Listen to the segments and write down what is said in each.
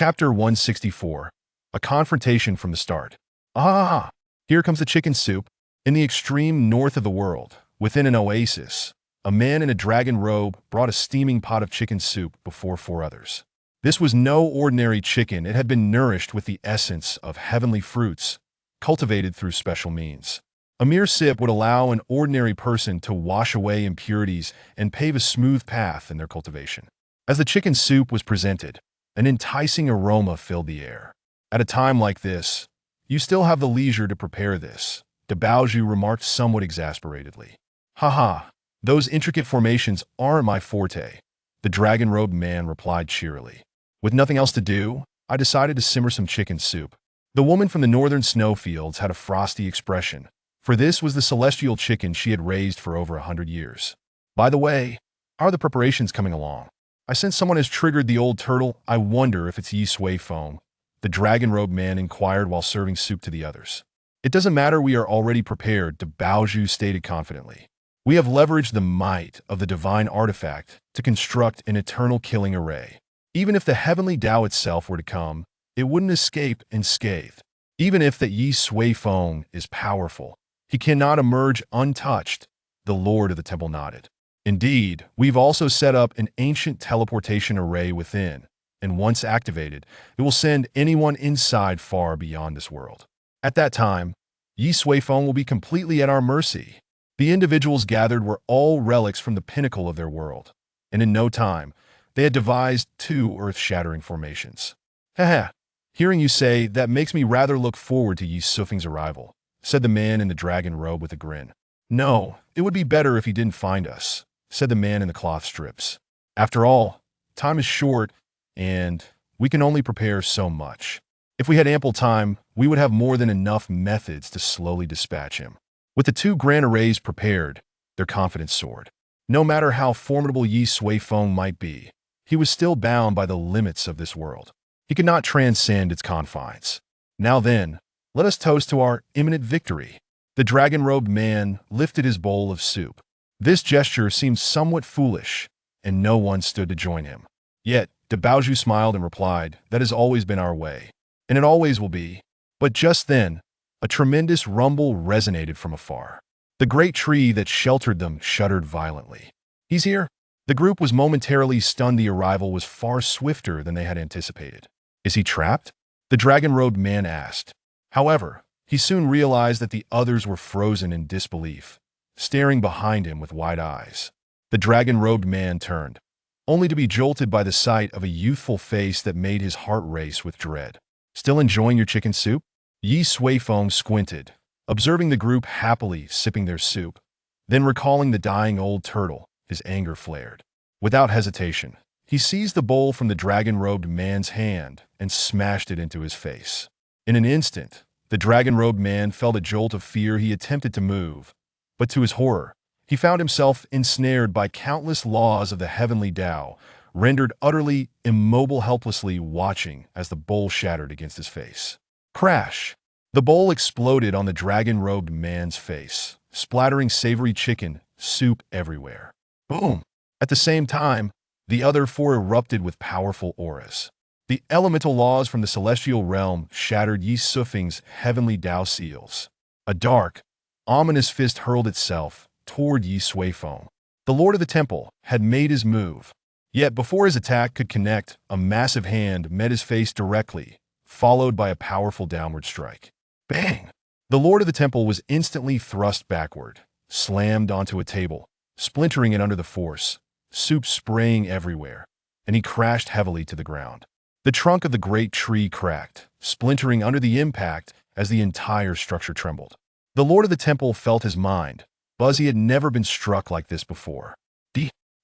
Chapter 164. A Confrontation from the Start. Ah! Here comes the chicken soup. In the extreme north of the world, within an oasis, a man in a dragon robe brought a steaming pot of chicken soup before 4 others. This was no ordinary chicken. It had been nourished with the essence of heavenly fruits, cultivated through special means. A mere sip would allow an ordinary person to wash away impurities and pave a smooth path in their cultivation. As the chicken soup was presented, an enticing aroma filled the air. At a time like this, you still have the leisure to prepare this, Dabo remarked somewhat exasperatedly. Haha, those intricate formations aren't my forte, the dragon-robed man replied cheerily. With nothing else to do, I decided to simmer some chicken soup. The woman from the northern snowfields had a frosty expression, for this was the celestial chicken she had raised for over 100 years. By the way, how are the preparations coming along? I sense someone has triggered the old turtle. I wonder if it's Ye Suifeng, the dragon-robed man inquired while serving soup to the others. It doesn't matter, we are already prepared, Dabo stated confidently. We have leveraged the might of the divine artifact to construct an eternal killing array. Even if the heavenly Tao itself were to come, it wouldn't escape unscathed. Even if that Ye Suifeng is powerful, he cannot emerge untouched, the Lord of the Temple nodded. Indeed, we've also set up an ancient teleportation array within, and once activated, it will send anyone inside far beyond this world. At that time, Ye Suifeng will be completely at our mercy. The individuals gathered were all relics from the pinnacle of their world, and in no time, they had devised 2 earth-shattering formations. Haha, hearing you say that makes me rather look forward to Ye Suifeng's arrival, said the man in the dragon robe with a grin. No, it would be better if he didn't find us, said the man in the cloth strips. After all, time is short, and we can only prepare so much. If we had ample time, we would have more than enough methods to slowly dispatch him. With the 2 grand arrays prepared, their confidence soared. No matter how formidable Ye Suifeng might be, he was still bound by the limits of this world. He could not transcend its confines. Now then, let us toast to our imminent victory. The dragon-robed man lifted his bowl of soup. This gesture seemed somewhat foolish, and no one stood to join him. Yet, Dabo smiled and replied, that has always been our way, and it always will be. But just then, a tremendous rumble resonated from afar. The great tree that sheltered them shuddered violently. He's here. The group was momentarily stunned. The arrival was far swifter than they had anticipated. Is he trapped? The dragon-robed man asked. However, he soon realized that the others were frozen in disbelief, staring behind him with wide eyes. The dragon-robed man turned, only to be jolted by the sight of a youthful face that made his heart race with dread. Still enjoying your chicken soup? Ye Suifeng squinted, observing the group happily sipping their soup. Then recalling the dying old turtle, his anger flared. Without hesitation, he seized the bowl from the dragon-robed man's hand and smashed it into his face. In an instant, the dragon-robed man felt a jolt of fear. He attempted to move, but to his horror, he found himself ensnared by countless laws of the heavenly Tao, rendered utterly immobile, helplessly watching as the bowl shattered against his face. Crash! The bowl exploded on the dragon-robed man's face, splattering savory chicken soup everywhere. Boom! At the same time, the other 4 erupted with powerful auras. The elemental laws from the celestial realm shattered Ye Suifeng's heavenly Tao seals. A dark, ominous fist hurled itself toward Ye Suifeng. The Lord of the Temple had made his move. Yet before his attack could connect, a massive hand met his face directly, followed by a powerful downward strike. Bang! The Lord of the Temple was instantly thrust backward, slammed onto a table, splintering it under the force, soup spraying everywhere, and he crashed heavily to the ground. The trunk of the great tree cracked, splintering under the impact as the entire structure trembled. The Lord of the Temple felt his mind, buzz. He had never been struck like this before.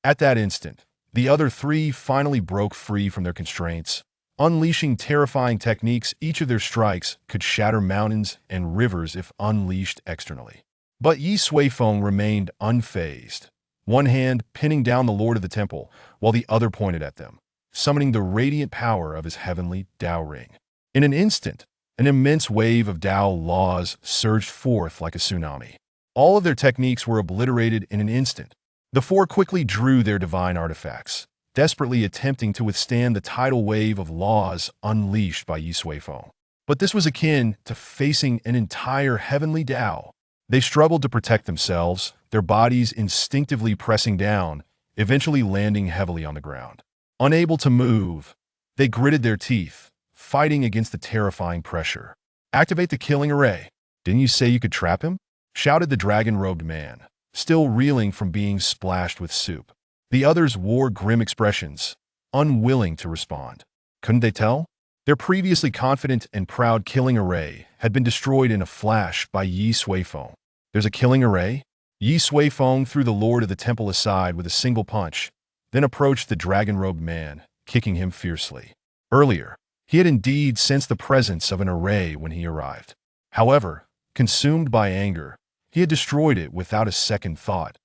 At that instant, the other 3 finally broke free from their constraints, unleashing terrifying techniques. Each of their strikes could shatter mountains and rivers if unleashed externally. But Ye Suifeng remained unfazed, one hand pinning down the Lord of the Temple, while the other pointed at them, summoning the radiant power of his heavenly Tao ring. In an instant, an immense wave of Tao laws surged forth like a tsunami. All of their techniques were obliterated in an instant. The 4 quickly drew their divine artifacts, desperately attempting to withstand the tidal wave of laws unleashed by Ye Suifeng. But this was akin to facing an entire heavenly Tao. They struggled to protect themselves, their bodies instinctively pressing down, eventually landing heavily on the ground. Unable to move, they gritted their teeth, fighting against the terrifying pressure. "Activate the killing array. Didn't you say you could trap him?" shouted the dragon-robed man, still reeling from being splashed with soup. The others wore grim expressions, unwilling to respond. Couldn't they tell? Their previously confident and proud killing array had been destroyed in a flash by Ye Suifeng. "There's a killing array?" Ye Suifeng threw the lord of the temple aside with a single punch, then approached the dragon-robed man, kicking him fiercely. Earlier, he had indeed sensed the presence of an array when he arrived. However, consumed by anger, he had destroyed it without a second thought,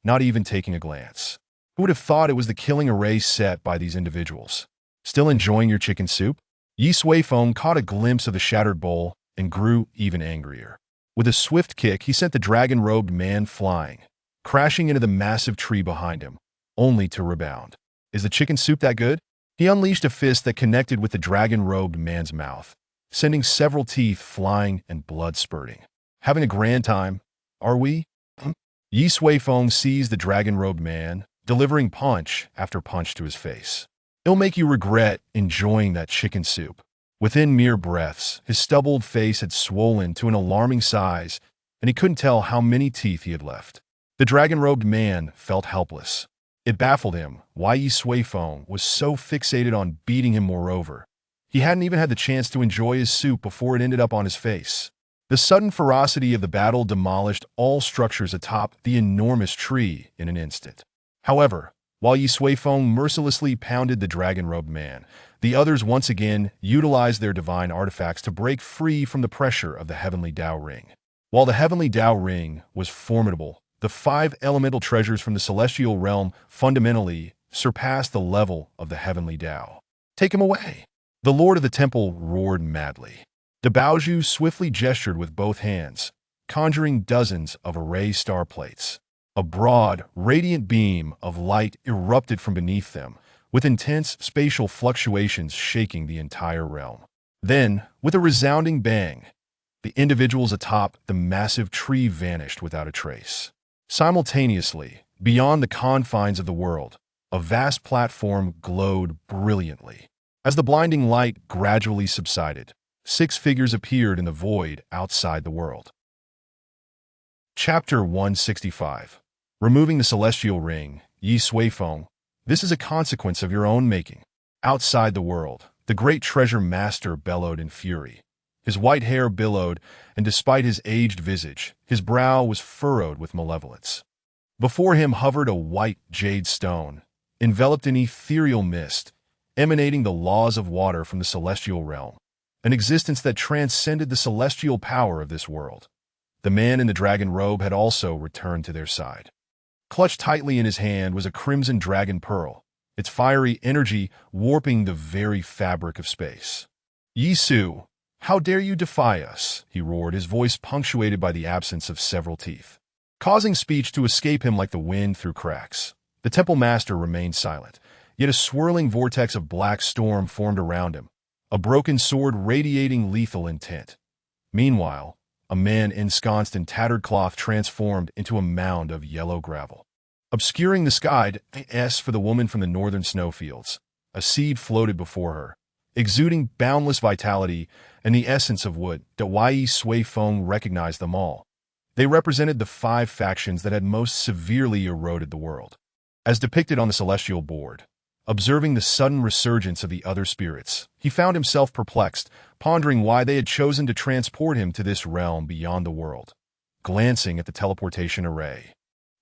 not even taking a glance. Who would have thought it was the killing array set by these individuals? "Still enjoying your chicken soup?" Ye Suifeng caught a glimpse of the shattered bowl and grew even angrier. With a swift kick, he sent the dragon-robed man flying, crashing into the massive tree behind him, only to rebound. "Is the chicken soup that good?" He unleashed a fist that connected with the dragon-robed man's mouth, sending several teeth flying and blood spurting. "Having a grand time, are we?" Ye Suifeng seized the dragon-robed man, delivering punch after punch to his face. "It'll make you regret enjoying that chicken soup." Within mere breaths, his stubbled face had swollen to an alarming size, and he couldn't tell how many teeth he had left. The dragon-robed man felt helpless. It baffled him why Ye Suifeng was so fixated on beating him. Moreover, he hadn't even had the chance to enjoy his soup before it ended up on his face. The sudden ferocity of the battle demolished all structures atop the enormous tree in an instant. However, while Ye Suifeng mercilessly pounded the dragon-robed man, the others once again utilized their divine artifacts to break free from the pressure of the heavenly Tao ring. While the heavenly Tao ring was formidable, the 5 elemental treasures from the celestial realm fundamentally surpassed the level of the heavenly Tao. "Take him away!" The lord of the temple roared madly. Dabo swiftly gestured with both hands, conjuring dozens of array star plates. A broad, radiant beam of light erupted from beneath them, with intense spatial fluctuations shaking the entire realm. Then, with a resounding bang, the individuals atop the massive tree vanished without a trace. Simultaneously, beyond the confines of the world, a vast platform glowed brilliantly. As the blinding light gradually subsided, 6 figures appeared in the void outside the world. Chapter 165. Removing the celestial ring, Ye Suifeng, this is a consequence of your own making. Outside the world, the great treasure master bellowed in fury. His white hair billowed, and despite his aged visage, his brow was furrowed with malevolence. Before him hovered a white jade stone, enveloped in ethereal mist, emanating the laws of water from the celestial realm, an existence that transcended the celestial power of this world. The man in the dragon robe had also returned to their side. Clutched tightly in his hand was a crimson dragon pearl, its fiery energy warping the very fabric of space. "Ye Su, how dare you defy us?" he roared, his voice punctuated by the absence of several teeth, causing speech to escape him like the wind through cracks. The temple master remained silent, yet a swirling vortex of black storm formed around him, a broken sword radiating lethal intent. Meanwhile, a man ensconced in tattered cloth transformed into a mound of yellow gravel. Obscuring the sky, S for the woman from the northern snowfields, a seed floated before her, exuding boundless vitality and the essence of wood. Ye Suifeng recognized them all. They represented the 5 factions that had most severely eroded the world. As depicted on the celestial board, observing the sudden resurgence of the other spirits, he found himself perplexed, pondering why they had chosen to transport him to this realm beyond the world. Glancing at the teleportation array,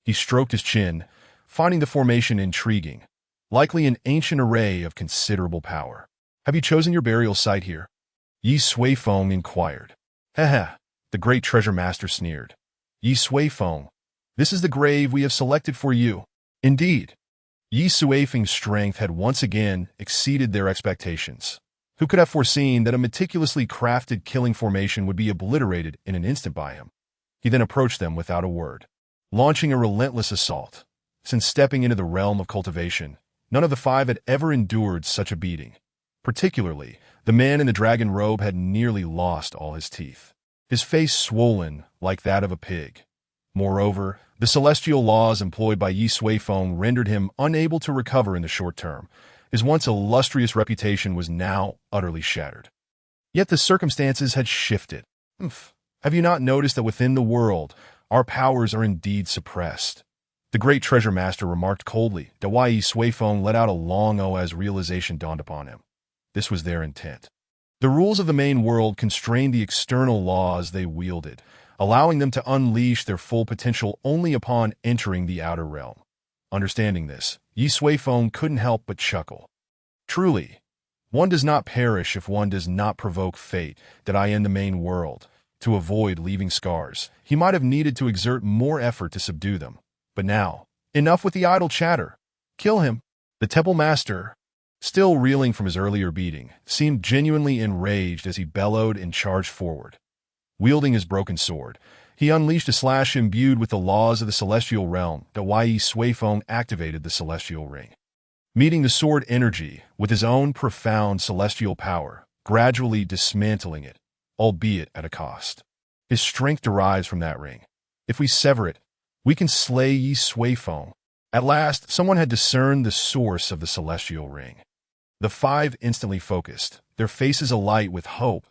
he stroked his chin, finding the formation intriguing, likely an ancient array of considerable power. "Have you chosen your burial site here?" Ye Suifeng inquired. "Heh," the great treasure master sneered. "Ye Suifeng, this is the grave we have selected for you." Indeed, Ye Suifeng's strength had once again exceeded their expectations. Who could have foreseen that a meticulously crafted killing formation would be obliterated in an instant by him? He then approached them without a word, launching a relentless assault. Since stepping into the realm of cultivation, None of the five had ever endured such a beating. Particularly, the man in the dragon robe had nearly lost all his teeth, his face swollen like that of a pig. Moreover, the celestial laws employed by Ye Suifeng rendered him unable to recover in the short term. His once illustrious reputation was now utterly shattered. Yet the circumstances had shifted. Have you not noticed that within the world, our powers are indeed suppressed? The great treasure master remarked coldly that why Ye Suifeng let out a long "oh" as realization dawned upon him. This was their intent. The rules of the main world constrained the external laws they wielded, allowing them to unleash their full potential only upon entering the outer realm. Understanding this, Ye Suifeng couldn't help but chuckle. Truly, one does not perish if one does not provoke fate that I in the main world. To avoid leaving scars, he might have needed to exert more effort to subdue them. But now, enough with the idle chatter. Kill him. The temple master, still reeling from his earlier beating, seemed genuinely enraged as he bellowed and charged forward. Wielding his broken sword, he unleashed a slash imbued with the laws of the celestial realm that Ye Suifeng activated the celestial ring. Meeting the sword energy with his own profound celestial power, gradually dismantling it, albeit at a cost. His strength derives from that ring. If we sever it, we can slay Ye Suifeng. At last, someone had discerned the source of the celestial ring. The five instantly focused, their faces alight with hope.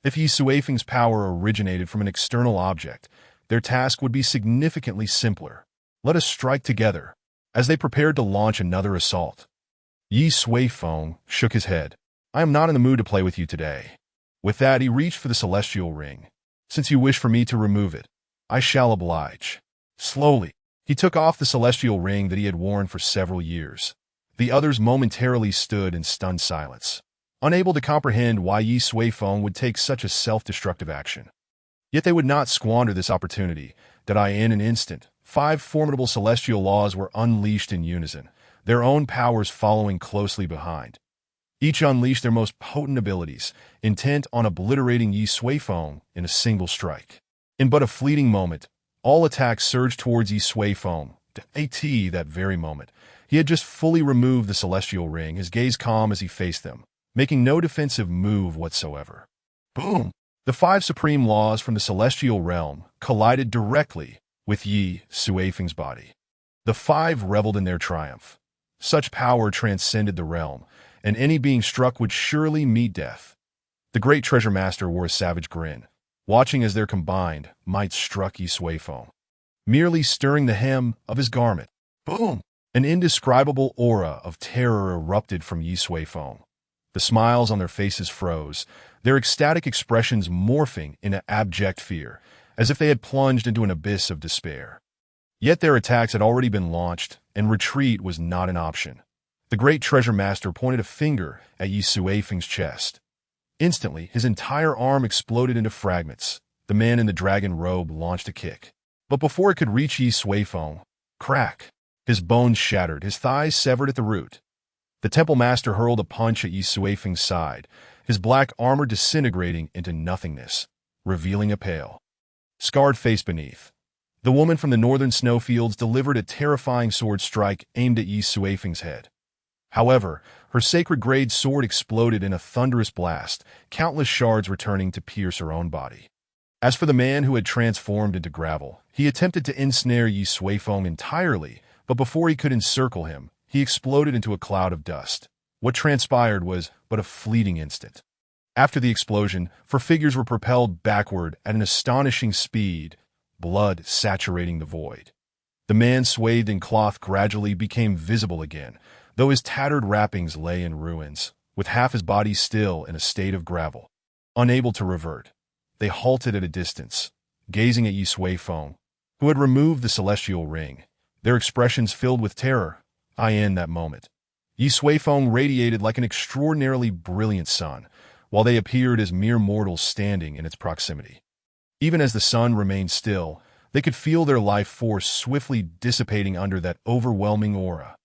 If Ye Suifeng's power originated from an external object, their task would be significantly simpler. Let us strike together. As they prepared to launch another assault, Ye Suifeng shook his head. I am not in the mood to play with you today. With that, he reached for the celestial ring. Since you wish for me to remove it, I shall oblige. Slowly, he took off the celestial ring that he had worn for several years. The others momentarily stood in stunned silence, unable to comprehend why Ye Suifeng would take such a self-destructive action. Yet they would not squander this opportunity, that in an instant, five formidable celestial laws were unleashed in unison, their own powers following closely behind. Each unleashed their most potent abilities, intent on obliterating Ye Suifeng in a single strike. In but a fleeting moment, all attacks surged towards Ye Suifeng. That very moment, he had just fully removed the celestial ring, his gaze calm as he faced them, making no defensive move whatsoever. Boom! The five supreme laws from the celestial realm collided directly with Ye Suifeng's body. The five reveled in their triumph. Such power transcended the realm, and any being struck would surely meet death. The great treasure master wore a savage grin, watching as their combined might struck Ye Suifeng, merely stirring the hem of his garment. Boom! An indescribable aura of terror erupted from Ye Suifeng. The smiles on their faces froze, their ecstatic expressions morphing into abject fear, as if they had plunged into an abyss of despair. Yet their attacks had already been launched, and retreat was not an option. The great treasure master pointed a finger at Ye Suifeng's chest. Instantly, his entire arm exploded into fragments. The man in the dragon robe launched a kick. But before it could reach Ye Suifeng, crack! His bones shattered, his thighs severed at the root. The temple master hurled a punch at Ye Suifeng's side, his black armor disintegrating into nothingness, revealing a pale, scarred face beneath. The woman from the northern snowfields delivered a terrifying sword strike aimed at Ye Suifeng's head. However, her sacred-grade sword exploded in a thunderous blast, countless shards returning to pierce her own body. As for the man who had transformed into gravel, he attempted to ensnare Ye Suifeng entirely, but before he could encircle him, he exploded into a cloud of dust. What transpired was but a fleeting instant. After the explosion, four figures were propelled backward at an astonishing speed, blood saturating the void. The man swathed in cloth gradually became visible again, though his tattered wrappings lay in ruins, with half his body still in a state of gravel. Unable to revert, they halted at a distance, gazing at Ye Suifeng, who had removed the celestial ring, their expressions filled with terror. In that moment, Ye Suifeng radiated like an extraordinarily brilliant sun, while they appeared as mere mortals standing in its proximity. Even as the sun remained still, they could feel their life force swiftly dissipating under that overwhelming aura.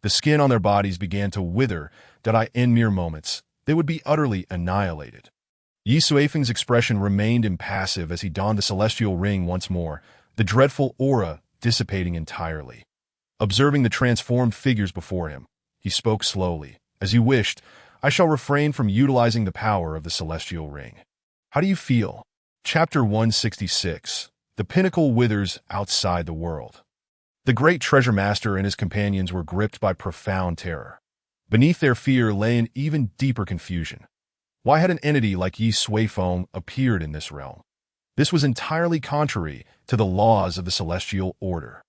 The skin on their bodies began to wither, in mere moments, they would be utterly annihilated. Ye Suifeng's expression remained impassive as he donned the celestial ring once more, the dreadful aura dissipating entirely. Observing the transformed figures before him, He spoke slowly. As you wished, I shall refrain from utilizing the power of the celestial ring. How do you feel? Chapter 166. The pinnacle withers outside the world. The great treasure master and his companions were gripped by profound terror. Beneath their fear lay an even deeper confusion. Why had an entity like Ye Suifeng appeared in this realm? This was entirely contrary to the laws of the celestial order.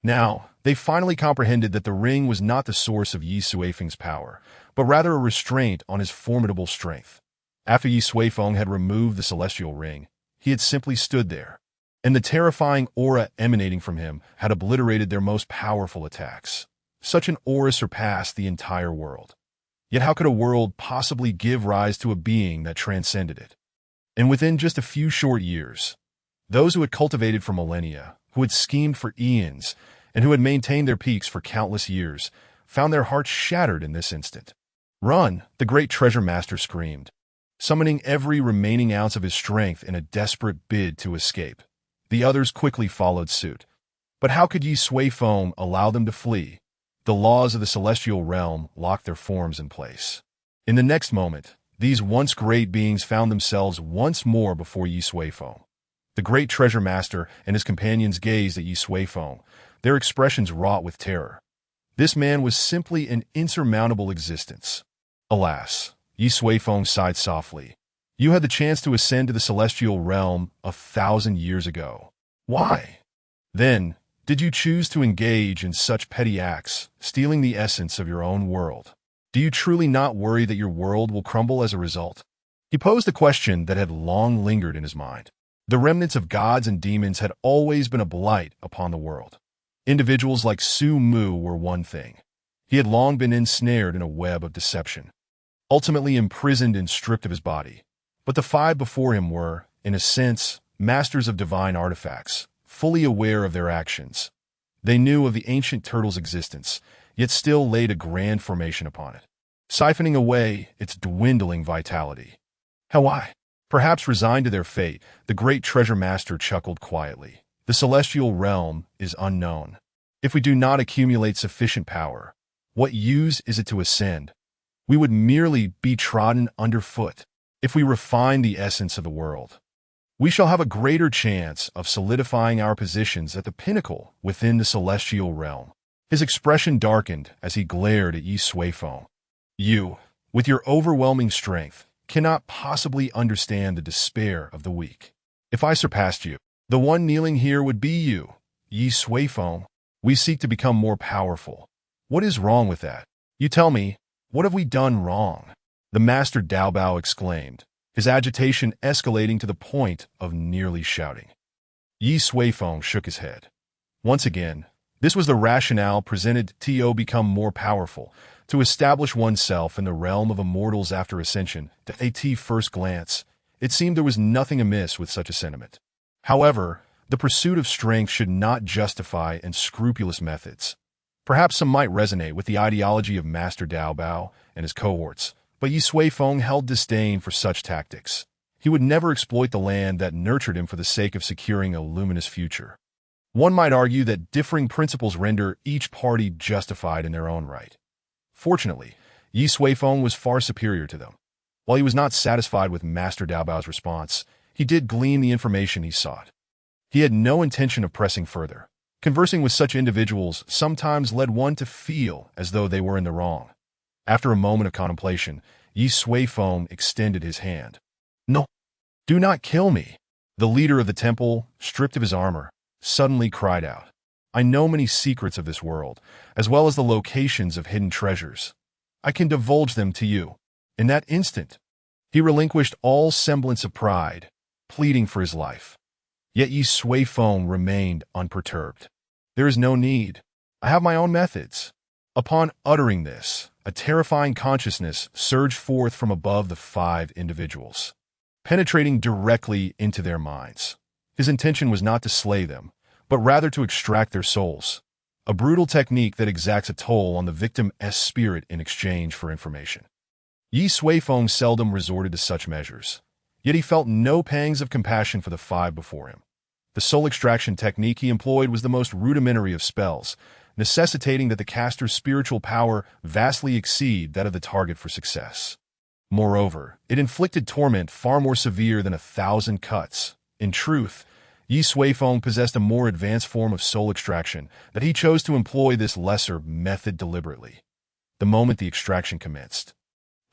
Now, they finally comprehended that the ring was not the source of Ye Suifeng's power, but rather a restraint on his formidable strength. After Ye Suifeng had removed the celestial ring, he had simply stood there, and the terrifying aura emanating from him had obliterated their most powerful attacks. Such an aura surpassed the entire world. Yet how could a world possibly give rise to a being that transcended it? And within just a few short years, those who had cultivated for millennia, who had schemed for eons, and who had maintained their peaks for countless years, found their hearts shattered in this instant. "Run!" the great treasure master screamed, summoning every remaining ounce of his strength in a desperate bid to escape. The others quickly followed suit. But how could Ye Suifeng allow them to flee? The laws of the celestial realm locked their forms in place. In the next moment, these once great beings found themselves once more before Ye Suifeng. The great treasure master and his companions gazed at Ye Suifeng, their expressions wrought with terror. This man was simply an insurmountable existence. Alas, Ye Suifeng sighed softly. You had the chance to ascend to the celestial realm 1,000 years ago. Why? Then, did you choose to engage in such petty acts, stealing the essence of your own world? Do you truly not worry that your world will crumble as a result? He posed a question that had long lingered in his mind. The remnants of gods and demons had always been a blight upon the world. Individuals like Su Mu were one thing. He had long been ensnared in a web of deception, ultimately imprisoned and stripped of his body. But the five before him were, in a sense, masters of divine artifacts, fully aware of their actions. They knew of the ancient turtle's existence, yet still laid a grand formation upon it, siphoning away its dwindling vitality. How why? Perhaps resigned to their fate, the great treasure master chuckled quietly. The celestial realm is unknown. If we do not accumulate sufficient power, what use is it to ascend? We would merely be trodden underfoot. If we refine the essence of the world, we shall have a greater chance of solidifying our positions at the pinnacle within the celestial realm. His expression darkened as he glared at Ye Suifeng. You, with your overwhelming strength, cannot possibly understand the despair of the weak. If I surpassed you, the one kneeling here would be you, Ye Suifeng. We seek to become more powerful. What is wrong with that? You tell me, what have we done wrong? The master Dabo exclaimed, his agitation escalating to the point of nearly shouting. Ye Suifeng shook his head. Once again, this was the rationale presented to become more powerful, to establish oneself in the realm of immortals after Ascension. At first glance, it seemed there was nothing amiss with such a sentiment. However, the pursuit of strength should not justify unscrupulous methods. Perhaps some might resonate with the ideology of Master Dabo and his cohorts, but Ye Suifeng held disdain for such tactics. He would never exploit the land that nurtured him for the sake of securing a luminous future. One might argue that differing principles render each party justified in their own right. Fortunately, Ye Suifeng was far superior to them. While he was not satisfied with Master Dabo's response, he did glean the information he sought. He had no intention of pressing further. Conversing with such individuals sometimes led one to feel as though they were in the wrong. After a moment of contemplation, Ye Suifeng extended his hand. No, do not kill me. The leader of the temple, stripped of his armor, suddenly cried out. I know many secrets of this world, as well as the locations of hidden treasures. I can divulge them to you. In that instant, he relinquished all semblance of pride, pleading for his life. Yet Ye Suifeng remained unperturbed. There is no need. I have my own methods. Upon uttering this, a terrifying consciousness surged forth from above the five individuals, penetrating directly into their minds. His intention was not to slay them, but rather to extract their souls, a brutal technique that exacts a toll on the victim's spirit in exchange for information. Ye Suifeng seldom resorted to such measures, yet he felt no pangs of compassion for the five before him. The soul extraction technique he employed was the most rudimentary of spells, necessitating that the caster's spiritual power vastly exceed that of the target for success. Moreover, it inflicted torment far more severe than 1,000 cuts. In truth, Ye Suifeng possessed a more advanced form of soul extraction, that he chose to employ this lesser method deliberately. The moment the extraction commenced,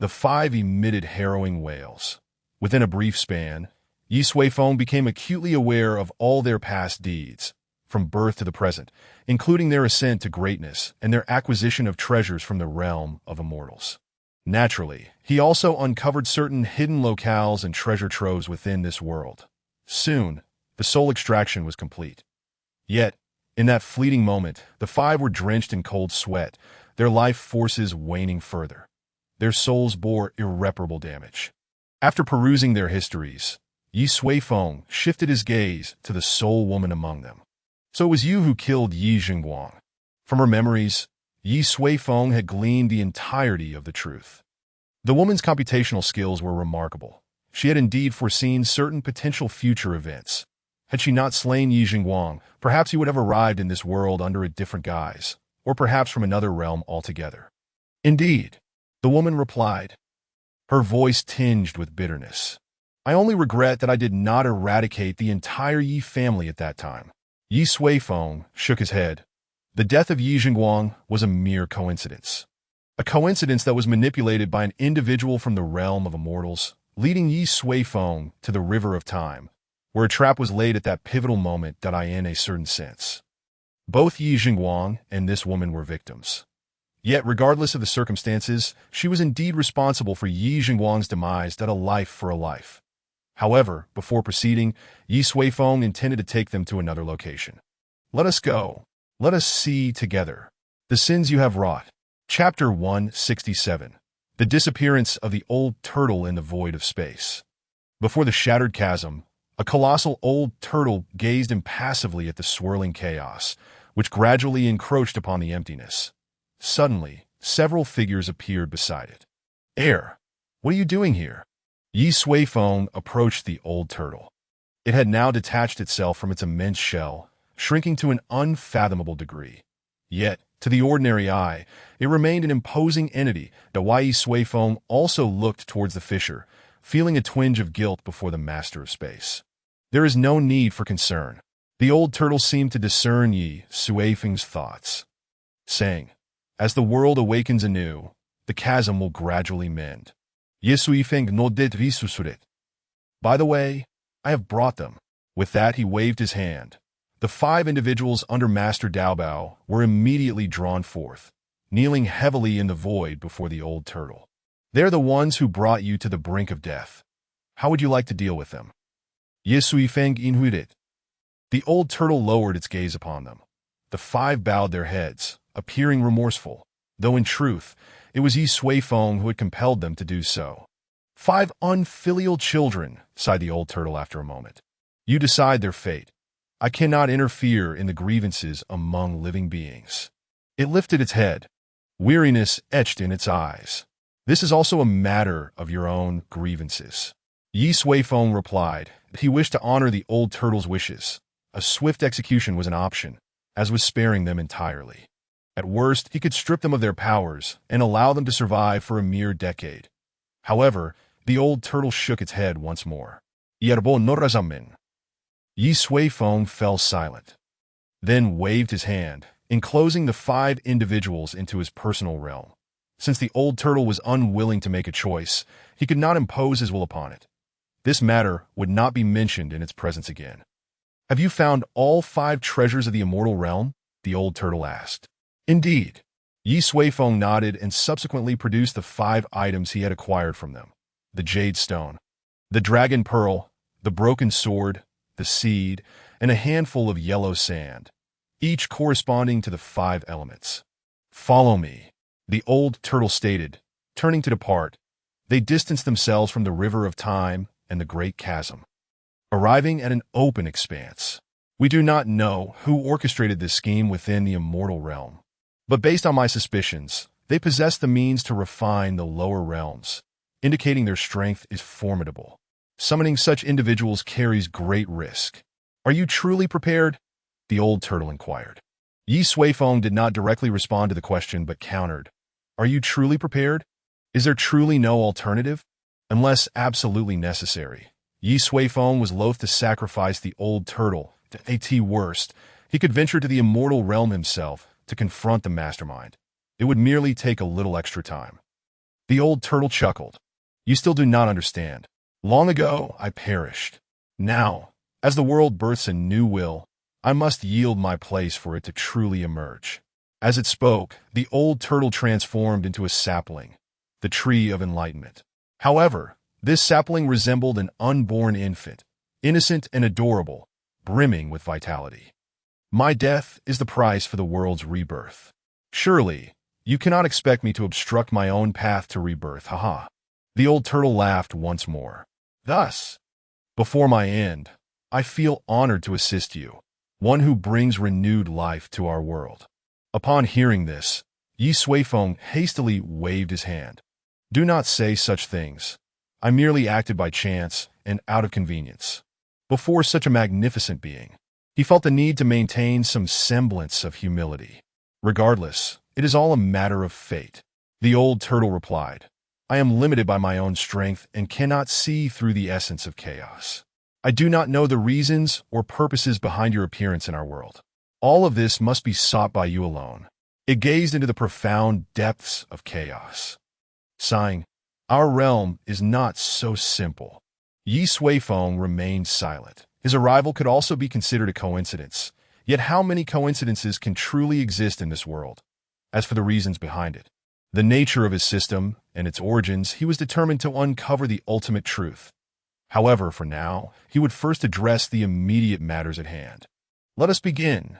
the 5 emitted harrowing wails. Within a brief span, Ye Suifeng became acutely aware of all their past deeds, from birth to the present, including their ascent to greatness and their acquisition of treasures from the realm of immortals. Naturally, he also uncovered certain hidden locales and treasure troves within this world. Soon, the soul extraction was complete. Yet, in that fleeting moment, the 5 were drenched in cold sweat, their life forces waning further. Their souls bore irreparable damage. After perusing their histories, Ye Suifeng shifted his gaze to the sole woman among them. So it was you who killed Ye Jingguang. From her memories, Ye Suifeng had gleaned the entirety of the truth. The woman's computational skills were remarkable. She had indeed foreseen certain potential future events. Had she not slain Ye Jingguang, perhaps he would have arrived in this world under a different guise, or perhaps from another realm altogether. Indeed, the woman replied, her voice tinged with bitterness. I only regret that I did not eradicate the entire Ye family at that time. Ye Suifeng shook his head. The death of Ye Jingguang was a mere coincidence. A coincidence that was manipulated by an individual from the realm of immortals, leading Ye Suifeng to the river of time, where a trap was laid at that pivotal moment that I in a certain sense. Both Ye Jingguang and this woman were victims. Yet, regardless of the circumstances, she was indeed responsible for Ye Jingguang's demise, that a life for a life. However, before proceeding, Ye Suifeng intended to take them to another location. Let us go. Let us see together the sins you have wrought. Chapter 167. The disappearance of the old turtle in the void of space. Before the shattered chasm, a colossal old turtle gazed impassively at the swirling chaos, which gradually encroached upon the emptiness. Suddenly, several figures appeared beside it. Air, what are you doing here? Ye Suifeng approached the old turtle. It had now detached itself from its immense shell, shrinking to an unfathomable degree. Yet, to the ordinary eye, it remained an imposing entity. The Ye Suifeng also looked towards the fisher, feeling a twinge of guilt before the master of space. There is no need for concern. The old turtle seemed to discern Ye Suifeng's thoughts, saying, as the world awakens anew, the chasm will gradually mend. Ye Suifeng no det visusuret. By the way, I have brought them. With that he waved his hand. The 5 individuals under Master Dabo were immediately drawn forth, kneeling heavily in the void before the old turtle. They're the ones who brought you to the brink of death. How would you like to deal with them? Ye Suifeng inhuidet. The old turtle lowered its gaze upon them. The 5 bowed their heads, appearing remorseful, though in truth, it was Ye Suifeng who had compelled them to do so. 5 unfilial children, sighed the old turtle after a moment. You decide their fate. I cannot interfere in the grievances among living beings. It lifted its head, weariness etched in its eyes. This is also a matter of your own grievances. Ye Suifeng replied that he wished to honor the old turtle's wishes. A swift execution was an option, as was sparing them entirely. At worst, he could strip them of their powers and allow them to survive for a mere decade. However, the old turtle shook its head once more. Yerbo no razamin. Ye Suifeng fell silent, then waved his hand, enclosing the 5 individuals into his personal realm. Since the old turtle was unwilling to make a choice, he could not impose his will upon it. This matter would not be mentioned in its presence again. Have you found all 5 treasures of the immortal realm? The old turtle asked. Indeed. Ye Suifeng nodded and subsequently produced the 5 items he had acquired from them. The jade stone, the dragon pearl, the broken sword, the seed, and a handful of yellow sand, each corresponding to the 5 elements. Follow me, the old turtle stated, turning to depart. They distanced themselves from the river of time and the great chasm, arriving at an open expanse. We do not know who orchestrated this scheme within the immortal realm, but based on my suspicions, they possess the means to refine the lower realms, indicating their strength is formidable. Summoning such individuals carries great risk. Are you truly prepared? The old turtle inquired. Ye Suifeng did not directly respond to the question but countered. Are you truly prepared? Is there truly no alternative? Unless absolutely necessary. Ye Suifeng was loath to sacrifice the old turtle. At worst, he could venture to the immortal realm himself to confront the mastermind. It would merely take a little extra time. The old turtle chuckled. You still do not understand. Long ago, I perished. Now, as the world births a new will, I must yield my place for it to truly emerge. As it spoke, the old turtle transformed into a sapling, the tree of enlightenment. However, this sapling resembled an unborn infant, innocent and adorable, brimming with vitality. My death is the price for the world's rebirth. Surely, you cannot expect me to obstruct my own path to rebirth, haha. The old turtle laughed once more. Thus, before my end, I feel honored to assist you, one who brings renewed life to our world. Upon hearing this, Ye Suifeng hastily waved his hand. Do not say such things. I merely acted by chance and out of convenience. Before such a magnificent being, he felt the need to maintain some semblance of humility. Regardless, it is all a matter of fate. The old turtle replied, I am limited by my own strength and cannot see through the essence of chaos. I do not know the reasons or purposes behind your appearance in our world. All of this must be sought by you alone. It gazed into the profound depths of chaos. Sighing, our realm is not so simple. Ye Suifeng remained silent. His arrival could also be considered a coincidence. Yet how many coincidences can truly exist in this world? As for the reasons behind it, the nature of his system and its origins, he was determined to uncover the ultimate truth. However, for now, he would first address the immediate matters at hand. Let us begin.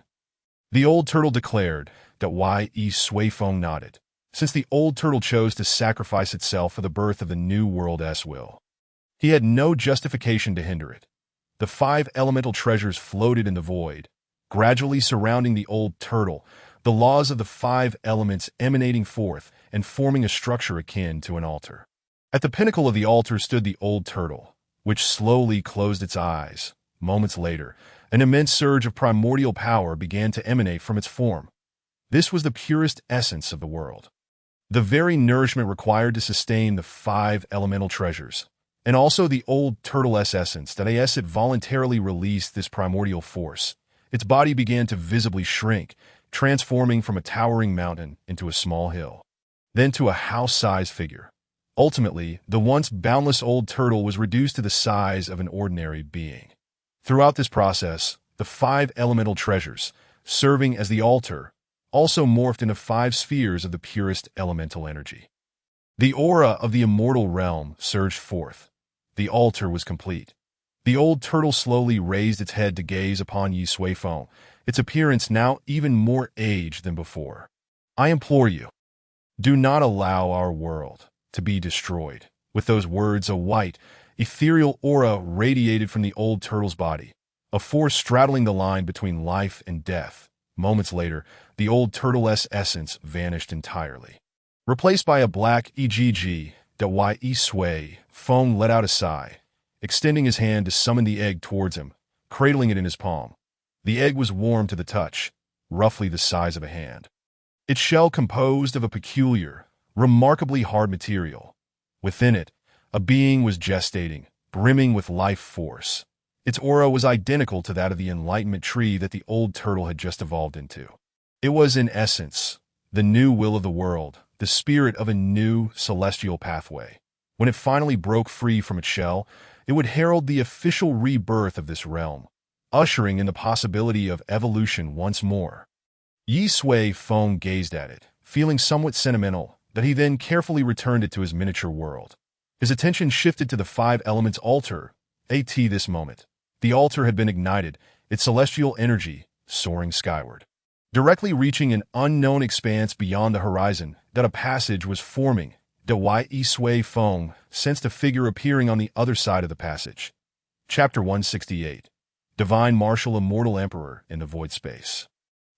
The old turtle declared that Ye Suifeng nodded, since the old turtle chose to sacrifice itself for the birth of the new world's will. He had no justification to hinder it. The 5 elemental treasures floated in the void, gradually surrounding the old turtle, the laws of the 5 elements emanating forth and forming a structure akin to an altar. At the pinnacle of the altar stood the old turtle, which slowly closed its eyes. Moments later, an immense surge of primordial power began to emanate from its form. This was the purest essence of the world, the very nourishment required to sustain the 5 elemental treasures, and also the old turtle's essence. That as it voluntarily released this primordial force, its body began to visibly shrink, transforming from a towering mountain into a small hill, then to a house-sized figure. Ultimately, the once boundless old turtle was reduced to the size of an ordinary being. Throughout this process, the 5 elemental treasures, serving as the altar, also morphed into 5 spheres of the purest elemental energy. The aura of the immortal realm surged forth. The altar was complete. The old turtle slowly raised its head to gaze upon Ye Suifeng, its appearance now even more aged than before. I implore you, do not allow our world to be destroyed. With those words, a white, ethereal aura radiated from the old turtle's body, a force straddling the line between life and death. Moments later, the old turtle's essence vanished entirely. Replaced by a black EGG, Ye Suifeng let out a sigh, extending his hand to summon the egg towards him, cradling it in his palm. The egg was warm to the touch, roughly the size of a hand. Its shell composed of a peculiar, remarkably hard material. Within it, a being was gestating, brimming with life force. Its aura was identical to that of the enlightenment tree that the old turtle had just evolved into. It was, in essence, the new will of the world, the spirit of a new celestial pathway. When it finally broke free from its shell, it would herald the official rebirth of this realm, ushering in the possibility of evolution once more. Ye Suifeng gazed at it, feeling somewhat sentimental, that he then carefully returned it to his miniature world. His attention shifted to the 5 elements altar. At this moment, the altar had been ignited, its celestial energy soaring skyward, directly reaching an unknown expanse beyond the horizon. That a passage was forming. Ye Suifeng sensed a figure appearing on the other side of the passage. Chapter 168. Divine Marshal, Immortal Emperor in the Void Space.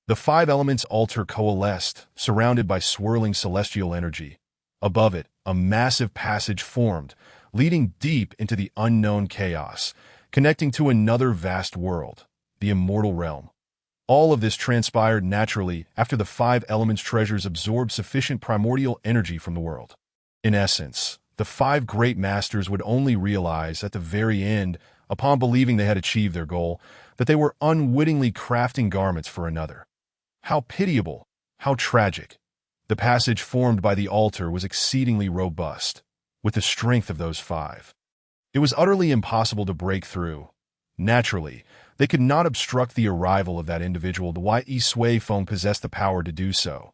The 5 elements altar coalesced, surrounded by swirling celestial energy. Above it, a massive passage formed, leading deep into the unknown chaos, connecting to another vast world, the immortal realm. All of this transpired naturally after the five elements treasures absorbed sufficient primordial energy from the world. In essence, the five great masters would only realize at the very end, upon believing they had achieved their goal, that they were unwittingly crafting garments for another. How pitiable, how tragic. The passage formed by the altar was exceedingly robust, with the strength of those five. It was utterly impossible to break through. Naturally, they could not obstruct the arrival of that individual. The Ye Suifeng possessed the power to do so.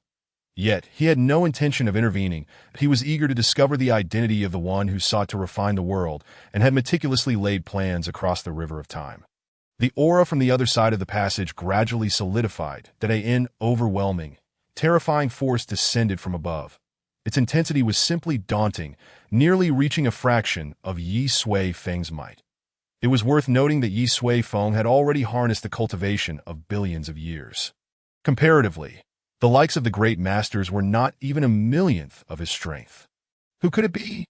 Yet, he had no intention of intervening. He was eager to discover the identity of the one who sought to refine the world and had meticulously laid plans across the river of time. The aura from the other side of the passage gradually solidified, that an overwhelming, terrifying force descended from above. Its intensity was simply daunting, nearly reaching a fraction of Ye Suifeng's might. It was worth noting that Ye Suifeng had already harnessed the cultivation of billions of years. Comparatively, the likes of the great masters were not even a millionth of his strength. Who could it be?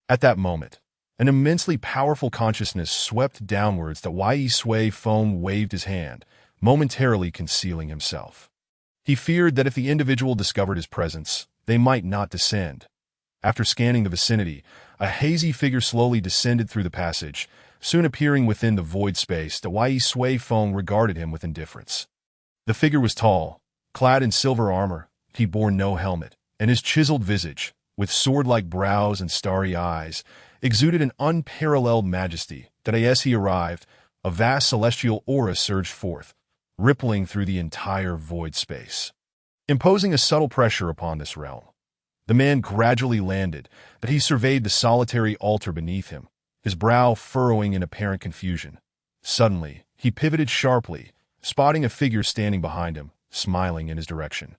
At that moment, an immensely powerful consciousness swept downwards that Ye Suifeng waved his hand, momentarily concealing himself. He feared that if the individual discovered his presence, they might not descend. After scanning the vicinity, a hazy figure slowly descended through the passage, soon appearing within the void space that Ye Suifeng regarded him with indifference. The figure was tall, clad in silver armor. He bore no helmet, and his chiseled visage, with sword-like brows and starry eyes, exuded an unparalleled majesty that as he arrived, a vast celestial aura surged forth, rippling through the entire void space, imposing a subtle pressure upon this realm. The man gradually landed, but he surveyed the solitary altar beneath him, his brow furrowing in apparent confusion. Suddenly, he pivoted sharply, spotting a figure standing behind him, smiling in his direction.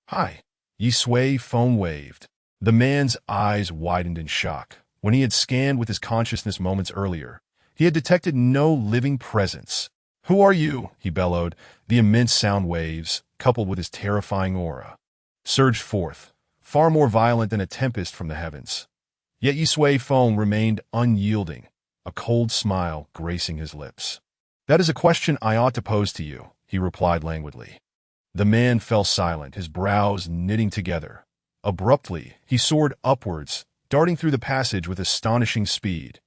"Hi," Ye Suifeng waved. The man's eyes widened in shock. When he had scanned with his consciousness moments earlier, he had detected no living presence. "Who are you?" he bellowed. The immense sound waves, coupled with his terrifying aura, surged forth, far more violent than a tempest from the heavens. Yet Ye Suifeng remained unyielding, a cold smile gracing his lips. "That is a question I ought to pose to you," he replied languidly. The man fell silent, his brows knitting together. Abruptly, he soared upwards, darting through the passage with astonishing speed.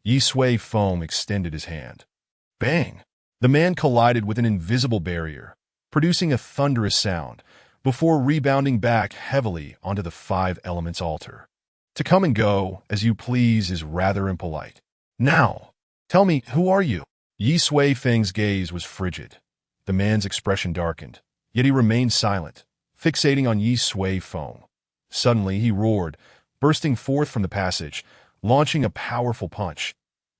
Ye Suifeng extended his hand. Bang! The man collided with an invisible barrier, producing a thunderous sound, before rebounding back heavily onto the five elements altar. To come and go as you please is rather impolite. "Now, tell me, who are you?" Ye Suifeng's gaze was frigid. The man's expression darkened, yet he remained silent, fixating on Ye Suifeng. Suddenly he roared, bursting forth from the passage, launching a powerful punch.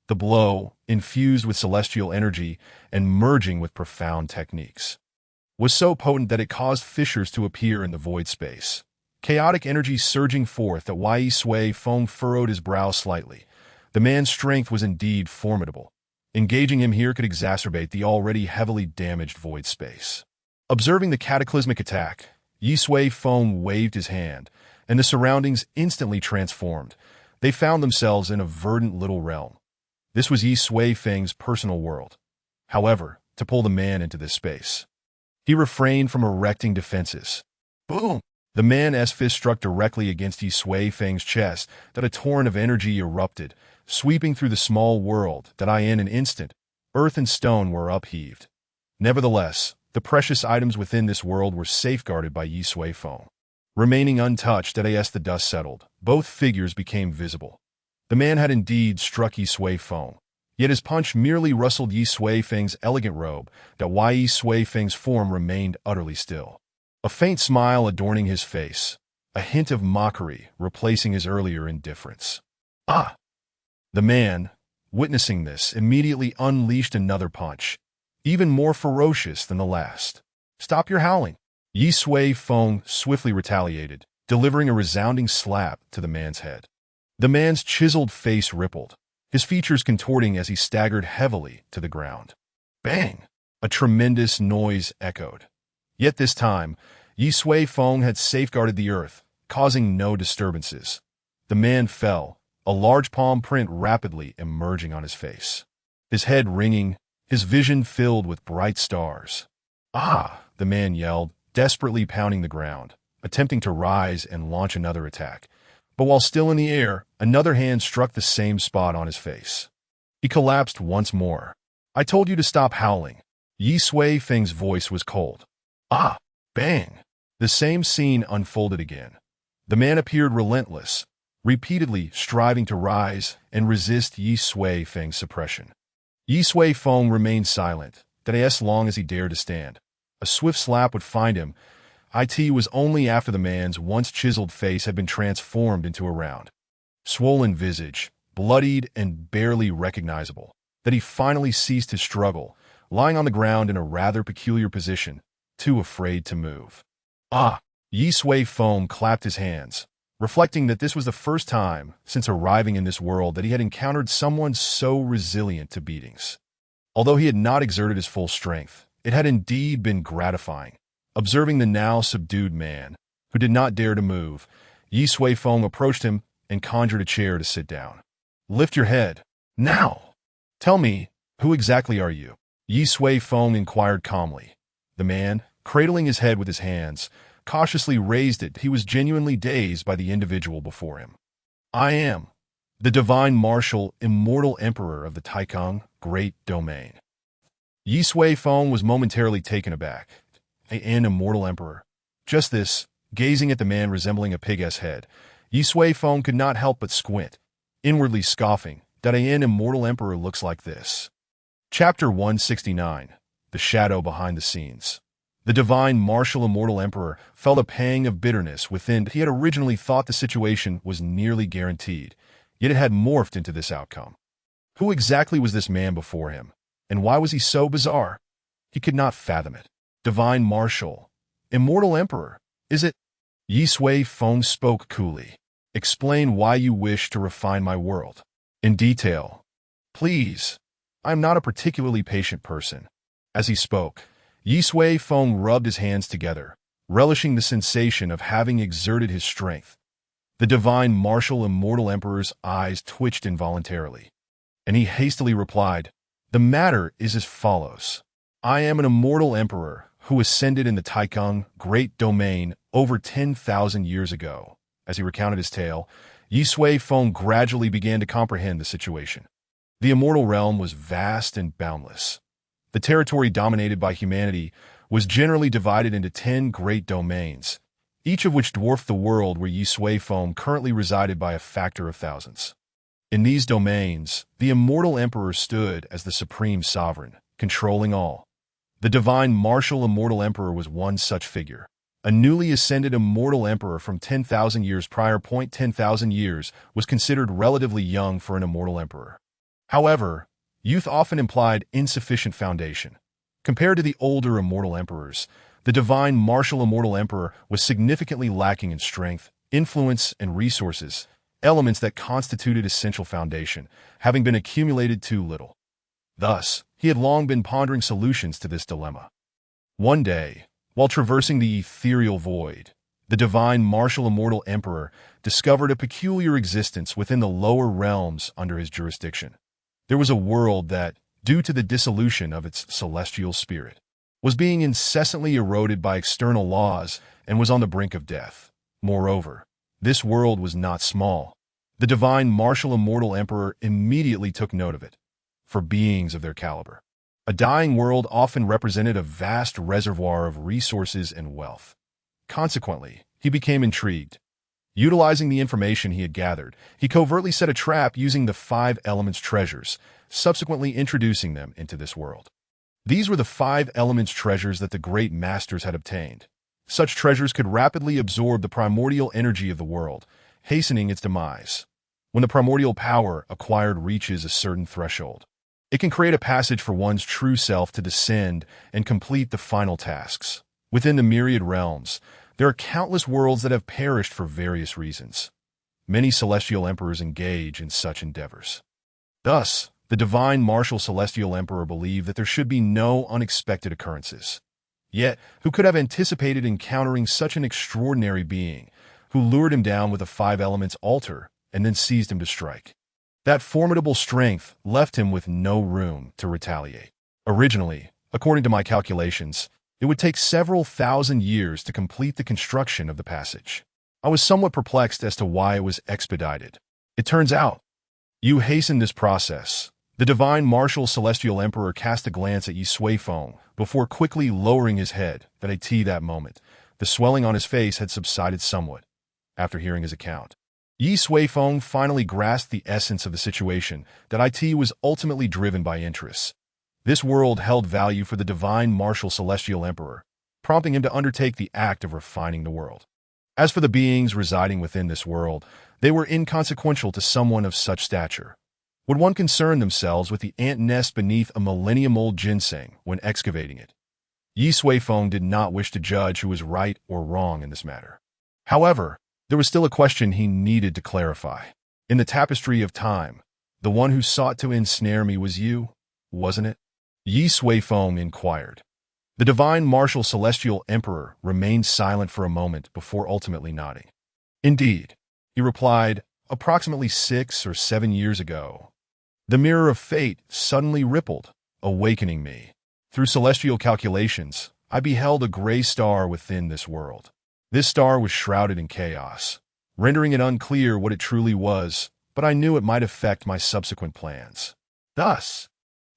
The blow, infused with celestial energy and merging with profound techniques, was so potent that it caused fissures to appear in the void space. Chaotic energy surging forth that Ye Suifeng furrowed his brow slightly. The man's strength was indeed formidable. Engaging him here could exacerbate the already heavily damaged void space. Observing the cataclysmic attack, Ye Suifeng waved his hand, and the surroundings instantly transformed. They found themselves in a verdant little realm. This was Ye Suifeng's personal world. However, to pull the man into this space, he refrained from erecting defenses. Boom! The man's fist struck directly against Ye Suifeng's chest, that a torrent of energy erupted, sweeping through the small world that in an instant, earth and stone were upheaved. Nevertheless, the precious items within this world were safeguarded by Ye Suifeng. Remaining untouched as the dust settled, both figures became visible. The man had indeed struck Ye Suifeng, yet his punch merely rustled Ye Suifeng's elegant robe, that Ye Suifeng's form remained utterly still. A faint smile adorning his face, a hint of mockery replacing his earlier indifference. "Ah!" The man, witnessing this, immediately unleashed another punch, even more ferocious than the last. "Stop your howling!" Ye Suifeng swiftly retaliated, delivering a resounding slap to the man's head. The man's chiseled face rippled, his features contorting as he staggered heavily to the ground. Bang! A tremendous noise echoed. Yet this time, Ye Suifeng had safeguarded the earth, causing no disturbances. The man fell, a large palm print rapidly emerging on his face. His head ringing, his vision filled with bright stars. Ah! The man yelled, desperately pounding the ground, attempting to rise and launch another attack. But while still in the air, another hand struck the same spot on his face. He collapsed once more. I told you to stop howling. Ye Suifeng's voice was cold. Ah! Bang! The same scene unfolded again. The man appeared relentless, repeatedly striving to rise and resist Ye Suifeng's suppression. Ye Suifeng remained silent, that as long as he dared to stand. A swift slap would find him. It was only after the man's once chiseled face had been transformed into a round, swollen visage, bloodied and barely recognizable, that he finally ceased his struggle, lying on the ground in a rather peculiar position, too afraid to move. Ah! Ye Suifeng clapped his hands, reflecting that this was the first time since arriving in this world that he had encountered someone so resilient to beatings. Although he had not exerted his full strength, it had indeed been gratifying. Observing the now subdued man, who did not dare to move, Ye Suifeng approached him and conjured a chair to sit down. Lift your head. Now! Tell me, who exactly are you? Ye Suifeng inquired calmly. The man, cradling his head with his hands, cautiously raised it. He was genuinely dazed by the individual before him. I am the divine marshal, immortal emperor of the Taikang Great Domain. Ye Suifeng was momentarily taken aback. An immortal emperor. Just this, gazing at the man resembling a pig's head, Ye Suifeng could not help but squint, inwardly scoffing that an immortal emperor looks like this. Chapter 169. The Shadow Behind the Scenes. The divine martial immortal emperor felt a pang of bitterness within. He had originally thought the situation was nearly guaranteed, yet it had morphed into this outcome. Who exactly was this man before him, and why was he so bizarre? He could not fathom it. Divine marshal, immortal emperor, is it? Ye Suifeng spoke coolly. Explain why you wish to refine my world. In detail. Please. I am not a particularly patient person. As he spoke, Ye Suifeng rubbed his hands together, relishing the sensation of having exerted his strength. The divine martial immortal emperor's eyes twitched involuntarily, and he hastily replied, the matter is as follows. I am an immortal emperor who ascended in the Taikang Great Domain over 10,000 years ago. As he recounted his tale, Ye Suifeng gradually began to comprehend the situation. The immortal realm was vast and boundless. The territory dominated by humanity was generally divided into 10 great domains, each of which dwarfed the world where Ye Suifeng currently resided by a factor of thousands. In these domains, the immortal emperor stood as the supreme sovereign, controlling all. The divine martial immortal emperor was one such figure. A newly ascended immortal emperor from 10,000 years prior. 10,000 years was considered relatively young for an immortal emperor. However, youth often implied insufficient foundation. Compared to the older immortal emperors, the divine martial immortal emperor was significantly lacking in strength, influence, and resources, elements that constituted essential foundation, having been accumulated too little. Thus, he had long been pondering solutions to this dilemma. One day, while traversing the ethereal void, the divine martial immortal emperor discovered a peculiar existence within the lower realms under his jurisdiction. There was a world that, due to the dissolution of its celestial spirit, was being incessantly eroded by external laws and was on the brink of death. Moreover, this world was not small. The divine martial immortal emperor immediately took note of it. For beings of their caliber, a dying world often represented a vast reservoir of resources and wealth. Consequently, he became intrigued. Utilizing the information he had gathered, he covertly set a trap using the 5 elements treasures, subsequently introducing them into this world. These were the 5 elements treasures that the great masters had obtained. Such treasures could rapidly absorb the primordial energy of the world, hastening its demise. When the primordial power acquired reaches a certain threshold, it can create a passage for one's true self to descend and complete the final tasks. Within the myriad realms, there are countless worlds that have perished for various reasons. Many celestial emperors engage in such endeavors. Thus, the divine martial celestial emperor believed that there should be no unexpected occurrences. Yet, who could have anticipated encountering such an extraordinary being, who lured him down with a 5 elements altar and then seized him to strike? That formidable strength left him with no room to retaliate. Originally, according to my calculations, It would take several thousand years to complete the construction of the passage. I was somewhat perplexed as to why it was expedited. It turns out, you hastened this process. The divine marshal celestial emperor cast a glance at Ye Suifeng before quickly lowering his head. That moment, the swelling on his face had subsided somewhat. After hearing his account, Ye Suifeng finally grasped the essence of the situation, that it was ultimately driven by interests. This world held value for the divine marshal celestial emperor, prompting him to undertake the act of refining the world. As for the beings residing within this world, they were inconsequential to someone of such stature. Would one concern themselves with the ant nest beneath a millennium-old ginseng when excavating it? Ye Suifeng did not wish to judge who was right or wrong in this matter. However, there was still a question he needed to clarify. In the tapestry of time, the one who sought to ensnare me was you, wasn't it? Ye Suifeng inquired. The divine marshal celestial emperor remained silent for a moment before ultimately nodding. Indeed, he replied, approximately 6 or 7 years ago. The mirror of fate suddenly rippled, awakening me. Through celestial calculations, I beheld a gray star within this world. This star was shrouded in chaos, rendering it unclear what it truly was, but I knew it might affect my subsequent plans. Thus,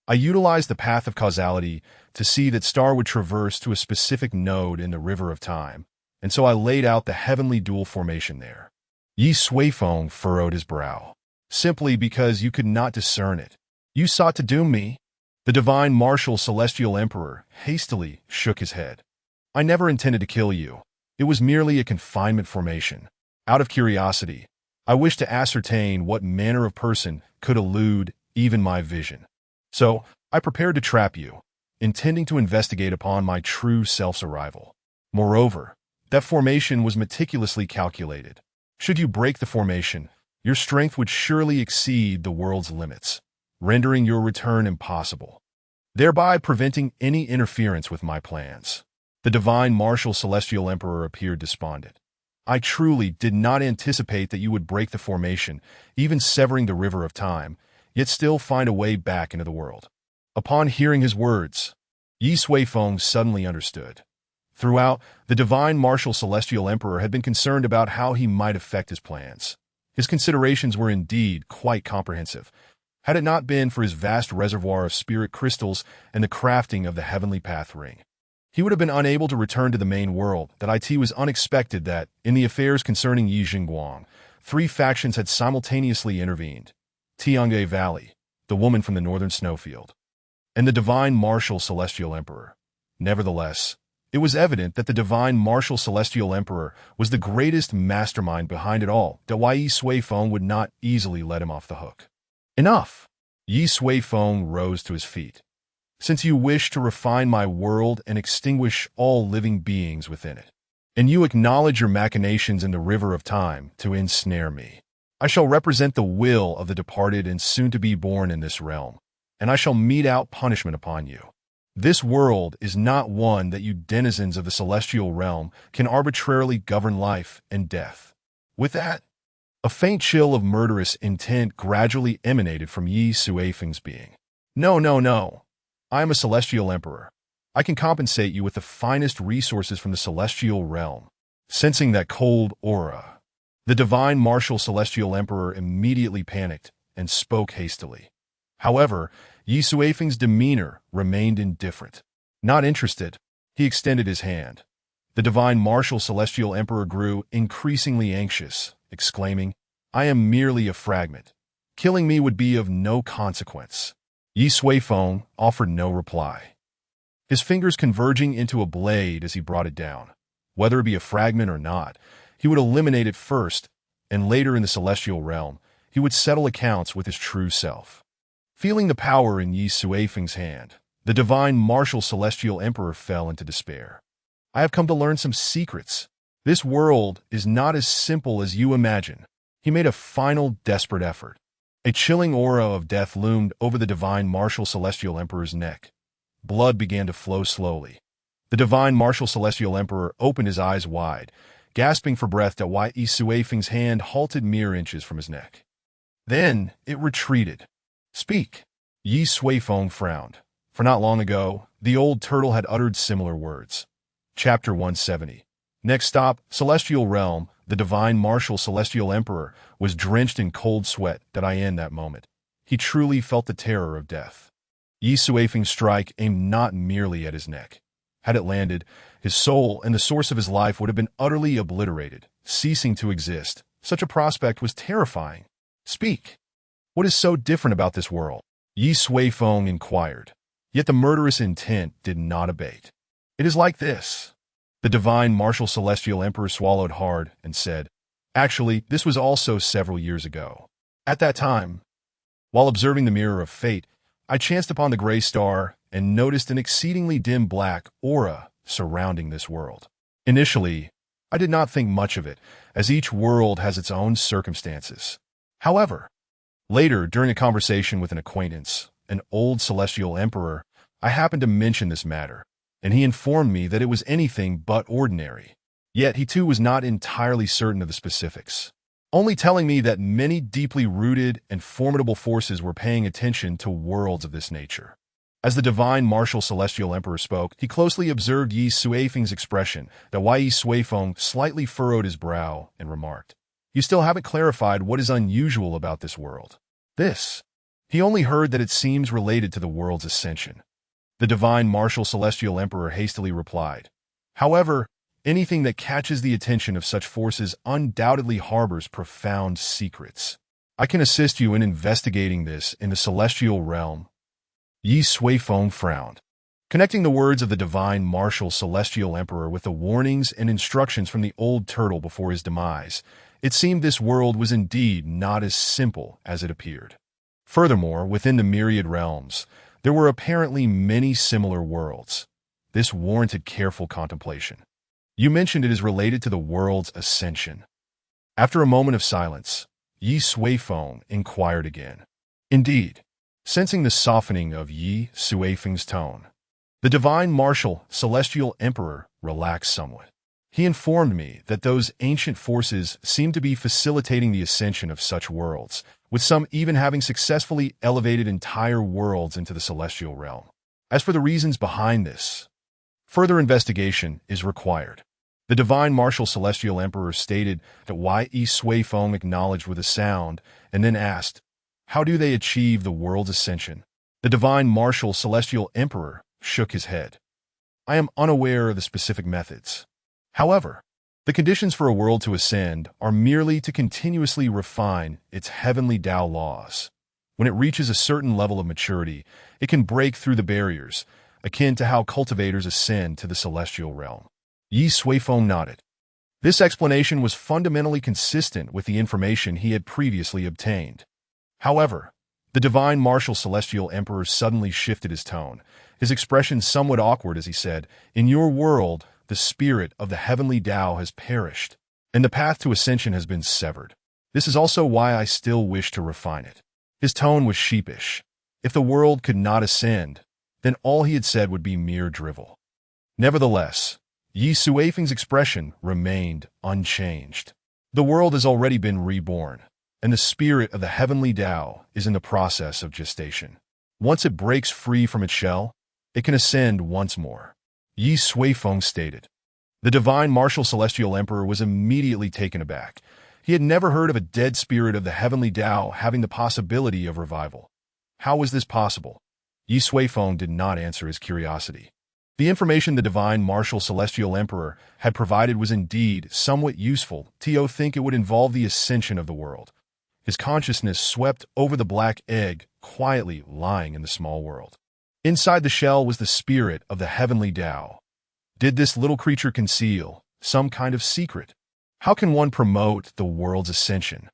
I utilized the path of causality to see that star would traverse to a specific node in the river of time, and so I laid out the heavenly dual formation there. Ye Suifeng furrowed his brow. Simply because you could not discern it, you sought to doom me? The divine marshal celestial emperor hastily shook his head. I never intended to kill you. It was merely a confinement formation. Out of curiosity, I wished to ascertain what manner of person could elude even my vision. So, I prepared to trap you, intending to investigate upon my true self's arrival. Moreover, that formation was meticulously calculated. Should you break the formation, your strength would surely exceed the world's limits, rendering your return impossible, thereby preventing any interference with my plans. The divine marshal celestial emperor appeared despondent. I truly did not anticipate that you would break the formation, even severing the river of time, yet still find a way back into the world. Upon hearing his words, Ye Suifeng suddenly understood. Throughout, the divine marshal celestial emperor had been concerned about how he might affect his plans. His considerations were indeed quite comprehensive, had it not been for his vast reservoir of spirit crystals and the crafting of the heavenly path ring. He would have been unable to return to the main world. It was unexpected that, in the affairs concerning Yi Jingguang, 3 factions had simultaneously intervened. Tiange Valley, the woman from the northern snowfield, and the divine marshal celestial emperor. Nevertheless, it was evident that the divine marshal celestial emperor was the greatest mastermind behind it all, that Ye Suifeng would not easily let him off the hook. Enough! Ye Suifeng rose to his feet. Since you wish to refine my world and extinguish all living beings within it, and you acknowledge your machinations in the river of time to ensnare me, I shall represent the will of the departed and soon-to-be-born in this realm, and I shall mete out punishment upon you. This world is not one that you denizens of the celestial realm can arbitrarily govern life and death. With that, a faint chill of murderous intent gradually emanated from Ye Suifeng's being. No. I am a celestial emperor. I can compensate you with the finest resources from the celestial realm. Sensing that cold aura, the divine marshal celestial emperor immediately panicked and spoke hastily. However, Ye Suifeng's demeanor remained indifferent. Not interested, he extended his hand. The divine marshal celestial emperor grew increasingly anxious, exclaiming, I am merely a fragment. Killing me would be of no consequence. Ye Suifeng offered no reply, his fingers converging into a blade as he brought it down. Whether it be a fragment or not, he would eliminate it first, and later in the celestial realm, he would settle accounts with his true self. Feeling the power in Ye Suifeng's hand, the divine marshal celestial emperor fell into despair. I have come to learn some secrets. This world is not as simple as you imagine. He made a final desperate effort. A chilling aura of death loomed over the divine marshal celestial emperor's neck. Blood began to flow slowly. The divine marshal celestial emperor opened his eyes wide, gasping for breath at why Ye Suifeng's hand halted mere inches from his neck. Then it retreated. Speak. Ye Suifeng frowned. For not long ago, the old turtle had uttered similar words. Chapter 170. Next stop, Celestial Realm. The divine marshal Celestial Emperor was drenched in cold sweat in that moment. He truly felt the terror of death. Ye Suifeng's strike aimed not merely at his neck. Had it landed, his soul and the source of his life would have been utterly obliterated, ceasing to exist. Such a prospect was terrifying. Speak. What is so different about this world? Ye Suifeng inquired. Yet the murderous intent did not abate. It is like this. The divine marshal Celestial Emperor swallowed hard and said, Actually, this was also several years ago. At that time, while observing the mirror of fate, I chanced upon the gray star and noticed an exceedingly dim black aura surrounding this world. Initially, I did not think much of it, as each world has its own circumstances. However, later, during a conversation with an acquaintance, an old celestial emperor, I happened to mention this matter, and he informed me that it was anything but ordinary. Yet he too was not entirely certain of the specifics, only telling me that many deeply rooted and formidable forces were paying attention to worlds of this nature. As the divine marshal Celestial Emperor spoke, he closely observed Ye Suifeng's expression, that Ye Suifeng slightly furrowed his brow and remarked, You still haven't clarified what is unusual about this world. This. He only heard that it seems related to the world's ascension. The divine marshal Celestial Emperor hastily replied, However, anything that catches the attention of such forces undoubtedly harbors profound secrets. I can assist you in investigating this in the celestial realm. Ye Suifeng frowned. Connecting the words of the divine marshal Celestial Emperor with the warnings and instructions from the old turtle before his demise, it seemed this world was indeed not as simple as it appeared. Furthermore, within the myriad realms, there were apparently many similar worlds. This warranted careful contemplation. You mentioned it is related to the world's ascension. After a moment of silence, Ye Suifeng inquired again. Indeed, sensing the softening of Ye Suifeng's tone, the divine marshal Celestial Emperor relaxed somewhat. He informed me that those ancient forces seemed to be facilitating the ascension of such worlds, with some even having successfully elevated entire worlds into the celestial realm. As for the reasons behind this, further investigation is required. The divine marshal Celestial Emperor stated that Ye Suifeng acknowledged with a sound and then asked, How do they achieve the world's ascension? The divine marshal Celestial Emperor shook his head. I am unaware of the specific methods. However, the conditions for a world to ascend are merely to continuously refine its heavenly Tao laws. When it reaches a certain level of maturity, it can break through the barriers, akin to how cultivators ascend to the celestial realm. Ye Suifeng nodded. This explanation was fundamentally consistent with the information he had previously obtained. However, the divine marshal Celestial Emperor suddenly shifted his tone, his expression somewhat awkward as he said, In your world, the spirit of the heavenly Tao has perished, and the path to ascension has been severed. This is also why I still wish to refine it. His tone was sheepish. If the world could not ascend, then all he had said would be mere drivel. Nevertheless, Ye Suifeng's expression remained unchanged. The world has already been reborn, and the spirit of the heavenly Tao is in the process of gestation. Once it breaks free from its shell, it can ascend once more. Ye Suifeng stated. The divine marshal Celestial Emperor was immediately taken aback. He had never heard of a dead spirit of the heavenly Tao having the possibility of revival. How was this possible? Ye Suifeng did not answer his curiosity. The information the divine marshal Celestial Emperor had provided was indeed somewhat useful. To think it would involve the ascension of the world. His consciousness swept over the black egg, quietly lying in the small world. Inside the shell was the spirit of the heavenly Tao. Did this little creature conceal some kind of secret? How can one promote the world's ascension?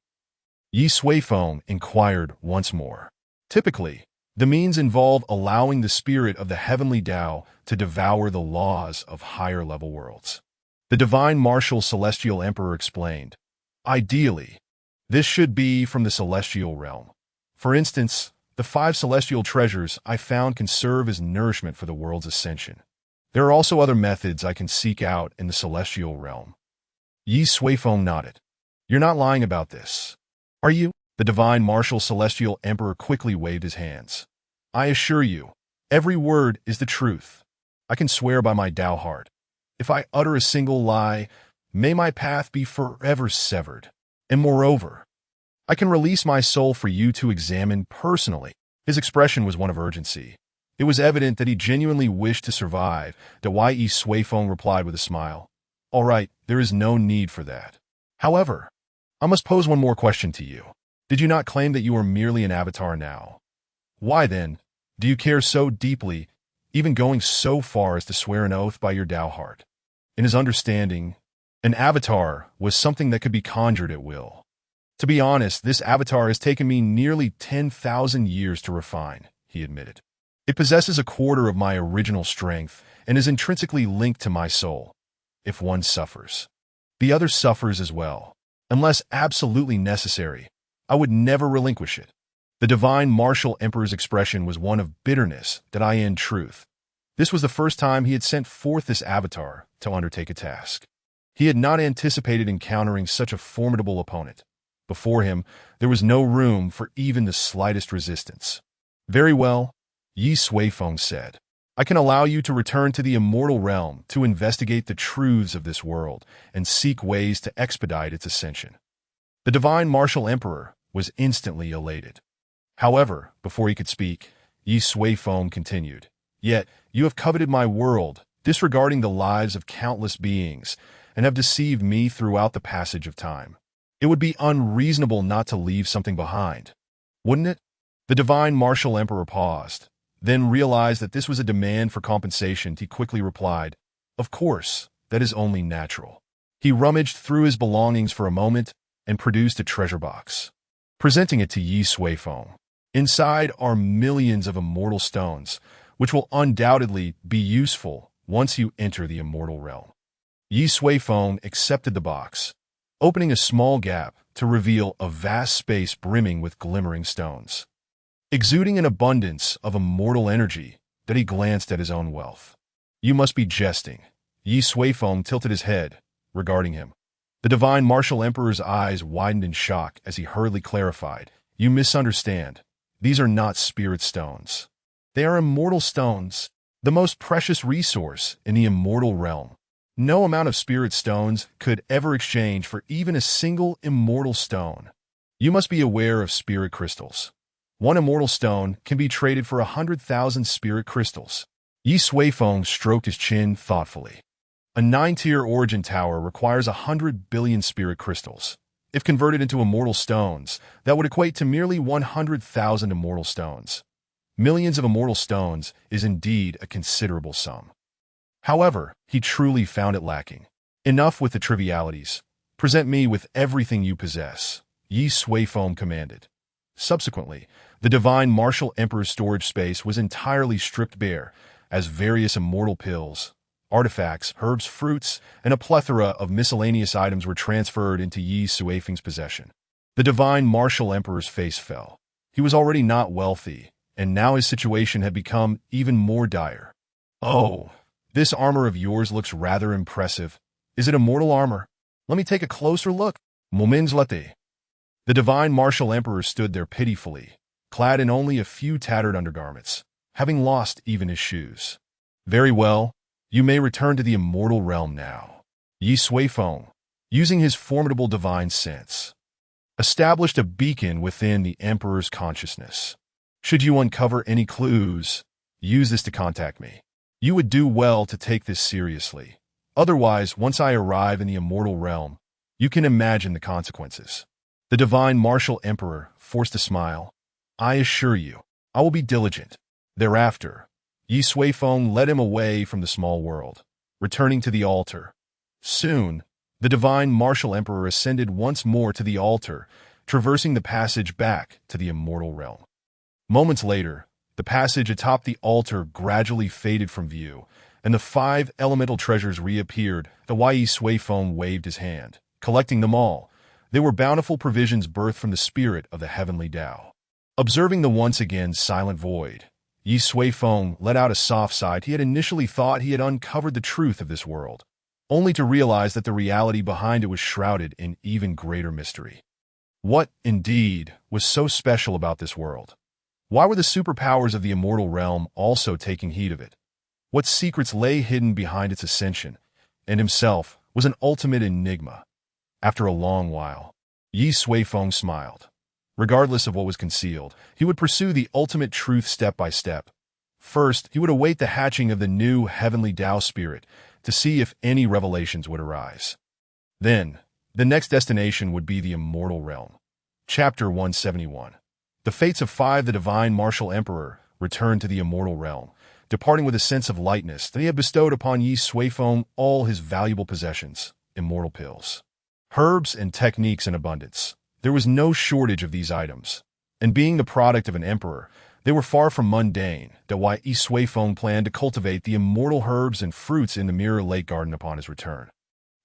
Ye Suifeng inquired once more. Typically, the means involve allowing the spirit of the heavenly Tao to devour the laws of higher-level worlds. The divine marshal Celestial Emperor explained, Ideally, this should be from the celestial realm. For instance, the 5 celestial treasures I found can serve as nourishment for the world's ascension. There are also other methods I can seek out in the celestial realm. Ye Suifeng nodded. You're not lying about this, are you? The divine marshal Celestial Emperor quickly waved his hands. I assure you, Every word is the truth. I can swear by my Tao heart. If I utter a single lie, may my path be forever severed. And moreover, I can release my soul for you to examine personally. His expression was one of urgency. It was evident that he genuinely wished to survive. Ye Suifeng replied with a smile. All right, there is no need for that. However, I must pose one more question to you. Did you not claim that you are merely an avatar now? Why then do you care so deeply, even going so far as to swear an oath by your Tao heart? In his understanding, an avatar was something that could be conjured at will. To be honest, this avatar has taken me nearly 10,000 years to refine, he admitted. It possesses a quarter of my original strength and is intrinsically linked to my soul. If one suffers, the other suffers as well. Unless absolutely necessary, I would never relinquish it. The divine marshal emperor's expression was one of bitterness that I in truth. This was the first time he had sent forth this avatar to undertake a task. He had not anticipated encountering such a formidable opponent. Before him, there was no room for even the slightest resistance. Very well, Ye Suifeng said. I can allow you to return to the immortal realm to investigate the truths of this world and seek ways to expedite its ascension. The divine marshal emperor was instantly elated. However, before he could speak, Ye Suifeng continued, Yet you have coveted my world, disregarding the lives of countless beings, and have deceived me throughout the passage of time. It would be unreasonable not to leave something behind, wouldn't it? The divine marshal emperor paused, then realized that this was a demand for compensation. He quickly replied, Of course, that is only natural. He rummaged through his belongings for a moment and produced a treasure box, presenting it to Ye Suifeng. Inside are millions of immortal stones, which will undoubtedly be useful once you enter the immortal realm. Ye Suifeng accepted the box, opening a small gap to reveal a vast space brimming with glimmering stones, exuding an abundance of immortal energy that he glanced at his own wealth. You must be jesting. Ye Suifeng tilted his head, regarding him. The divine marshal emperor's eyes widened in shock as he hurriedly clarified, You misunderstand. These are not spirit stones. They are immortal stones, the most precious resource in the immortal realm. No amount of spirit stones could ever exchange for even a single immortal stone. You must be aware of spirit crystals. One immortal stone can be traded for 100,000 spirit crystals. Ye Suifeng stroked his chin thoughtfully. A 9-tier origin tower requires 100 billion spirit crystals. If converted into immortal stones, that would equate to merely 100,000 immortal stones. Millions of immortal stones is indeed a considerable sum. However, he truly found it lacking. Enough with the trivialities. Present me with everything you possess, Ye Suifeng commanded. Subsequently, the divine marshal emperor's storage space was entirely stripped bare, as various immortal pills, artifacts, herbs, fruits, and a plethora of miscellaneous items were transferred into Ye Suifeng's possession. The divine marshal emperor's face fell. He was already not wealthy, and now his situation had become even more dire. Oh, this armor of yours looks rather impressive. Is it immortal armor? Let me take a closer look. Moments later, the divine marshal emperor stood there pitifully, clad in only a few tattered undergarments, having lost even his shoes. Very well. You may return to the immortal realm now. Ye Suifeng, using his formidable divine sense, established a beacon within the emperor's consciousness. Should you uncover any clues, use this to contact me. You would do well to take this seriously. Otherwise, once I arrive in the immortal realm, you can imagine the consequences. The divine marshal emperor forced a smile. I assure you, I will be diligent. Thereafter, Ye Suifeng led him away from the small world, returning to the altar. Soon, the divine marshal emperor ascended once more to the altar, traversing the passage back to the immortal realm. Moments later, the passage atop the altar gradually faded from view, and the 5 elemental treasures reappeared. The Ye Suifeng waved his hand, collecting them all. They were bountiful provisions birthed from the spirit of the heavenly Tao. Observing the once again silent void, Ye Suifeng let out a soft sigh. He had initially thought he had uncovered the truth of this world, only to realize that the reality behind it was shrouded in even greater mystery. What, indeed, was so special about this world? Why were the superpowers of the immortal realm also taking heed of it? What secrets lay hidden behind its ascension? And himself was an ultimate enigma. After a long while, Ye Suifeng smiled. Regardless of what was concealed, he would pursue the ultimate truth step by step. First, he would await the hatching of the new heavenly Tao spirit to see if any revelations would arise. Then, the next destination would be the immortal realm. Chapter 171. The fates of 5. The divine marshal emperor returned to the immortal realm, departing with a sense of lightness that he had bestowed upon Ye Suifeng all his valuable possessions, immortal pills, herbs, and techniques in abundance. There was no shortage of these items, and being the product of an emperor, they were far from mundane. That's why Ye Suifeng planned to cultivate the immortal herbs and fruits in the Mirror Lake Garden upon his return.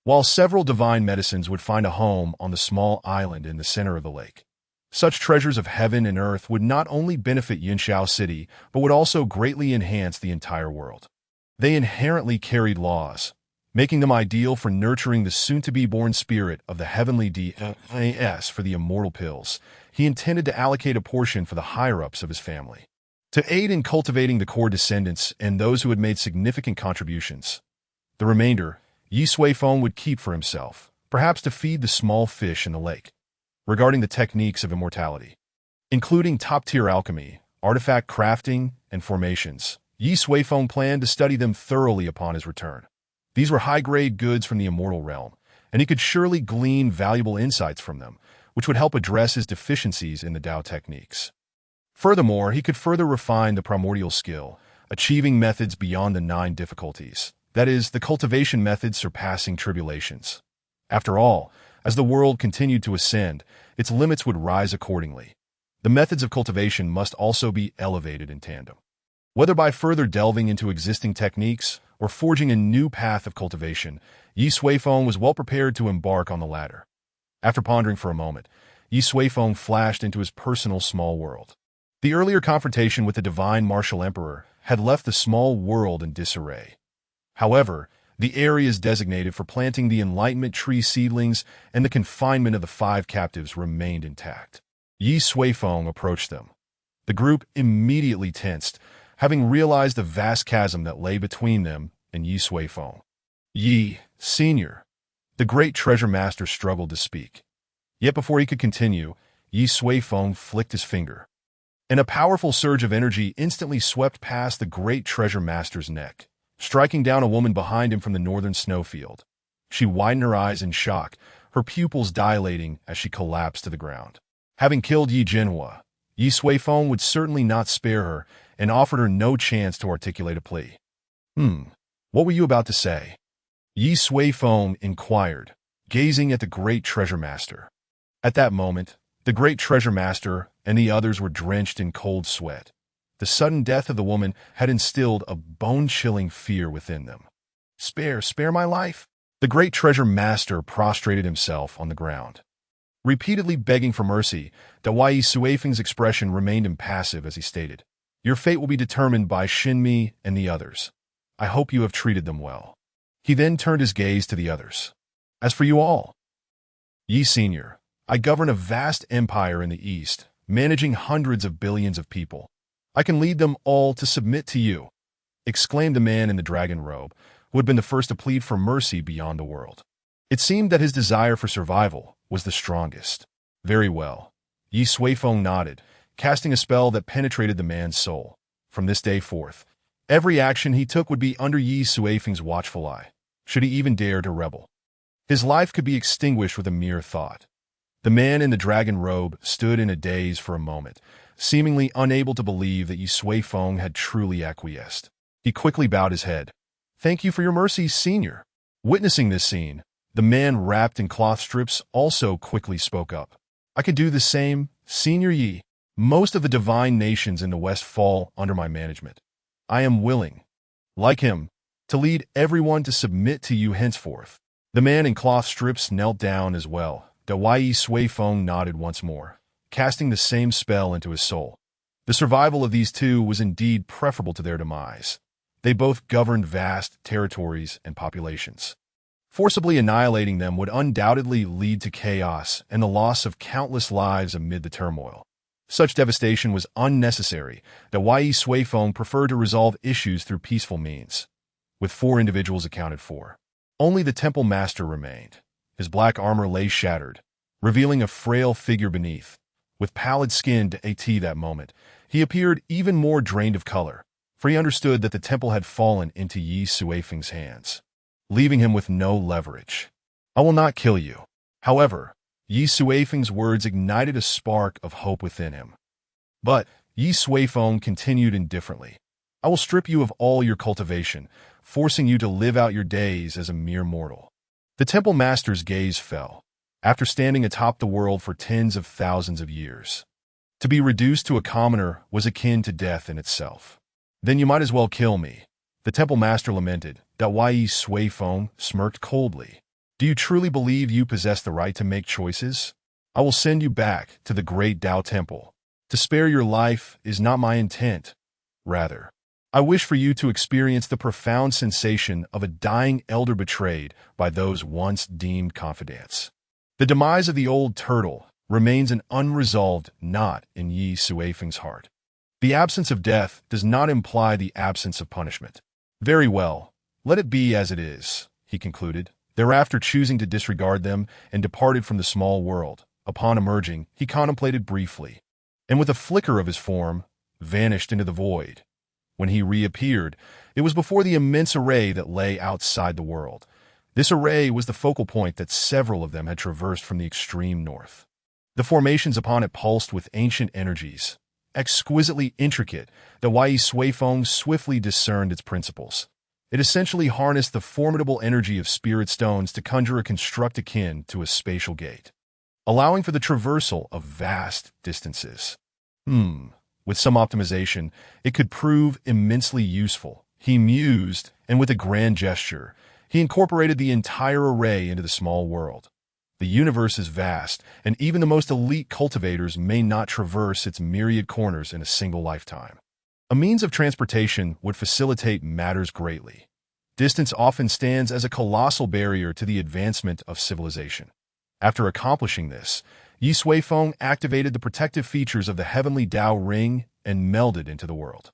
While several divine medicines would find a home on the small island in the center of the lake, such treasures of heaven and earth would not only benefit Yunshao City, but would also greatly enhance the entire world. They inherently carried laws, making them ideal for nurturing the soon-to-be-born spirit of the heavenly DAS. For the immortal pills, he intended to allocate a portion for the higher-ups of his family, to aid in cultivating the core descendants and those who had made significant contributions. The remainder, Ye Suifeng would keep for himself, perhaps to feed the small fish in the lake. Regarding the techniques of immortality, including top-tier alchemy, artifact crafting, and formations, Ye Suifeng planned to study them thoroughly upon his return. These were high-grade goods from the immortal realm, and he could surely glean valuable insights from them, which would help address his deficiencies in the Tao techniques. Furthermore, he could further refine the primordial skill, achieving methods beyond the 9 difficulties, that is, the cultivation methods surpassing tribulations. After all, as the world continued to ascend, its limits would rise accordingly. The methods of cultivation must also be elevated in tandem. Whether by further delving into existing techniques or forging a new path of cultivation, Ye Suifeng was well prepared to embark on the latter. After pondering for a moment, Ye Suifeng flashed into his personal small world. The earlier confrontation with the divine marshal emperor had left the small world in disarray. However, the areas designated for planting the enlightenment tree seedlings and the confinement of the 5 captives remained intact. Ye Suifeng approached them. The group immediately tensed, having realized the vast chasm that lay between them and Ye Suifeng. Ye, Senior. The great treasure master struggled to speak. Yet before he could continue, Ye Suifeng flicked his finger, and a powerful surge of energy instantly swept past the great treasure master's neck, striking down a woman behind him from the northern snowfield. She widened her eyes in shock, her pupils dilating as she collapsed to the ground. Having killed Ye Jinhua, Ye Suifeng would certainly not spare her and offered her no chance to articulate a plea. What were you about to say? Ye Suifeng inquired, gazing at the great treasure master. At that moment, the great treasure master and the others were drenched in cold sweat. The sudden death of the woman had instilled a bone-chilling fear within them. Spare my life? The great treasure master prostrated himself on the ground, repeatedly begging for mercy. Ye Suifeng's expression remained impassive as he stated, "Your fate will be determined by Shinmi and the others. I hope you have treated them well." He then turned his gaze to the others. "As for you all, Ye Senior, I govern a vast empire in the east, managing hundreds of billions of people. I can lead them all to submit to you," exclaimed the man in the dragon robe, who had been the first to plead for mercy beyond the world. It seemed that his desire for survival was the strongest. Very well. Ye Suifeng nodded, casting a spell that penetrated the man's soul. From this day forth, every action he took would be under Ye Suifeng's watchful eye, should he even dare to rebel. His life could be extinguished with a mere thought. The man in the dragon robe stood in a daze for a moment, seemingly unable to believe that Ye Suifeng had truly acquiesced. He quickly bowed his head. "Thank you for your mercy, Senior." Witnessing this scene, the man wrapped in cloth strips also quickly spoke up. "I could do the same, Senior Yi. Most of the divine nations in the West fall under my management. I am willing, like him, to lead everyone to submit to you henceforth." The man in cloth strips knelt down as well. Ye Suifeng nodded once more, casting the same spell into his soul. The survival of these two was indeed preferable to their demise. They both governed vast territories and populations. Forcibly annihilating them would undoubtedly lead to chaos and the loss of countless lives amid the turmoil. Such devastation was unnecessary, that Ye Suifeng preferred to resolve issues through peaceful means. With 4 individuals accounted for, only the temple master remained. His black armor lay shattered, revealing a frail figure beneath. With pallid skin to at that moment, he appeared even more drained of color, for he understood that the temple had fallen into Ye Suifeng's hands, leaving him with no leverage. "I will not kill you." However, Ye Suifeng's words ignited a spark of hope within him. But Ye Suifeng continued indifferently. "I will strip you of all your cultivation, forcing you to live out your days as a mere mortal." The temple master's gaze fell. After standing atop the world for tens of thousands of years, to be reduced to a commoner was akin to death in itself. "Then you might as well kill me," the temple master lamented. That Ye Suifeng smirked coldly. "Do you truly believe you possess the right to make choices? I will send you back to the great Dao temple. To spare your life is not my intent. Rather, I wish for you to experience the profound sensation of a dying elder betrayed by those once deemed confidants." The demise of the old turtle remains an unresolved knot in Ye Suifeng's heart. The absence of death does not imply the absence of punishment. "Very well, let it be as it is," he concluded, thereafter choosing to disregard them and departed from the small world. Upon emerging, he contemplated briefly, and with a flicker of his form, vanished into the void. When he reappeared, it was before the immense array that lay outside the world. This array was the focal point that several of them had traversed from the extreme north. The formations upon it pulsed with ancient energies, exquisitely intricate, that Ye Suifeng swiftly discerned its principles. It essentially harnessed the formidable energy of spirit stones to conjure a construct akin to a spatial gate, allowing for the traversal of vast distances. With some optimization, it could prove immensely useful, he mused, and with a grand gesture, he incorporated the entire array into the small world. The universe is vast, and even the most elite cultivators may not traverse its myriad corners in a single lifetime. A means of transportation would facilitate matters greatly. Distance often stands as a colossal barrier to the advancement of civilization. After accomplishing this, Ye Suifeng activated the protective features of the heavenly Dao ring and melded into the world.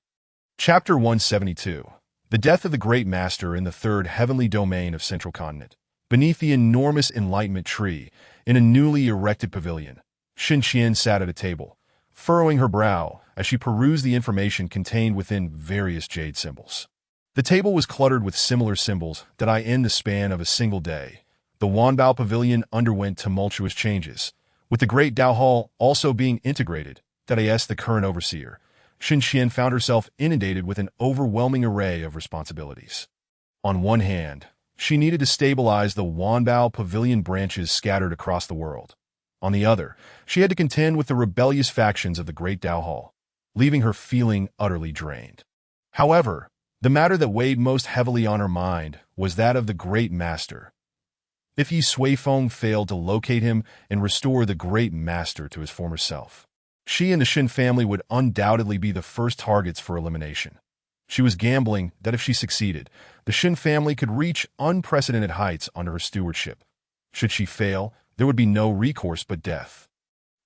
Chapter 172. The Death of the Great Master in the Third Heavenly Domain of Central Continent. Beneath the enormous enlightenment tree, in a newly erected pavilion, Xinqian sat at a table, furrowing her brow as she perused the information contained within various jade symbols. The table was cluttered with similar symbols that in the span of a single day. The Wanbao Pavilion underwent tumultuous changes, with the Great Dao Hall also being integrated. The current overseer, Xinqian found herself inundated with an overwhelming array of responsibilities. On one hand, she needed to stabilize the Wanbao Pavilion branches scattered across the world. On the other, she had to contend with the rebellious factions of the Great Dao Hall, leaving her feeling utterly drained. However, the matter that weighed most heavily on her mind was that of the Great Master. If Ye Suifeng failed to locate him and restore the Great Master to his former self, she and the Shin family would undoubtedly be the first targets for elimination. She was gambling that if she succeeded, the Shin family could reach unprecedented heights under her stewardship. Should she fail, there would be no recourse but death.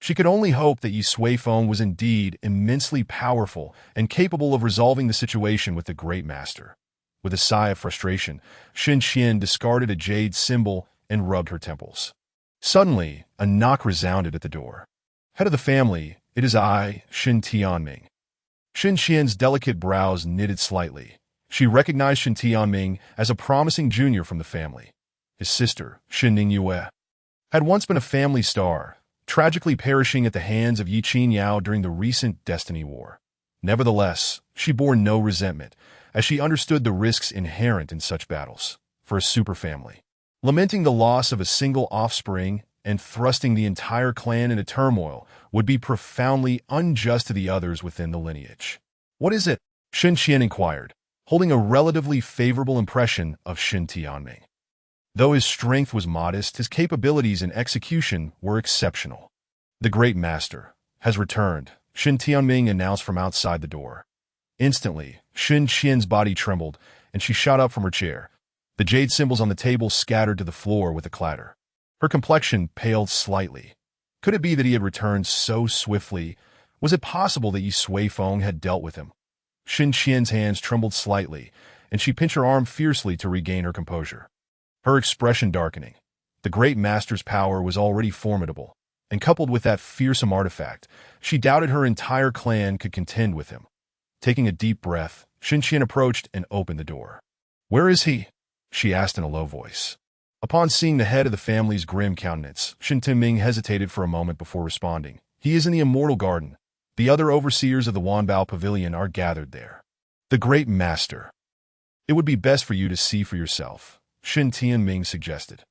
She could only hope that Ye Suifeng was indeed immensely powerful and capable of resolving the situation with the Great Master. With a sigh of frustration, Xinqian discarded a jade symbol and rubbed her temples. Suddenly, a knock resounded at the door. "Head of the family, it is I, Shin Tianming." Xinqian's delicate brows knitted slightly. She recognized Shin Tianming as a promising junior from the family. His sister, Shin Ningyue, had once been a family star, tragically perishing at the hands of Yi Qinyao during the recent Destiny War. Nevertheless, she bore no resentment, as she understood the risks inherent in such battles. For a superfamily, lamenting the loss of a single offspring and thrusting the entire clan into turmoil would be profoundly unjust to the others within the lineage. "What is it?" Xinqian inquired, holding a relatively favorable impression of Shin Tianming. Though his strength was modest, his capabilities in execution were exceptional. "The Great Master has returned," Shin Tianming announced from outside the door. Instantly, Xinqian's body trembled, and she shot up from her chair. The jade symbols on the table scattered to the floor with a clatter. Her complexion paled slightly. Could it be that he had returned so swiftly, Was it possible that Ye Suifeng had dealt with him? Xin Qian's hands trembled slightly, and she pinched her arm fiercely to regain her composure. Her expression darkening. The great master's power was already formidable, and coupled with that fearsome artifact, she doubted her entire clan could contend with him. Taking a deep breath, Xin Qian approached and opened the door. "Where is he?" she asked in a low voice. Upon seeing the head of the family's grim countenance, Xin Timing hesitated for a moment before responding. "He is in the Immortal Garden. The other overseers of the Wanbao Pavilion are gathered there." "The great master." "It would be best for you to see for yourself," Xin Tianming suggested.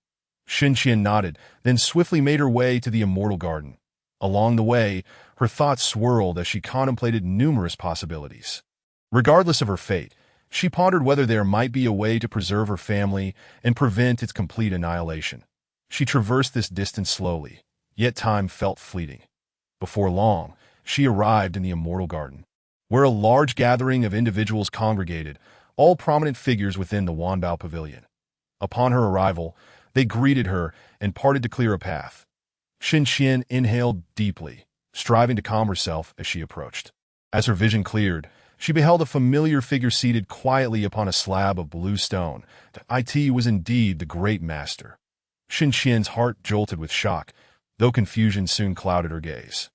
Xin Qian nodded, then swiftly made her way to the Immortal Garden. Along the way, her thoughts swirled as she contemplated numerous possibilities. Regardless of her fate, she pondered whether there might be a way to preserve her family and prevent its complete annihilation. She traversed this distance slowly, yet time felt fleeting. Before long, she arrived in the Immortal Garden, where a large gathering of individuals congregated, all prominent figures within the Wanbao Pavilion. Upon her arrival, they greeted her and parted to clear a path. Xin Qian inhaled deeply, striving to calm herself as she approached. As her vision cleared, she beheld a familiar figure seated quietly upon a slab of blue stone. It was indeed the great master. Xin Qian's heart jolted with shock, though confusion soon clouded her gaze.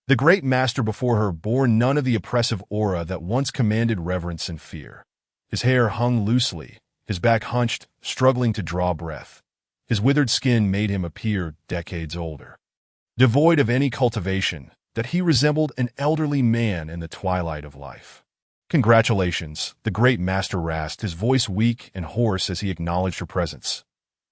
The great master before her bore none of the oppressive aura that once commanded reverence and fear. His hair hung loosely, his back hunched, struggling to draw breath. His withered skin made him appear decades older. Devoid of any cultivation, that he resembled an elderly man in the twilight of life. "Congratulations," the great master rasped, his voice weak and hoarse as he acknowledged her presence.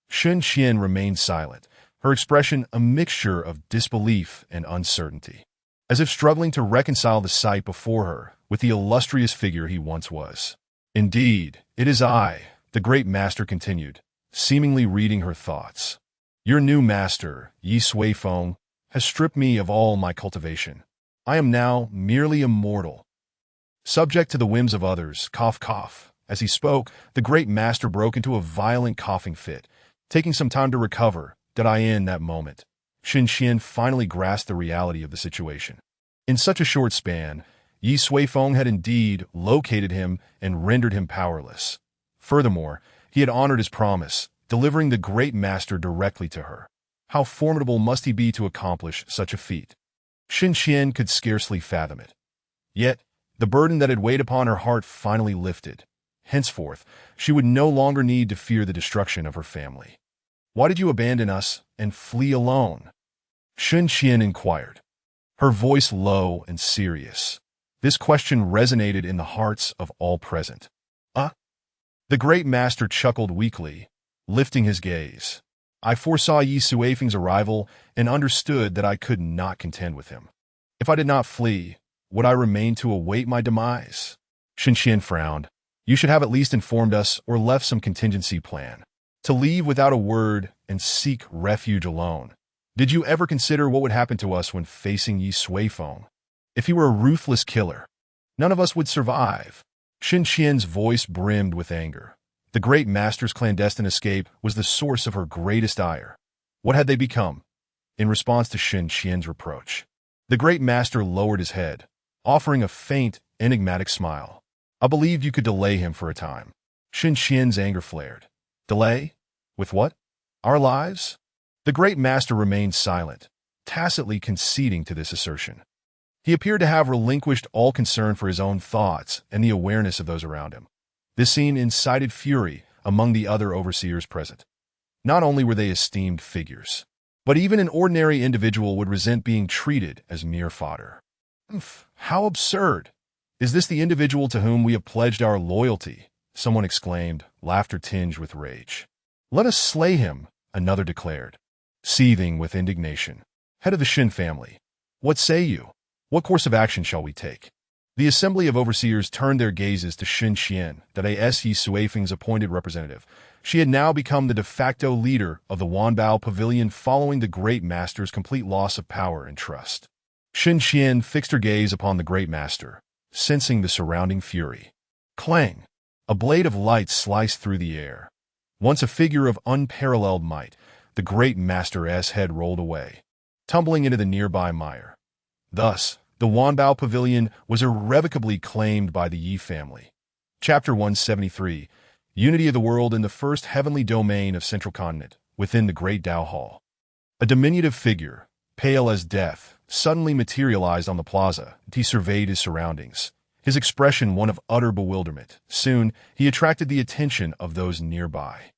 Xin Qian remained silent, her expression a mixture of disbelief and uncertainty, as if struggling to reconcile the sight before her with the illustrious figure he once was. "Indeed, it is I," the great master continued, seemingly reading her thoughts. "Your new master, Ye Suifeng, has stripped me of all my cultivation. I am now merely immortal, subject to the whims of others." Cough, cough. As he spoke, the great master broke into a violent coughing fit, taking some time to recover. Did I in that moment? Xin Qian finally grasped the reality of the situation. In such a short span, Ye Suifeng had indeed located him and rendered him powerless. Furthermore, he had honored his promise, delivering the great master directly to her. How formidable must he be to accomplish such a feat? Xin Qian could scarcely fathom it. Yet, the burden that had weighed upon her heart finally lifted. Henceforth, she would no longer need to fear the destruction of her family. "Why did you abandon us and flee alone?" Xin Qian inquired, her voice low and serious. This question resonated in the hearts of all present. The great master chuckled weakly, lifting his gaze. "I foresaw Ye Suifeng's arrival and understood that I could not contend with him. If I did not flee, would I remain to await my demise?" Xin Qian frowned. "You should have at least informed us or left some contingency plan. To leave without a word and seek refuge alone. Did you ever consider what would happen to us when facing Ye Suifeng? If he were a ruthless killer, none of us would survive." Xin Qian's voice brimmed with anger. The great master's clandestine escape was the source of her greatest ire. What had they become? In response to Xin Qian's reproach, the great master lowered his head, offering a faint, enigmatic smile. "I believed you could delay him for a time." Xin Qian's anger flared. "Delay? With what? Our lives?" The great master remained silent, tacitly conceding to this assertion. He appeared to have relinquished all concern for his own thoughts and the awareness of those around him. This scene incited fury among the other overseers present. Not only were they esteemed figures, but even an ordinary individual would resent being treated as mere fodder. "How absurd! Is this the individual to whom we have pledged our loyalty?" someone exclaimed, laughter tinged with rage. "Let us slay him," another declared, seething with indignation. "Head of the Xin family, what say you? What course of action shall we take?" The assembly of overseers turned their gazes to Xin Qian, that Ye Suifeng's appointed representative. She had now become the de facto leader of the Wanbao Pavilion following the great master's complete loss of power and trust. Xin Qian fixed her gaze upon the great master, sensing the surrounding fury. Clang! A blade of light sliced through the air. Once a figure of unparalleled might, the great master's head rolled away, tumbling into the nearby mire. Thus, The Wanbao Pavilion was irrevocably claimed by the Yi family. Chapter 173, Unity of the World in the First Heavenly Domain of Central Continent, within the Great Dao Hall. A diminutive figure, pale as death, suddenly materialized on the plaza. He surveyed his surroundings, his expression one of utter bewilderment. Soon, he attracted the attention of those nearby.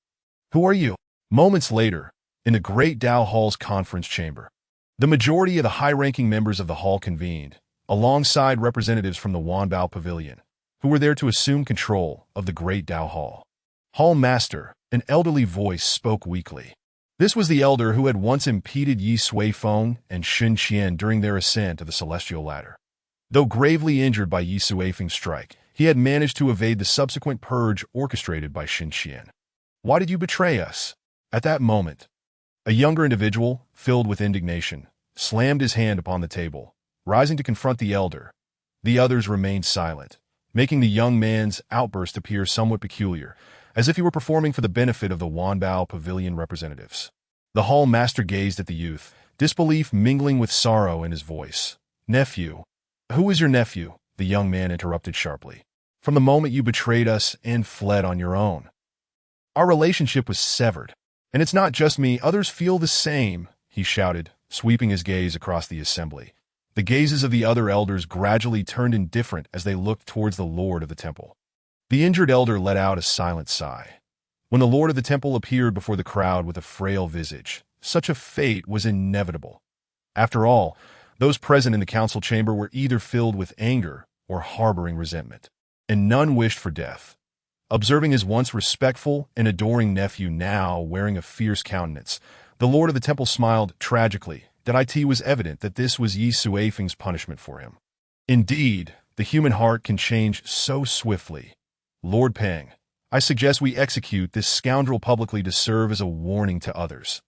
"Who are you?" Moments later, in the Great Dao Hall's conference chamber, the majority of the high-ranking members of the hall convened, alongside representatives from the Wanbao Pavilion, who were there to assume control of the Great Dao Hall. Hall Master, an elderly voice, spoke weakly. This was the elder who had once impeded Ye Suifeng and Xun Qian during their ascent to the celestial ladder. Though gravely injured by Ye Suifeng's strike, he had managed to evade the subsequent purge orchestrated by Xun Qian. "Why did you betray us?" At that moment, a younger individual, filled with indignation, slammed his hand upon the table, rising to confront the elder. The others remained silent, making the young man's outburst appear somewhat peculiar, as if he were performing for the benefit of the Wanbao Pavilion representatives. The hall master gazed at the youth, disbelief mingling with sorrow in his voice. "Nephew." "Who is your nephew?" the young man interrupted sharply. "From the moment you betrayed us and fled on your own, our relationship was severed. And it's not just me, others feel the same," he shouted, sweeping his gaze across the assembly. The gazes of the other elders gradually turned indifferent as they looked towards the Lord of the Temple. The injured elder let out a silent sigh. When the Lord of the Temple appeared before the crowd with a frail visage, such a fate was inevitable. After all, those present in the council chamber were either filled with anger or harboring resentment, and none wished for death. Observing his once respectful and adoring nephew now wearing a fierce countenance, the Lord of the Temple smiled tragically. That it was evident that this was Ye Suifeng's punishment for him. Indeed, the human heart can change so swiftly. "Lord Peng, I suggest we execute this scoundrel publicly to serve as a warning to others,"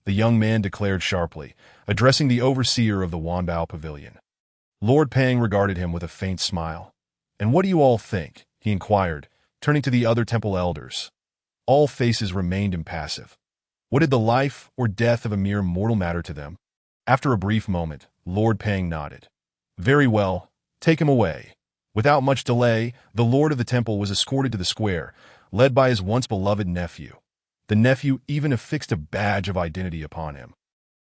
the young man declared sharply, addressing the overseer of the Wanbao Pavilion. Lord Peng regarded him with a faint smile. "And what do you all think?" he inquired, turning to the other temple elders. All faces remained impassive. What did the life or death of a mere mortal matter to them? After a brief moment, Lord Peng nodded. "Very well, take him away." Without much delay, the Lord of the Temple was escorted to the square, led by his once beloved nephew. The nephew even affixed a badge of identity upon him,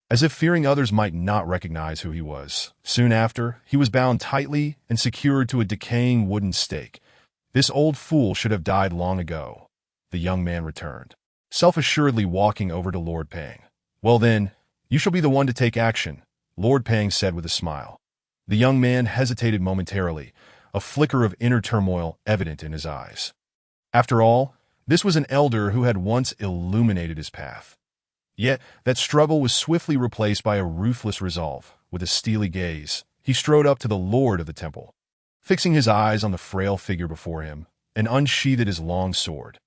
as if fearing others might not recognize who he was. Soon after, he was bound tightly and secured to a decaying wooden stake. "This old fool should have died long ago," the young man returned, self-assuredly walking over to Lord Peng. "Well then, you shall be the one to take action," Lord Peng said with a smile. The young man hesitated momentarily, a flicker of inner turmoil evident in his eyes. After all, this was an elder who had once illuminated his path. Yet that struggle was swiftly replaced by a ruthless resolve. With a steely gaze, he strode up to the Lord of the Temple, fixing his eyes on the frail figure before him, and unsheathed his long sword.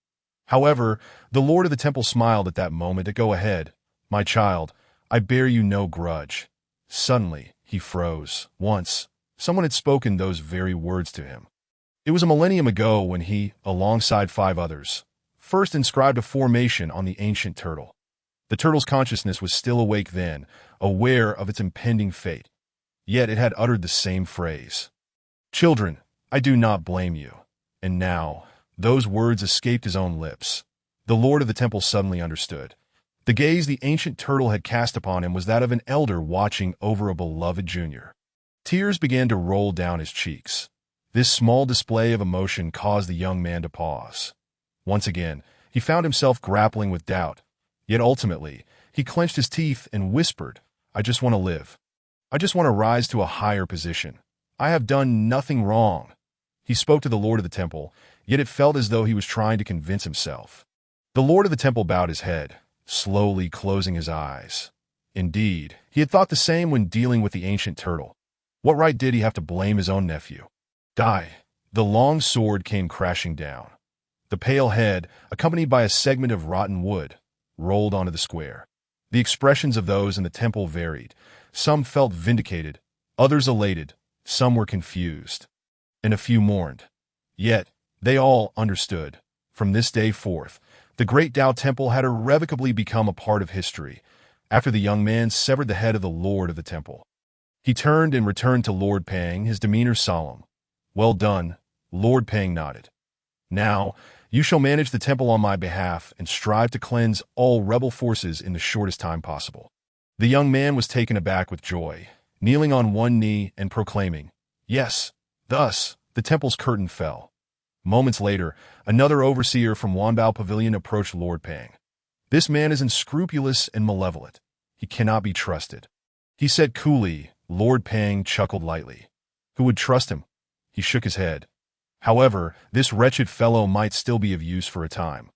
However, the Lord of the Temple smiled at that moment. "Go ahead, my child, I bear you no grudge." Suddenly, he froze. Once, someone had spoken those very words to him. It was a millennium ago when he, alongside 5 others, first inscribed a formation on the ancient turtle. The turtle's consciousness was still awake then, aware of its impending fate. Yet it had uttered the same phrase. "Children, I do not blame you." And now, those words escaped his own lips. The Lord of the Temple suddenly understood. The gaze the ancient turtle had cast upon him was that of an elder watching over a beloved junior. Tears began to roll down his cheeks. This small display of emotion caused the young man to pause. Once again, he found himself grappling with doubt. Yet ultimately, he clenched his teeth and whispered, "I just want to live. I just want to rise to a higher position. I have done nothing wrong." He spoke to the Lord of the Temple, yet it felt as though he was trying to convince himself. The Lord of the Temple bowed his head, slowly closing his eyes. Indeed, he had thought the same when dealing with the ancient turtle. What right did he have to blame his own nephew? Die. The long sword came crashing down. The pale head, accompanied by a segment of rotten wood, rolled onto the square. The expressions of those in the temple varied. Some felt vindicated, others elated, some were confused, and a few mourned. Yet, they all understood. From this day forth, the Great Dao Temple had irrevocably become a part of history, after the young man severed the head of the Lord of the Temple. He turned and returned to Lord Pang, his demeanor solemn. "Well done," Lord Pang nodded. "Now, you shall manage the temple on my behalf and strive to cleanse all rebel forces in the shortest time possible." The young man was taken aback with joy, kneeling on one knee and proclaiming, "Yes." Thus, the temple's curtain fell. Moments later, another overseer from Wanbao Pavilion approached Lord Pang. "This man is unscrupulous and malevolent. He cannot be trusted," he said coolly. Lord Pang chuckled lightly. Who would trust him? He shook his head. However, this wretched fellow might still be of use for a time.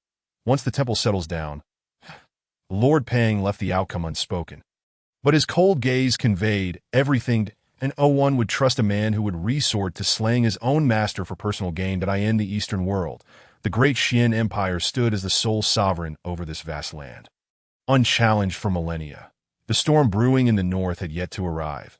Once the temple settles down, Lord Pang left the outcome unspoken. But his cold gaze conveyed everything, and one would trust a man who would resort to slaying his own master for personal gain. In the Eastern world, the great Xian Empire stood as the sole sovereign over this vast land. Unchallenged for millennia, the storm brewing in the north had yet to arrive.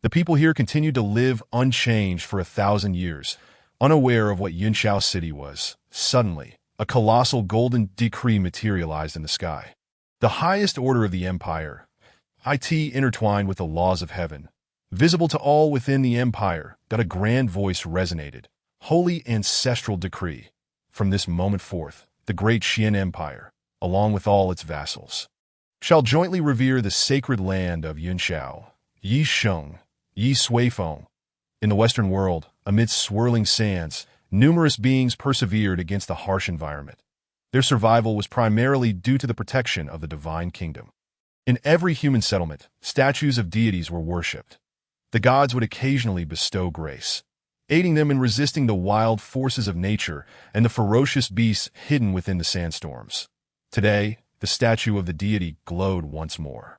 The people here continued to live unchanged for 1,000 years, unaware of what Yunshao City was. Suddenly, a colossal golden decree materialized in the sky. The highest order of the empire, intertwined with the laws of heaven, visible to all within the empire, a grand voice resonated. Holy ancestral decree. From this moment forth, the great Xian Empire, along with all its vassals, shall jointly revere the sacred land of Yunshao, Ye Suifeng. In the Western world, amidst swirling sands, numerous beings persevered against the harsh environment. Their survival was primarily due to the protection of the divine kingdom. In every human settlement, statues of deities were worshipped. The gods would occasionally bestow grace, aiding them in resisting the wild forces of nature and the ferocious beasts hidden within the sandstorms. Today, the statue of the deity glowed once more.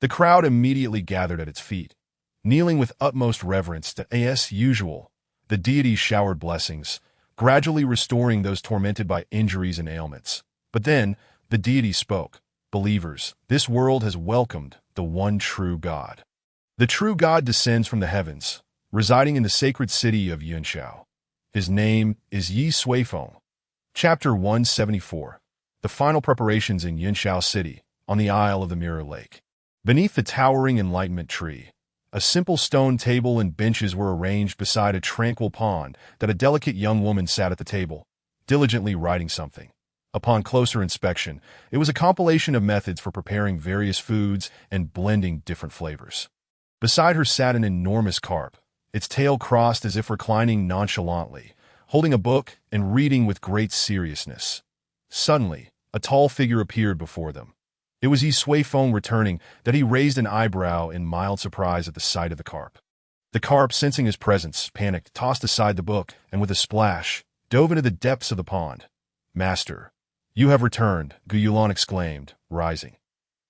The crowd immediately gathered at its feet. Kneeling with utmost reverence as usual, the deity showered blessings, gradually restoring those tormented by injuries and ailments. But then, the deity spoke. "Believers, this world has welcomed the one true God. The true God descends from the heavens, residing in the sacred city of Yunshao. His name is Ye Suifeng." Chapter 174. The final preparations in Yunshao City, on the Isle of the Mirror Lake. Beneath the towering enlightenment tree, a simple stone table and benches were arranged beside a tranquil pond. A delicate young woman sat at the table, diligently writing something. Upon closer inspection, it was a compilation of methods for preparing various foods and blending different flavors. Beside her sat an enormous carp, its tail crossed as if reclining nonchalantly, holding a book and reading with great seriousness. Suddenly, a tall figure appeared before them. It was Ye Suifeng returning. He raised an eyebrow in mild surprise at the sight of the carp. The carp, sensing his presence, panicked, tossed aside the book, and with a splash, dove into the depths of the pond. "Master, you have returned," Guyulan exclaimed, rising.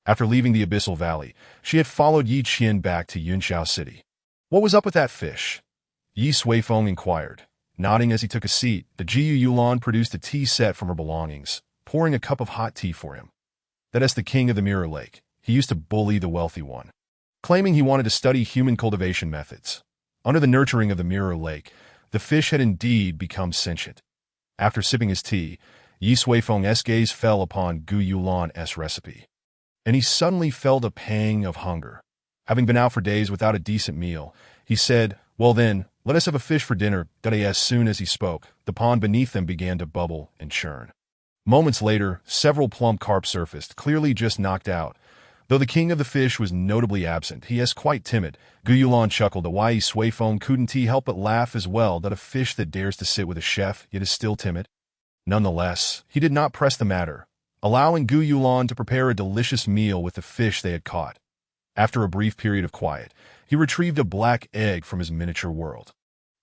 After leaving the abyssal valley, she had followed Yi Qian back to Yunshao City. "What was up with that fish?" Ye Suifeng inquired. Nodding as he took a seat, the Jiyu Yulan produced a tea set from her belongings, pouring a cup of hot tea for him. As the king of the Mirror Lake, he used to bully the wealthy one, claiming he wanted to study human cultivation methods. Under the nurturing of the Mirror Lake, the fish had indeed become sentient. After sipping his tea, Ye Suifeng's gaze fell upon Gu Yulan's recipe, and he suddenly felt a pang of hunger. Having been out for days without a decent meal, he said, "Well then, let us have a fish for dinner." As soon as he spoke, the pond beneath them began to bubble and churn. Moments later, several plump carp surfaced, clearly just knocked out. Though the king of the fish was notably absent, he is quite timid. Guyulan chuckled. Why Ye Suifeng couldn't he help but laugh as well. A fish that dares to sit with a chef, yet is still timid. Nonetheless, he did not press the matter, allowing Guyulan to prepare a delicious meal with the fish they had caught. After a brief period of quiet, he retrieved a black egg from his miniature world.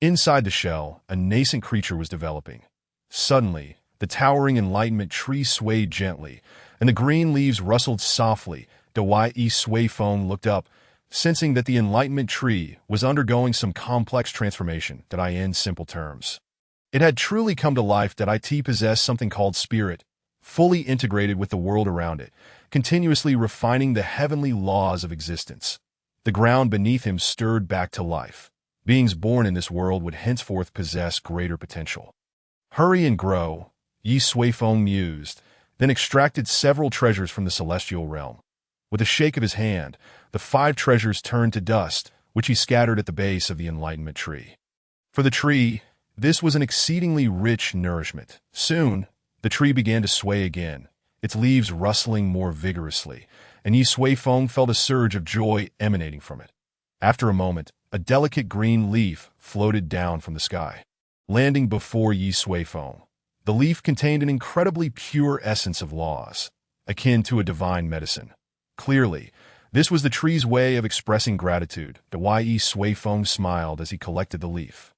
Inside the shell, a nascent creature was developing. Suddenly, the towering enlightenment tree swayed gently, and the green leaves rustled softly. Ye Suifeng looked up, sensing that the enlightenment tree was undergoing some complex transformation. In simple terms, it had truly come to life. It possessed something called spirit, fully integrated with the world around it, continuously refining the heavenly laws of existence. The ground beneath him stirred back to life. Beings born in this world would henceforth possess greater potential. "Hurry and grow," Ye Suifeng mused, then extracted several treasures from the celestial realm. With a shake of his hand, the 5 treasures turned to dust, which he scattered at the base of the enlightenment tree. For the tree, this was an exceedingly rich nourishment. Soon, the tree began to sway again, its leaves rustling more vigorously, and Ye Suifeng felt a surge of joy emanating from it. After a moment, a delicate green leaf floated down from the sky, landing before Ye Suifeng. The leaf contained an incredibly pure essence of laws, akin to a divine medicine. Clearly, this was the tree's way of expressing gratitude, to why Ye Suifeng smiled as he collected the leaf.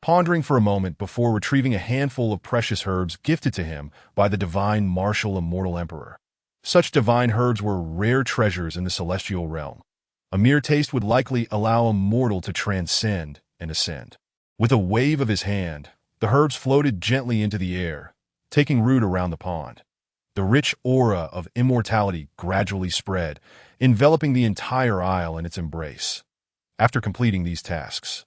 Pondering for a moment before retrieving a handful of precious herbs gifted to him by the divine marshal immortal emperor. Such divine herbs were rare treasures in the celestial realm. A mere taste would likely allow a mortal to transcend and ascend. With a wave of his hand, the herbs floated gently into the air, taking root around the pond. The rich aura of immortality gradually spread, enveloping the entire isle in its embrace. After completing these tasks,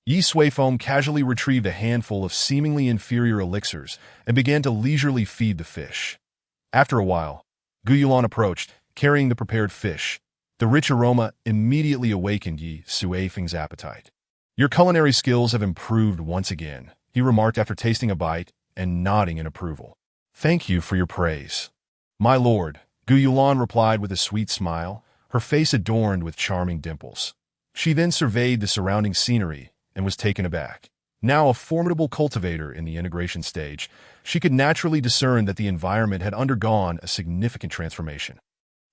Ye Suifeng casually retrieved a handful of seemingly inferior elixirs and began to leisurely feed the fish. After a while, Yulan approached, carrying the prepared fish. The rich aroma immediately awakened Ye Suifeng's appetite. "Your culinary skills have improved once again," he remarked after tasting a bite and nodding in approval. "Thank you for your praise, my lord," Yulan replied with a sweet smile, her face adorned with charming dimples. She then surveyed the surrounding scenery and was taken aback. Now a formidable cultivator in the integration stage, she could naturally discern that the environment had undergone a significant transformation.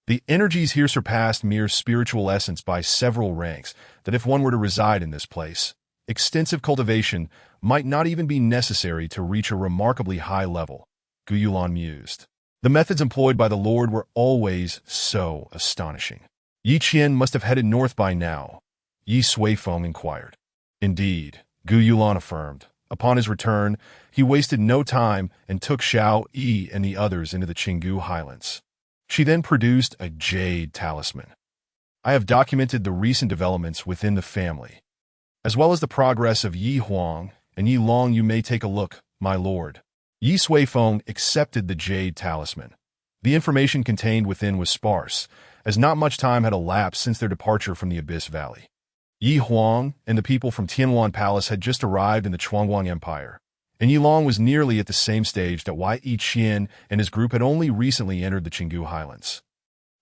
The energies here surpassed mere spiritual essence by several ranks, that if one were to reside in this place, extensive cultivation might not even be necessary to reach a remarkably high level, Yulan mused. The methods employed by the Lord were always so astonishing. "Yi Qian must have headed north by now," Ye Suifeng inquired. "Indeed," Yulan affirmed. Upon his return, he wasted no time and took Xiao Yi and the others into the Qinggu highlands. She then produced a jade talisman. "I have documented the recent developments within the family, as well as the progress of Yi Huang and Yi Long. You may take a look, my lord." Ye Suifeng accepted the jade talisman. The information contained within was sparse, as not much time had elapsed since their departure from the Abyss Valley. Yi Huang and the people from Tianwan Palace had just arrived in the Chuangguang Empire, and Yi Long was nearly at the same stage that Yi Qian and his group had only recently entered the Qinggu Highlands.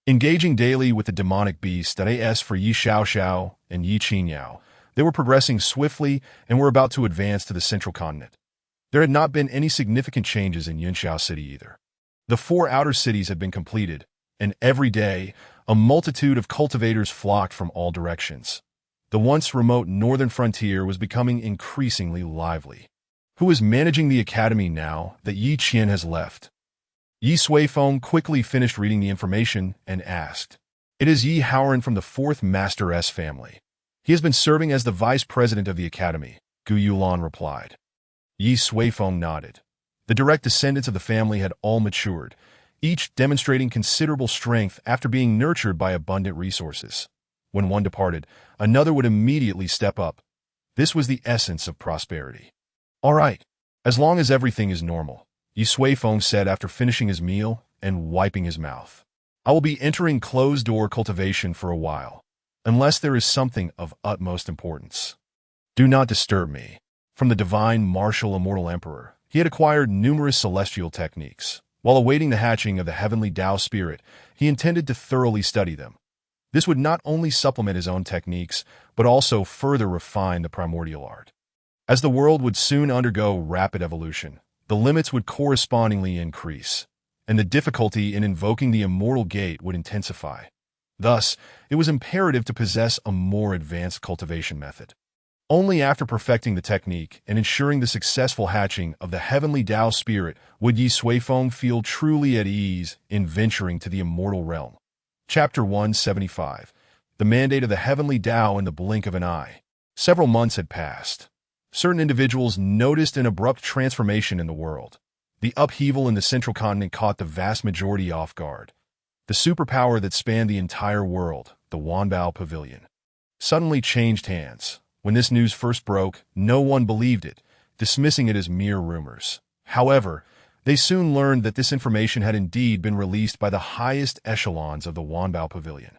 Engaging daily with the demonic beast as for Yi Xiaoxiao and Yi Qinyao, they were progressing swiftly and were about to advance to the central continent. There had not been any significant changes in Yunxiao City either. The 4 outer cities had been completed, and every day, a multitude of cultivators flocked from all directions. The once remote northern frontier was becoming increasingly lively. "Who is managing the academy now that Yi Qian has left?" Ye Suifeng quickly finished reading the information and asked. "It is Yi Haoran from the 4th Master S family. He has been serving as the vice president of the academy," Yulan replied. Ye Suifeng nodded. The direct descendants of the family had all matured, each demonstrating considerable strength after being nurtured by abundant resources. When one departed, another would immediately step up. This was the essence of prosperity. "All right, as long as everything is normal," Ye Suifeng said after finishing his meal and wiping his mouth. "I will be entering closed-door cultivation for a while, unless there is something of utmost importance. Do not disturb me." From the divine marshal immortal emperor, he had acquired numerous celestial techniques. While awaiting the hatching of the heavenly Tao spirit, he intended to thoroughly study them. This would not only supplement his own techniques, but also further refine the primordial art. As the world would soon undergo rapid evolution, the limits would correspondingly increase, and the difficulty in invoking the immortal gate would intensify. Thus, it was imperative to possess a more advanced cultivation method. Only after perfecting the technique and ensuring the successful hatching of the heavenly Tao spirit would Ye Suifeng feel truly at ease in venturing to the immortal realm. Chapter 175. The Mandate of the Heavenly Tao in the Blink of an Eye. Several months had passed. Certain individuals noticed an abrupt transformation in the world. The upheaval in the central continent caught the vast majority off guard. The superpower that spanned the entire world, the Wanbao Pavilion, suddenly changed hands. When this news first broke, no one believed it, dismissing it as mere rumors. However, they soon learned that this information had indeed been released by the highest echelons of the Wanbao Pavilion.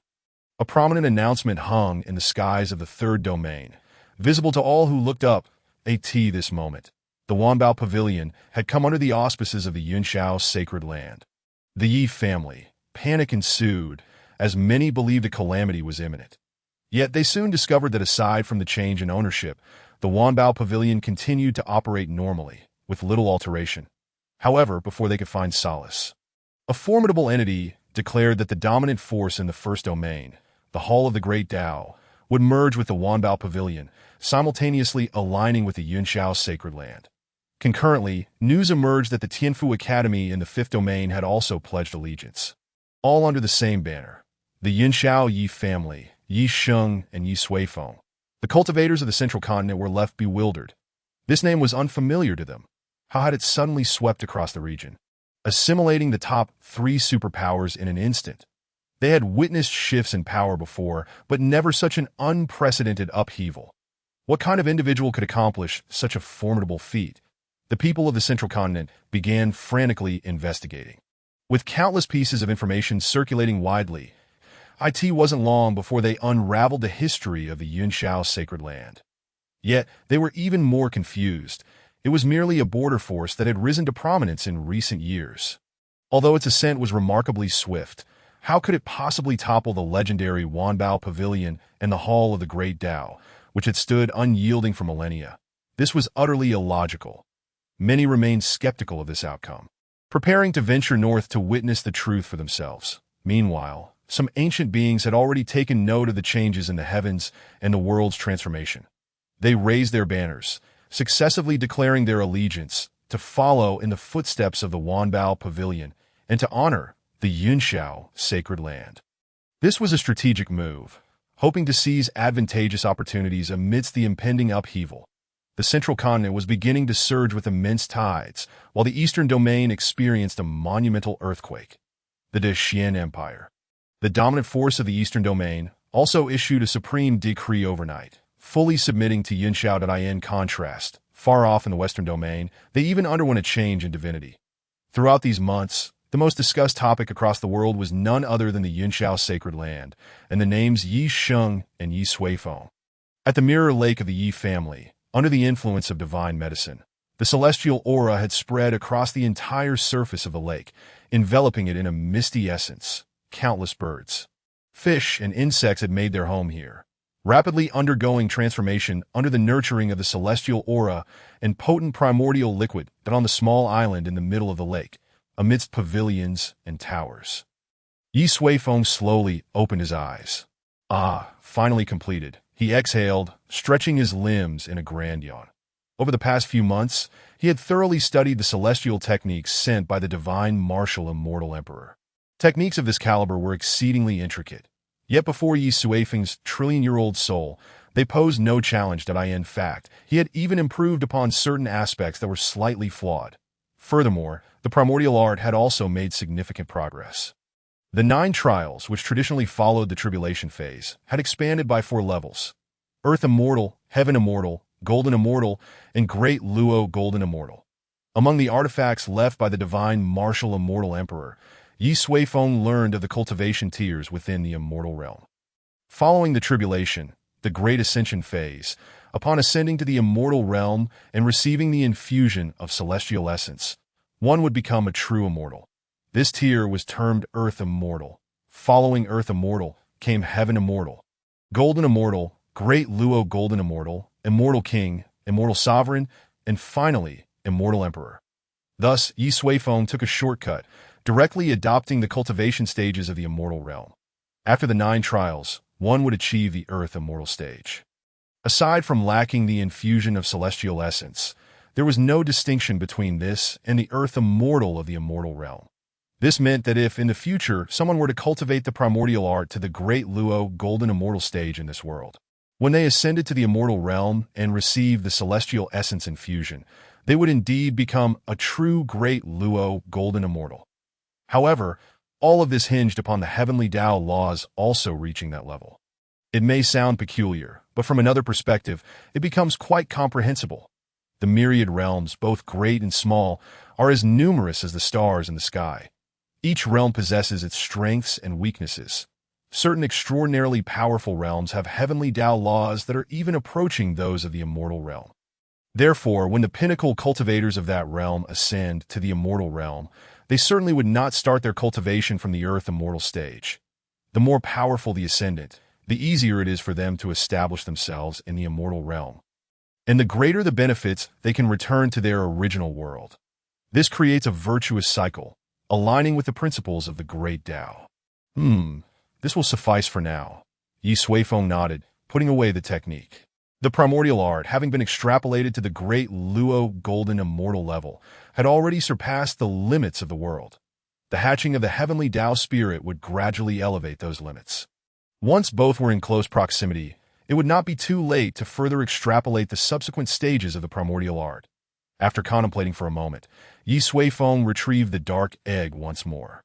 A prominent announcement hung in the skies of the third domain, visible to all who looked up at this moment. The Wanbao Pavilion had come under the auspices of the Yunshao sacred land. The Ye family. Panic ensued, as many believed a calamity was imminent. Yet they soon discovered that aside from the change in ownership, the Wanbao Pavilion continued to operate normally, with little alteration. However, before they could find solace, a formidable entity declared that the dominant force in the first domain, the Hall of the Great Dao, would merge with the Wanbao Pavilion, simultaneously aligning with the Yunshao sacred land. Concurrently, news emerged that the Tianfu Academy in the fifth domain had also pledged allegiance. All under the same banner. The Yunshao Ye family, Ye Sheng and Ye Suifeng. The cultivators of the central continent were left bewildered. This name was unfamiliar to them. How had it suddenly swept across the region, assimilating the top 3 superpowers in an instant? They had witnessed shifts in power before, but never such an unprecedented upheaval. What kind of individual could accomplish such a formidable feat? The people of the central continent began frantically investigating. With countless pieces of information circulating widely, it wasn't long before they unraveled the history of the Yunshao sacred land. Yet, they were even more confused. It was merely a border force that had risen to prominence in recent years. Although its ascent was remarkably swift, how could it possibly topple the legendary Wanbao Pavilion and the Hall of the Great Dao, which had stood unyielding for millennia? This was utterly illogical. Many remained skeptical of this outcome, preparing to venture north to witness the truth for themselves. Meanwhile, some ancient beings had already taken note of the changes in the heavens and the world's transformation. They raised their banners, successively declaring their allegiance to follow in the footsteps of the Wanbao Pavilion and to honor the Yunshao sacred land. This was a strategic move, hoping to seize advantageous opportunities amidst the impending upheaval. The central continent was beginning to surge with immense tides, while the eastern domain experienced a monumental earthquake. The Dacian Empire, the dominant force of the eastern domain, also issued a supreme decree overnight, fully submitting to Yunshao. In contrast, far off in the western domain, they even underwent a change in divinity. Throughout these months, the most discussed topic across the world was none other than the Yunshao sacred land, and the names Ye Sheng and Ye Suifeng. At the mirror lake of the Ye family, under the influence of divine medicine, the celestial aura had spread across the entire surface of the lake, enveloping it in a misty essence. Countless birds, fish, and insects had made their home here, rapidly undergoing transformation under the nurturing of the celestial aura and potent primordial liquid that on the small island in the middle of the lake, amidst pavilions and towers. Ye Suifeng slowly opened his eyes. Finally completed. He exhaled, stretching his limbs in a grand yawn. Over the past few months, he had thoroughly studied the celestial techniques sent by the divine marshal immortal emperor. Techniques of this caliber were exceedingly intricate. Yet before Ye Suifeng's trillion-year-old soul, they posed no challenge. In fact, he had even improved upon certain aspects that were slightly flawed. Furthermore, the primordial art had also made significant progress. The 9 trials, which traditionally followed the tribulation phase, had expanded by 4 levels: Earth Immortal, Heaven Immortal, Golden Immortal, and Great Luo Golden Immortal. Among the artifacts left by the divine marshal immortal emperor, Ye Suifeng learned of the cultivation tiers within the immortal realm. Following the tribulation, the Great Ascension phase, upon ascending to the immortal realm and receiving the infusion of celestial essence, one would become a true immortal. This tier was termed Earth Immortal. Following Earth Immortal came Heaven Immortal, Golden Immortal, Great Luo Golden Immortal, Immortal King, Immortal Sovereign, and finally, Immortal Emperor. Thus, Ye Suifeng took a shortcut, directly adopting the cultivation stages of the immortal realm. After the 9 trials, one would achieve the Earth Immortal stage. Aside from lacking the infusion of celestial essence, there was no distinction between this and the Earth Immortal of the immortal realm. This meant that if, in the future, someone were to cultivate the primordial art to the Great Luo Golden Immortal stage in this world, when they ascended to the immortal realm and received the celestial essence infusion, they would indeed become a true Great Luo Golden Immortal. However, all of this hinged upon the heavenly Tao laws also reaching that level. It may sound peculiar, but from another perspective, it becomes quite comprehensible. The myriad realms, both great and small, are as numerous as the stars in the sky. Each realm possesses its strengths and weaknesses. Certain extraordinarily powerful realms have heavenly Tao laws that are even approaching those of the immortal realm. Therefore, when the pinnacle cultivators of that realm ascend to the immortal realm, they certainly would not start their cultivation from the earth immortal stage. The more powerful the ascendant, the easier it is for them to establish themselves in the immortal realm. And the greater the benefits they can return to their original world. This creates a virtuous cycle, aligning with the principles of the great Tao. This will suffice for now. Ye Suifeng nodded, putting away the technique. The primordial art, having been extrapolated to the great Luo golden immortal level, had already surpassed the limits of the world. The hatching of the heavenly Tao spirit would gradually elevate those limits. Once both were in close proximity, it would not be too late to further extrapolate the subsequent stages of the primordial art. After contemplating for a moment, Ye Suifeng retrieved the dark egg once more.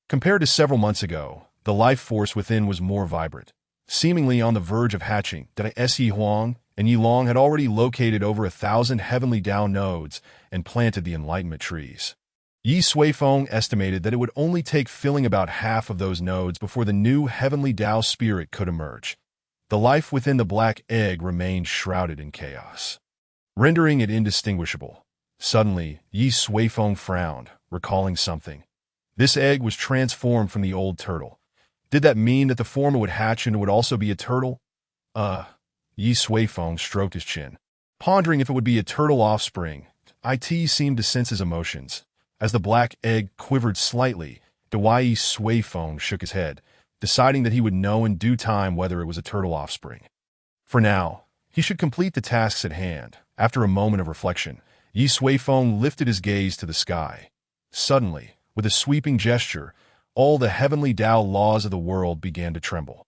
Compared to several months ago, the life force within was more vibrant. Seemingly on the verge of hatching, Ye Huang and Ye Long had already located over 1,000 heavenly Tao nodes and planted the enlightenment trees. Ye Suifeng estimated that it would only take filling about half of those nodes before the new heavenly Tao spirit could emerge. The life within the black egg remained shrouded in chaos, rendering it indistinguishable. Suddenly, Ye Suifeng frowned, recalling something. This egg was transformed from the old turtle. Did that mean that the form it would hatch into would also be a turtle? Ye Suifeng stroked his chin, pondering if it would be a turtle offspring. It seemed to sense his emotions. As the black egg quivered slightly, Ye Suifeng shook his head, deciding that he would know in due time whether it was a turtle offspring. For now, he should complete the tasks at hand. After a moment of reflection, Ye Suifeng lifted his gaze to the sky. Suddenly, with a sweeping gesture, all the heavenly Tao laws of the world began to tremble.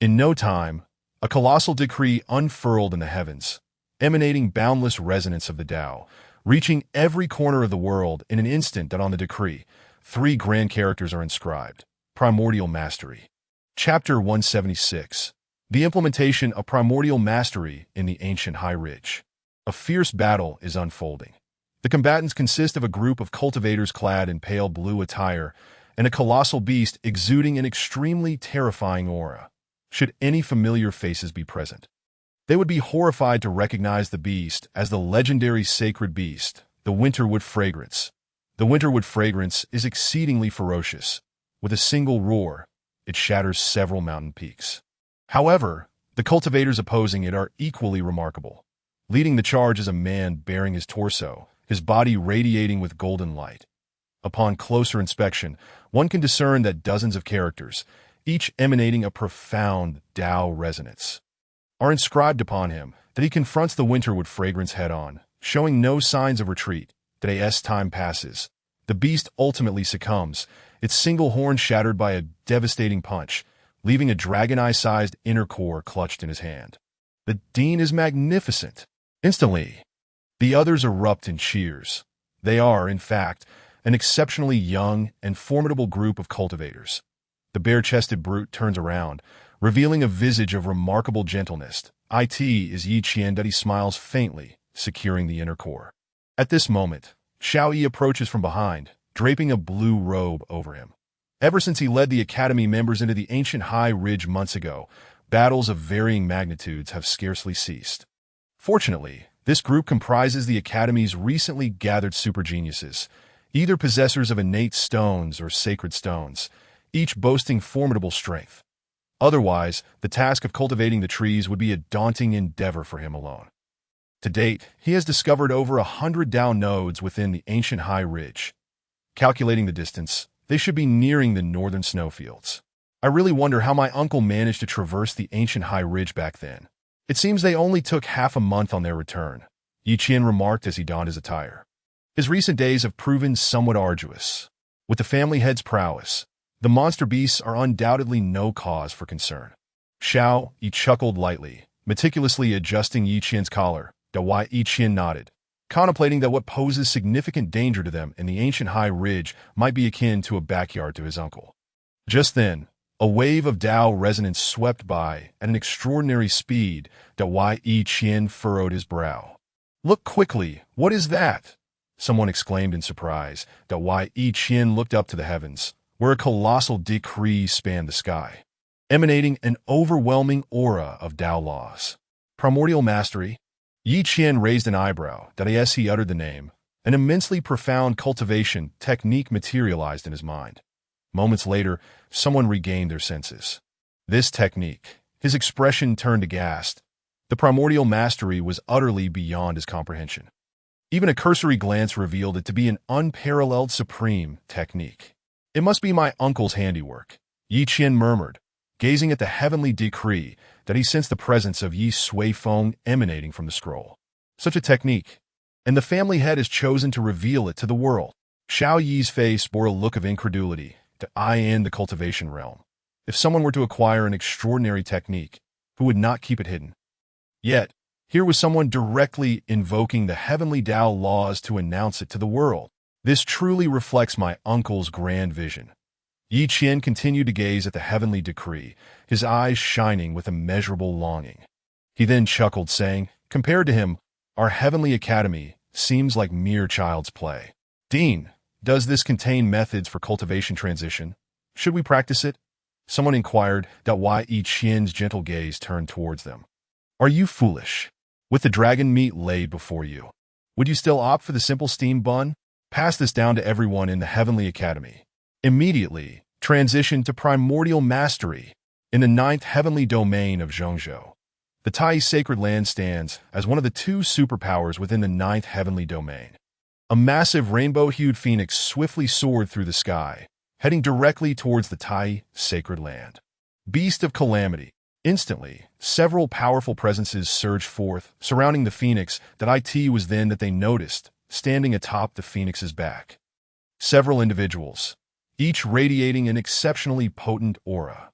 In no time, a colossal decree unfurled in the heavens, emanating boundless resonance of the Tao, reaching every corner of the world in an instant. That on the decree, 3 grand characters are inscribed. Primordial Mastery. Chapter 176. The implementation of primordial mastery in the ancient High Ridge. A fierce battle is unfolding. The combatants consist of a group of cultivators clad in pale blue attire and a colossal beast exuding an extremely terrifying aura. Should any familiar faces be present, they would be horrified to recognize the beast as the legendary sacred beast, the Winterwood Fragrance. The Winterwood Fragrance is exceedingly ferocious. With a single roar, it shatters several mountain peaks. However, the cultivators opposing it are equally remarkable. Leading the charge is a man bearing his torso, his body radiating with golden light. Upon closer inspection, one can discern that dozens of characters, each emanating a profound Tao resonance, are inscribed upon him. That he confronts the Winterwood Fragrance head-on, showing no signs of retreat. That as time passes, the beast ultimately succumbs, its single horn shattered by a devastating punch, leaving a dragon-eye-sized inner core clutched in his hand. The Dean is magnificent. Instantly, the others erupt in cheers. They are, in fact, an exceptionally young and formidable group of cultivators. The bare-chested brute turns around, revealing a visage of remarkable gentleness. It is Yi Qian. That he smiles faintly, securing the inner core. At this moment, Xiao Yi approaches from behind, draping a blue robe over him. Ever since he led the Academy members into the ancient High Ridge months ago, battles of varying magnitudes have scarcely ceased. Fortunately, this group comprises the Academy's recently gathered super geniuses, either possessors of innate stones or sacred stones, each boasting formidable strength. Otherwise, the task of cultivating the trees would be a daunting endeavor for him alone. To date, he has discovered over 100 Tao nodes within the ancient High Ridge. Calculating the distance, they should be nearing the northern snowfields. I really wonder how my uncle managed to traverse the ancient High Ridge back then. It seems they only took half a month on their return, Yi Qian remarked as he donned his attire. His recent days have proven somewhat arduous. With the family head's prowess, the monster beasts are undoubtedly no cause for concern. Xiao Yi chuckled lightly, meticulously adjusting Yi Qian's collar. Yi Qian nodded, contemplating that what poses significant danger to them in the ancient High Ridge might be akin to a backyard to his uncle. Just then, a wave of Tao resonance swept by at an extraordinary speed. Yi Qian furrowed his brow. Look quickly, what is that? Someone exclaimed in surprise. Yi Qian looked up to the heavens, where a colossal decree spanned the sky. emanating an overwhelming aura of Tao laws. Primordial mastery. Yi Qian raised an eyebrow that as he uttered the name, an immensely profound cultivation technique materialized in his mind. Moments later, someone regained their senses. This technique, his expression turned aghast. The primordial mastery was utterly beyond his comprehension. Even a cursory glance revealed it to be an unparalleled supreme technique. It must be my uncle's handiwork, Yi Qian murmured, gazing at the heavenly decree that he sensed the presence of Ye Suifeng emanating from the scroll. Such a technique, and the family head has chosen to reveal it to the world. Xiao Yi's face bore a look of incredulity to eye in the cultivation realm. If someone were to acquire an extraordinary technique, who would not keep it hidden? Yet, here was someone directly invoking the heavenly Tao laws to announce it to the world. This truly reflects my uncle's grand vision. Yi Qian continued to gaze at the heavenly decree, his eyes shining with immeasurable longing. He then chuckled, saying, "Compared to him, our heavenly academy seems like mere child's play. Dean, does this contain methods for cultivation transition? Should we practice it?" Someone inquired, that why Yi Qian's gentle gaze turned towards them. "Are you foolish? With the dragon meat laid before you, would you still opt for the simple steam bun? Pass this down to everyone in the heavenly academy. Immediately, transition to primordial mastery in the 9th heavenly domain of Zhongzhou. The Tai sacred land stands as one of the 2 superpowers within the 9th heavenly domain. A massive rainbow-hued phoenix swiftly soared through the sky, heading directly towards the Tai sacred land. Beast of calamity. Instantly, several powerful presences surged forth, surrounding the phoenix. It was then that they noticed, standing atop the phoenix's back, several individuals, each radiating an exceptionally potent aura.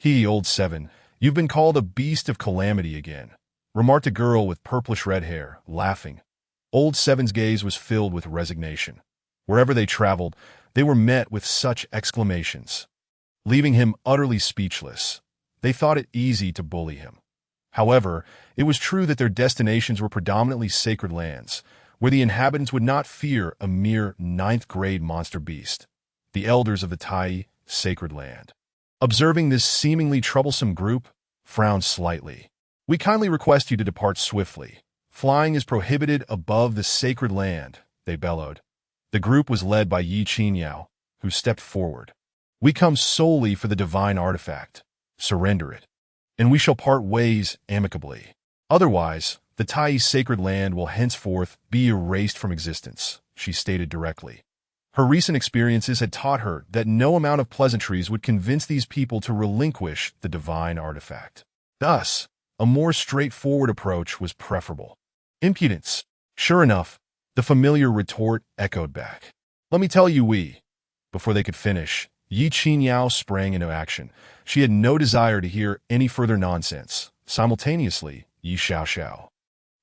"Old Seven, you've been called a beast of calamity again," remarked a girl with purplish-red hair, laughing. Old Seven's gaze was filled with resignation. Wherever they traveled, they were met with such exclamations, leaving him utterly speechless. They thought it easy to bully him. However, it was true that their destinations were predominantly sacred lands, where the inhabitants would not fear a mere 9th-grade monster beast, the elders of the Tai sacred land. Observing this seemingly troublesome group, frowned slightly. "We kindly request you to depart swiftly. Flying is prohibited above the sacred land," they bellowed. The group was led by Yi Qian, who stepped forward. "We come solely for the divine artifact. Surrender it, and we shall part ways amicably. Otherwise, the Tai sacred land will henceforth be erased from existence," she stated directly. Her recent experiences had taught her that no amount of pleasantries would convince these people to relinquish the divine artifact. Thus, a more straightforward approach was preferable. "Impudence." Sure enough, the familiar retort echoed back. "Let me tell you, Before they could finish, Yi Qian sprang into action. She had no desire to hear any further nonsense. Simultaneously, Yi Xiao,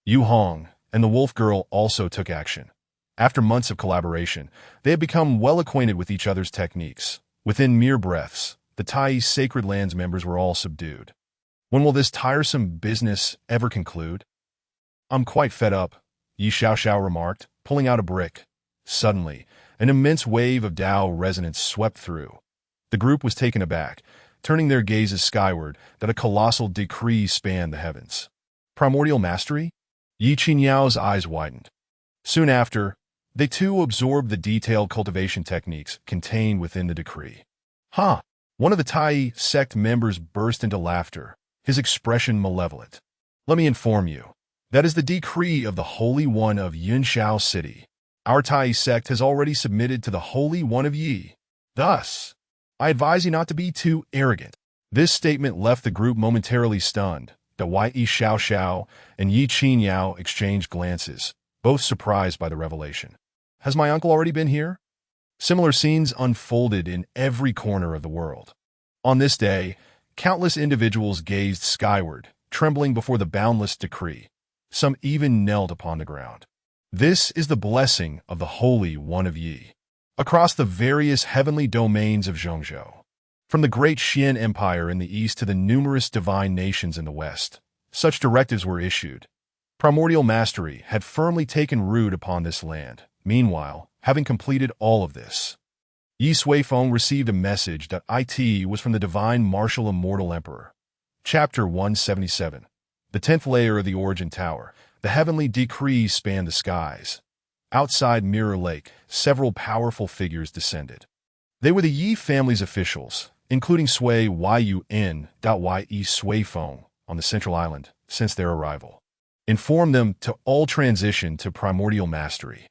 Yu Hong, and the wolf girl also took action. After months of collaboration, they had become well acquainted with each other's techniques. Within mere breaths, the Tai sacred lands members were all subdued. When will this tiresome business ever conclude? "I'm quite fed up," Yi Xiao remarked, pulling out a brick. Suddenly, an immense wave of Tao resonance swept through. The group was taken aback, turning their gazes skyward. That a colossal decree spanned the heavens. Primordial mastery? Yi Qian's eyes widened. Soon after, they too absorbed the detailed cultivation techniques contained within the decree. "Huh!" One of the Tai sect members burst into laughter, his expression malevolent. "Let me inform you. That is the decree of the Holy One of Yunshao City. Our Tai sect has already submitted to the Holy One of Yi. Thus, I advise you not to be too arrogant." This statement left the group momentarily stunned. The Yi Xiao and Yi Qian exchanged glances, both surprised by the revelation. "Has my uncle already been here?" Similar scenes unfolded in every corner of the world. On this day, countless individuals gazed skyward, trembling before the boundless decree. Some even knelt upon the ground. This is the blessing of the Holy One of Yi. Across the various heavenly domains of Zhongzhou, from the great Xian Empire in the east to the numerous divine nations in the west, such directives were issued. Primordial mastery had firmly taken root upon this land. Meanwhile, having completed all of this, Ye Suifeng received a message that it was from the divine marshal immortal emperor. Chapter 177. The 10th layer of the Origin Tower. The heavenly decrees spanned the skies. Outside Mirror Lake, several powerful figures descended. They were the Ye family's officials, including Sui Yun Ye Suifeng on the central island since their arrival. Informed them to all transition to primordial mastery.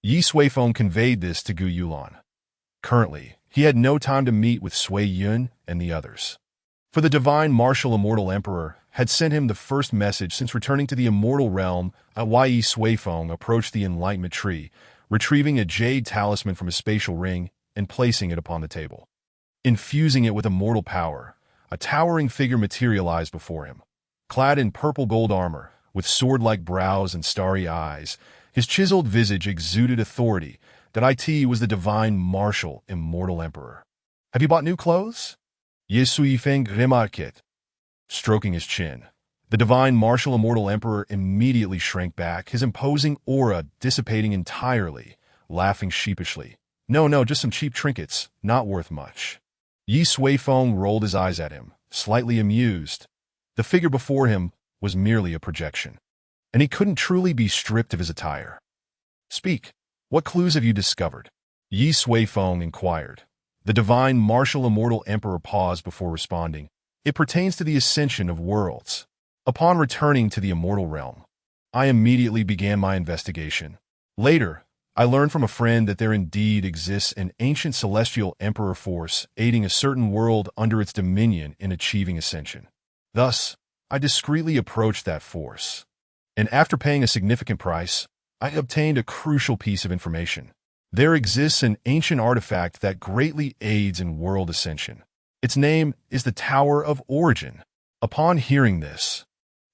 Ye Suifeng conveyed this to Gu Yulan. Currently, he had no time to meet with Sui Yun and the others. For the divine marshal immortal emperor had sent him the first message since returning to the immortal realm. Ye Suifeng approached the enlightenment tree, retrieving a jade talisman from a spatial ring and placing it upon the table. Infusing it with immortal power, a towering figure materialized before him. Clad in purple gold armor, with sword-like brows and starry eyes, his chiseled visage exuded authority that it was the divine marshal immortal emperor. "Have you bought new clothes?" Ye Suifeng remarqued, stroking his chin. The divine marshal immortal emperor immediately shrank back, his imposing aura dissipating entirely, laughing sheepishly. No, just some cheap trinkets, not worth much." Ye Suifeng rolled his eyes at him, slightly amused. The figure before him was merely a projection, and he couldn't truly be stripped of his attire. "Speak, what clues have you discovered?" Ye Suifeng inquired. The divine marshal immortal emperor paused before responding. "It pertains to the ascension of worlds. Upon returning to the immortal realm, I immediately began my investigation. Later, I learned from a friend that there indeed exists an ancient celestial emperor force aiding a certain world under its dominion in achieving ascension. Thus, I discreetly approached that force, and after paying a significant price, I obtained a crucial piece of information. There exists an ancient artifact that greatly aids in world ascension. Its name is the Tower of Origin." Upon hearing this,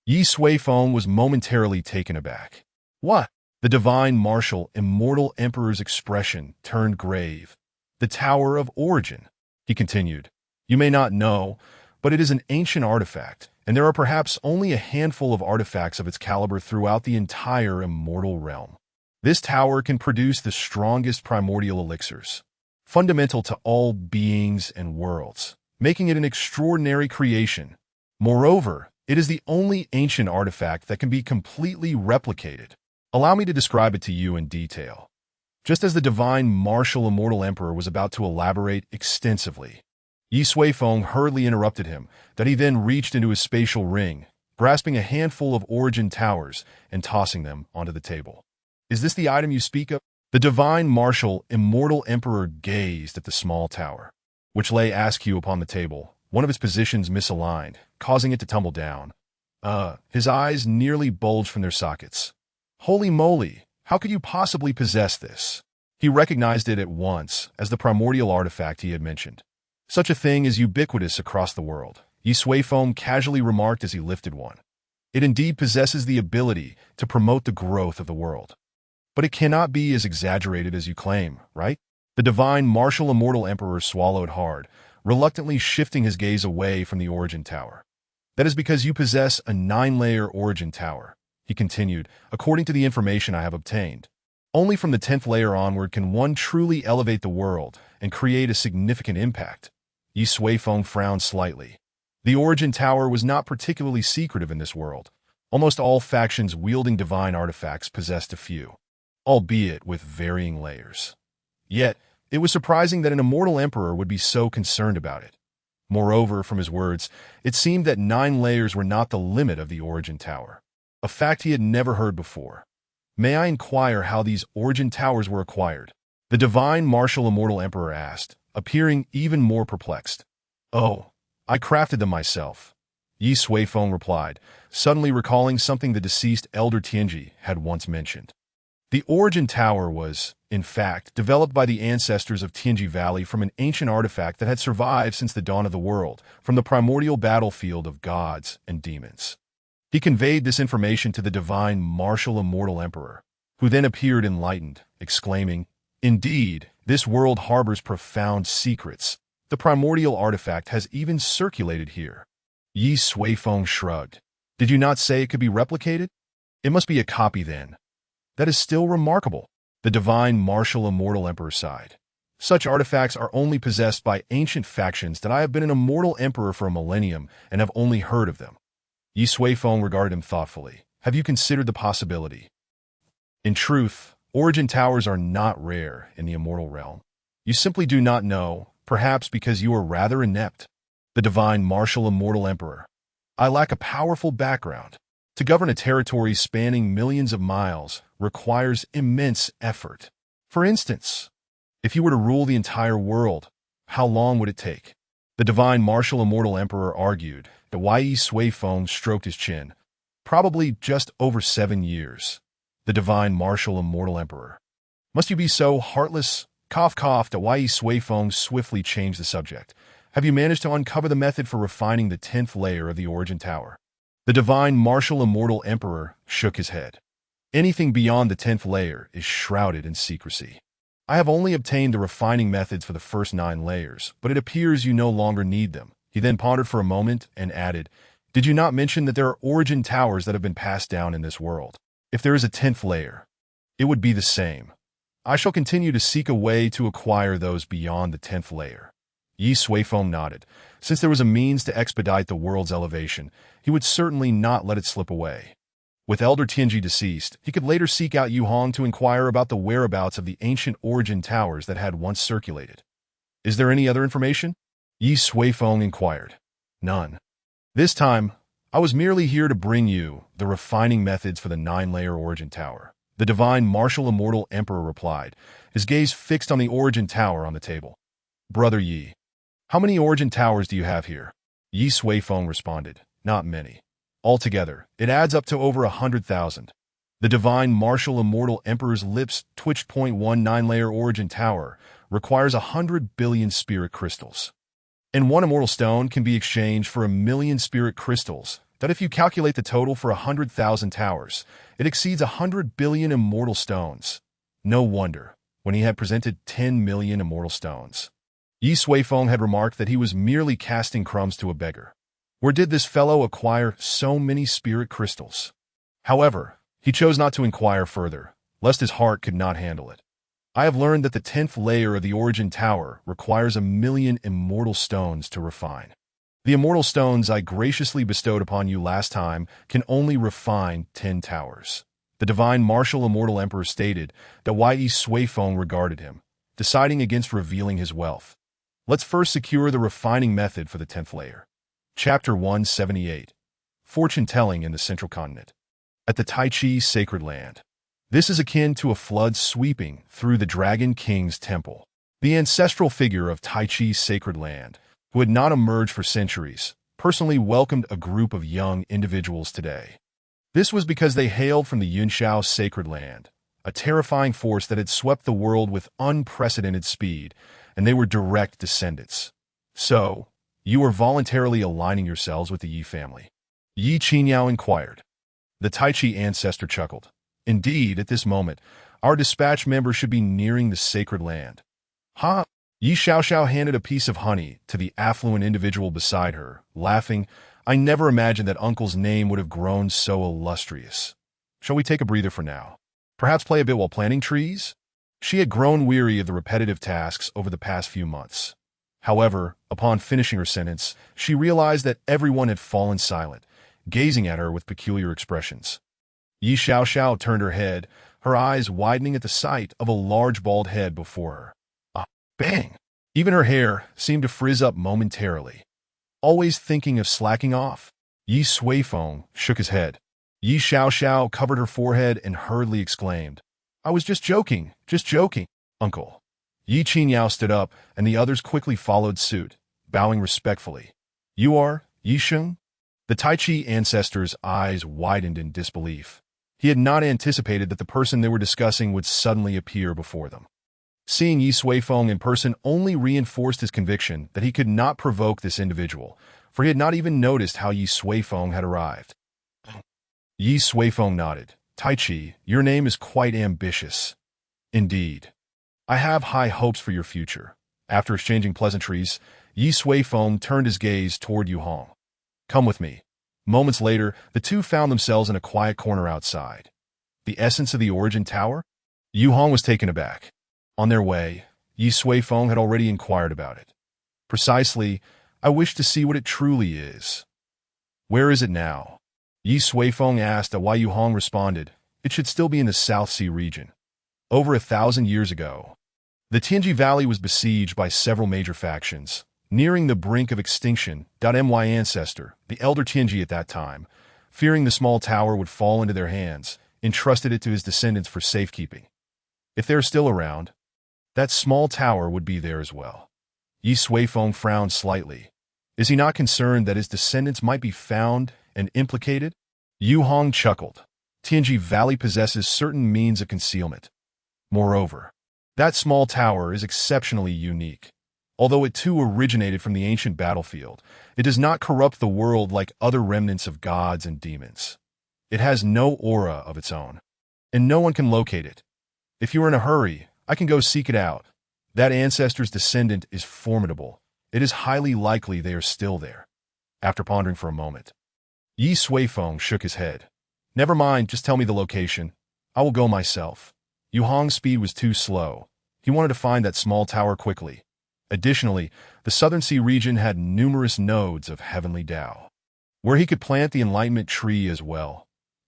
Ye Suifeng was momentarily taken aback. "What?" The divine marshal immortal emperor's expression turned grave. "The Tower of Origin," he continued. "You may not know, but it is an ancient artifact, and there are perhaps only a handful of artifacts of its caliber throughout the entire immortal realm. This tower can produce the strongest primordial elixirs, fundamental to all beings and worlds, making it an extraordinary creation. Moreover, it is the only ancient artifact that can be completely replicated. Allow me to describe it to you in detail." Just as the divine marshal immortal emperor was about to elaborate extensively, Ye Suifeng hurriedly interrupted him, that he then reached into his spatial ring, grasping a handful of origin towers and tossing them onto the table. "Is this the item you speak of?" The divine marshal immortal emperor gazed at the small tower, which lay askew upon the table, one of its positions misaligned, causing it to tumble down. His eyes nearly bulged from their sockets. "Holy moly, how could you possibly possess this?" He recognized it at once as the primordial artifact he had mentioned. "Such a thing is ubiquitous across the world," Ye Suifeng casually remarked as he lifted one. "It indeed possesses the ability to promote the growth of the world. But it cannot be as exaggerated as you claim, right?" The divine marshal immortal emperor swallowed hard, reluctantly shifting his gaze away from the origin tower. "That is because you possess a 9-layer origin tower," he continued, "according to the information I have obtained. Only from the 10th layer onward can one truly elevate the world and create a significant impact." Ye Suifeng frowned slightly. The origin tower was not particularly secretive in this world. Almost all factions wielding divine artifacts possessed a few, albeit with varying layers. Yet, it was surprising that an immortal emperor would be so concerned about it. Moreover, from his words, it seemed that 9 layers were not the limit of the origin tower, a fact he had never heard before. "May I inquire how these origin towers were acquired?" the divine marshal immortal emperor asked, appearing even more perplexed. "Oh, I crafted them myself," Ye Suifeng replied, suddenly recalling something the deceased elder Tianji had once mentioned. The origin tower was, in fact, developed by the ancestors of Tianji Valley from an ancient artifact that had survived since the dawn of the world, from the primordial battlefield of gods and demons. He conveyed this information to the divine marshal immortal emperor, who then appeared enlightened, exclaiming, "Indeed, this world harbors profound secrets. The primordial artifact has even circulated here." Ye Suifeng shrugged. "Did you not say it could be replicated? It must be a copy then." "That is still remarkable," the divine marshal immortal emperor sighed. Such artifacts are only possessed by ancient factions that I have been an immortal emperor for a millennium and have only heard of them. Ye Suifeng regarded him thoughtfully. Have you considered the possibility? In truth, origin towers are not rare in the immortal realm. You simply do not know, perhaps because you are rather inept. The divine marshal immortal emperor. I lack a powerful background. To govern a territory spanning millions of miles requires immense effort. For instance, if you were to rule the entire world, how long would it take? The divine marshal immortal emperor argued. The Ye Suifeng stroked his chin. Probably just over 7 years. The divine marshal immortal emperor. Must you be so heartless? Cough, cough. The Ye Suifeng swiftly changed the subject. Have you managed to uncover the method for refining the 10th layer of the origin tower? The divine marshal immortal emperor shook his head. Anything beyond the 10th layer is shrouded in secrecy. I have only obtained the refining methods for the first 9 layers, but it appears you no longer need them. He then pondered for a moment and added, Did you not mention that there are origin towers that have been passed down in this world? If there is a 10th layer, it would be the same. I shall continue to seek a way to acquire those beyond the 10th layer. Ye Suifeng nodded. Since there was a means to expedite the world's elevation, he would certainly not let it slip away. With Elder Tianji deceased, he could later seek out Yu Hong to inquire about the whereabouts of the ancient origin towers that had once circulated. Is there any other information? Ye Suifeng inquired. None. This time, I was merely here to bring you the refining methods for the 9-layer origin tower. The divine marshal immortal emperor replied, his gaze fixed on the origin tower on the table. Brother Yi, how many origin towers do you have here? Ye Suifeng responded, not many. Altogether, it adds up to over 100,000. The divine marshal immortal emperor's lips twitched. 9-layer origin tower requires 100 billion spirit crystals. And one immortal stone can be exchanged for 1 million spirit crystals. That if you calculate the total for 100,000 towers, it exceeds 100 billion immortal stones. No wonder, when he had presented 10 million immortal stones. Ye Suifeng had remarked that he was merely casting crumbs to a beggar. Where did this fellow acquire so many spirit crystals? However, he chose not to inquire further, lest his heart could not handle it. I have learned that the 10th layer of the origin tower requires 1 million immortal stones to refine. The immortal stones I graciously bestowed upon you last time can only refine 10 towers. The divine marshal immortal emperor stated that Ye Suifeng regarded him, deciding against revealing his wealth. Let's first secure the refining method for the 10th layer. Chapter 178. Fortune-telling in the Central Continent. At the Tai Chi Sacred Land. This is akin to a flood sweeping through the Dragon King's temple. The ancestral figure of Tai Chi's sacred land, who had not emerged for centuries, personally welcomed a group of young individuals today. This was because they hailed from the Yunshao sacred land, a terrifying force that had swept the world with unprecedented speed, and they were direct descendants. So, you are voluntarily aligning yourselves with the Yi family? Yi Qinyao inquired. The Tai Chi ancestor chuckled. Indeed, at this moment, our dispatch member should be nearing the sacred land. Ha! Yi Xiaoxiao handed a piece of honey to the affluent individual beside her, laughing. I never imagined that Uncle's name would have grown so illustrious. Shall we take a breather for now? Perhaps play a bit while planting trees? She had grown weary of the repetitive tasks over the past few months. However, upon finishing her sentence, she realized that everyone had fallen silent, gazing at her with peculiar expressions. Yi Xiaoxiao turned her head, her eyes widening at the sight of a large bald head before her. Ah, bang! Even her hair seemed to frizz up momentarily. Always thinking of slacking off? Ye Suifeng shook his head. Yi Xiaoxiao covered her forehead and hurriedly exclaimed, I was just joking, Uncle. Yi Qinyao stood up, and the others quickly followed suit, bowing respectfully. You are Yi Sheng? The Tai Chi ancestor's eyes widened in disbelief. He had not anticipated that the person they were discussing would suddenly appear before them. Seeing Ye Suifeng in person only reinforced his conviction that he could not provoke this individual, for he had not even noticed how Ye Suifeng had arrived. Ye Suifeng nodded. Tai Chi, your name is quite ambitious. Indeed. I have high hopes for your future. After exchanging pleasantries, Ye Suifeng turned his gaze toward Yu Hong. Come with me. Moments later, the two found themselves in a quiet corner outside. The essence of the origin tower? Yu Hong was taken aback. On their way, Ye Suifeng had already inquired about it. Precisely, I wish to see what it truly is. Where is it now? Ye Suifeng asked, and Wei Yuhong responded, it should still be in the South Sea region. Over 1,000 years ago, the Tianji Valley was besieged by several major factions, nearing the brink of extinction. My ancestor, the elder Tianji at that time, fearing the small tower would fall into their hands, entrusted it to his descendants for safekeeping. If they're still around, that small tower would be there as well. Ye Suifeng frowned slightly. Is he not concerned that his descendants might be found and implicated? Yu Hong chuckled. Tianji Valley possesses certain means of concealment. Moreover, that small tower is exceptionally unique. Although it too originated from the ancient battlefield, it does not corrupt the world like other remnants of gods and demons. It has no aura of its own, and no one can locate it. If you are in a hurry, I can go seek it out. That ancestor's descendant is formidable. It is highly likely they are still there. After pondering for a moment, Ye Suifeng shook his head. Never mind, just tell me the location. I will go myself. Yu Hong's speed was too slow. He wanted to find that small tower quickly. Additionally, the Southern Sea region had numerous nodes of heavenly Dao, where he could plant the enlightenment tree as well.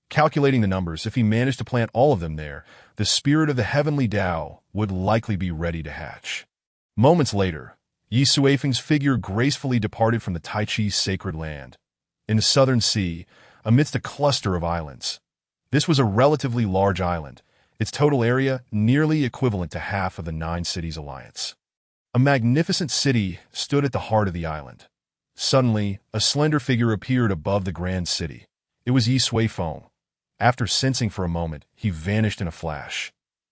Calculating the numbers, if he managed to plant all of them there, the spirit of the heavenly Dao would likely be ready to hatch. Moments later, Ye Suifeng's figure gracefully departed from the Tai Chi's sacred land. In the Southern Sea, amidst a cluster of islands. This was a relatively large island, its total area nearly equivalent to half of the 9 cities alliance. A magnificent city stood at the heart of the island. Suddenly, a slender figure appeared above the grand city. It was Ye Suifeng. After sensing for a moment, he vanished in a flash.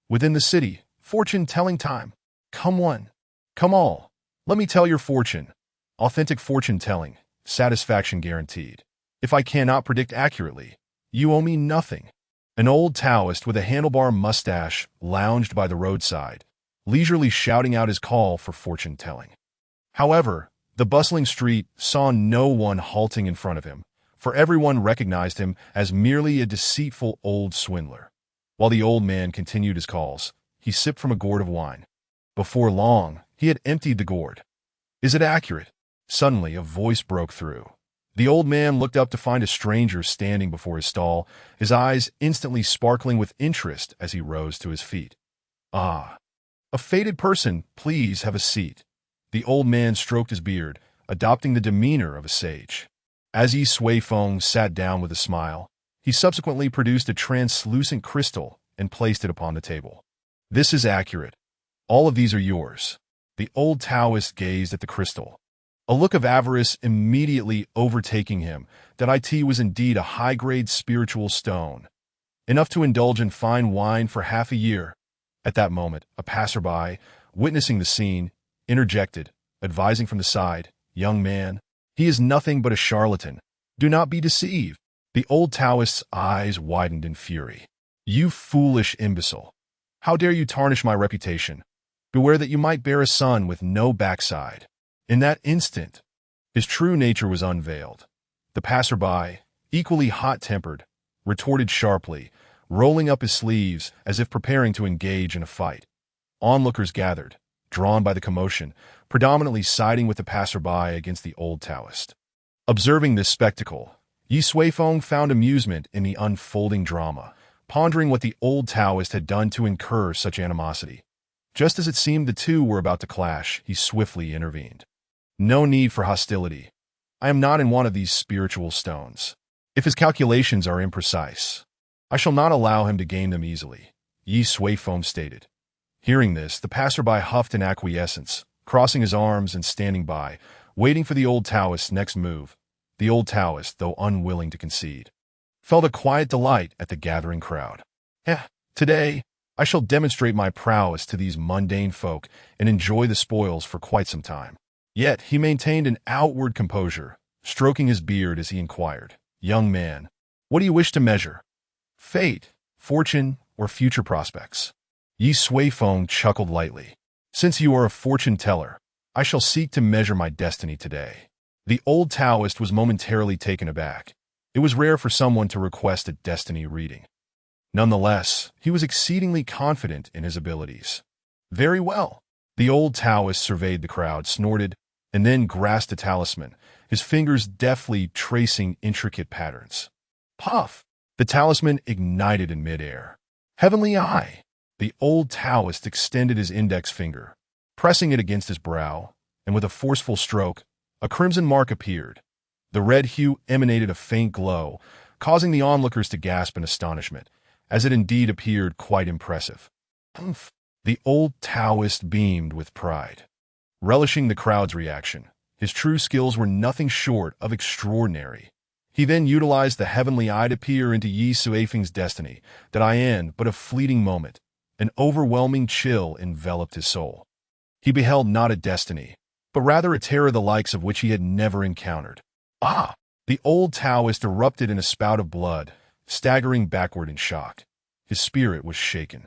Within the city, fortune-telling time. Come one. Come all. Let me tell your fortune. Authentic fortune-telling. Satisfaction guaranteed. If I cannot predict accurately, you owe me nothing. An old Taoist with a handlebar mustache lounged by the roadside, leisurely shouting out his call for fortune-telling. However, the bustling street saw no one halting in front of him, for everyone recognized him as merely a deceitful old swindler. While the old man continued his calls, he sipped from a gourd of wine. Before long, he had emptied the gourd. Is it accurate? Suddenly, a voice broke through. The old man looked up to find a stranger standing before his stall, his eyes instantly sparkling with interest as he rose to his feet. Ah, a fated person, please have a seat. The old man stroked his beard, adopting the demeanor of a sage. As Ye Suifeng sat down with a smile, he subsequently produced a translucent crystal and placed it upon the table. This is accurate. All of these are yours. The old Taoist gazed at the crystal, a look of avarice immediately overtaking him, that it was indeed a high-grade spiritual stone, enough to indulge in fine wine for half a year. At that moment, a passerby, witnessing the scene, interjected, advising from the side, "Young man, he is nothing but a charlatan. Do not be deceived." The old Taoist's eyes widened in fury. "You foolish imbecile! How dare you tarnish my reputation? Beware that you might bear a son with no backside." In that instant, his true nature was unveiled. The passerby, equally hot-tempered, retorted sharply, rolling up his sleeves as if preparing to engage in a fight. Onlookers gathered, drawn by the commotion, predominantly siding with the passerby against the old Taoist. Observing this spectacle, Ye Suifeng found amusement in the unfolding drama, pondering what the old Taoist had done to incur such animosity. Just as it seemed the two were about to clash, he swiftly intervened. "No need for hostility. I am not in want of these spiritual stones. If his calculations are imprecise, I shall not allow him to gain them easily," Ye Suifeng stated. Hearing this, the passerby huffed in acquiescence, crossing his arms and standing by, waiting for the old Taoist's next move. The old Taoist, though unwilling to concede, felt a quiet delight at the gathering crowd. Today, I shall demonstrate my prowess to these mundane folk and enjoy the spoils for quite some time." Yet he maintained an outward composure, stroking his beard as he inquired, "Young man, what do you wish to measure? Fate, fortune, or future prospects?" Ye Suifeng chuckled lightly. "Since you are a fortune-teller, I shall seek to measure my destiny today." The old Taoist was momentarily taken aback. It was rare for someone to request a destiny reading. Nonetheless, he was exceedingly confident in his abilities. "Very well. The old Taoist surveyed the crowd, snorted, and then grasped a talisman, his fingers deftly tracing intricate patterns. Puff! The talisman ignited in midair. Heavenly Eye! The old Taoist extended his index finger, pressing it against his brow, and with a forceful stroke, a crimson mark appeared. The red hue emanated a faint glow, causing the onlookers to gasp in astonishment, as it indeed appeared quite impressive. Humph! The old Taoist beamed with pride. Relishing the crowd's reaction, his true skills were nothing short of extraordinary. He then utilized the heavenly eye to peer into Ye Suifeng's destiny, that in but a fleeting moment, an overwhelming chill enveloped his soul. He beheld not a destiny, but rather a terror the likes of which he had never encountered. Ah! The old Taoist erupted in a spout of blood, staggering backward in shock. His spirit was shaken.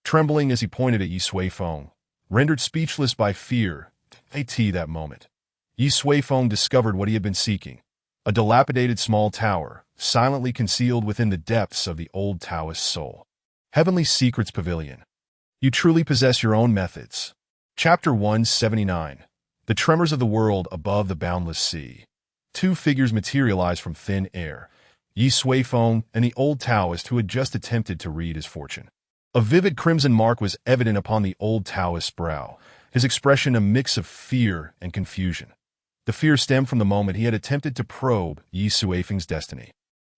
Trembling as he pointed at Ye Suifeng, rendered speechless by fear, that moment, Ye Suifeng discovered what he had been seeking, a dilapidated small tower, silently concealed within the depths of the old Taoist's soul. Heavenly Secrets Pavilion. You truly possess your own methods. Chapter 179. The Tremors of the World Above the Boundless Sea. Two figures materialized from thin air, Ye Suifeng and the old Taoist who had just attempted to read his fortune. A vivid crimson mark was evident upon the old Taoist's brow, his expression a mix of fear and confusion. The fear stemmed from the moment he had attempted to probe Ye Suifeng's destiny,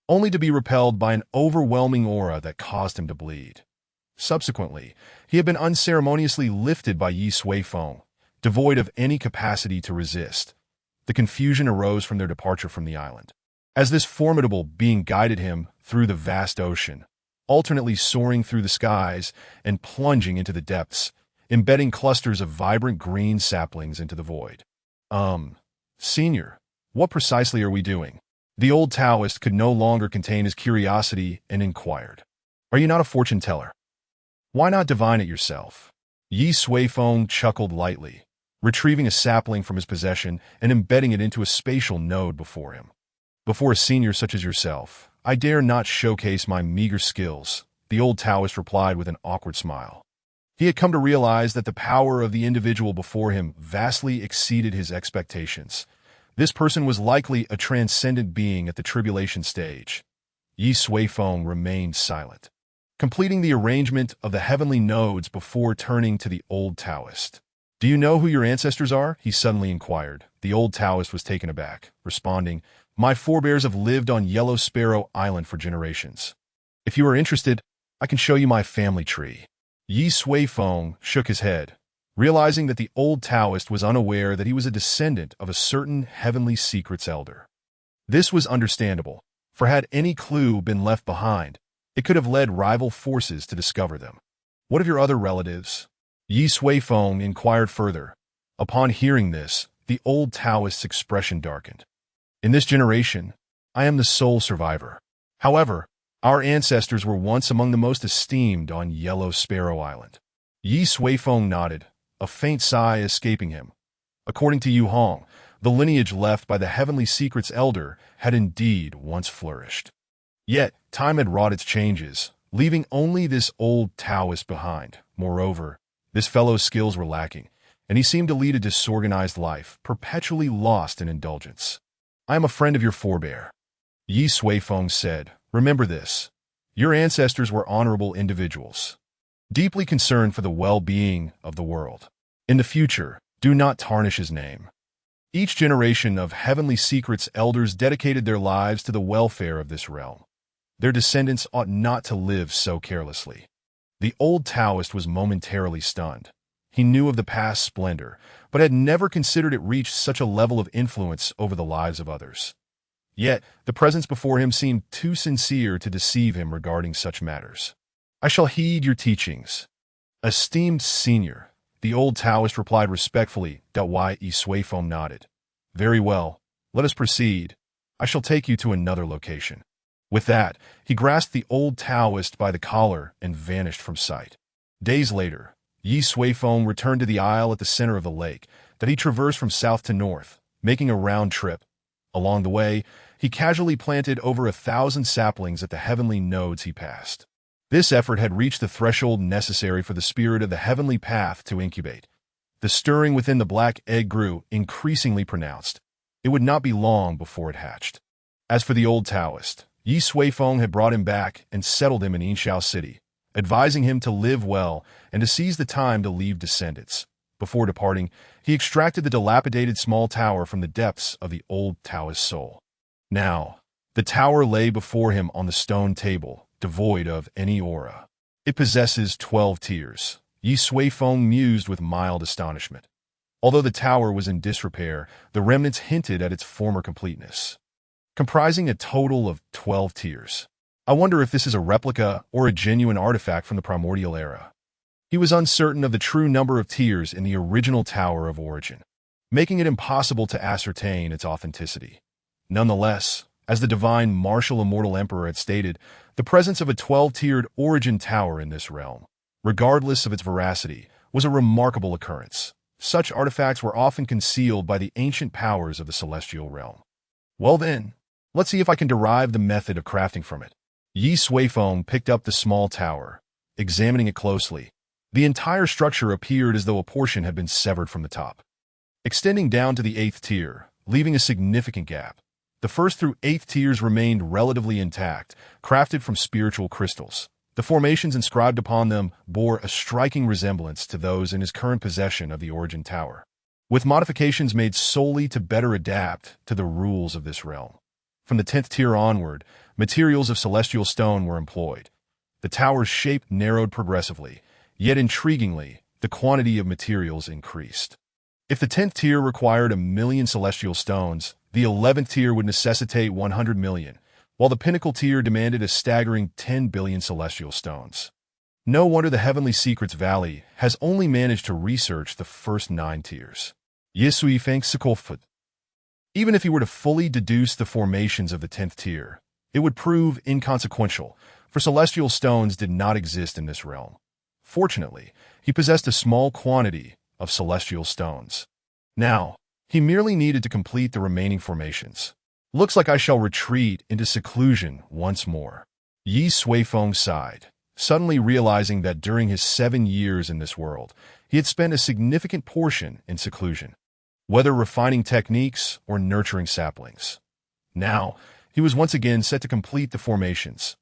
only to be repelled by an overwhelming aura that caused him to bleed. Subsequently, he had been unceremoniously lifted by Ye Suifeng, devoid of any capacity to resist. The confusion arose from their departure from the island, as this formidable being guided him through the vast ocean, alternately soaring through the skies and plunging into the depths, embedding clusters of vibrant green saplings into the void. Senior, what precisely are we doing? The old Taoist could no longer contain his curiosity and inquired. Are you not a fortune teller? Why not divine it yourself? Ye Suifeng chuckled lightly, retrieving a sapling from his possession and embedding it into a spatial node before him. Before a senior such as yourself, I dare not showcase my meager skills, the old Taoist replied with an awkward smile. He had come to realize that the power of the individual before him vastly exceeded his expectations. This person was likely a transcendent being at the tribulation stage. Ye Suifeng remained silent, completing the arrangement of the heavenly nodes before turning to the old Taoist. Do you know who your ancestors are? He suddenly inquired. The old Taoist was taken aback, responding, My forebears have lived on Yellow Sparrow Island for generations. If you are interested, I can show you my family tree. Ye Suifeng shook his head, realizing that the old Taoist was unaware that he was a descendant of a certain heavenly secrets elder. This was understandable, for had any clue been left behind, it could have led rival forces to discover them. What of your other relatives? Ye Suifeng inquired further. Upon hearing this, the old Taoist's expression darkened. In this generation, I am the sole survivor. However, our ancestors were once among the most esteemed on Yellow Sparrow Island. Ye Suifeng nodded, a faint sigh escaping him. According to Yu Hong, the lineage left by the heavenly secrets elder had indeed once flourished. Yet, time had wrought its changes, leaving only this old Taoist behind. Moreover, this fellow's skills were lacking, and he seemed to lead a disorganized life, perpetually lost in indulgence. I am a friend of your forebear, Ye Suifeng said. Remember this. Your ancestors were honorable individuals, deeply concerned for the well-being of the world. In the future, do not tarnish his name. Each generation of heavenly secrets elders dedicated their lives to the welfare of this realm. Their descendants ought not to live so carelessly. The old Taoist was momentarily stunned. He knew of the past splendor, but had never considered it reached such a level of influence over the lives of others. Yet, the presence before him seemed too sincere to deceive him regarding such matters. I shall heed your teachings. Esteemed senior, the old Taoist replied respectfully. Ye Suifeng nodded. Very well, let us proceed. I shall take you to another location. With that, he grasped the old Taoist by the collar and vanished from sight. Days later, Ye Suifeng returned to the isle at the center of the lake that he traversed from south to north, making a round trip. Along the way, he casually planted over 1,000 saplings at the heavenly nodes he passed. This effort had reached the threshold necessary for the spirit of the heavenly path to incubate. The stirring within the black egg grew increasingly pronounced. It would not be long before it hatched. As for the old Taoist, Ye Suifeng had brought him back and settled him in Yinxiao City, advising him to live well and to seize the time to leave descendants. Before departing, he extracted the dilapidated small tower from the depths of the old Taoist soul. Now, the tower lay before him on the stone table, devoid of any aura. It possesses 12 tiers. Ye Suifeng mused with mild astonishment. Although the tower was in disrepair, the remnants hinted at its former completeness. Comprising a total of 12 tiers. I wonder if this is a replica or a genuine artifact from the Primordial era. He was uncertain of the true number of tiers in the original Tower of Origin, making it impossible to ascertain its authenticity. Nonetheless, as the divine marshal immortal emperor had stated, the presence of a 12-tiered origin tower in this realm, regardless of its veracity, was a remarkable occurrence. Such artifacts were often concealed by the ancient powers of the celestial realm. Well then, let's see if I can derive the method of crafting from it. Ye Suifeng picked up the small tower, examining it closely. The entire structure appeared as though a portion had been severed from the top, extending down to the 8th tier, leaving a significant gap. The 1st through 8th tiers remained relatively intact, crafted from spiritual crystals. The formations inscribed upon them bore a striking resemblance to those in his current possession of the Origin Tower, with modifications made solely to better adapt to the rules of this realm. From the 10th tier onward, materials of celestial stone were employed. The tower's shape narrowed progressively, yet intriguingly, the quantity of materials increased. If the 10th tier required 1,000,000 celestial stones, the 11th tier would necessitate 100 million, while the pinnacle tier demanded a staggering 10 billion celestial stones. No wonder the Heavenly Secrets Valley has only managed to research the first 9 tiers. Ye Suifeng Sikofut. Even if he were to fully deduce the formations of the 10th tier, it would prove inconsequential, for celestial stones did not exist in this realm. Fortunately, he possessed a small quantity of celestial stones. Now, he merely needed to complete the remaining formations. Looks like I shall retreat into seclusion once more. Ye Suifeng sighed, suddenly realizing that during his 7 years in this world, he had spent a significant portion in seclusion, whether refining techniques or nurturing saplings. Now, he was once again set to complete the formations.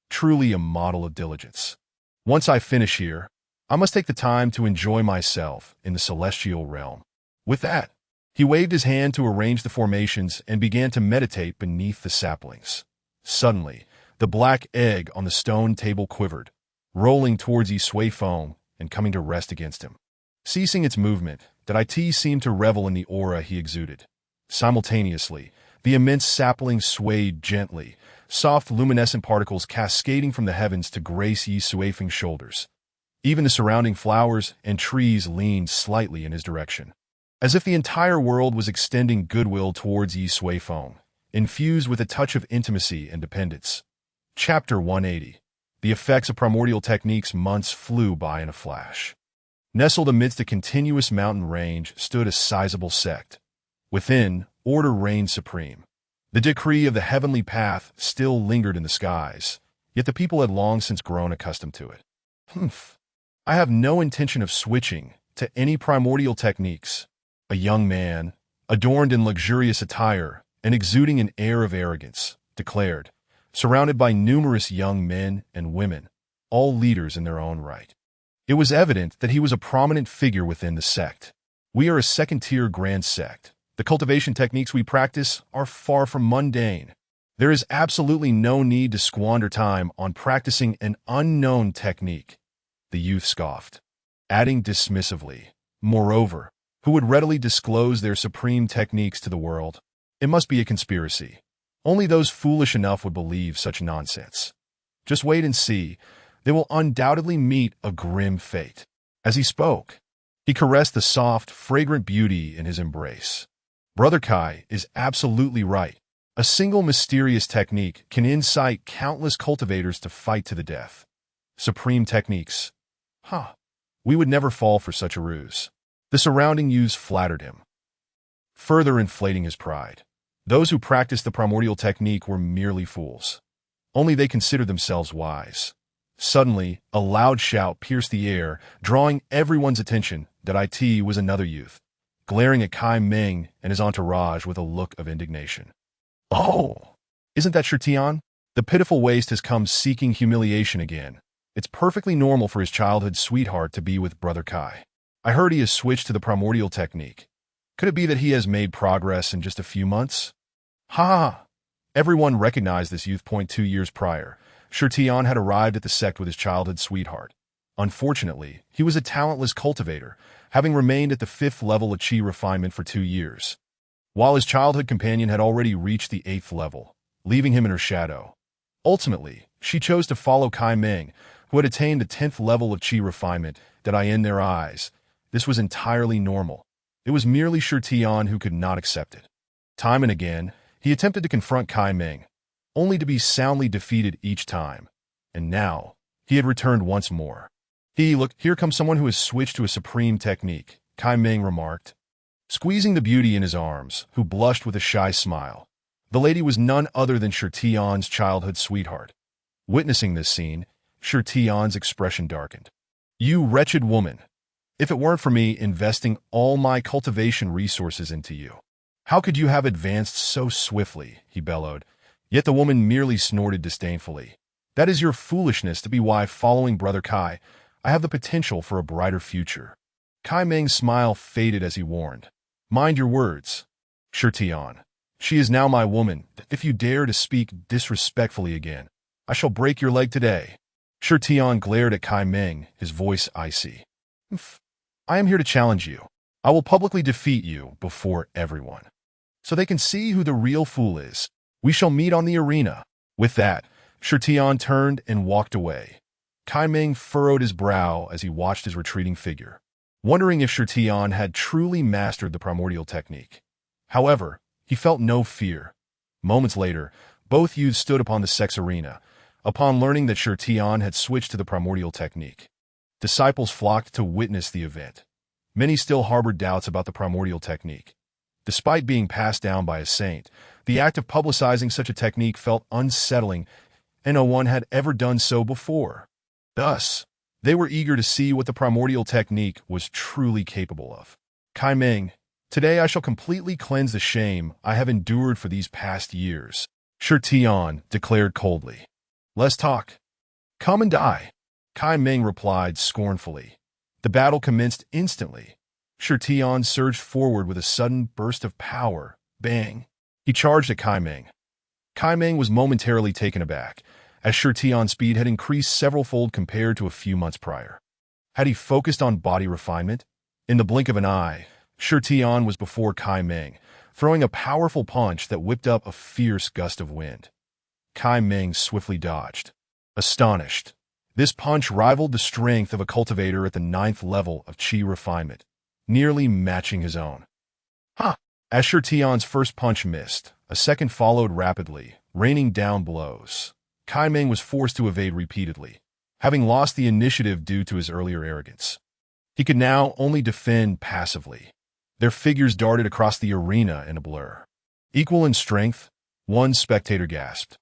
Truly a model of diligence. Once I finish here, I must take the time to enjoy myself in the celestial realm. With that, he waved his hand to arrange the formations and began to meditate beneath the saplings. Suddenly, the black egg on the stone table quivered, rolling towards Ye Suifeng and coming to rest against him. Ceasing its movement, that it seemed to revel in the aura he exuded. Simultaneously, the immense sapling swayed gently, soft luminescent particles cascading from the heavens to grace Ye Suifeng's shoulders. Even the surrounding flowers and trees leaned slightly in his direction, as if the entire world was extending goodwill towards Ye Suifeng, infused with a touch of intimacy and dependence. Chapter 180. The effects of primordial techniques. Months flew by in a flash. Nestled amidst a continuous mountain range stood a sizable sect. Within, order reigned supreme. The decree of the heavenly path still lingered in the skies, yet the people had long since grown accustomed to it. I have no intention of switching to any primordial techniques. A young man, adorned in luxurious attire and exuding an air of arrogance, declared, surrounded by numerous young men and women, all leaders in their own right. It was evident that he was a prominent figure within the sect. We are a second-tier grand sect. The cultivation techniques we practice are far from mundane. There is absolutely no need to squander time on practicing an unknown technique. The youth scoffed, adding dismissively, moreover, who would readily disclose their supreme techniques to the world? It must be a conspiracy. Only those foolish enough would believe such nonsense. Just wait and see. They will undoubtedly meet a grim fate. As he spoke, he caressed the soft, fragrant beauty in his embrace. Brother Kai is absolutely right. A single mysterious technique can incite countless cultivators to fight to the death. Supreme techniques. We would never fall for such a ruse. The surrounding youths flattered him, further inflating his pride. Those who practiced the primordial technique were merely fools. Only they considered themselves wise. Suddenly, a loud shout pierced the air, drawing everyone's attention that it was another youth, glaring at Kai Ming and his entourage with a look of indignation. Oh! Isn't that Shirtian? The pitiful waste has come seeking humiliation again. It's perfectly normal for his childhood sweetheart to be with Brother Kai. I heard he has switched to the Primordial technique. Could it be that he has made progress in just a few months? Ha ha! Everyone recognized this youth. 2 years prior, Shirtian had arrived at the sect with his childhood sweetheart. Unfortunately, he was a talentless cultivator, having remained at the 5th level of chi refinement for 2 years, while his childhood companion had already reached the 8th level, leaving him in her shadow. Ultimately, she chose to follow Kai Ming, who had attained the 10th level of chi refinement. That in their eyes, this was entirely normal. It was merely Shirtian who could not accept it. Time and again, he attempted to confront Kai Ming, only to be soundly defeated each time. And now, he had returned once more. Look, here comes someone who has switched to a supreme technique, Kai Ming remarked, squeezing the beauty in his arms, who blushed with a shy smile. The lady was none other than Shirtian's childhood sweetheart. Witnessing this scene, Shirtian's expression darkened. You wretched woman! If it weren't for me investing all my cultivation resources into you, how could you have advanced so swiftly? He bellowed. Yet the woman merely snorted disdainfully. That is your foolishness to be why following Brother Kai, I have the potential for a brighter future. Kai Ming's smile faded as he warned. Mind your words, Shirtian. She is now my woman. If you dare to speak disrespectfully again, I shall break your leg today. Shirtian glared at Kai Ming, his voice icy. I am here to challenge you. I will publicly defeat you before everyone, so they can see who the real fool is. We shall meet on the arena. With that, Shirtian turned and walked away. Kai Ming furrowed his brow as he watched his retreating figure, wondering if Shirtian had truly mastered the Primordial technique. However, he felt no fear. Moments later, both youths stood upon the sex arena, upon learning that Shirtian had switched to the Primordial technique. Disciples flocked to witness the event. Many still harbored doubts about the Primordial technique. Despite being passed down by a saint, the act of publicizing such a technique felt unsettling, and no one had ever done so before. Thus, they were eager to see what the Primordial technique was truly capable of. Kai Ming, today I shall completely cleanse the shame I have endured for these past years, Shirtian declared coldly. Let's talk. Come and die. Kai Ming replied scornfully. The battle commenced instantly. Shirtian surged forward with a sudden burst of power. Bang! He charged at Kai Ming. Kai Ming was momentarily taken aback, as Shirtian's speed had increased several-fold compared to a few months prior. Had he focused on body refinement? In the blink of an eye, Shirtian was before Kai Ming, throwing a powerful punch that whipped up a fierce gust of wind. Kai Ming swiftly dodged. Astonished, this punch rivaled the strength of a cultivator at the 9th level of chi refinement, nearly matching his own. Ha! As Shirtian's first punch missed, a second followed rapidly, raining down blows. Kai Ming was forced to evade repeatedly, having lost the initiative due to his earlier arrogance. He could now only defend passively. Their figures darted across the arena in a blur. Equal in strength, one spectator gasped.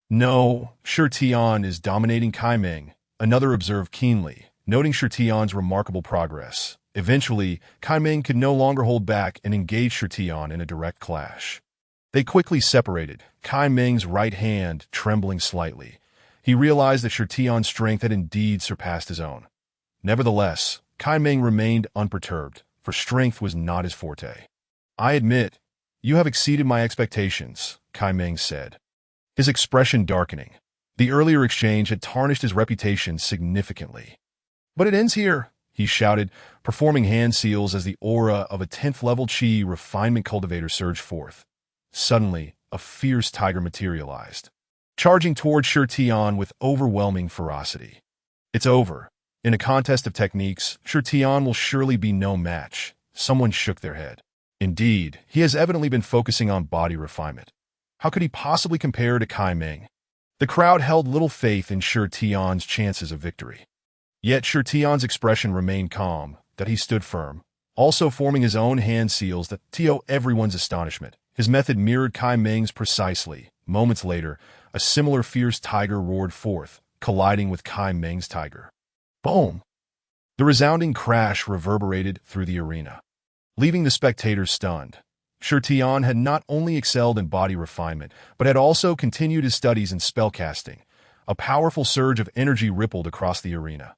No, Shirtian is dominating Kai Ming, another observed keenly, noting Shirtian's remarkable progress. Eventually, Kai Ming could no longer hold back and engaged Shirtian in a direct clash. They quickly separated, Kai Ming's right hand trembling slightly. He realized that Shirtian's strength had indeed surpassed his own. Nevertheless, Kai Ming remained unperturbed, for strength was not his forte. I admit, you have exceeded my expectations, Kai Ming said, his expression darkening. The earlier exchange had tarnished his reputation significantly. But it ends here, he shouted, performing hand seals as the aura of a 10th level chi refinement cultivator surged forth. Suddenly, a fierce tiger materialized, charging toward Shirtian with overwhelming ferocity. It's over. In a contest of techniques, Shirtian will surely be no match. Someone shook their head. Indeed, he has evidently been focusing on body refinement. How could he possibly compare to Kai Ming? The crowd held little faith in Shirtian's chances of victory. Yet Shirtian's expression remained calm, that he stood firm, also forming his own hand seals that to everyone's astonishment. His method mirrored Kai Ming's precisely. Moments later, a similar fierce tiger roared forth, colliding with Kai Meng's tiger. Boom! The resounding crash reverberated through the arena, leaving the spectators stunned. Shi Tian had not only excelled in body refinement, but had also continued his studies in spellcasting. A powerful surge of energy rippled across the arena.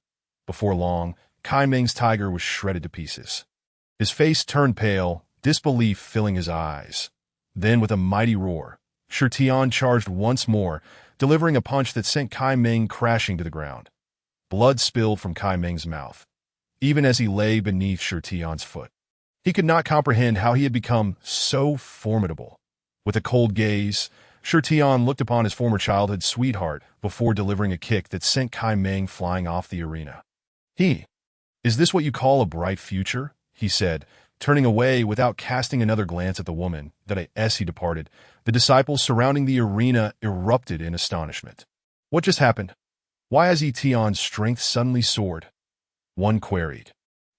Before long, Kai Meng's tiger was shredded to pieces. His face turned pale, disbelief filling his eyes. Then, with a mighty roar, Shi Tian charged once more, delivering a punch that sent Kai Meng crashing to the ground. Blood spilled from Kai Meng's mouth, even as he lay beneath Shi Tian's foot. He could not comprehend how he had become so formidable. With a cold gaze, Shi Tian looked upon his former childhood sweetheart before delivering a kick that sent Kai Meng flying off the arena. "Is this what you call a bright future?" he said, turning away without casting another glance at the woman. As he departed, the disciples surrounding the arena erupted in astonishment. "What just happened? Why has Ye Tian's strength suddenly soared?" one queried.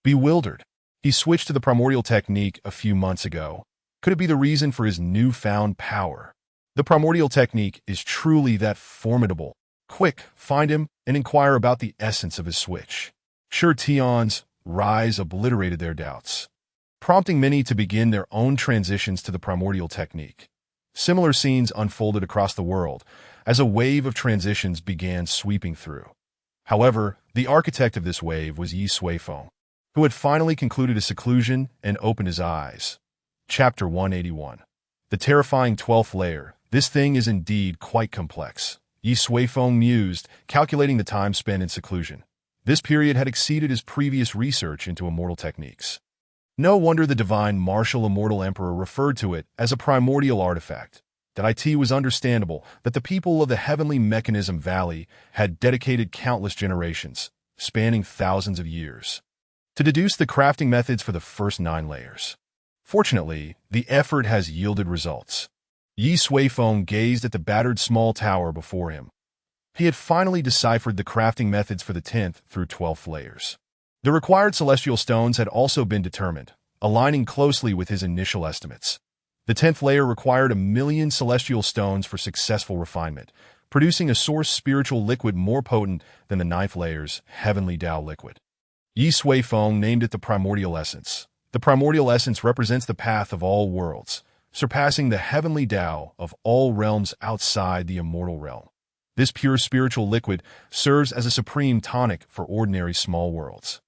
Bewildered, he switched to the primordial technique a few months ago. Could it be the reason for his newfound power? The primordial technique is truly that formidable. Quick, find him and inquire about the essence of his switch. Shi Tian's rise obliterated their doubts, prompting many to begin their own transitions to the primordial technique. Similar scenes unfolded across the world as a wave of transitions began sweeping through. However, the architect of this wave was Ye Suifeng, who had finally concluded his seclusion and opened his eyes. Chapter 181. The terrifying 12th layer. This thing is indeed quite complex. Ye Suifeng mused, calculating the time spent in seclusion. This period had exceeded his previous research into immortal techniques. No wonder the divine marshal immortal emperor referred to it as a primordial artifact. It was understandable that the people of the heavenly mechanism valley had dedicated countless generations, spanning thousands of years, to deduce the crafting methods for the first 9 layers. Fortunately, the effort has yielded results. Ye Suifeng gazed at the battered small tower before him. He had finally deciphered the crafting methods for the 10th through 12th layers. The required celestial stones had also been determined, aligning closely with his initial estimates. The 10th layer required 1,000,000 celestial stones for successful refinement, producing a source spiritual liquid more potent than the 9th layer's heavenly Tao liquid. Ye Suifeng named it the primordial essence. The primordial essence represents the path of all worlds, surpassing the heavenly Tao of all realms outside the immortal realm. This pure spiritual liquid serves as a supreme tonic for ordinary small worlds.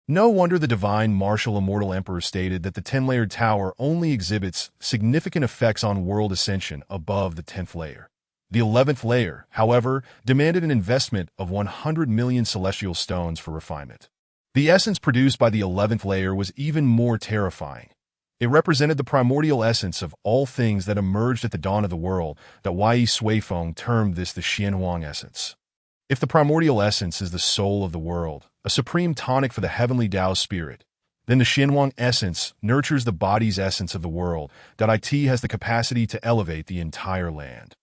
No wonder the divine marshal immortal emperor stated that the 10-layered tower only exhibits significant effects on world ascension above the 10th layer. The 11th layer, however, demanded an investment of 100 million celestial stones for refinement. The essence produced by the 11th layer was even more terrifying. It represented the primordial essence of all things that emerged at the dawn of the world. Ye Suifeng termed this the Xianhuang essence. If the primordial essence is the soul of the world, a supreme tonic for the heavenly Tao spirit, then the Xianhuang essence nurtures the body's essence of the world. It has the capacity to elevate the entire land,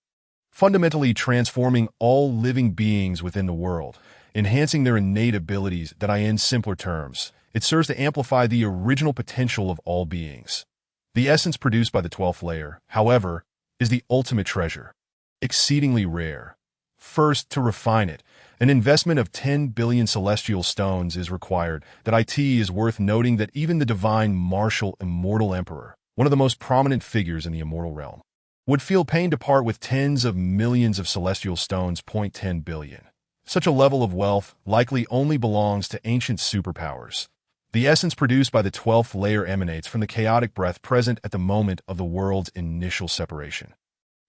fundamentally transforming all living beings within the world, enhancing their innate abilities. In simpler terms, it serves to amplify the original potential of all beings. The essence produced by the 12th layer, however, is the ultimate treasure, exceedingly rare. First, to refine it, an investment of 10 billion celestial stones is required. It is worth noting that even the divine marshal immortal emperor, one of the most prominent figures in the immortal realm, would feel pain to part with tens of millions of celestial stones. 10 billion. Such a level of wealth likely only belongs to ancient superpowers. The essence produced by the 12th layer emanates from the chaotic breath present at the moment of the world's initial separation.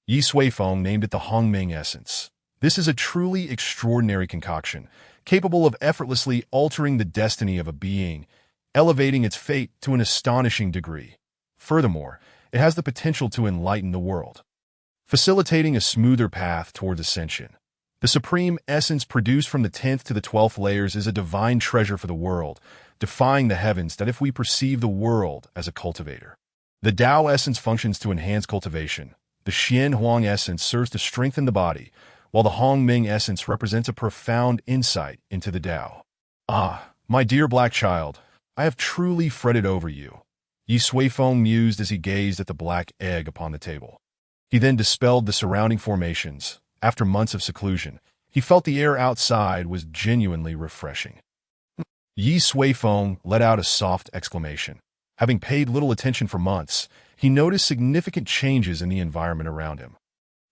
Ye Suifeng named it the Hongming essence. This is a truly extraordinary concoction, capable of effortlessly altering the destiny of a being, elevating its fate to an astonishing degree. Furthermore, it has the potential to enlighten the world, facilitating a smoother path towards ascension. The supreme essence produced from the 10th to the 12th layers is a divine treasure for the world, defying the heavens. If we perceive the world as a cultivator, the Tao essence functions to enhance cultivation. The Xianhuang essence serves to strengthen the body, while the Hongming essence represents a profound insight into the Tao. "Ah, my dear black child, I have truly fretted over you," Ye Suifeng mused as he gazed at the black egg upon the table. He then dispelled the surrounding formations. After months of seclusion, He felt the air outside was genuinely refreshing. Ye Suifeng let out a soft exclamation. Having paid little attention for months, he noticed significant changes in the environment around him.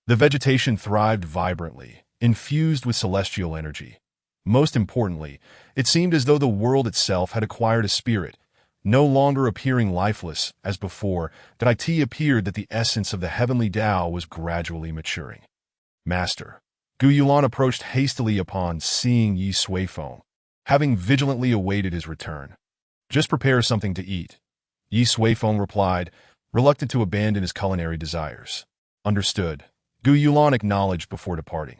The vegetation thrived vibrantly, infused with celestial energy. Most importantly, it seemed as though the world itself had acquired a spirit, no longer appearing lifeless as before. It appeared that the essence of the heavenly Tao was gradually maturing. Master. Yulan approached hastily upon seeing Ye Suifeng, having vigilantly awaited his return. Just prepare something to eat. Ye Suifeng replied, reluctant to abandon his culinary desires. Understood. Yulan acknowledged before departing.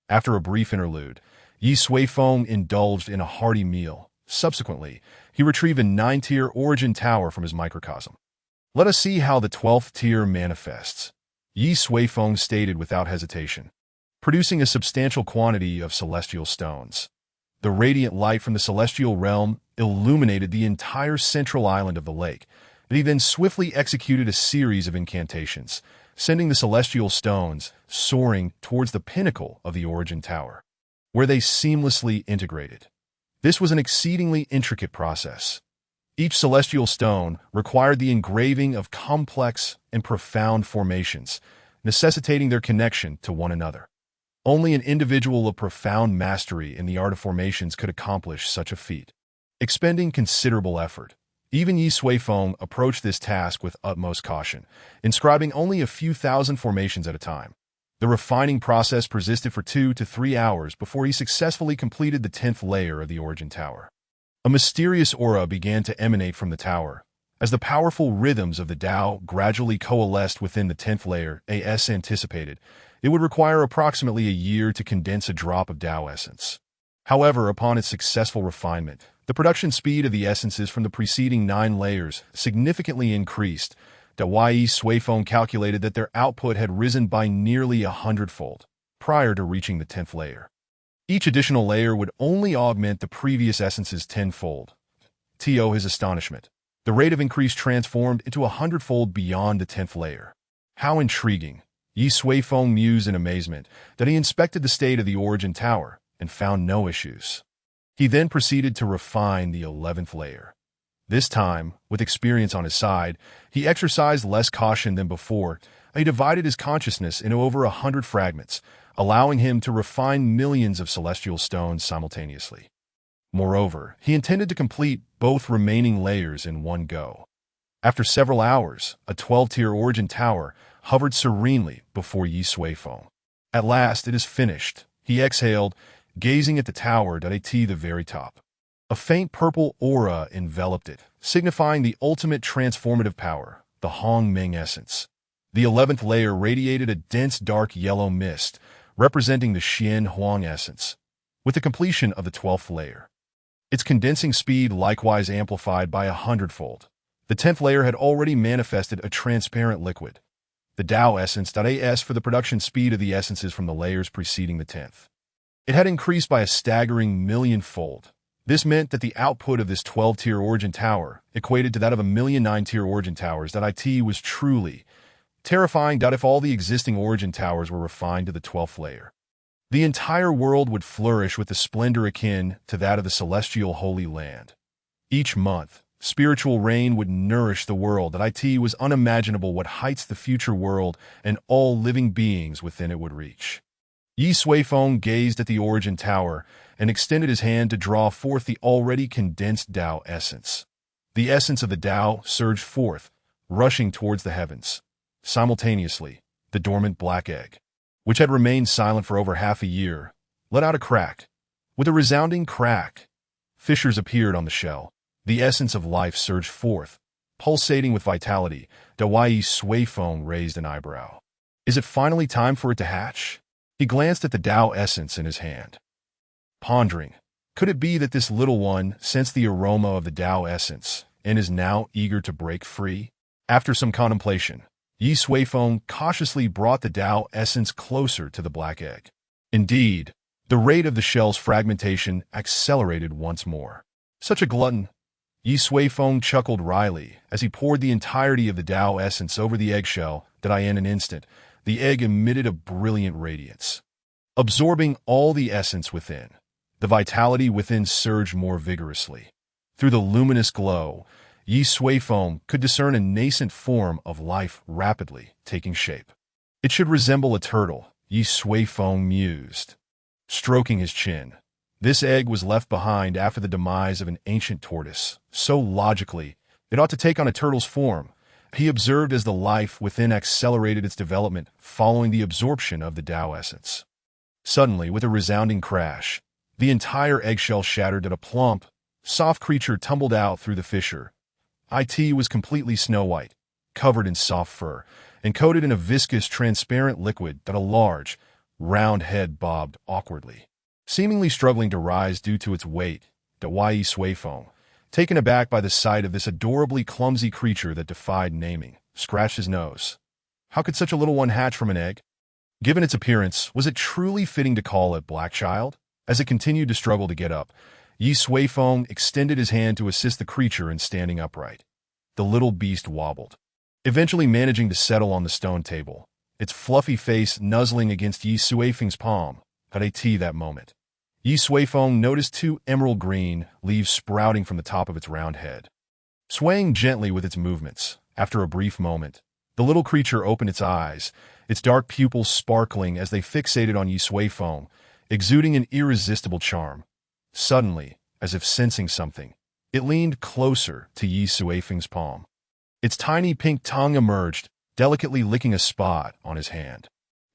After a brief interlude, Ye Suifeng indulged in a hearty meal. Subsequently, he retrieved a 9-tier origin tower from his microcosm. Let us see how the 12th tier manifests, Ye Suifeng stated without hesitation, producing a substantial quantity of celestial stones. The radiant light from the celestial realm illuminated the entire central island of the lake, and he then swiftly executed a series of incantations, sending the celestial stones soaring towards the pinnacle of the origin tower, where they seamlessly integrated. This was an exceedingly intricate process. Each celestial stone required the engraving of complex and profound formations, necessitating their connection to one another. Only an individual of profound mastery in the art of formations could accomplish such a feat. Expending considerable effort, even Ye Suifeng approached this task with utmost caution, inscribing only a few thousand formations at a time. The refining process persisted for 2 to 3 hours before he successfully completed the 10th layer of the origin tower. A mysterious aura began to emanate from the tower. As the powerful rhythms of the Tao gradually coalesced within the 10th layer, as anticipated, it would require approximately a year to condense a drop of Tao essence. However, upon its successful refinement, the production speed of the essences from the preceding 9 layers significantly increased. Ye Suifeng calculated that their output had risen by nearly 100-fold prior to reaching the 10th layer. Each additional layer would only augment the previous essences 10-fold. To his astonishment, the rate of increase transformed into 100-fold beyond the 10th layer. How intriguing! Ye Suifeng mused in amazement that he inspected the state of the origin tower and found no issues. He then proceeded to refine the 11th layer. This time, with experience on his side, he exercised less caution than before. He divided his consciousness into over 100 fragments, allowing him to refine millions of celestial stones simultaneously. Moreover, he intended to complete both remaining layers in one go. After several hours, a 12-tier origin tower hovered serenely before Ye Suifeng. At last, it is finished, he exhaled, gazing at the tower at the very top. A faint purple aura enveloped it, signifying the ultimate transformative power, the Hong Ming essence. The 11th layer radiated a dense dark yellow mist, representing the Xian Huang essence. With the completion of the 12th layer, its condensing speed likewise amplified by 100-fold. The 10th layer had already manifested a transparent liquid, the Tao essence. As for the production speed of the essences from the layers preceding the 10th, it had increased by a staggering million-fold. This meant that the output of this 12-tier origin tower equated to that of a million 9-tier origin towers. It was truly terrifying. If all the existing origin towers were refined to the 12th layer, the entire world would flourish with a splendor akin to that of the celestial Holy Land. Each month, spiritual rain would nourish the world. It was unimaginable what heights the future world and all living beings within it would reach. Ye Suifeng gazed at the origin tower and extended his hand to draw forth the already condensed Tao essence. The essence of the Tao surged forth, rushing towards the heavens. Simultaneously, the dormant black egg, which had remained silent for over half a year, let out a crack. With a resounding crack, fissures appeared on the shell. The essence of life surged forth, pulsating with vitality. Ye Suifeng raised an eyebrow. Is it finally time for it to hatch? He glanced at the Tao essence in his hand, pondering. Could it be that this little one sensed the aroma of the Tao essence and is now eager to break free? After some contemplation, Ye Suifeng cautiously brought the Tao essence closer to the black egg. Indeed, the rate of the shell's fragmentation accelerated once more. Such a glutton! Ye Suifeng chuckled wryly as he poured the entirety of the Tao essence over the eggshell. In an instant, the egg emitted a brilliant radiance. absorbing all the essence within. The vitality within surged more vigorously. Through the luminous glow, Ye Suifeng could discern a nascent form of life rapidly taking shape. It should resemble a turtle, Ye Suifeng mused, stroking his chin. This egg was left behind after the demise of an ancient tortoise, so logically, it ought to take on a turtle's form. He observed as the life within accelerated its development following the absorption of the Tao essence. Suddenly, with a resounding crash, the entire eggshell shattered and a plump, soft creature tumbled out through the fissure. It was completely snow-white, covered in soft fur, and coated in a viscous, transparent liquid that a large, round head bobbed awkwardly. Seemingly struggling to rise due to its weight, Ye Suifeng, taken aback by the sight of this adorably clumsy creature that defied naming, scratched his nose. How could such a little one hatch from an egg? Given its appearance, was it truly fitting to call it Black Child? As it continued to struggle to get up, Ye Suifeng extended his hand to assist the creature in standing upright. The little beast wobbled, eventually managing to settle on the stone table, its fluffy face nuzzling against Ye Suifeng's palm. At that moment, Ye Suifeng noticed two emerald green leaves sprouting from the top of its round head. Swaying gently with its movements, after a brief moment, the little creature opened its eyes, its dark pupils sparkling as they fixated on Ye Suifeng, exuding an irresistible charm. Suddenly, as if sensing something, it leaned closer to Ye Suifeng's palm. Its tiny pink tongue emerged, delicately licking a spot on his hand.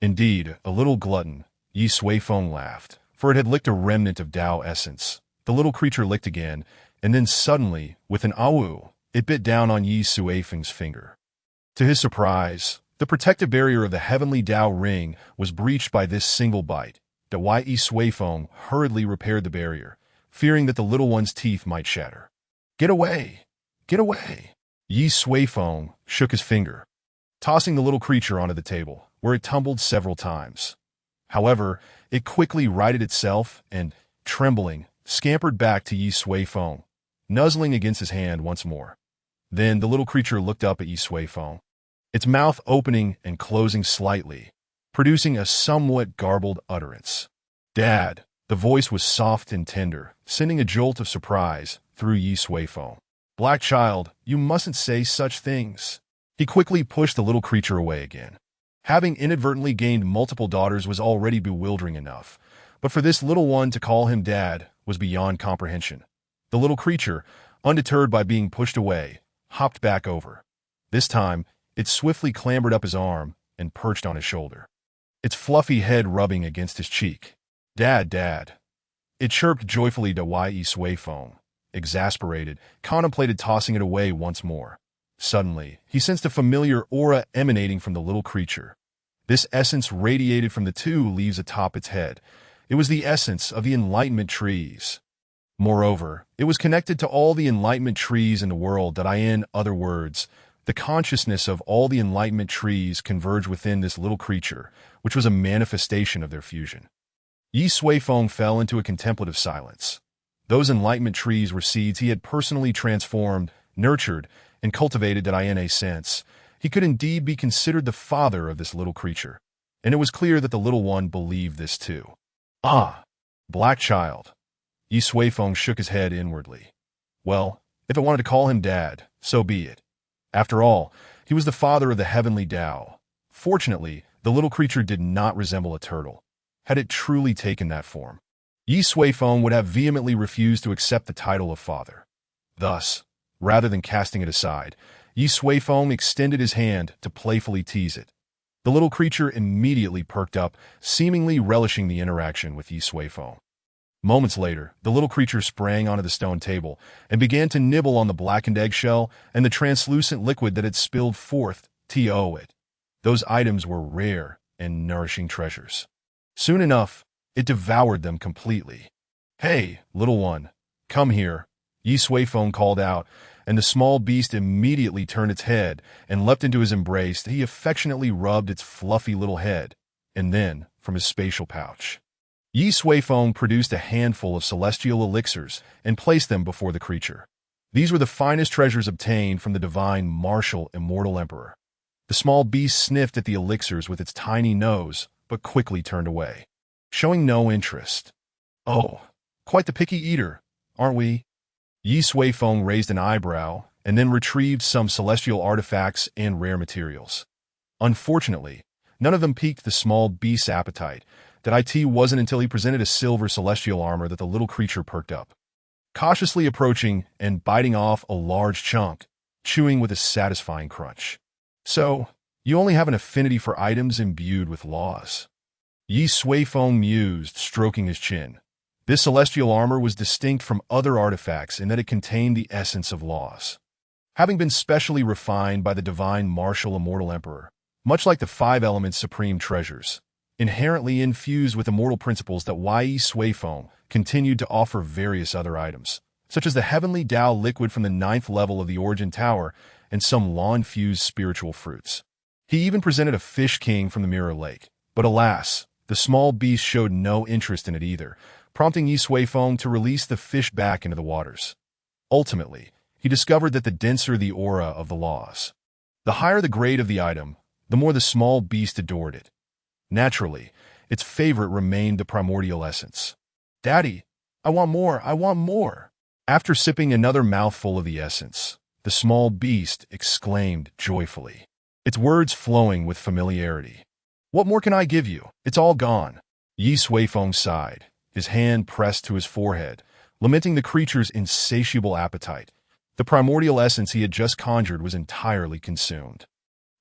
Indeed, a little glutton, Ye Suifeng laughed, for it had licked a remnant of Tao essence. The little creature licked again, and then suddenly, with an awu, it bit down on Ye Suifeng's finger. To his surprise, the protective barrier of the heavenly Tao ring was breached by this single bite. Ye Suifeng hurriedly repaired the barrier, fearing that the little one's teeth might shatter. "Get away! Get away!" Ye Suifeng shook his finger, tossing the little creature onto the table, where it tumbled several times. However, it quickly righted itself and, trembling, scampered back to Ye Suifeng, nuzzling against his hand once more. Then the little creature looked up at Ye Suifeng, its mouth opening and closing slightly, producing a somewhat garbled utterance. "Dad!" The voice was soft and tender, sending a jolt of surprise through Ye Suifeng. "Black Child, you mustn't say such things." He quickly pushed the little creature away again. Having inadvertently gained multiple daughters was already bewildering enough, but for this little one to call him Dad was beyond comprehension. The little creature, undeterred by being pushed away, hopped back over. This time, it swiftly clambered up his arm and perched on his shoulder, its fluffy head rubbing against his cheek. "Dad, Dad." It chirped joyfully to Ye Suifeng. Exasperated, contemplated tossing it away once more. Suddenly, he sensed a familiar aura emanating from the little creature. This essence radiated from the two leaves atop its head. It was the essence of the enlightenment trees. Moreover, it was connected to all the enlightenment trees in the world. In other words, the consciousness of all the enlightenment trees converged within this little creature, which was a manifestation of their fusion. Ye Suifeng fell into a contemplative silence. Those enlightenment trees were seeds he had personally transformed, nurtured, and cultivated. In a sense, he could indeed be considered the father of this little creature, and it was clear that the little one believed this too. "Ah, Black Child." Ye Suifeng shook his head inwardly. Well, if it wanted to call him Dad, so be it. After all, he was the father of the heavenly Tao. Fortunately, the little creature did not resemble a turtle. Had it truly taken that form, Ye Suifeng would have vehemently refused to accept the title of father. Thus, rather than casting it aside, Ye Suifeng extended his hand to playfully tease it. The little creature immediately perked up, seemingly relishing the interaction with Ye Suifeng. Moments later, the little creature sprang onto the stone table and began to nibble on the blackened eggshell and the translucent liquid that had spilled forth to it. Those items were rare and nourishing treasures. Soon enough, it devoured them completely. "Hey, little one, come here," Ye Suifeng called out, and the small beast immediately turned its head and leapt into his embrace. He affectionately rubbed its fluffy little head, and then, from his spatial pouch, Ye Suifeng produced a handful of celestial elixirs and placed them before the creature. These were the finest treasures obtained from the divine marshal immortal emperor. The small beast sniffed at the elixirs with its tiny nose, but quickly turned away. showing no interest. Oh, quite the picky eater, aren't we? Ye Suifeng raised an eyebrow and then retrieved some celestial artifacts and rare materials. Unfortunately, none of them piqued the small beast's appetite. That it wasn't until he presented a silver celestial armor that the little creature perked up. Cautiously approaching and biting off a large chunk, chewing with a satisfying crunch. So, you only have an affinity for items imbued with laws. Ye Suifeng mused, stroking his chin. This celestial armor was distinct from other artifacts in that it contained the essence of laws. Having been specially refined by the divine marshal immortal emperor, much like the 5 elements supreme treasures, inherently infused with immortal principles that Ye Suifeng continued to offer various other items, such as the heavenly Tao liquid from the 9th level of the Origin Tower and some law-infused spiritual fruits. He even presented a fish king from the Mirror Lake, but alas, the small beast showed no interest in it either, prompting Ye Suifeng to release the fish back into the waters. Ultimately, he discovered that the denser the aura of the laws, the higher the grade of the item, the more the small beast adored it. Naturally, its favorite remained the primordial essence. "Daddy, I want more, I want more." After sipping another mouthful of the essence, the small beast exclaimed joyfully, its words flowing with familiarity. "What more can I give you? It's all gone." Ye Suifeng sighed, his hand pressed to his forehead, lamenting the creature's insatiable appetite. The primordial essence he had just conjured was entirely consumed.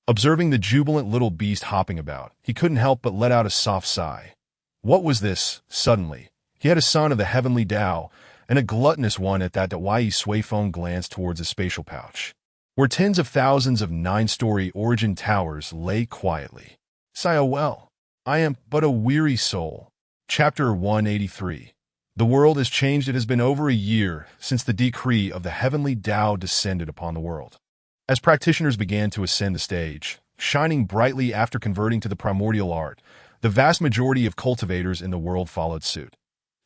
Observing the jubilant little beast hopping about, he couldn't help but let out a soft sigh. What was this, suddenly? He had a son of the heavenly Tao, and a gluttonous one at that. Ye Suifeng glanced towards a spatial pouch, where tens of thousands of 9-story origin towers lay quietly. "Sigh well, I am but a weary soul." Chapter 183. The world has changed. It has been over a year since the decree of the heavenly Tao descended upon the world. As practitioners began to ascend the stage, shining brightly after converting to the primordial art, the vast majority of cultivators in the world followed suit.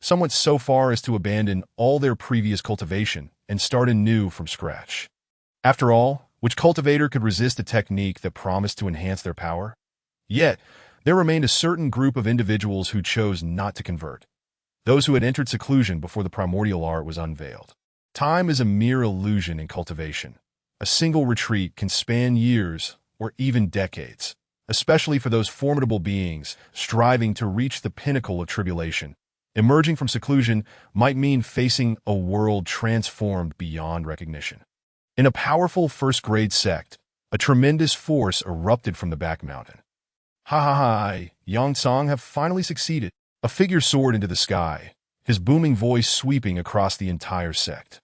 Some went so far as to abandon all their previous cultivation and start anew from scratch. After all, which cultivator could resist a technique that promised to enhance their power? Yet, there remained a certain group of individuals who chose not to convert. Those who had entered seclusion before the primordial art was unveiled. Time is a mere illusion in cultivation. A single retreat can span years or even decades, especially for those formidable beings striving to reach the pinnacle of tribulation. Emerging from seclusion might mean facing a world transformed beyond recognition. In a powerful first-grade sect, a tremendous force erupted from the back mountain. Yangsang have finally succeeded. A figure soared into the sky, his booming voice sweeping across the entire sect.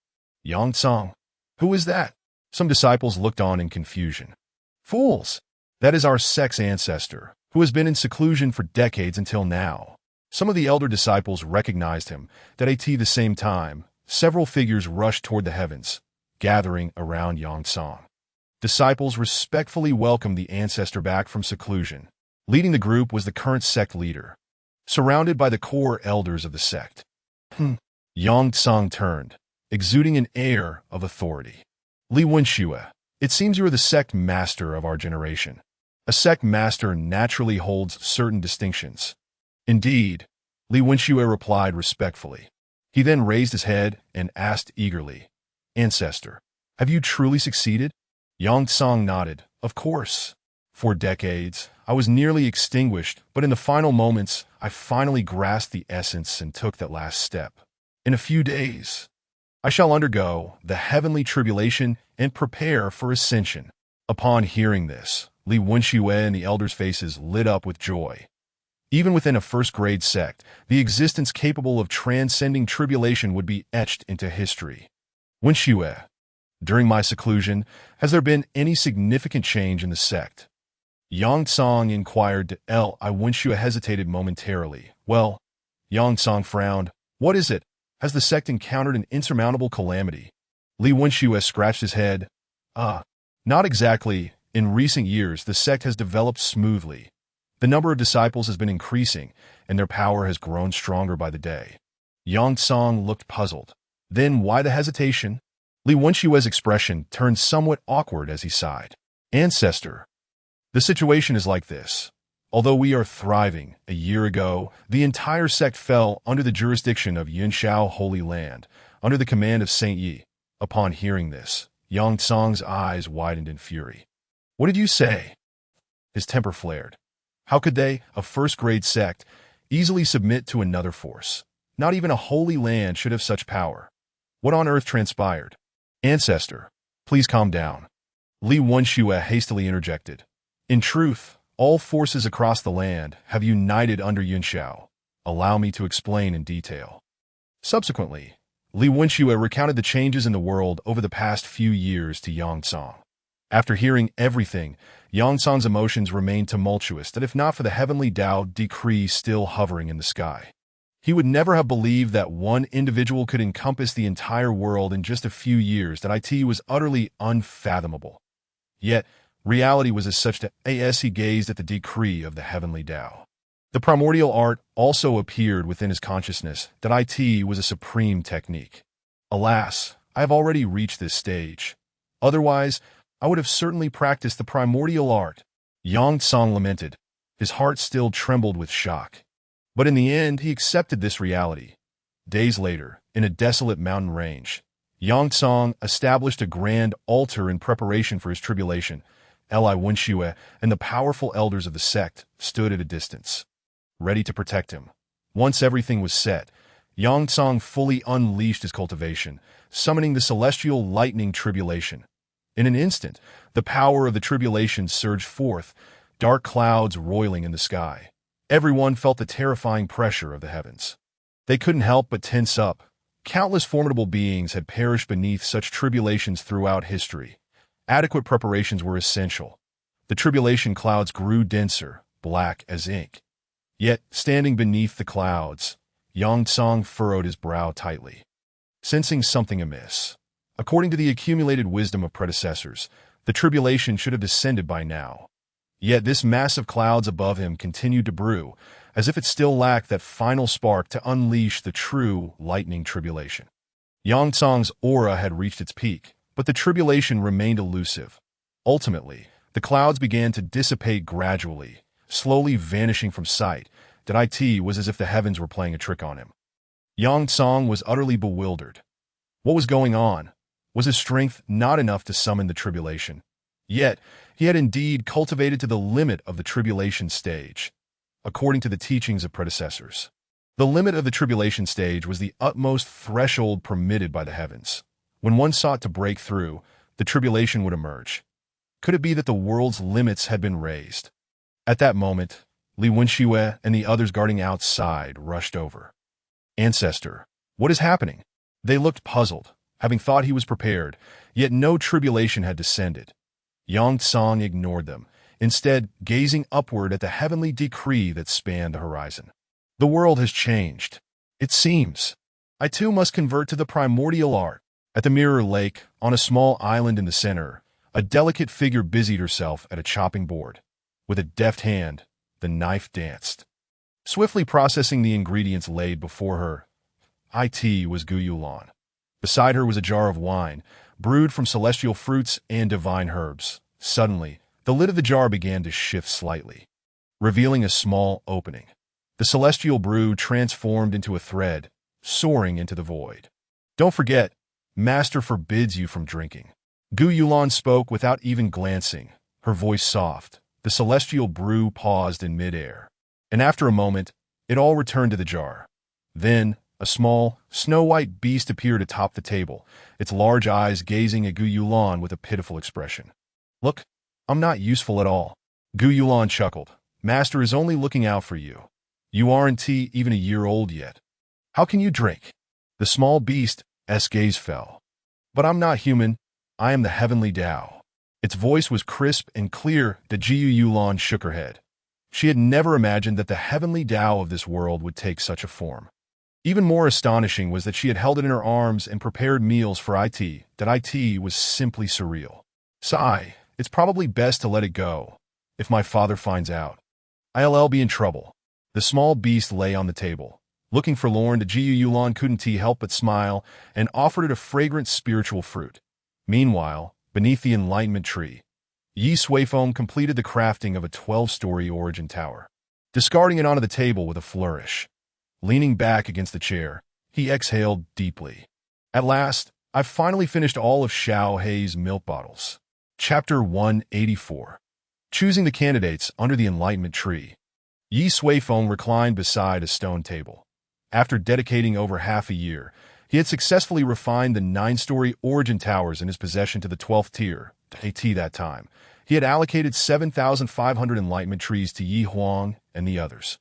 Yangsang, who is that? Some disciples looked on in confusion. Fools! That is our sect's ancestor, who has been in seclusion for decades until now. Some of the elder disciples recognized him. At the same time, several figures rushed toward the heavens, gathering around Yangsang. Disciples respectfully welcomed the ancestor back from seclusion. Leading the group was the current sect leader, surrounded by the core elders of the sect. Yangsang turned, exuding an air of authority. Li Wenxue, it seems you are the sect master of our generation. A sect master naturally holds certain distinctions. Indeed, Li Wenxue replied respectfully. He then raised his head and asked eagerly, Ancestor, have you truly succeeded? Yangsang nodded. Of course. For decades, I was nearly extinguished, but in the final moments, I finally grasped the essence and took that last step. In a few days, I shall undergo the heavenly tribulation and prepare for ascension. Upon hearing this, Li Wenxue and the elders' faces lit up with joy. Even within a first-grade sect, the existence capable of transcending tribulation would be etched into history. Wenxue, during my seclusion, has there been any significant change in the sect? Yangsang inquired. Wenxue hesitated momentarily. Well, Yangsang frowned. What is it? Has the sect encountered an insurmountable calamity? Li Wenxue scratched his head. Not exactly. In recent years, the sect has developed smoothly. The number of disciples has been increasing, and their power has grown stronger by the day. Yangsang looked puzzled. Then why the hesitation? Li Wenshue's expression turned somewhat awkward as he sighed. Ancestor, the situation is like this. Although we are thriving, a year ago, the entire sect fell under the jurisdiction of Yunshao Holy Land, under the command of Saint Yi. Upon hearing this, Yang Tsang's eyes widened in fury. What did you say? His temper flared. How could they, a first-grade sect, easily submit to another force? Not even a holy land should have such power. What on earth transpired? Ancestor, please calm down. Li Wenxue hastily interjected. In truth, all forces across the land have united under Yunshao. Allow me to explain in detail. Subsequently, Li Wenxue recounted the changes in the world over the past few years to Yang Tsang. After hearing everything, Yang Tsang's emotions remained tumultuous, that if not for the heavenly Dao decree still hovering in the sky. He would never have believed that one individual could encompass the entire world in just a few years, that it was utterly unfathomable. Yet, reality was as such that as he gazed at the decree of the heavenly Dao. The primordial art also appeared within his consciousness, that it was a supreme technique. Alas, I have already reached this stage. Otherwise, I would have certainly practiced the primordial art. Yang Tsang lamented. His heart still trembled with shock. But in the end, he accepted this reality. Days later, in a desolate mountain range, Yang Tsang established a grand altar in preparation for his tribulation. Li Wenxue and the powerful elders of the sect stood at a distance, ready to protect him. Once everything was set, Yang Tsang fully unleashed his cultivation, summoning the celestial lightning tribulation. In an instant, the power of the tribulation surged forth, dark clouds roiling in the sky. Everyone felt the terrifying pressure of the heavens. They couldn't help but tense up. Countless formidable beings had perished beneath such tribulations throughout history. Adequate preparations were essential. The tribulation clouds grew denser, black as ink. Yet, standing beneath the clouds, Yang Tsang furrowed his brow tightly, sensing something amiss. According to the accumulated wisdom of predecessors, the tribulation should have descended by now. Yet this mass of clouds above him continued to brew, as if it still lacked that final spark to unleash the true lightning tribulation. Yang Tsang's aura had reached its peak, but the tribulation remained elusive. Ultimately, the clouds began to dissipate gradually, slowly vanishing from sight. That it was as if the heavens were playing a trick on him. Yang Tsang was utterly bewildered. What was going on? Was his strength not enough to summon the tribulation? Yet, he had indeed cultivated to the limit of the tribulation stage, according to the teachings of predecessors. The limit of the tribulation stage was the utmost threshold permitted by the heavens. When one sought to break through, the tribulation would emerge. Could it be that the world's limits had been raised? At that moment, Li Wenxue and the others guarding outside rushed over. Ancestor, what is happening? They looked puzzled, having thought he was prepared, yet no tribulation had descended. Yang Tsang ignored them, instead gazing upward at the heavenly decree that spanned the horizon. The world has changed. It seems. I too must convert to the primordial art. At the mirror lake, on a small island in the center, a delicate figure busied herself at a chopping board. With a deft hand, the knife danced, swiftly processing the ingredients laid before her. It was Guyulan. Beside her was a jar of wine, brewed from celestial fruits and divine herbs. Suddenly, the lid of the jar began to shift slightly, revealing a small opening. The celestial brew transformed into a thread, soaring into the void. Don't forget, Master forbids you from drinking. Guyulan spoke without even glancing, her voice soft. The celestial brew paused in midair, and after a moment, it all returned to the jar. Then, a small, snow-white beast appeared atop the table, its large eyes gazing at Guyulan with a pitiful expression. Look, I'm not useful at all. Guyulan chuckled. Master is only looking out for you. You aren't even a year old yet. How can you drink? The small beast's gaze fell. But I'm not human. I am the heavenly Dao. Its voice was crisp and clear. Guyulan shook her head. She had never imagined that the heavenly Dao of this world would take such a form. Even more astonishing was that she had held it in her arms and prepared meals for it. That it was simply surreal. Sigh, it's probably best to let it go. If my father finds out, I'll be in trouble. The small beast lay on the table. Looking forlorn, Guyulan couldn't help but smile and offered it a fragrant spiritual fruit. Meanwhile, beneath the enlightenment tree, Ye Suifeng completed the crafting of a 12-story origin tower, discarding it onto the table with a flourish. Leaning back against the chair, he exhaled deeply. At last, I've finally finished all of Xiao Hei's milk bottles. Chapter 184. Choosing the candidates under the Enlightenment Tree. Ye Suifeng reclined beside a stone table. After dedicating over half a year, he had successfully refined the 9-story origin towers in his possession to the 12th tier, AT that time. He had allocated 7,500 Enlightenment trees to Yi Huang and the others,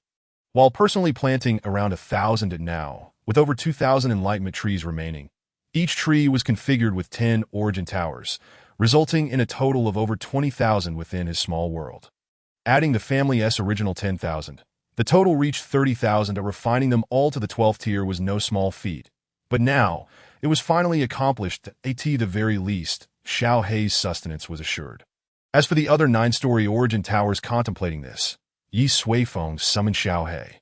while personally planting around 1,000 at now, with over 2,000 Enlightenment trees remaining. Each tree was configured with 10 origin towers, resulting in a total of over 20,000 within his small world. Adding the family's original 10,000, the total reached 30,000, and refining them all to the 12th tier was no small feat. But now, it was finally accomplished. At the very least, Xiao Hei's sustenance was assured. As for the other 9-story origin towers contemplating this, Ye Suifeng summoned Xiao Hei.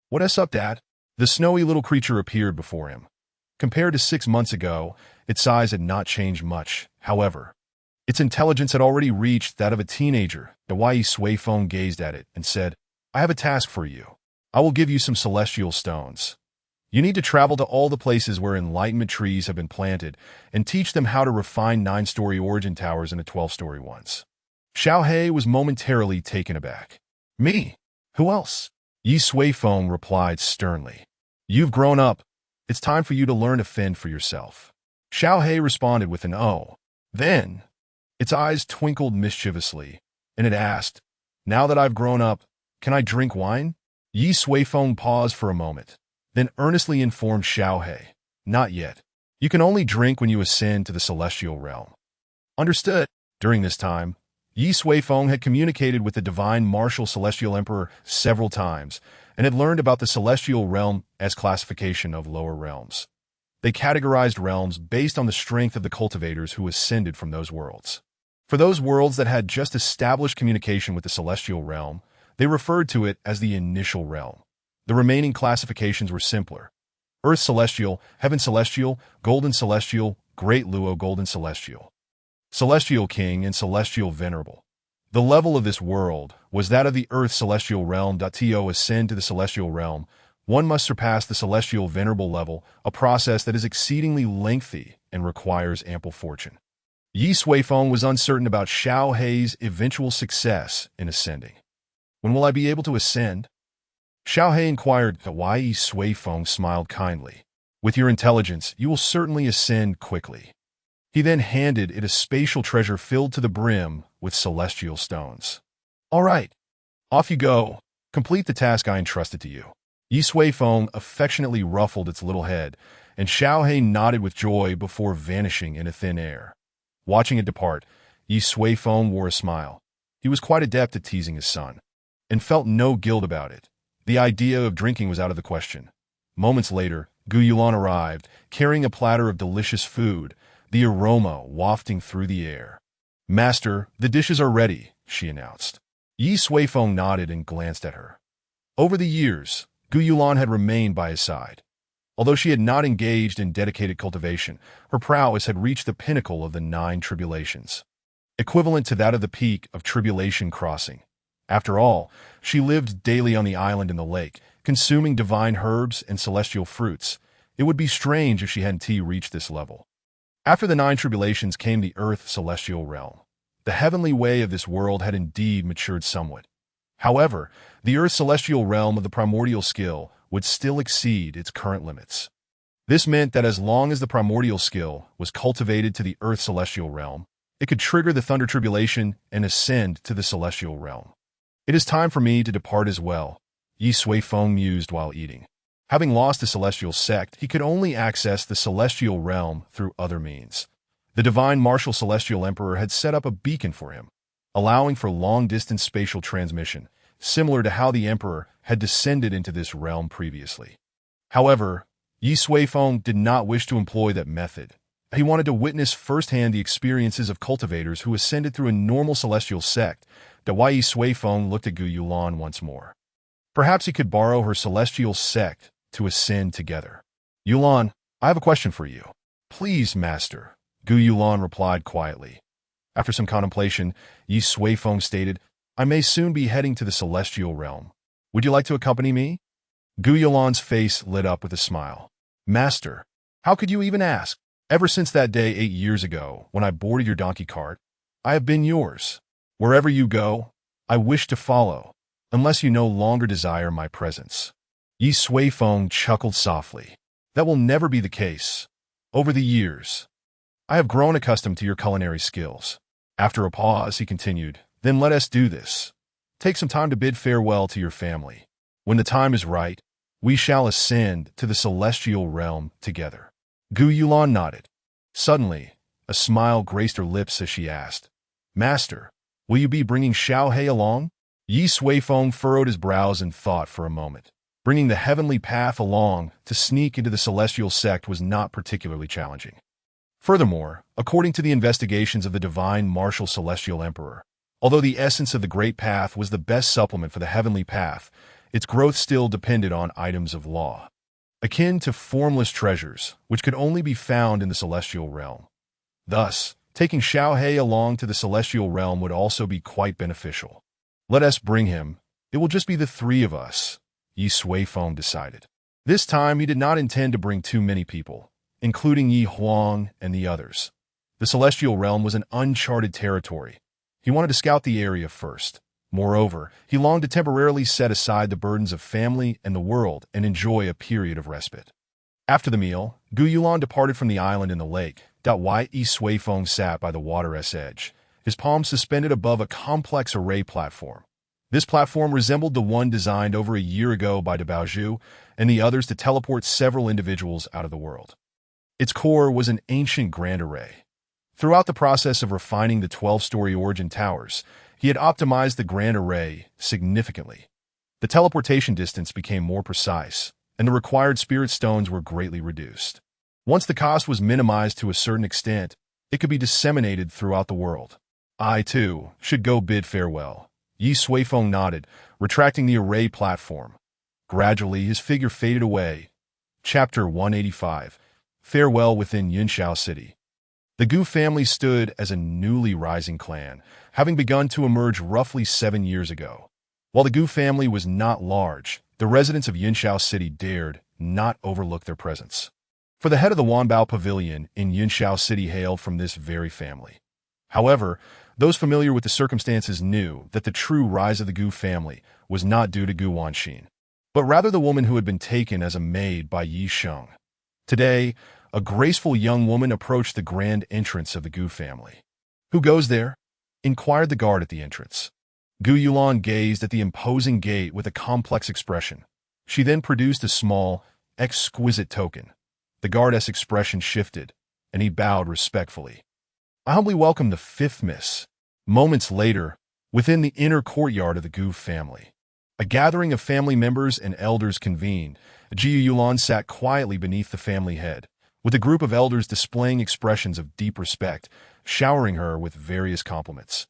"What's up, Dad?" The snowy little creature appeared before him. Compared to 6 months ago, its size had not changed much. However, its intelligence had already reached that of a teenager. The Ye Suifeng gazed at it and said, "I have a task for you. I will give you some celestial stones. You need to travel to all the places where enlightenment trees have been planted and teach them how to refine 9-story origin towers into 12-story ones." Xiao Hei was momentarily taken aback. "Me? Who else?" Ye Suifeng replied sternly. "You've grown up. It's time for you to learn to fend for yourself." Xiao Hei responded with an "oh." Then, its eyes twinkled mischievously, and it asked, "Now that I've grown up, can I drink wine?" Ye Suifeng paused for a moment, then earnestly informed Xiao Hei, "Not yet. You can only drink when you ascend to the celestial realm." Understood. During this time, Ye Suifeng had communicated with the divine marshal celestial emperor several times and had learned about the celestial realm as classification of lower realms. They categorized realms based on the strength of the cultivators who ascended from those worlds. For those worlds that had just established communication with the celestial realm, they referred to it as the initial realm. The remaining classifications were simpler: Earth Celestial, Heaven Celestial, Golden Celestial, Great Luo Golden Celestial, Celestial King, and Celestial Venerable. The level of this world was that of the Earth Celestial Realm. To ascend to the Celestial Realm, one must surpass the Celestial Venerable level, a process that is exceedingly lengthy and requires ample fortune. Ye Suifeng was uncertain about Xiao Hei's eventual success in ascending. "When will I be able to ascend?" Xiao Hei inquired. Ye Suifeng smiled kindly. "With your intelligence, you will certainly ascend quickly." He then handed it a spatial treasure filled to the brim with celestial stones. "All right, off you go. Complete the task I entrusted to you." Ye Suifeng affectionately ruffled its little head, and Xiao Hei nodded with joy before vanishing into thin air. Watching it depart, Ye Suifeng wore a smile. He was quite adept at teasing his son, and felt no guilt about it. The idea of drinking was out of the question. Moments later, Yulan arrived, carrying a platter of delicious food, the aroma wafting through the air. "Master, the dishes are ready," she announced. Ye Suifeng nodded and glanced at her. Over the years, Yulan had remained by his side. Although she had not engaged in dedicated cultivation, her prowess had reached the pinnacle of the 9 tribulations, equivalent to that of the peak of Tribulation Crossing. After all, she lived daily on the island in the lake, consuming divine herbs and celestial fruits. It would be strange if she hadn't reached this level. After the 9 tribulations came the Earth Celestial Realm. The heavenly way of this world had indeed matured somewhat. However, the Earth Celestial Realm of the Primordial skill would still exceed its current limits. This meant that as long as the Primordial skill was cultivated to the Earth Celestial Realm, it could trigger the Thunder Tribulation and ascend to the Celestial Realm. "It is time for me to depart as well," Ye Suifeng mused while eating. Having lost the Celestial Sect, he could only access the Celestial Realm through other means. The divine marshal Celestial Emperor had set up a beacon for him, allowing for long-distance spatial transmission, similar to how the Emperor had descended into this realm previously. However, Ye Suifeng did not wish to employ that method. He wanted to witness firsthand the experiences of cultivators who ascended through a normal celestial sect. Ye Suifeng looked at Yulan once more. Perhaps he could borrow her celestial sect to ascend together. "Yulan, I have a question for you." "Please, master," Yulan replied quietly. After some contemplation, Ye Suifeng stated, I may soon be heading to the celestial realm. Would you like to accompany me? Gu Yulan's face lit up with a smile. Master, how could you even ask? Ever since that day 8 years ago, when I boarded your donkey cart, I have been yours. Wherever you go, I wish to follow, unless you no longer desire my presence. Ye Suifeng chuckled softly. That will never be the case. Over the years, I have grown accustomed to your culinary skills. After a pause, he continued, Then let us do this. Take some time to bid farewell to your family. When the time is right, we shall ascend to the celestial realm together. Gu Yulan nodded. Suddenly, a smile graced her lips as she asked, Master, will you be bringing Xiao He along? Ye Suifeng furrowed his brows in thought for a moment. Bringing the heavenly path along to sneak into the celestial sect was not particularly challenging. Furthermore, according to the investigations of the divine marshal celestial emperor, although the essence of the great path was the best supplement for the heavenly path, its growth still depended on items of law, akin to formless treasures, which could only be found in the celestial realm. Thus, taking Xiao He along to the celestial realm would also be quite beneficial. Let us bring him. It will just be the three of us, Ye Suifeng decided. This time he did not intend to bring too many people, including Yi Huang and the others. The celestial realm was an uncharted territory. He wanted to scout the area first. Moreover, he longed to temporarily set aside the burdens of family and the world and enjoy a period of respite. After the meal, Gu Yulan departed from the island in the lake. Ye Suifeng sat by the water's edge, his palms suspended above a complex array platform. This platform resembled the one designed over a year ago by Dabo and the others to teleport several individuals out of the world. Its core was an ancient grand array. Throughout the process of refining the 12-story origin towers, he had optimized the grand array significantly. The teleportation distance became more precise, and the required spirit stones were greatly reduced. Once the cost was minimized to a certain extent, it could be disseminated throughout the world. I, too, should go bid farewell. Ye Suifeng nodded, retracting the array platform. Gradually, his figure faded away. Chapter 185. Farewell within Yunshao City. The Gu family stood as a newly rising clan, having begun to emerge roughly 7 years ago. While the Gu family was not large, the residents of Yunshao City dared not overlook their presence. For the head of the Wanbao Pavilion in Yunshao City hailed from this very family. However, those familiar with the circumstances knew that the true rise of the Gu family was not due to Gu Wanxin, but rather the woman who had been taken as a maid by Yi Sheng. Today, a graceful young woman approached the grand entrance of the Gu family. Who goes there? Inquired the guard at the entrance. Gu Yulan gazed at the imposing gate with a complex expression. She then produced a small, exquisite token. The guard's expression shifted, and he bowed respectfully. I humbly welcome the fifth miss. Moments later, within the inner courtyard of the Gu family, a gathering of family members and elders convened. Ji Yulan sat quietly beneath the family head, with a group of elders displaying expressions of deep respect, showering her with various compliments.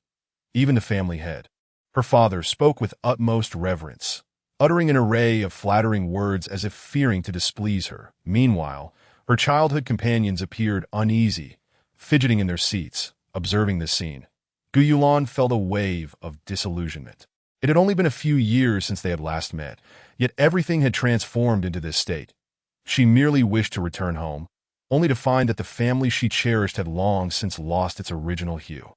Even the family head, her father, spoke with utmost reverence, uttering an array of flattering words as if fearing to displease her. Meanwhile, her childhood companions appeared uneasy, fidgeting in their seats, observing this scene. Gu Yulan felt a wave of disillusionment. It had only been a few years since they had last met, yet everything had transformed into this state. She merely wished to return home, only to find that the family she cherished had long since lost its original hue.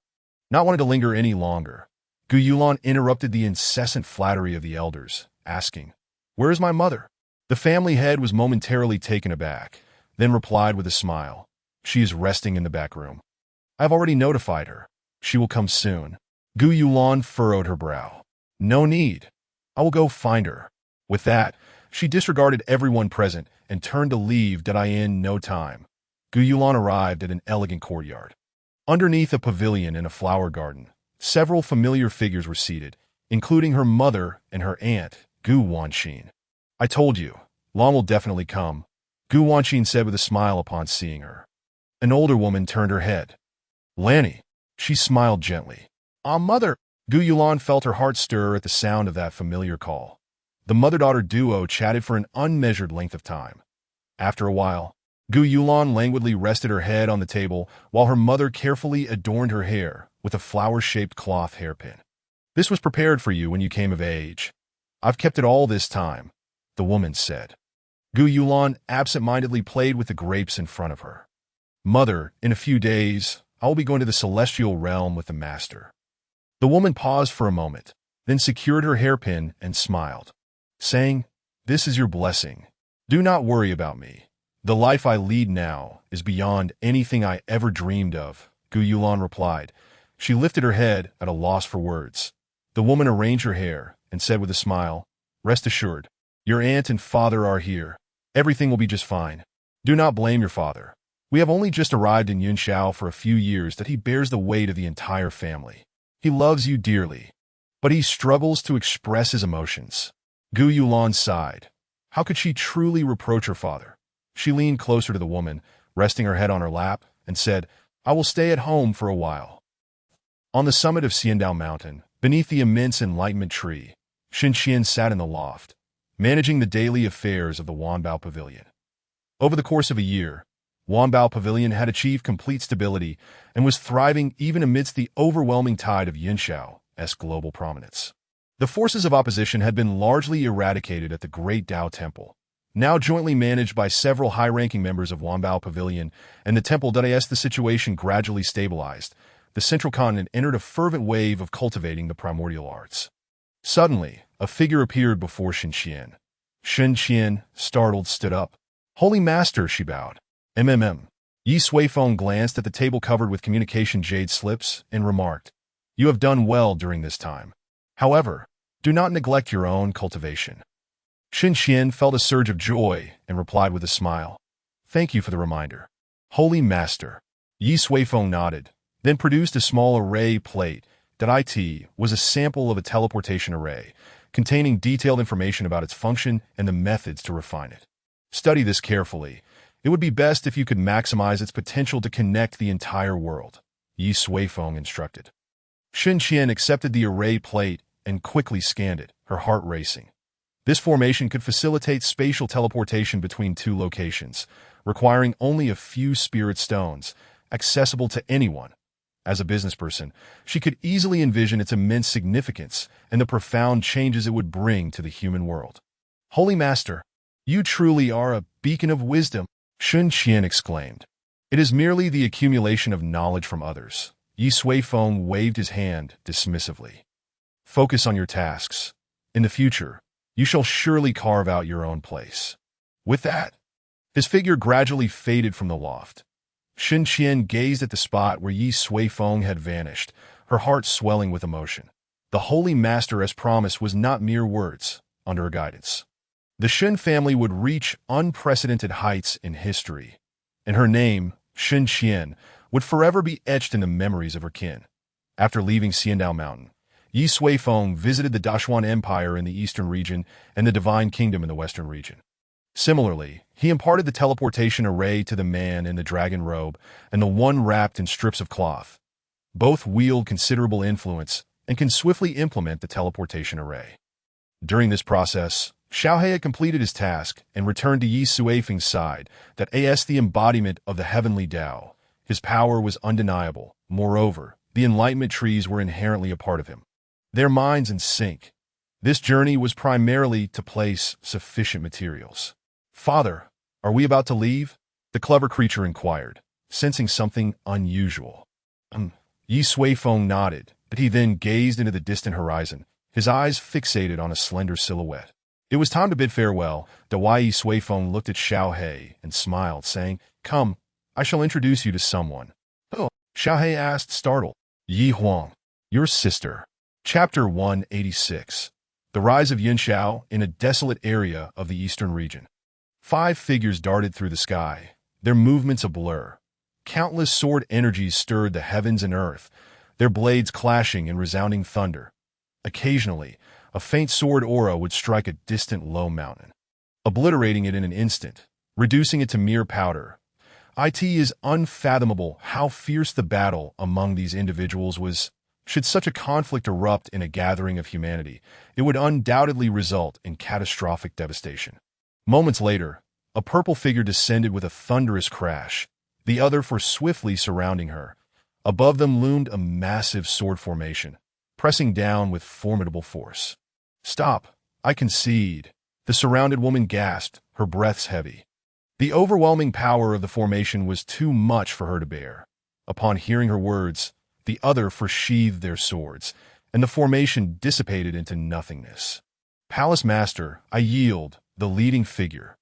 Not wanting to linger any longer, Gu Yulan interrupted the incessant flattery of the elders, asking, "Where is my mother?" The family head was momentarily taken aback, then replied with a smile, "She is resting in the back room. I have already notified her. She will come soon." Gu Yulan furrowed her brow. "No need. I will go find her." With that, she disregarded everyone present and turned to leave in no time. Gu Yulan arrived at an elegant courtyard. Underneath a pavilion in a flower garden, several familiar figures were seated, including her mother and her aunt, Gu Wanxin. "I told you, Long will definitely come," Gu Wanxin said with a smile upon seeing her. An older woman turned her head. "Lanny," she smiled gently. "Ah, mother." Gu Yulan felt her heart stir at the sound of that familiar call. The mother-daughter duo chatted for an unmeasured length of time. After a while, Gu Yulan languidly rested her head on the table while her mother carefully adorned her hair, with a flower-shaped cloth hairpin. "This was prepared for you when you came of age. I've kept it all this time," the woman said. Gu Yulan absent-mindedly played with the grapes in front of her. "Mother, in a few days, I will be going to the celestial realm with the master." The woman paused for a moment, then secured her hairpin and smiled, saying, "This is your blessing. Do not worry about me. The life I lead now is beyond anything I ever dreamed of," Gu Yulan replied. She lifted her head at a loss for words. The woman arranged her hair and said with a smile, "Rest assured, your aunt and father are here. Everything will be just fine. Do not blame your father. We have only just arrived in Yunshao for a few years that he bears the weight of the entire family. He loves you dearly, but he struggles to express his emotions." Gu Yulan sighed. How could she truly reproach her father? She leaned closer to the woman, resting her head on her lap, and said, "I will stay at home for a while." On the summit of Xiandao Mountain, beneath the immense enlightenment tree, Xinxian sat in the loft, managing the daily affairs of the Wanbao Pavilion. Over the course of a year, Wanbao Pavilion had achieved complete stability and was thriving even amidst the overwhelming tide of Yinshao's global prominence. The forces of opposition had been largely eradicated at the Great Dao Temple, now jointly managed by several high-ranking members of Wanbao Pavilion and the Temple. As the situation gradually stabilized, the central continent entered a fervent wave of cultivating the primordial arts. Suddenly, a figure appeared before Xinxian. Xinxian, startled, stood up. "Holy Master," she bowed. Ye Suifeng glanced at the table covered with communication jade slips and remarked, "You have done well during this time. However, do not neglect your own cultivation." Xinxian felt a surge of joy and replied with a smile, "Thank you for the reminder, Holy Master." Ye Suifeng nodded, then produced a small array plate that was a sample of a teleportation array, containing detailed information about its function and the methods to refine it. "Study this carefully. It would be best if you could maximize its potential to connect the entire world," Ye Suifeng instructed. Xinxian accepted the array plate and quickly scanned it, her heart racing. This formation could facilitate spatial teleportation between two locations, requiring only a few spirit stones, accessible to anyone. As a businessperson, she could easily envision its immense significance and the profound changes it would bring to the human world. "Holy Master, you truly are a beacon of wisdom," Xinxian exclaimed. "It is merely the accumulation of knowledge from others." Ye Suifeng waved his hand dismissively. "Focus on your tasks. In the future, you shall surely carve out your own place." With that, his figure gradually faded from the loft. Xinxian gazed at the spot where Ye Suifeng had vanished, her heart swelling with emotion. The Holy Master, as promised, was not mere words. Under her guidance, the Xin family would reach unprecedented heights in history, and her name, Xinxian, would forever be etched in the memories of her kin. After leaving Xiandao Mountain, Ye Suifeng visited the Dashuan Empire in the eastern region and the Divine Kingdom in the western region. Similarly, he imparted the teleportation array to the man in the dragon robe and the one wrapped in strips of cloth. Both wield considerable influence and can swiftly implement the teleportation array. During this process, Xiaohe had completed his task and returned to Ye Suifeng's side, that as the embodiment of the heavenly Dao. His power was undeniable. Moreover, the enlightenment trees were inherently a part of him. Their minds in sync. This journey was primarily to place sufficient materials. "Father, are we about to leave?" the clever creature inquired, sensing something unusual. Ye Suifeng nodded, but he then gazed into the distant horizon, his eyes fixated on a slender silhouette. It was time to bid farewell. Ye Suifeng looked at Xiaohe and smiled, saying, "Come, I shall introduce you to someone." "Oh," Xiaohe asked, startled. "Yi Huang, your sister." Chapter 186. The Rise of Yunshao in a Desolate Area of the Eastern Region. 5 figures darted through the sky, their movements a blur. Countless sword energies stirred the heavens and earth, their blades clashing in resounding thunder. Occasionally, a faint sword aura would strike a distant low mountain, obliterating it in an instant, reducing it to mere powder. It is unfathomable how fierce the battle among these individuals was. Should such a conflict erupt in a gathering of humanity, it would undoubtedly result in catastrophic devastation. Moments later, a purple figure descended with a thunderous crash, the other for swiftly surrounding her. Above them loomed a massive sword formation, pressing down with formidable force. "Stop, I concede," the surrounded woman gasped, her breaths heavy. The overwhelming power of the formation was too much for her to bear. Upon hearing her words, the other sheathed their swords, and the formation dissipated into nothingness. "Palace Master, I yield," the leading figure,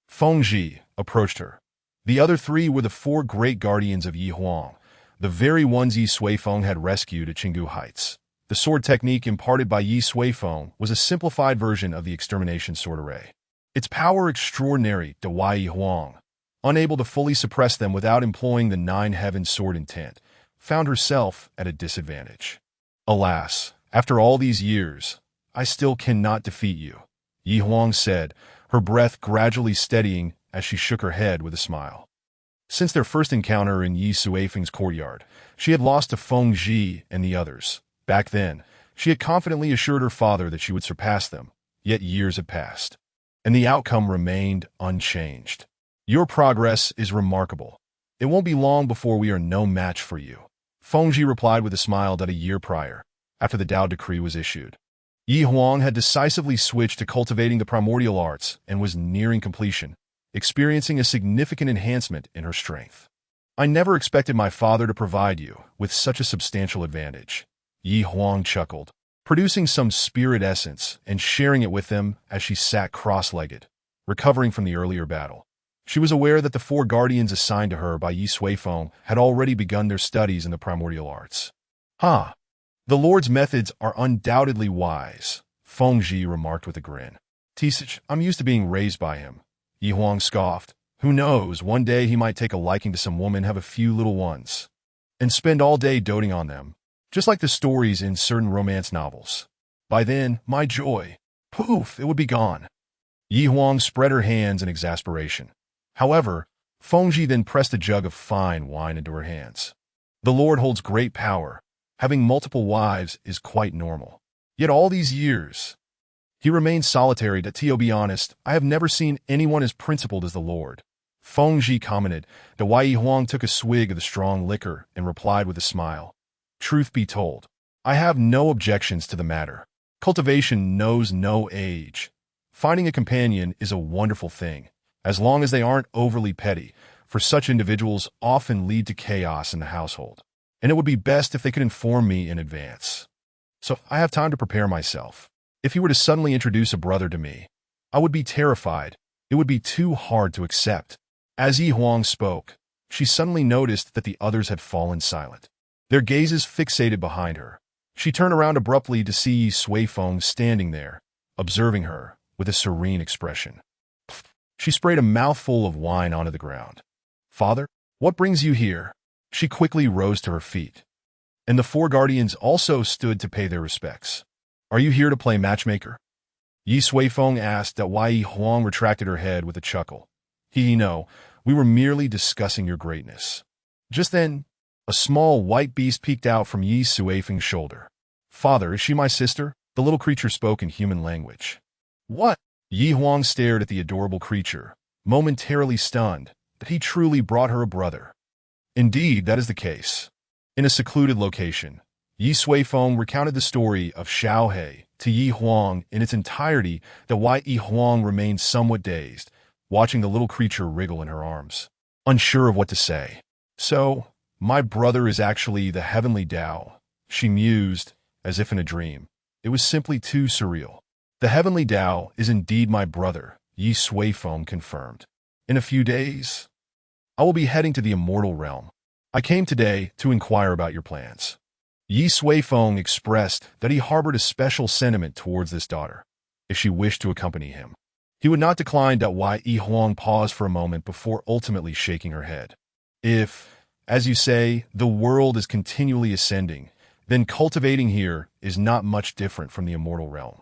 Fengji, approached her. The other three were the four great guardians of Ye Huang, the very ones Ye Suifeng had rescued at Qinggu Heights. The sword technique imparted by Ye Suifeng was a simplified version of the extermination sword array. Its power extraordinary, Dawai Ye Huang, unable to fully suppress them without employing the Nine Heavens sword intent, found herself at a disadvantage. "Alas, after all these years, I still cannot defeat you," Ye Huang said, her breath gradually steadying as she shook her head with a smile. Since their first encounter in Ye Suifeng's courtyard, she had lost to Feng Ji and the others. Back then, she had confidently assured her father that she would surpass them, yet years had passed, and the outcome remained unchanged. "Your progress is remarkable. It won't be long before we are no match for you," Feng Ji replied with a smile that a year prior, after the Dao decree was issued, Ye Huang had decisively switched to cultivating the primordial arts and was nearing completion, experiencing a significant enhancement in her strength. "I never expected my father to provide you with such a substantial advantage," Ye Huang chuckled, producing some spirit essence and sharing it with them as she sat cross-legged, recovering from the earlier battle. She was aware that the four guardians assigned to her by Ye Suifeng had already begun their studies in the primordial arts. "Huh. The Lord's methods are undoubtedly wise," Feng Ji remarked with a grin. "Tisich, I'm used to being raised by him," Ye Huang scoffed. "Who knows, one day he might take a liking to some woman, have a few little ones, and spend all day doting on them, just like the stories in certain romance novels. By then, my joy, poof, it would be gone." Ye Huang spread her hands in exasperation. However, Feng Ji then pressed a jug of fine wine into her hands. "The Lord holds great power. Having multiple wives is quite normal. Yet all these years, he remains solitary. To be honest, I have never seen anyone as principled as the Lord," Feng Ji commented. Ye Huang took a swig of the strong liquor and replied with a smile. "Truth be told, I have no objections to the matter. Cultivation knows no age. Finding a companion is a wonderful thing, as long as they aren't overly petty, for such individuals often lead to chaos in the household, and it would be best if they could inform me in advance, so I have time to prepare myself. If he were to suddenly introduce a brother to me, I would be terrified. It would be too hard to accept." As Ye Huang spoke, she suddenly noticed that the others had fallen silent, their gazes fixated behind her. She turned around abruptly to see Ye Suifeng standing there, observing her with a serene expression. She sprayed a mouthful of wine onto the ground. "Father, what brings you here?" She quickly rose to her feet, and the four guardians also stood to pay their respects. "Are you here to play matchmaker?" Ye Suifeng asked. Ye Huang retracted her head with a chuckle. No, we were merely discussing your greatness." Just then, a small white beast peeked out from Ye Suifeng's shoulder. "Father, is she my sister?" The little creature spoke in human language. "What?" Ye Huang stared at the adorable creature, momentarily stunned that he truly brought her a brother. Indeed, that is the case. In a secluded location, Ye Suifeng recounted the story of Xiaohe to Ye Huang in its entirety. Ye Huang remained somewhat dazed, watching the little creature wriggle in her arms, unsure of what to say. "So, my brother is actually the heavenly Dao," she mused, as if in a dream. It was simply too surreal. "The heavenly Dao is indeed my brother," Ye Suifeng confirmed. "In a few days, I will be heading to the immortal realm. I came today to inquire about your plans." Ye Suifeng expressed that he harbored a special sentiment towards this daughter, if she wished to accompany him. He would not decline. Ye Huang paused for a moment before ultimately shaking her head. "If, as you say, the world is continually ascending, then cultivating here is not much different from the immortal realm."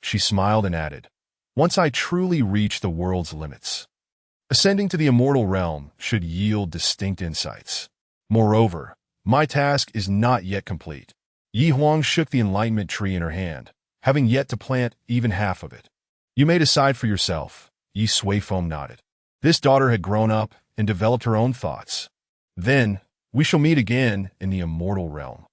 She smiled and added, "Once I truly reach the world's limits, ascending to the immortal realm should yield distinct insights. Moreover, my task is not yet complete." Ye Huang shook the enlightenment tree in her hand, having yet to plant even half of it. "You may decide for yourself," Ye Suifeng nodded. This daughter had grown up and developed her own thoughts. Then, We shall meet again in the immortal realm."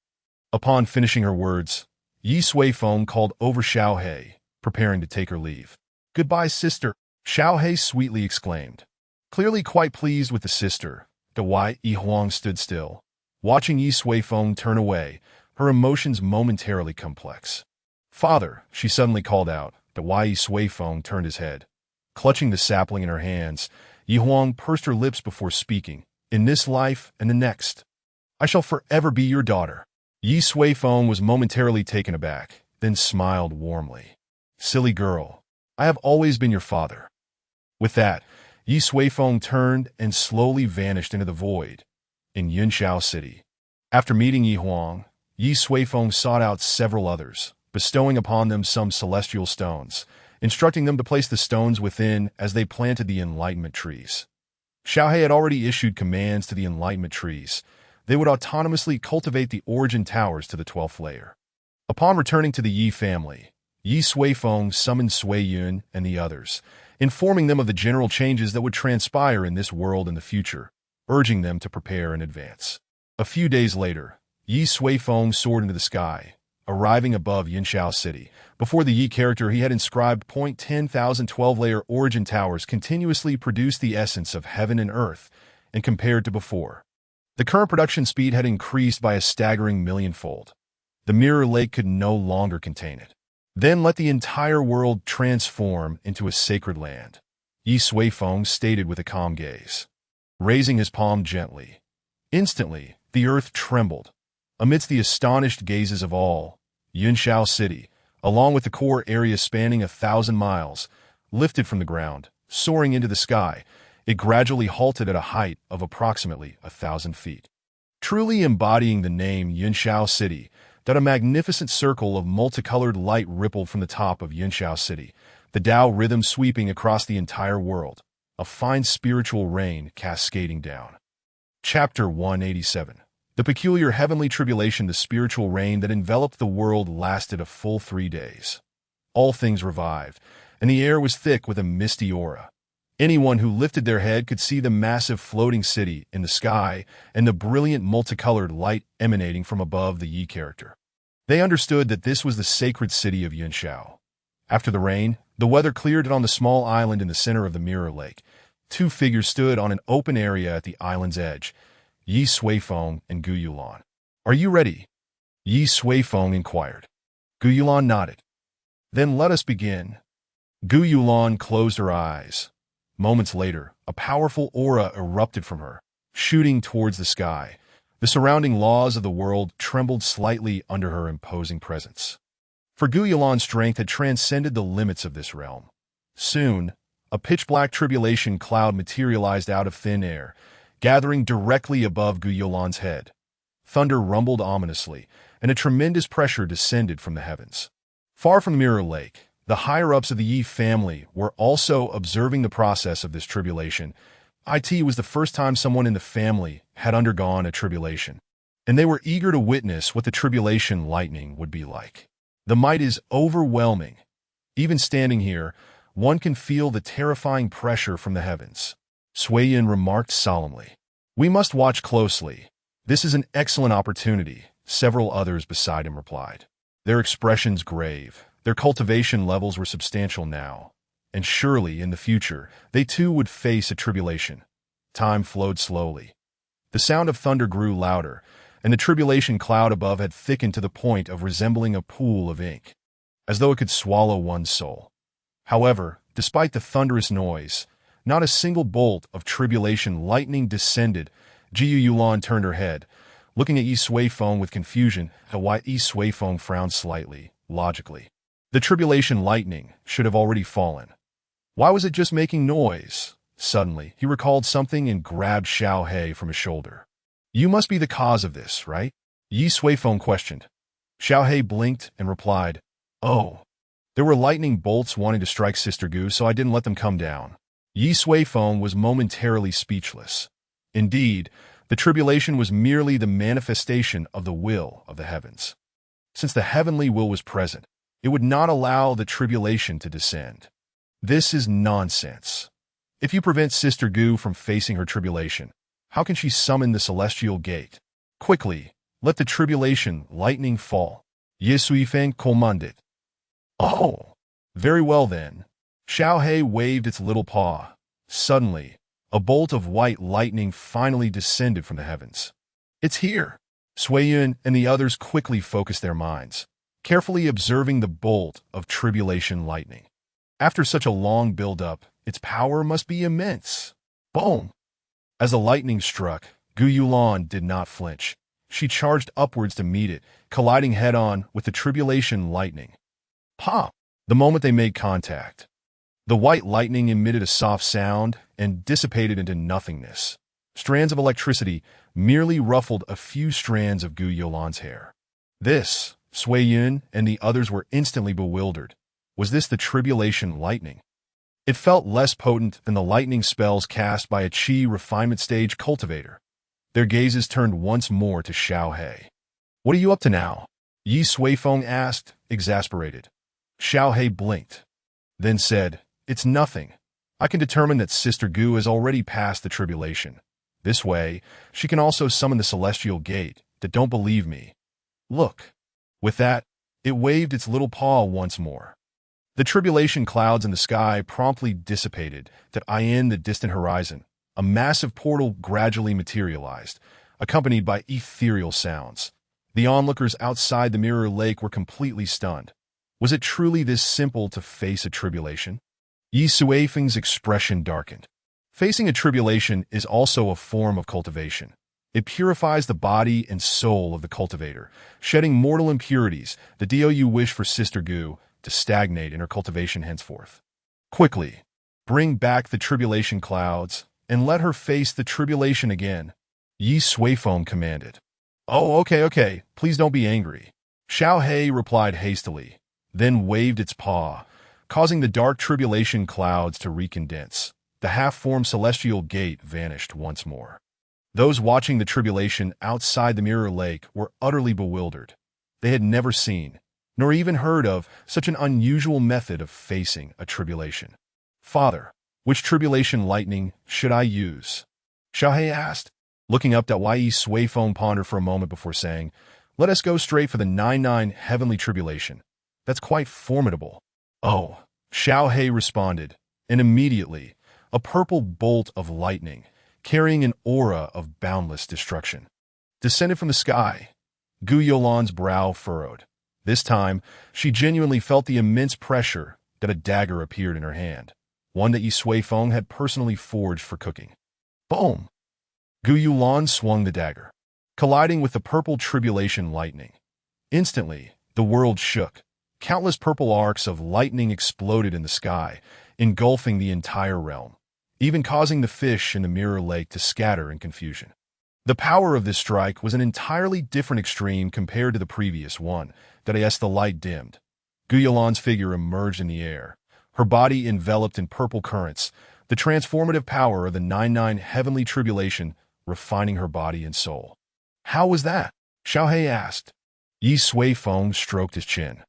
Upon finishing her words, Ye Suifeng called over Xiaohe, preparing to take her leave. "Goodbye, sister," Xiaohe sweetly exclaimed. Clearly quite pleased with the sister, Dawai Yihuang stood still, watching Ye Suifeng turn away, her emotions momentarily complex. "Father," she suddenly called out. Dawai Ye Suifeng turned his head. Clutching the sapling in her hands, Yihuang pursed her lips before speaking. "In this life and the next, I shall forever be your daughter." Ye Suifeng was momentarily taken aback, then smiled warmly. "Silly girl, I have always been your father." With that, Ye Suifeng turned and slowly vanished into the void in Yunshao City. After meeting Yihuang, Ye Suifeng sought out several others, bestowing upon them some celestial stones, instructing them to place the stones within as they planted the enlightenment trees. Xiaohe had already issued commands to the enlightenment trees. They would autonomously cultivate the origin towers to the 12th layer. Upon returning to the Yi family, Ye Suifeng summoned Sui Yun and the others, informing them of the general changes that would transpire in this world in the future, urging them to prepare in advance. A few days later, Ye Suifeng soared into the sky, arriving above Yunshao City. Before the Yi character he had inscribed 10,000 12-layer origin towers continuously produced the essence of heaven and earth, and compared to before, the current production speed had increased by a staggering millionfold. The mirror lake could no longer contain it. "Then let the entire world transform into a sacred land," Ye Suifeng stated with a calm gaze, raising his palm gently. Instantly, the earth trembled. Amidst the astonished gazes of all, Yunshao City, along with the core area spanning 1,000 miles, lifted from the ground, soaring into the sky. It gradually halted at a height of approximately 1,000 feet. Truly embodying the name Yunshao City, that a magnificent circle of multicolored light rippled from the top of Yunshao City, the Tao rhythm sweeping across the entire world, a fine spiritual rain cascading down. Chapter 187. The peculiar heavenly tribulation. The spiritual rain that enveloped the world lasted a full 3 days. All things revived, and the air was thick with a misty aura. Anyone who lifted their head could see the massive floating city in the sky and the brilliant multicolored light emanating from above the Yi character. They understood that this was the sacred city of Yunshao. After the rain, the weather cleared, and on the small island in the center of the mirror lake, 2 figures stood on an open area at the island's edge, Ye Suifeng and Gu Yulan. "Are you ready?" Ye Suifeng inquired. Gu Yulan nodded. "Then let us begin." Gu Yulan closed her eyes. Moments later, a powerful aura erupted from her, shooting towards the sky. The surrounding laws of the world trembled slightly under her imposing presence. For Gu Yulan's strength had transcended the limits of this realm. Soon, a pitch-black tribulation cloud materialized out of thin air, gathering directly above Gu Yulan's head. Thunder rumbled ominously, and a tremendous pressure descended from the heavens. Far from the Mirror Lake, the higher-ups of the Yi family were also observing the process of this tribulation. It was the first time someone in the family had undergone a tribulation, and they were eager to witness what the tribulation lightning would be like. The might is overwhelming. Even standing here, one can feel the terrifying pressure from the heavens. Sui Yin remarked solemnly. "We must watch closely. This is an excellent opportunity," several others beside him replied. Their expressions grave. Their cultivation levels were substantial now, and surely in the future they too would face a tribulation. Time flowed slowly. The sound of thunder grew louder, and the tribulation cloud above had thickened to the point of resembling a pool of ink, as though it could swallow one's soul. However, despite the thunderous noise, not a single bolt of tribulation lightning descended. Jiu Yulan turned her head, looking at Ye Suifeng with confusion. Ye Suifeng frowned slightly, logically. The tribulation lightning should have already fallen. Why was it just making noise? Suddenly, he recalled something and grabbed Xiaohe from his shoulder. "You must be the cause of this, right?" Ye Suifeng questioned. Xiaohe blinked and replied, "Oh, there were lightning bolts wanting to strike Sister Gu, so I didn't let them come down." Ye Suifeng was momentarily speechless. Indeed, the tribulation was merely the manifestation of the will of the heavens. Since the heavenly will was present, it would not allow the tribulation to descend. This is nonsense. If you prevent Sister Gu from facing her tribulation, How can she summon the celestial gate? Quickly, let the tribulation lightning fall. Ye Suifeng commanded. Oh, very well then. Xiaohei waved its little paw. Suddenly, a bolt of white lightning finally descended from the heavens. It's here. Suiyun and the others quickly focused their minds, carefully observing the bolt of tribulation lightning. After such a long build-up, its power must be immense. Boom! As the lightning struck, Gu Yulan did not flinch. She charged upwards to meet it, colliding head-on with the tribulation lightning. Pop! The moment they made contact, the white lightning emitted a soft sound and dissipated into nothingness. Strands of electricity merely ruffled a few strands of Gu Yulan's hair. This, Suiyun and the others were instantly bewildered. Was this the tribulation lightning? It felt less potent than the lightning spells cast by a Qi refinement stage cultivator. Their gazes turned once more to Xiaohei. What are you up to now? Ye Suifeng asked, exasperated. Xiaohei blinked, then said, It's nothing. I can determine that Sister Gu has already passed the tribulation. This way, she can also summon the celestial gate. Don't believe me. Look. With that, it waved its little paw once more. The tribulation clouds in the sky promptly dissipated in the distant horizon. A massive portal gradually materialized, accompanied by ethereal sounds. The onlookers outside the mirror lake were completely stunned. Was it truly this simple to face a tribulation? Ye Suifeng's expression darkened. Facing a tribulation is also a form of cultivation. It purifies the body and soul of the cultivator, shedding mortal impurities. The you wish for Sister Gu to stagnate in her cultivation henceforth. Quickly, bring back the tribulation clouds and let her face the tribulation again. Ye Suifeng commanded. Oh, okay, please don't be angry. Xiaohei replied hastily, then waved its paw, causing the dark tribulation clouds to recondense. The half-formed celestial gate vanished once more. Those watching the tribulation outside the mirror lake were utterly bewildered. They had never seen, nor even heard of, such an unusual method of facing a tribulation. Father, which tribulation lightning should I use? Xiaohei asked, looking up at Ye Suifeng pondered for a moment before saying, Let us go straight for the 99 heavenly tribulation. That's quite formidable. Oh, Xiaohei responded, and immediately, a purple bolt of lightning, carrying an aura of boundless destruction, descended from the sky. Gu Yulan's brow furrowed. This time, she genuinely felt the immense pressure that a dagger appeared in her hand, one that Ye Suifeng had personally forged for cooking. Boom! Gu Yulan swung the dagger, colliding with the purple tribulation lightning. Instantly, the world shook. Countless purple arcs of lightning exploded in the sky, engulfing the entire realm, even causing the fish in the mirror lake to scatter in confusion. The power of this strike was an entirely different extreme compared to the previous one, as the light dimmed. Gu Yulan's figure emerged in the air, her body enveloped in purple currents, the transformative power of the 99 heavenly tribulation refining her body and soul. How was that? Xiaohei asked. Ye Suifeng stroked his chin.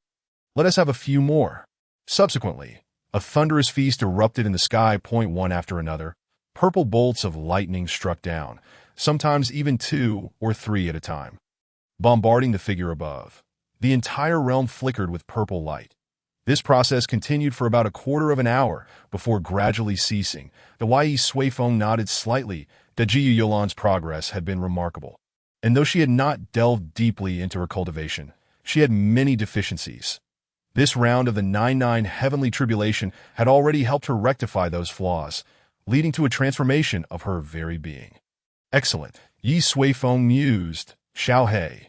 Let us have a few more. Subsequently, a thunderous feast erupted in the sky. One after another, purple bolts of lightning struck down, sometimes even 2 or 3 at a time, bombarding the figure above. The entire realm flickered with purple light. This process continued for about a quarter of an hour before gradually ceasing. The Ye Suifeng nodded slightly. Gu Yulan's progress had been remarkable, and though she had not delved deeply into her cultivation, she had many deficiencies. This round of the 99 heavenly tribulation had already helped her rectify those flaws, leading to a transformation of her very being. Excellent, Ye Suifeng mused. Xiaohei,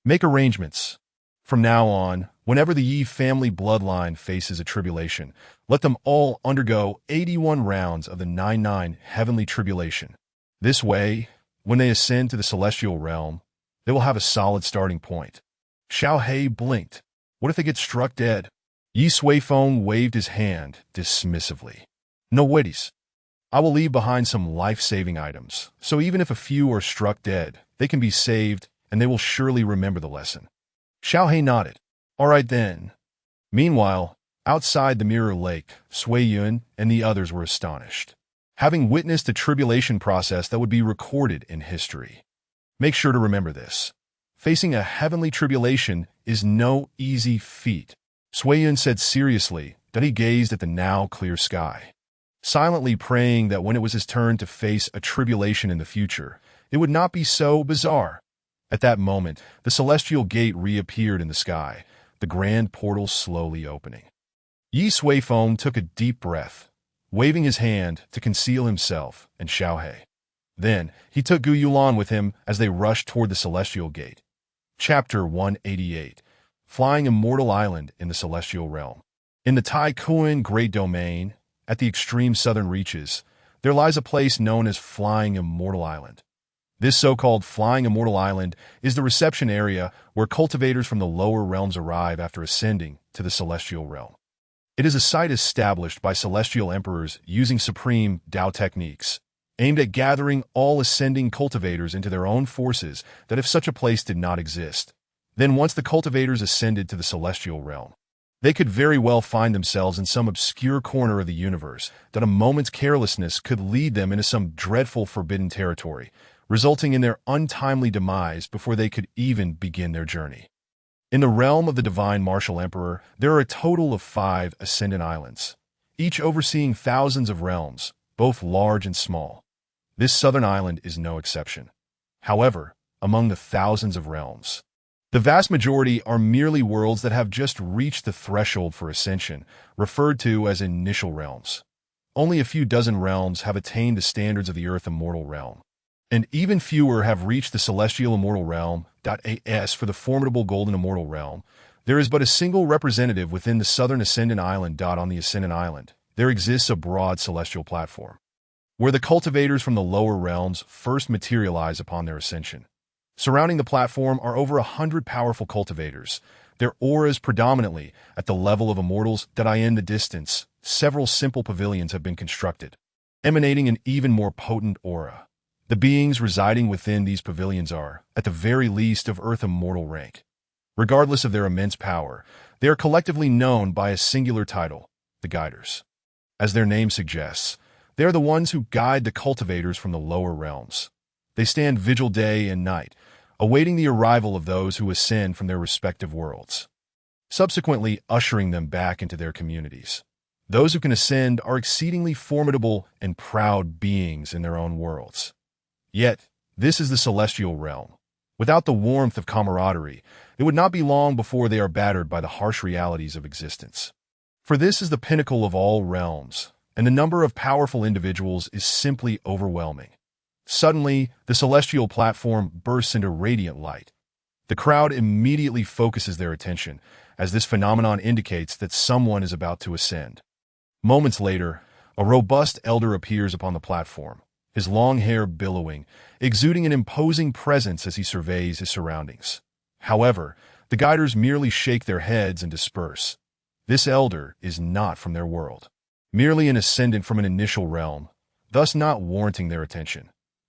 make arrangements. From now on, whenever the Yi family bloodline faces a tribulation, let them all undergo 81 rounds of the 99 heavenly tribulation. This way, when they ascend to the celestial realm, they will have a solid starting point. Xiaohei blinked. What if they get struck dead? Ye Suifeng waved his hand dismissively. No worries. I will leave behind some life-saving items, so even if a few are struck dead, they can be saved, and they will surely remember the lesson. Xiaohei nodded. All right then. Meanwhile, outside the mirror lake, Suiyun and the others were astonished. having witnessed a tribulation process that would be recorded in history. Make sure to remember this. Facing a heavenly tribulation is no easy feat. Suifeng said seriously that he gazed at the now clear sky, silently praying that when it was his turn to face a tribulation in the future, it would not be so bizarre. At that moment, the celestial gate reappeared in the sky, the grand portal slowly opening. Ye Suifeng took a deep breath, waving his hand to conceal himself and Xiaohe. Then, he took Gu Yulan with him as they rushed toward the celestial gate. Chapter 188. Flying Immortal Island in the Celestial Realm. In the Tai Kuan Great Domain, at the extreme southern reaches, there lies a place known as Flying Immortal Island. This so-called Flying Immortal Island is the reception area where cultivators from the lower realms arrive after ascending to the celestial realm. It is a site established by celestial emperors using supreme Dao techniques, aimed at gathering all ascending cultivators into their own forces that if such a place did not exist, then once the cultivators ascended to the celestial realm, they could very well find themselves in some obscure corner of the universe that a moment's carelessness could lead them into some dreadful forbidden territory, resulting in their untimely demise before they could even begin their journey. In the realm of the divine marshal emperor, there are a total of 5 ascendant islands, each overseeing thousands of realms, both large and small. This southern island is no exception. However, among the thousands of realms, the vast majority are merely worlds that have just reached the threshold for ascension, referred to as initial realms. Only a few dozen realms have attained the standards of the Earth Immortal Realm, and even fewer have reached the Celestial Immortal Realm. As for the formidable Golden Immortal Realm, there is but a single representative within the southern Ascendant Island. On the Ascendant Island, there exists a broad celestial platform, where the cultivators from the lower realms first materialize upon their ascension. Surrounding the platform are over 100 powerful cultivators, their auras predominantly at the level of immortals. In the distance, several simple pavilions have been constructed, emanating an even more potent aura. The beings residing within these pavilions are, at the very least, of Earth Immortal rank. Regardless of their immense power, they are collectively known by a singular title, the Guiders. As their name suggests, they are the ones who guide the cultivators from the lower realms. They stand vigil day and night, awaiting the arrival of those who ascend from their respective worlds, subsequently ushering them back into their communities. Those who can ascend are exceedingly formidable and proud beings in their own worlds. Yet, this is the celestial realm. Without the warmth of camaraderie, it would not be long before they are battered by the harsh realities of existence. For this is the pinnacle of all realms, and the number of powerful individuals is simply overwhelming. Suddenly, the celestial platform bursts into radiant light. The crowd immediately focuses their attention, as this phenomenon indicates that someone is about to ascend. Moments later, a robust elder appears upon the platform, his long hair billowing, exuding an imposing presence as he surveys his surroundings. However, the Guiders merely shake their heads and disperse. This elder is not from their world, merely an ascendant from an initial realm, thus not warranting their attention.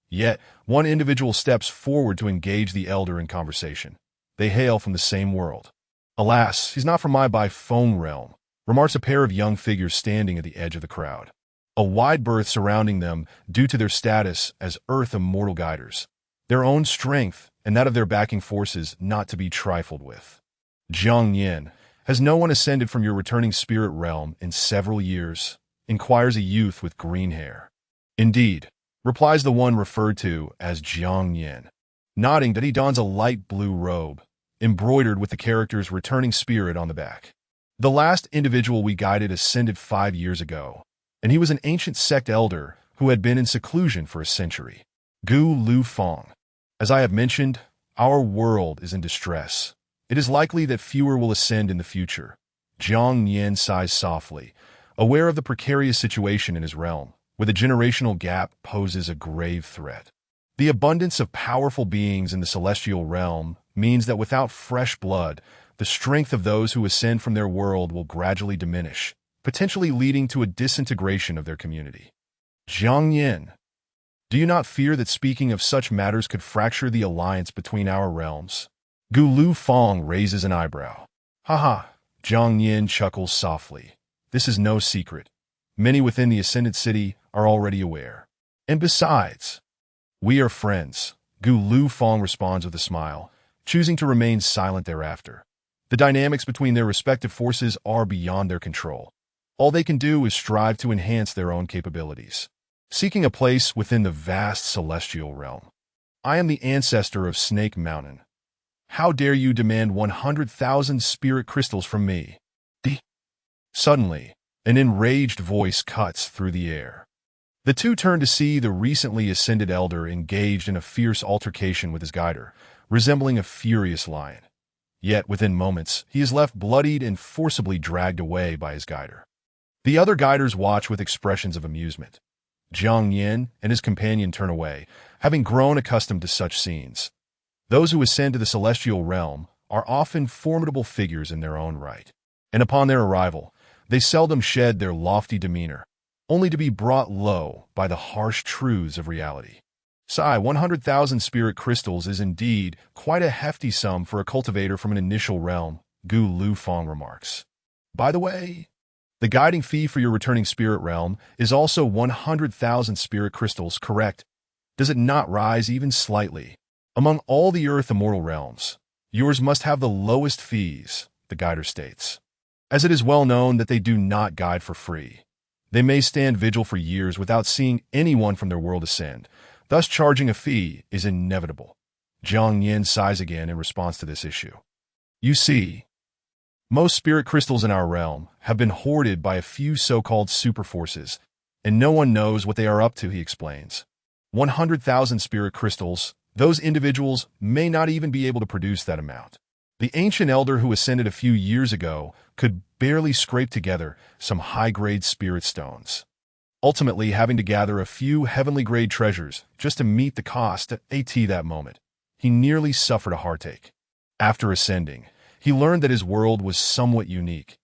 Yet, one individual steps forward to engage the elder in conversation. They hail from the same world. "Alas, he's not from my by-phone realm," remarks a pair of young figures standing at the edge of the crowd, a wide berth surrounding them due to their status as Earth Immortal Guiders, their own strength and that of their backing forces not to be trifled with. "Jiang Yin, has no one ascended from your returning spirit realm in several years?" inquires a youth with green hair. "Indeed," replies the one referred to as Jiang Yin, nodding that he dons a light blue robe, embroidered with the characters returning spirit on the back. "The last individual we guided ascended 5 years ago, and he was an ancient sect elder who had been in seclusion for a century. Gu Lu Feng. As I have mentioned, our world is in distress. It is likely that fewer will ascend in the future." Jiang Yin sighs softly, aware of the precarious situation in his realm, where the generational gap poses a grave threat. The abundance of powerful beings in the celestial realm means that without fresh blood, the strength of those who ascend from their world will gradually diminish, potentially leading to a disintegration of their community. "Jiang Yin, do you not fear that speaking of such matters could fracture the alliance between our realms?" Gu Lu Feng raises an eyebrow. "Haha," Jiang Yin chuckles softly. "This is no secret. Many within the Ascendant City are already aware. And besides, we are friends, Gu Lufeng responds with a smile, choosing to remain silent thereafter. The dynamics between their respective forces are beyond their control. All they can do is strive to enhance their own capabilities, seeking a place within the vast celestial realm. I am the ancestor of Snake Mountain. How dare you demand 100,000 spirit crystals from me? Suddenly, an enraged voice cuts through the air. The two turn to see the recently ascended elder engaged in a fierce altercation with his guider, resembling a furious lion. Yet, within moments, he is left bloodied and forcibly dragged away by his guider. The other guiders watch with expressions of amusement. Jiang Yin and his companion turn away, having grown accustomed to such scenes. Those who ascend to the celestial realm are often formidable figures in their own right, and upon their arrival, they seldom shed their lofty demeanor, only to be brought low by the harsh truths of reality. 100,000 spirit crystals is indeed quite a hefty sum for a cultivator from an initial realm, Gu Lufeng remarks. By the way, the guiding fee for your returning spirit realm is also 100,000 spirit crystals, correct? Does it not rise even slightly? Among all the Earth immortal realms, yours must have the lowest fees, the guider states. As it is well known that they do not guide for free. They may stand vigil for years without seeing anyone from their world ascend, thus charging a fee is inevitable. Jiang Yin sighs again in response to this issue. You see, most spirit crystals in our realm have been hoarded by a few so-called superforces, and no one knows what they are up to, he explains. 100,000 spirit crystals, those individuals may not even be able to produce that amount. The ancient elder who ascended a few years ago could barely scrape together some high-grade spirit stones, ultimately having to gather a few heavenly-grade treasures just to meet the cost at that moment. He nearly suffered a heartache. After ascending, he learned that his world was somewhat unique.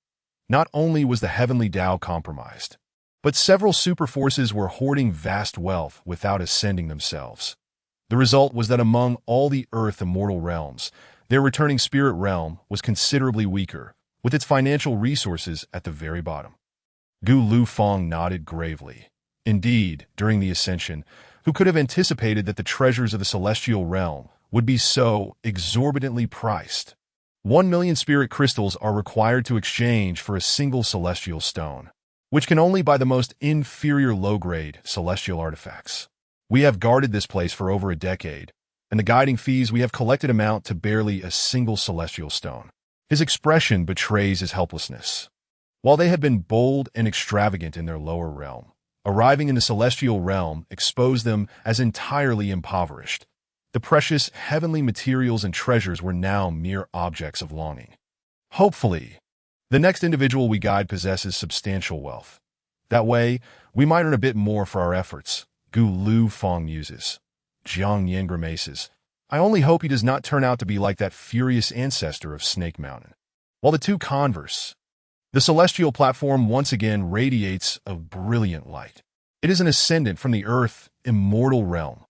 Not only was the heavenly Tao compromised, but several superforces were hoarding vast wealth without ascending themselves. The result was that among all the Earth immortal realms, their returning spirit realm was considerably weaker, with its financial resources at the very bottom. Gu Lufeng nodded gravely. Indeed, during the Ascension, who could have anticipated that the treasures of the celestial realm would be so exorbitantly priced? 1,000,000 spirit crystals are required to exchange for a single celestial stone, which can only buy the most inferior low-grade celestial artifacts. We have guarded this place for over a decade, and the guiding fees we have collected amount to barely a single celestial stone. His expression betrays his helplessness. While they had been bold and extravagant in their lower realm, arriving in the celestial realm exposed them as entirely impoverished. The precious heavenly materials and treasures were now mere objects of longing. Hopefully, the next individual we guide possesses substantial wealth. That way, we might earn a bit more for our efforts, Gu Lufeng muses. Jiang Yin grimaces. I only hope he does not turn out to be like that furious ancestor of Snake Mountain. While the two converse, the celestial platform once again radiates a brilliant light. It is an ascendant from the Earth immortal realm.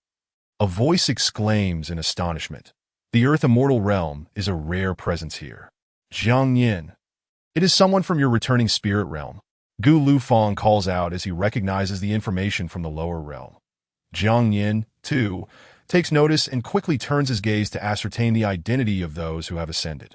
A voice exclaims in astonishment. The Earth immortal realm is a rare presence here. Jiang Yin. It is someone from your returning spirit realm, Gu Lufeng calls out as he recognizes the information from the lower realm. Jiang Yin, too, takes notice and quickly turns his gaze to ascertain the identity of those who have ascended.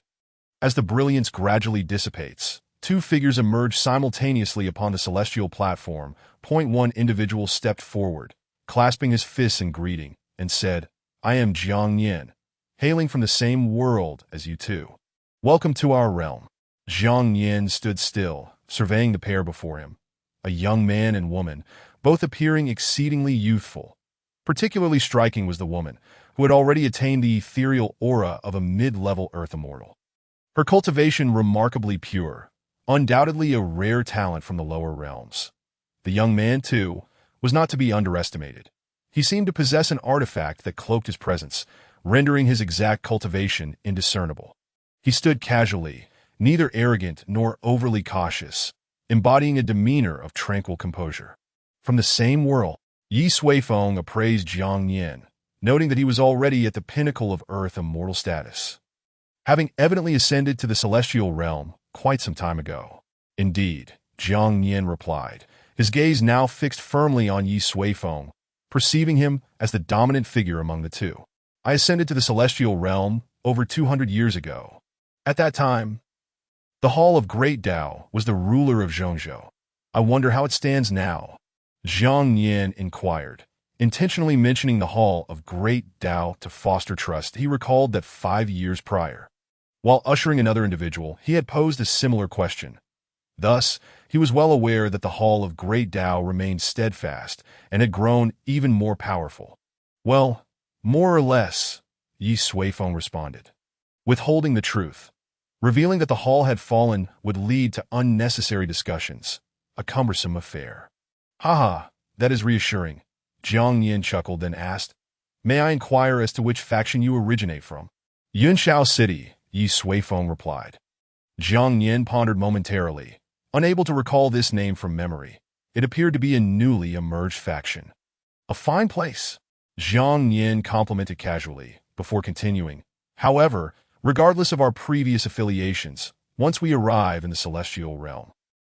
As the brilliance gradually dissipates, two figures emerge simultaneously upon the celestial platform. One individual stepped forward, clasping his fists in greeting, and said, I am Jiang Yin, hailing from the same world as you two. Welcome to our realm. Jiang Yin stood still, surveying the pair before him, a young man and woman, both appearing exceedingly youthful. Particularly striking was the woman, who had already attained the ethereal aura of a mid-level Earth immortal. Her cultivation remarkably pure, undoubtedly a rare talent from the lower realms. The young man, too, was not to be underestimated. He seemed to possess an artifact that cloaked his presence, rendering his exact cultivation indiscernible. He stood casually, neither arrogant nor overly cautious, embodying a demeanor of tranquil composure. From the same world, Ye Suifeng appraised Jiang Yin, noting that he was already at the pinnacle of Earth immortal status, having evidently ascended to the celestial realm quite some time ago. Indeed, Jiang Yin replied, his gaze now fixed firmly on Ye Suifeng, perceiving him as the dominant figure among the two. I ascended to the celestial realm over 200 years ago. At that time, the Hall of Great Dao was the ruler of Zhongzhou. I wonder how it stands now. Zhang Yin inquired, intentionally mentioning the Hall of Great Dao to foster trust. He recalled that 5 years prior, while ushering another individual, he had posed a similar question. Thus, he was well aware that the Hall of Great Dao remained steadfast and had grown even more powerful. Well, more or less, Ye Suifeng responded, withholding the truth. Revealing that the hall had fallen would lead to unnecessary discussions, a cumbersome affair. Haha, that is reassuring. Zhang Yin chuckled, then asked, May I inquire as to which faction you originate from? Yunshao City, Ye Suifeng replied. Zhang Yin pondered momentarily, unable to recall this name from memory. It appeared to be a newly emerged faction. A fine place, Zhang Yin complimented casually, before continuing. However, regardless of our previous affiliations, once we arrive in the celestial realm,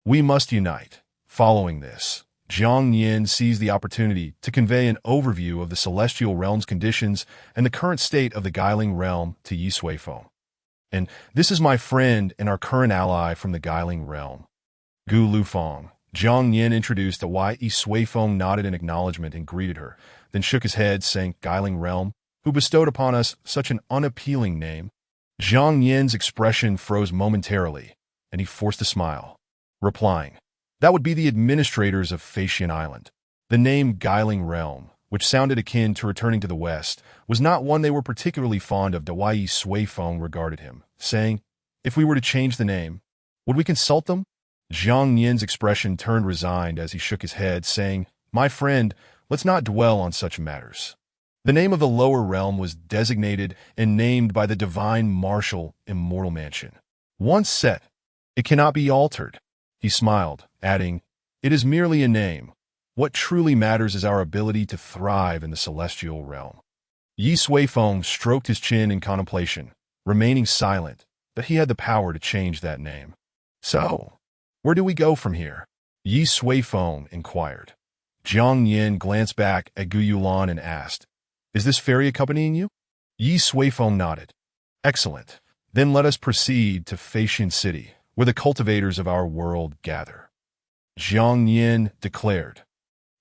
we must unite. Following this, Zhang Yin seized the opportunity to convey an overview of the celestial realm's conditions and the current state of the Guiling realm to Ye Suifeng. And this is my friend and our current ally from the Guiling realm, Gu Lufeng. Zhang Yin introduced the Ye Suifeng nodded in acknowledgement and greeted her, then shook his head, saying, Guiling realm, who bestowed upon us such an unappealing name? Zhang Yin's expression froze momentarily, and he forced a smile, replying, That would be the administrators of Fashion Island. The name Guiling Realm, which sounded akin to returning to the West, was not one they were particularly fond of. Ye Suifeng regarded him, saying, If we were to change the name, would we consult them? Zhang Yin's expression turned resigned as he shook his head, saying, My friend, let's not dwell on such matters. The name of the lower realm was designated and named by the divine marshal immortal mansion. Once set, it cannot be altered. He smiled, adding, It is merely a name. What truly matters is our ability to thrive in the celestial realm. Ye Suifeng stroked his chin in contemplation, remaining silent, but he had the power to change that name. So, where do we go from here? Ye Suifeng inquired. Zhang Yin glanced back at Gu Yulan and asked, Is this fairy accompanying you? Ye Suifeng nodded. Excellent. Then let us proceed to Fashion City, where the cultivators of our world gather. Zhang Yin declared,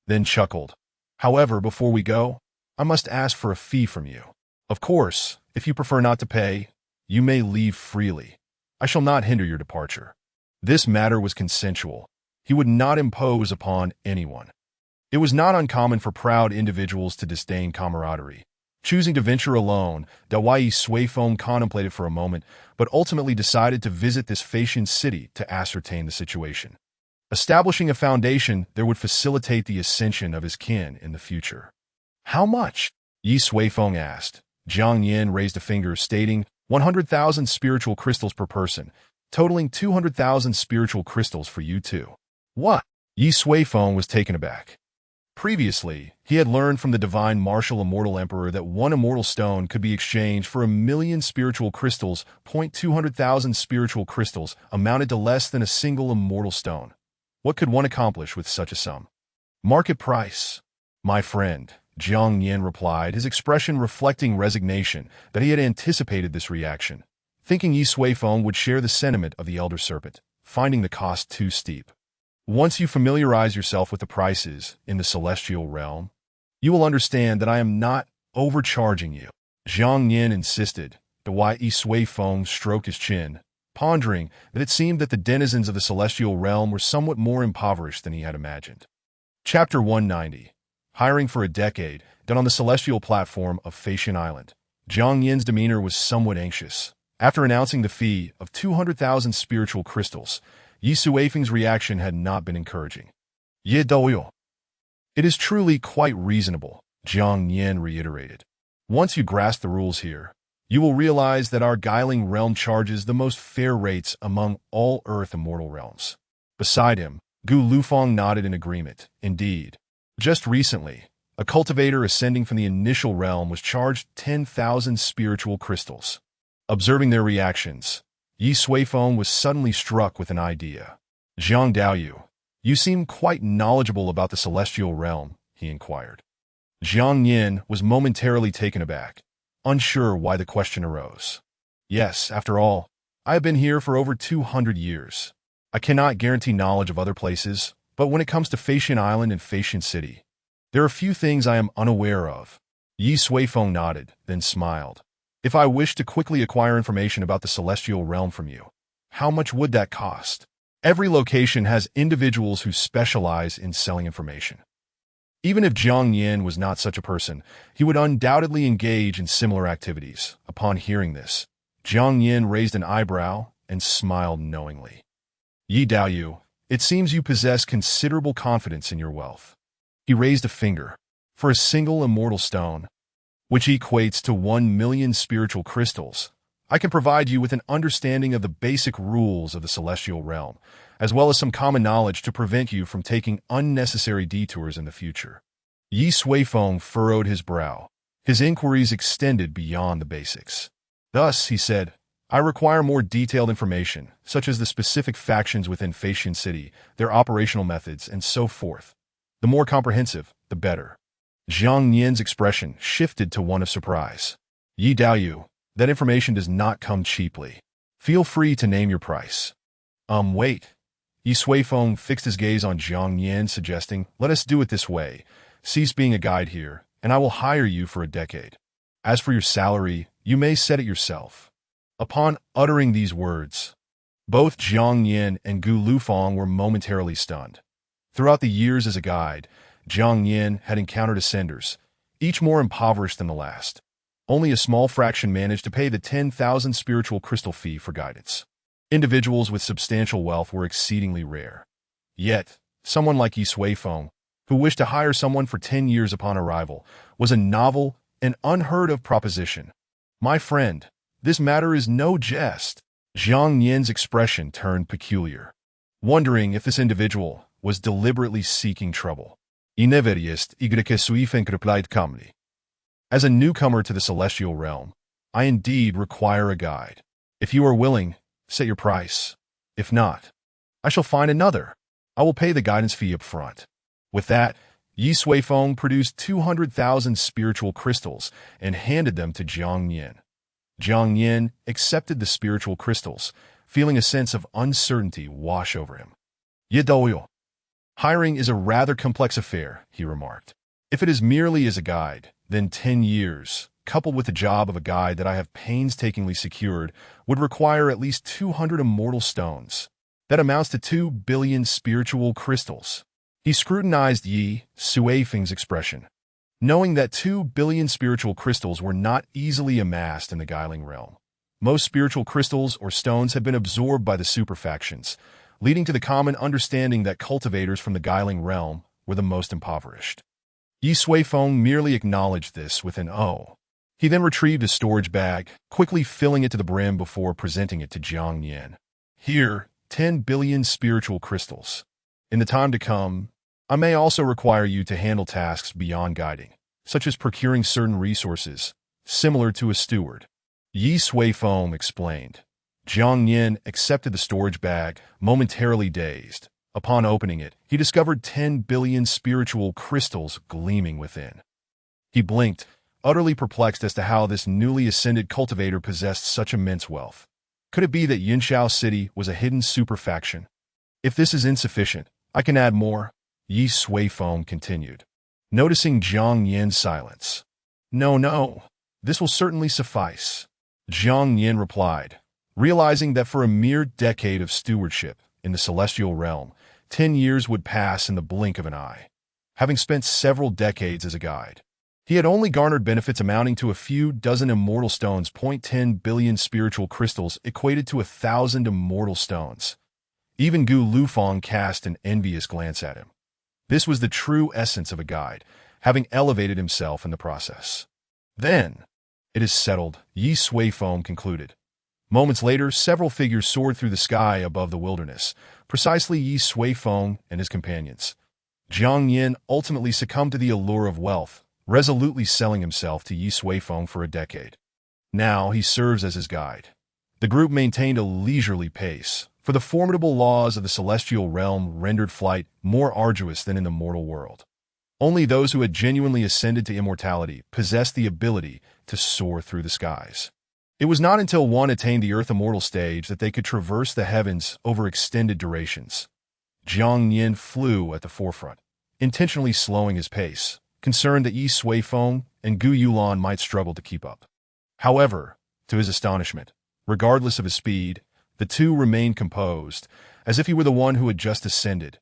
then chuckled. However, before we go, I must ask for a fee from you. Of course, if you prefer not to pay, you may leave freely. I shall not hinder your departure. This matter was consensual. He would not impose upon anyone. It was not uncommon for proud individuals to disdain camaraderie. Choosing to venture alone, Ye Suifeng contemplated for a moment, but ultimately decided to visit this Fashion city to ascertain the situation. Establishing a foundation there would facilitate the ascension of his kin in the future. How much? Ye Suifeng asked. Zhang Yin raised a finger, stating 100,000 spiritual crystals per person, totaling 200,000 spiritual crystals for you too. What? Ye Suifeng was taken aback. Previously, he had learned from the divine marshal immortal emperor that one immortal stone could be exchanged for 1,000,000 spiritual crystals. 200,000 spiritual crystals amounted to less than a single immortal stone. What could one accomplish with such a sum? Market price. My friend, Zhang Yin replied, his expression reflecting resignation that he had anticipated this reaction, thinking Ye Suifeng would share the sentiment of the elder serpent, finding the cost too steep. Once you familiarize yourself with the prices in the celestial realm, you will understand that I am not overcharging you. Zhang Yin insisted. Ye Suifeng stroked his chin, pondering that it seemed that the denizens of the celestial realm were somewhat more impoverished than he had imagined. Chapter 190. Hiring for a decade, done on the celestial platform of Fashion Island. Zhang Yin's demeanor was somewhat anxious. After announcing the fee of 200,000 spiritual crystals, Ye Suifeng's reaction had not been encouraging. Ye Doyo. It is truly quite reasonable, Zhang Yin reiterated. Once you grasp the rules here, you will realize that our Guiling realm charges the most fair rates among all Earth immortal realms. Beside him, Gu Lufeng nodded in agreement. Indeed, just recently, a cultivator ascending from the initial realm was charged 10,000 spiritual crystals. Observing their reactions, Ye Suifeng was suddenly struck with an idea. Zhang Daoyu, You seem quite knowledgeable about the celestial realm, he inquired. Jiang Yin was momentarily taken aback, unsure why the question arose. Yes, after all, I have been here for over 200 years. I cannot guarantee knowledge of other places, but when it comes to Facian Island and Facian City, there are few things I am unaware of. Ye Suifeng nodded, then smiled. If I wish to quickly acquire information about the celestial realm from you, how much would that cost? Every location has individuals who specialize in selling information. Even if Jiang Yin was not such a person, he would undoubtedly engage in similar activities. Upon hearing this, Jiang Yin raised an eyebrow and smiled knowingly. Ye Daoyu, it seems you possess considerable confidence in your wealth. He raised a finger. For a single immortal stone, which equates to 1 million spiritual crystals, I can provide you with an understanding of the basic rules of the celestial realm, as well as some common knowledge to prevent you from taking unnecessary detours in the future. Ye Suifeng furrowed his brow. His inquiries extended beyond the basics. Thus, he said, I require more detailed information, such as the specific factions within Facian City, their operational methods, and so forth. The more comprehensive, the better. Jiang Yin's expression shifted to one of surprise. Ye Daoyu, that information does not come cheaply. Feel free to name your price. Wait. Ye Suifeng fixed his gaze on Jiang Yin, suggesting, let us do it this way. Cease being a guide here, and I will hire you for a decade. As for your salary, you may set it yourself. Upon uttering these words, both Jiang Yin and Gu Lufeng were momentarily stunned. Throughout the years as a guide, Jiang Yin had encountered ascenders, each more impoverished than the last. Only a small fraction managed to pay the 10,000 spiritual crystal fee for guidance. Individuals with substantial wealth were exceedingly rare. Yet, someone like Ye Suifeng, who wished to hire someone for 10 years upon arrival, was a novel and unheard-of proposition. My friend, this matter is no jest. Jiang Yin's expression turned peculiar, wondering if this individual was deliberately seeking trouble. Mightiest, Ye Suifeng replied calmly. As a newcomer to the celestial realm, I indeed require a guide. If you are willing, set your price. If not, I shall find another. I will pay the guidance fee up front. With that, Ye Suifeng produced 200,000 spiritual crystals and handed them to Jiang Yin. Jiang Yin accepted the spiritual crystals, feeling a sense of uncertainty wash over him. Ye Daoyu. Hiring is a rather complex affair, he remarked. If it is merely as a guide, then 10 years, coupled with the job of a guide that I have painstakingly secured, would require at least 200 immortal stones. That amounts to 2 billion spiritual crystals. He scrutinized Ye Suifeng's expression, knowing that 2 billion spiritual crystals were not easily amassed in the Guiling realm. Most spiritual crystals or stones have been absorbed by the superfactions, leading to the common understanding that cultivators from the Guiling realm were the most impoverished. Ye Suifeng merely acknowledged this with an "oh." He then retrieved his storage bag, quickly filling it to the brim before presenting it to Jiang Yin. Here, 10 billion spiritual crystals. In the time to come, I may also require you to handle tasks beyond guiding, such as procuring certain resources, similar to a steward. Ye Suifeng explained. Jiang Yin accepted the storage bag, momentarily dazed. Upon opening it, he discovered 10 billion spiritual crystals gleaming within. He blinked, utterly perplexed as to how this newly ascended cultivator possessed such immense wealth. Could it be that Yinshao City was a hidden superfaction? If this is insufficient, I can add more, Ye Suifeng continued, noticing Jiang Yin's silence. No, this will certainly suffice, Jiang Yin replied, realizing that for a mere decade of stewardship in the celestial realm, 10 years would pass in the blink of an eye. Having spent several decades as a guide, he had only garnered benefits amounting to a few dozen immortal stones. 10 billion spiritual crystals equated to 1,000 immortal stones. Even Gu Lufeng cast an envious glance at him. This was the true essence of a guide, having elevated himself in the process. Then, it is settled, Ye Suifeng concluded. Moments later, several figures soared through the sky above the wilderness, precisely Ye Suifeng and his companions. Jiang Yin ultimately succumbed to the allure of wealth, resolutely selling himself to Ye Suifeng for a decade. Now he serves as his guide. The group maintained a leisurely pace, for the formidable laws of the celestial realm rendered flight more arduous than in the mortal world. Only those who had genuinely ascended to immortality possessed the ability to soar through the skies. It was not until one attained the Earth Immortal stage that they could traverse the heavens over extended durations. Jiang Yin flew at the forefront, intentionally slowing his pace, concerned that Ye Suifeng and Gu Yulan might struggle to keep up. However, to his astonishment, regardless of his speed, the two remained composed, as if he were the one who had just ascended.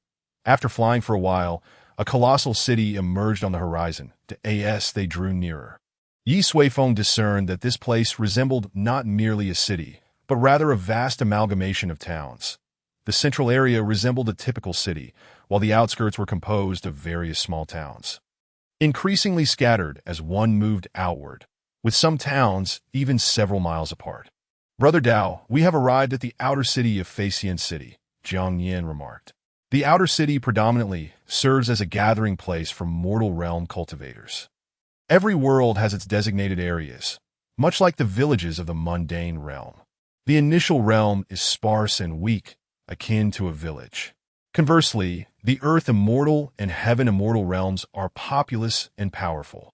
After flying for a while, a colossal city emerged on the horizon. As they drew nearer, Ye Suifeng discerned that this place resembled not merely a city, but rather a vast amalgamation of towns. The central area resembled a typical city, while the outskirts were composed of various small towns, increasingly scattered as one moved outward, with some towns even several miles apart. "Brother Dao, we have arrived at the outer city of Facian City," Jiang Yin remarked. The outer city predominantly serves as a gathering place for mortal realm cultivators. Every world has its designated areas, much like the villages of the mundane realm. The initial realm is sparse and weak, akin to a village. Conversely, the Earth Immortal and Heaven Immortal realms are populous and powerful,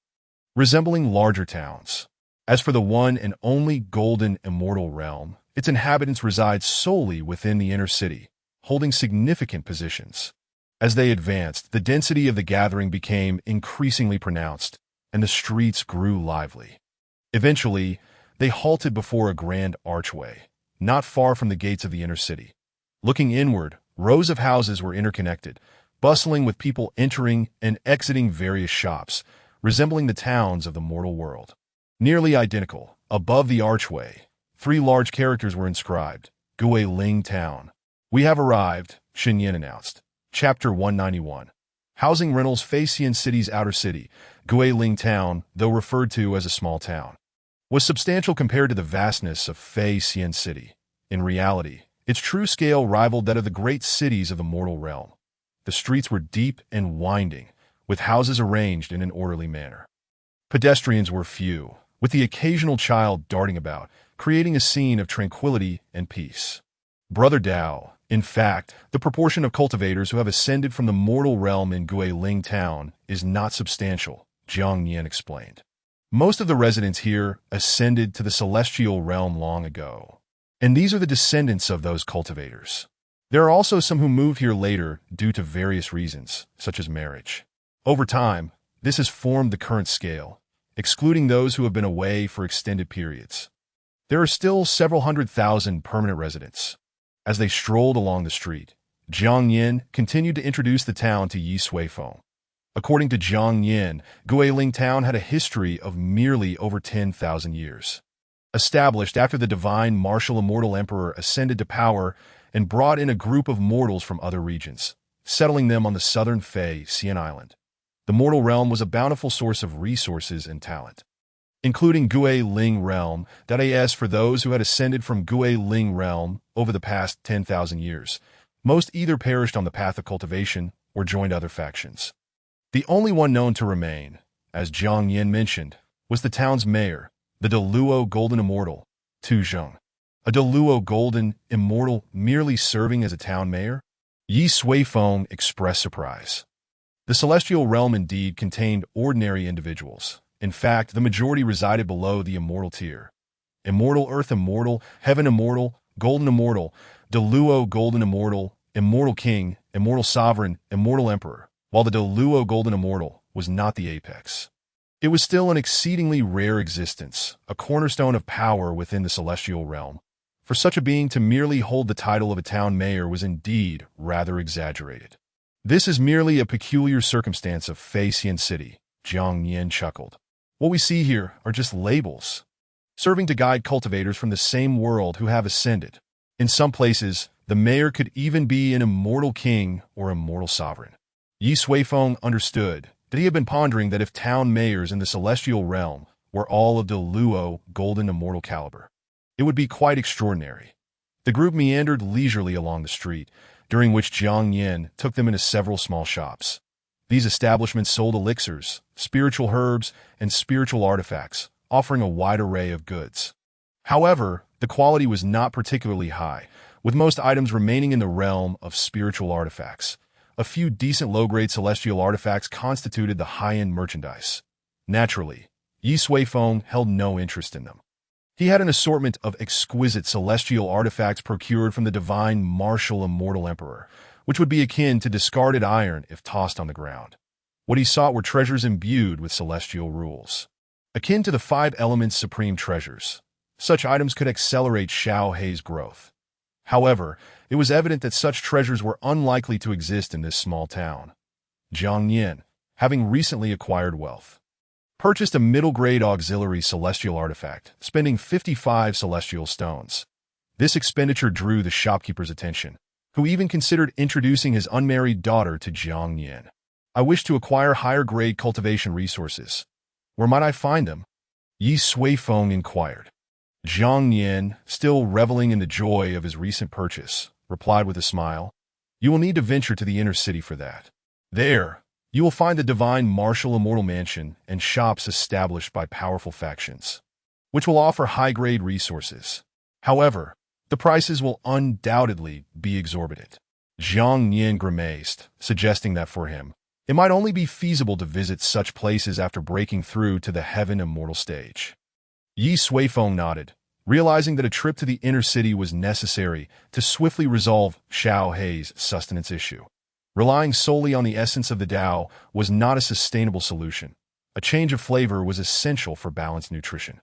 resembling larger towns. As for the one and only Golden Immortal realm, its inhabitants reside solely within the inner city, holding significant positions. As they advanced, the density of the gathering became increasingly pronounced, and the streets grew lively. Eventually, they halted before a grand archway, not far from the gates of the inner city. Looking inward, rows of houses were interconnected, bustling with people entering and exiting various shops, resembling the towns of the mortal world. Nearly identical, above the archway, 3 large characters were inscribed: Guiling Town. "We have arrived," Shen Yin announced. Chapter 191. Housing rentals. Facian City's outer city, Guiling Town, though referred to as a small town, was substantial compared to the vastness of Facian City. In reality, its true scale rivaled that of the great cities of the mortal realm. The streets were deep and winding, with houses arranged in an orderly manner. Pedestrians were few, with the occasional child darting about, creating a scene of tranquility and peace. "Brother Dao, in fact, the proportion of cultivators who have ascended from the mortal realm in Guiling Town is not substantial," Jiang Yin explained. "Most of the residents here ascended to the celestial realm long ago, and these are the descendants of those cultivators. There are also some who moved here later due to various reasons, such as marriage. Over time, this has formed the current scale, excluding those who have been away for extended periods. There are still several 100,000 permanent residents." As they strolled along the street, Jiang Yin continued to introduce the town to Ye Suifeng. According to Jiang Yin, Guiling Town had a history of merely over 10,000 years. Established after the divine marshal immortal emperor ascended to power and brought in a group of mortals from other regions, settling them on the southern Facian Island. The mortal realm was a bountiful source of resources and talent, including Guiling Realm, that for those who had ascended from Guiling Realm over the past 10,000 years. Most either perished on the path of cultivation or joined other factions. The only one known to remain, as Jiang Yin mentioned, was the town's mayor, the Deluo Golden Immortal, Tu Zheng. A Deluo Golden Immortal merely serving as a town mayor? Ye Suifeng expressed surprise. The celestial realm indeed contained ordinary individuals. In fact, the majority resided below the immortal tier. Immortal Earth Immortal, Heaven Immortal, Golden Immortal, Deluo Golden Immortal, Immortal King, Immortal Sovereign, Immortal Emperor, while the Deluo Golden Immortal was not the apex. It was still an exceedingly rare existence, a cornerstone of power within the celestial realm. For such a being to merely hold the title of a town mayor was indeed rather exaggerated. "This is merely a peculiar circumstance of Facian City," Jiang Yin chuckled. "What we see here are just labels, serving to guide cultivators from the same world who have ascended. In some places, the mayor could even be an immortal king or immortal sovereign." Ye Suifeng understood that he had been pondering that if town mayors in the celestial realm were all of Deluo Golden Immortal caliber, it would be quite extraordinary. The group meandered leisurely along the street, during which Jiang Yin took them into several small shops. These establishments sold elixirs, spiritual herbs, and spiritual artifacts, offering a wide array of goods. However, the quality was not particularly high, with most items remaining in the realm of spiritual artifacts. A few decent low-grade celestial artifacts constituted the high-end merchandise. Naturally, Ye Suifeng held no interest in them. He had an assortment of exquisite celestial artifacts procured from the divine marshal immortal emperor, which would be akin to discarded iron if tossed on the ground. What he sought were treasures imbued with celestial rules, akin to the 5 elements supreme treasures. Such items could accelerate Xiao Hei's growth. However, it was evident that such treasures were unlikely to exist in this small town. Jiang Yin, having recently acquired wealth, purchased a middle-grade auxiliary celestial artifact, spending 55 celestial stones. This expenditure drew the shopkeeper's attention, who even considered introducing his unmarried daughter to Jiang Yin. I wish to acquire higher-grade cultivation resources. Where might I find them? Ye Suifeng inquired. Jiang Yin, still reveling in the joy of his recent purchase, replied with a smile, "You will need to venture to the inner city for that. There, you will find the divine marshal immortal mansion and shops established by powerful factions, which will offer high-grade resources. However, the prices will undoubtedly be exorbitant." Jiang Yin grimaced, suggesting that for him, it might only be feasible to visit such places after breaking through to the heaven immortal stage. Ye Suifeng nodded, realizing that a trip to the inner city was necessary to swiftly resolve Xiao Hei's sustenance issue. Relying solely on the essence of the Dao was not a sustainable solution. A change of flavor was essential for balanced nutrition.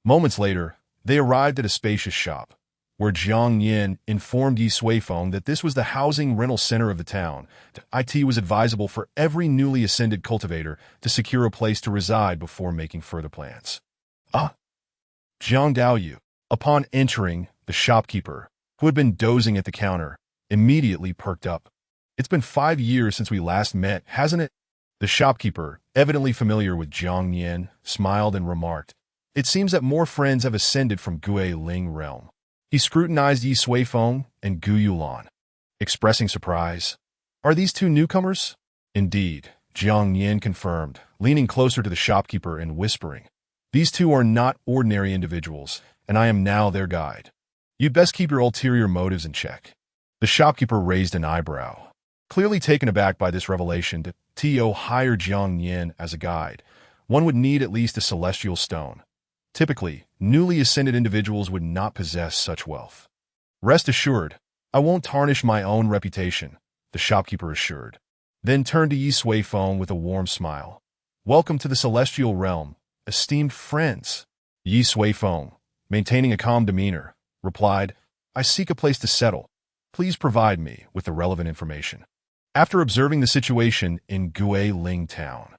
Moments later, they arrived at a spacious shop, where Jiang Yin informed Ye Suifeng that this was the housing rental center of the town. It was advisable for every newly ascended cultivator to secure a place to reside before making further plans. Jiang Daoyu, upon entering, the shopkeeper, who had been dozing at the counter, immediately perked up. "It's been 5 years since we last met, hasn't it?" The shopkeeper, evidently familiar with Jiang Yin, smiled and remarked, "It seems that more friends have ascended from Ling realm." He scrutinized Ye Suifeng and Gu Yulan, expressing surprise. "Are these 2 newcomers?" "Indeed," Jiang Yin confirmed, leaning closer to the shopkeeper and whispering, "These 2 are not ordinary individuals, and I am now their guide. You'd best keep your ulterior motives in check." The shopkeeper raised an eyebrow, clearly taken aback by this revelation. To hire Jiang Yin as a guide, one would need at least a celestial stone. Typically, newly ascended individuals would not possess such wealth. "Rest assured, I won't tarnish my own reputation," the shopkeeper assured, then turned to Ye Suifeng with a warm smile. "Welcome to the celestial realm, esteemed friends." Ye Suifeng, maintaining a calm demeanor, replied, "I seek a place to settle. Please provide me with the relevant information." After observing the situation in Ling town,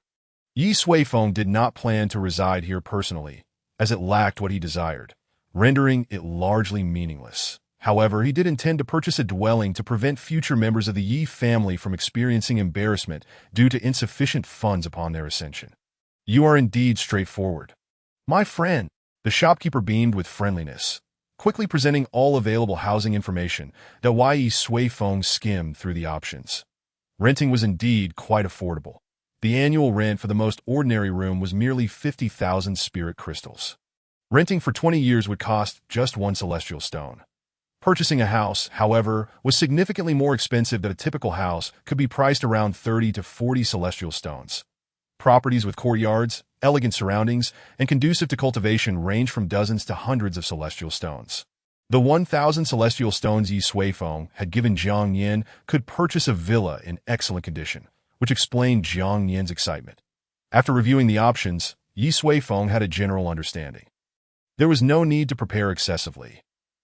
Ye Suifeng did not plan to reside here personally, as it lacked what he desired, rendering it largely meaningless. However, he did intend to purchase a dwelling to prevent future members of the Ye family from experiencing embarrassment due to insufficient funds upon their ascension. "You are indeed straightforward, my friend." The shopkeeper beamed with friendliness, quickly presenting all available housing information. Ye Suifeng skimmed through the options. Renting was indeed quite affordable. The annual rent for the most ordinary room was merely 50,000 spirit crystals. Renting for 20 years would cost just 1 celestial stone. Purchasing a house, however, was significantly more expensive than a typical house, could be priced around 30 to 40 celestial stones. Properties with courtyards, elegant surroundings, and conducive to cultivation range from dozens to hundreds of celestial stones. The 1,000 celestial stones Ye Suifeng had given Jiang Yin could purchase a villa in excellent condition, which explained Jiang Yin's excitement. After reviewing the options, Ye Suifeng had a general understanding. There was no need to prepare excessively.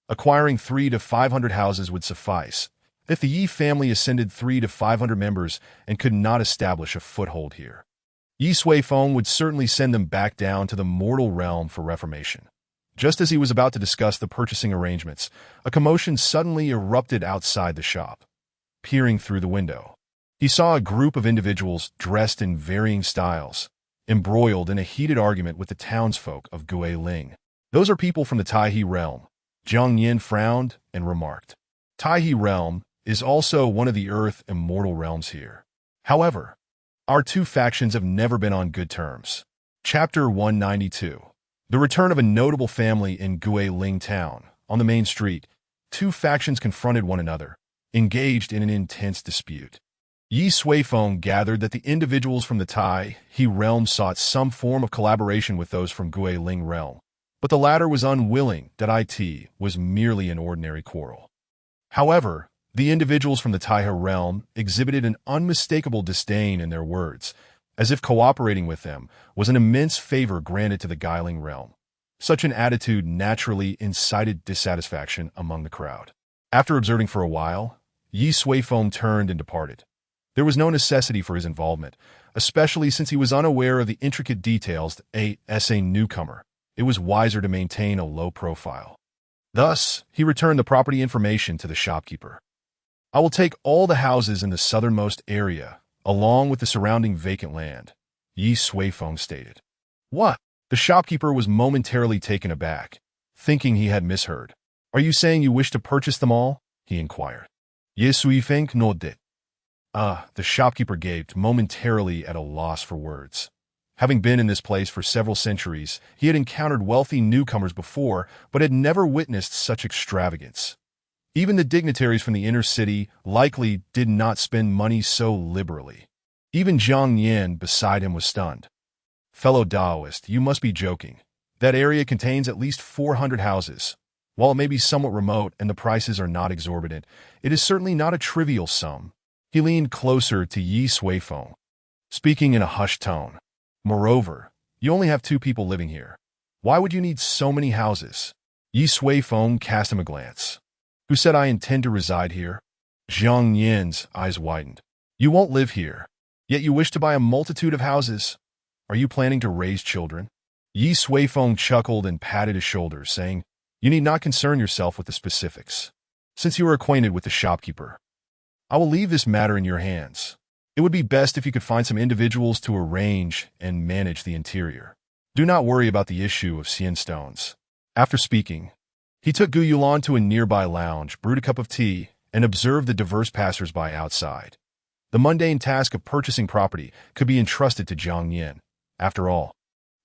Acquiring 300 to 500 houses would suffice, if the Ye family ascended 300 to 500 members and could not establish a foothold here. Ye Suifeng would certainly send them back down to the mortal realm for reformation. Just as he was about to discuss the purchasing arrangements, a commotion suddenly erupted outside the shop. Peering through the window, he saw a group of individuals dressed in varying styles, embroiled in a heated argument with the townsfolk of Ling. "Those are people from the Taihe realm," Jiang Yin frowned and remarked. "Taihe realm is also one of the earth immortal realms here. However, our 2 factions have never been on good terms." Chapter 192. The return of a notable family in Ling town. On the main street, two factions confronted one another, engaged in an intense dispute. Ye Suifeng gathered that the individuals from the Tai He realm sought some form of collaboration with those from Guiling realm, but the latter was unwilling that it was merely an ordinary quarrel. However, the individuals from the Tai He realm exhibited an unmistakable disdain in their words, as if cooperating with them was an immense favor granted to the Guiling realm. Such an attitude naturally incited dissatisfaction among the crowd. After observing for a while, Ye Suifeng turned and departed. There was no necessity for his involvement, especially since he was unaware of the intricate details as a newcomer. It was wiser to maintain a low profile. Thus, he returned the property information to the shopkeeper. "I will take all the houses in the southernmost area, along with the surrounding vacant land," Ye Suifeng stated. "What?" The shopkeeper was momentarily taken aback, thinking he had misheard. "Are you saying you wish to purchase them all?" he inquired. Ye Suifeng nodded. The shopkeeper gaped, momentarily at a loss for words. Having been in this place for several centuries, he had encountered wealthy newcomers before, but had never witnessed such extravagance. Even the dignitaries from the inner city likely did not spend money so liberally. Even Zhang Yan beside him was stunned. "Fellow Daoist, you must be joking. That area contains at least 400 houses. While it may be somewhat remote and the prices are not exorbitant, it is certainly not a trivial sum." He leaned closer to Ye Suifeng, speaking in a hushed tone. "Moreover, you only have 2 people living here. Why would you need so many houses?" Ye Suifeng cast him a glance. "Who said I intend to reside here?" Zhang Yan's eyes widened. "You won't live here, yet you wish to buy a multitude of houses. Are you planning to raise children?" Ye Suifeng chuckled and patted his shoulders, saying, "You need not concern yourself with the specifics, since you are acquainted with the shopkeeper. I will leave this matter in your hands. It would be best if you could find some individuals to arrange and manage the interior. Do not worry about the issue of Xian stones." After speaking, he took Gu Yulan to a nearby lounge, brewed a cup of tea, and observed the diverse passers-by outside. The mundane task of purchasing property could be entrusted to Zhang Yan. After all,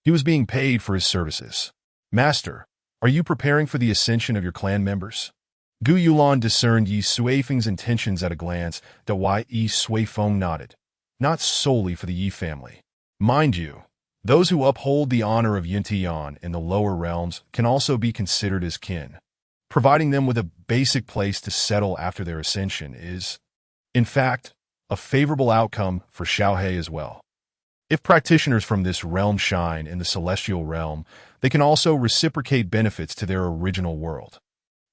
he was being paid for his services. "Master, are you preparing for the ascension of your clan members?" Gu Yulan discerned Ye Suifeng's intentions at a glance. Ye Suifeng nodded. "Not solely for the Yi family. Mind you, those who uphold the honor of Yuntian in the lower realms can also be considered as kin. Providing them with a basic place to settle after their ascension is, in fact, a favorable outcome for Xiaohe as well. If practitioners from this realm shine in the celestial realm, they can also reciprocate benefits to their original world."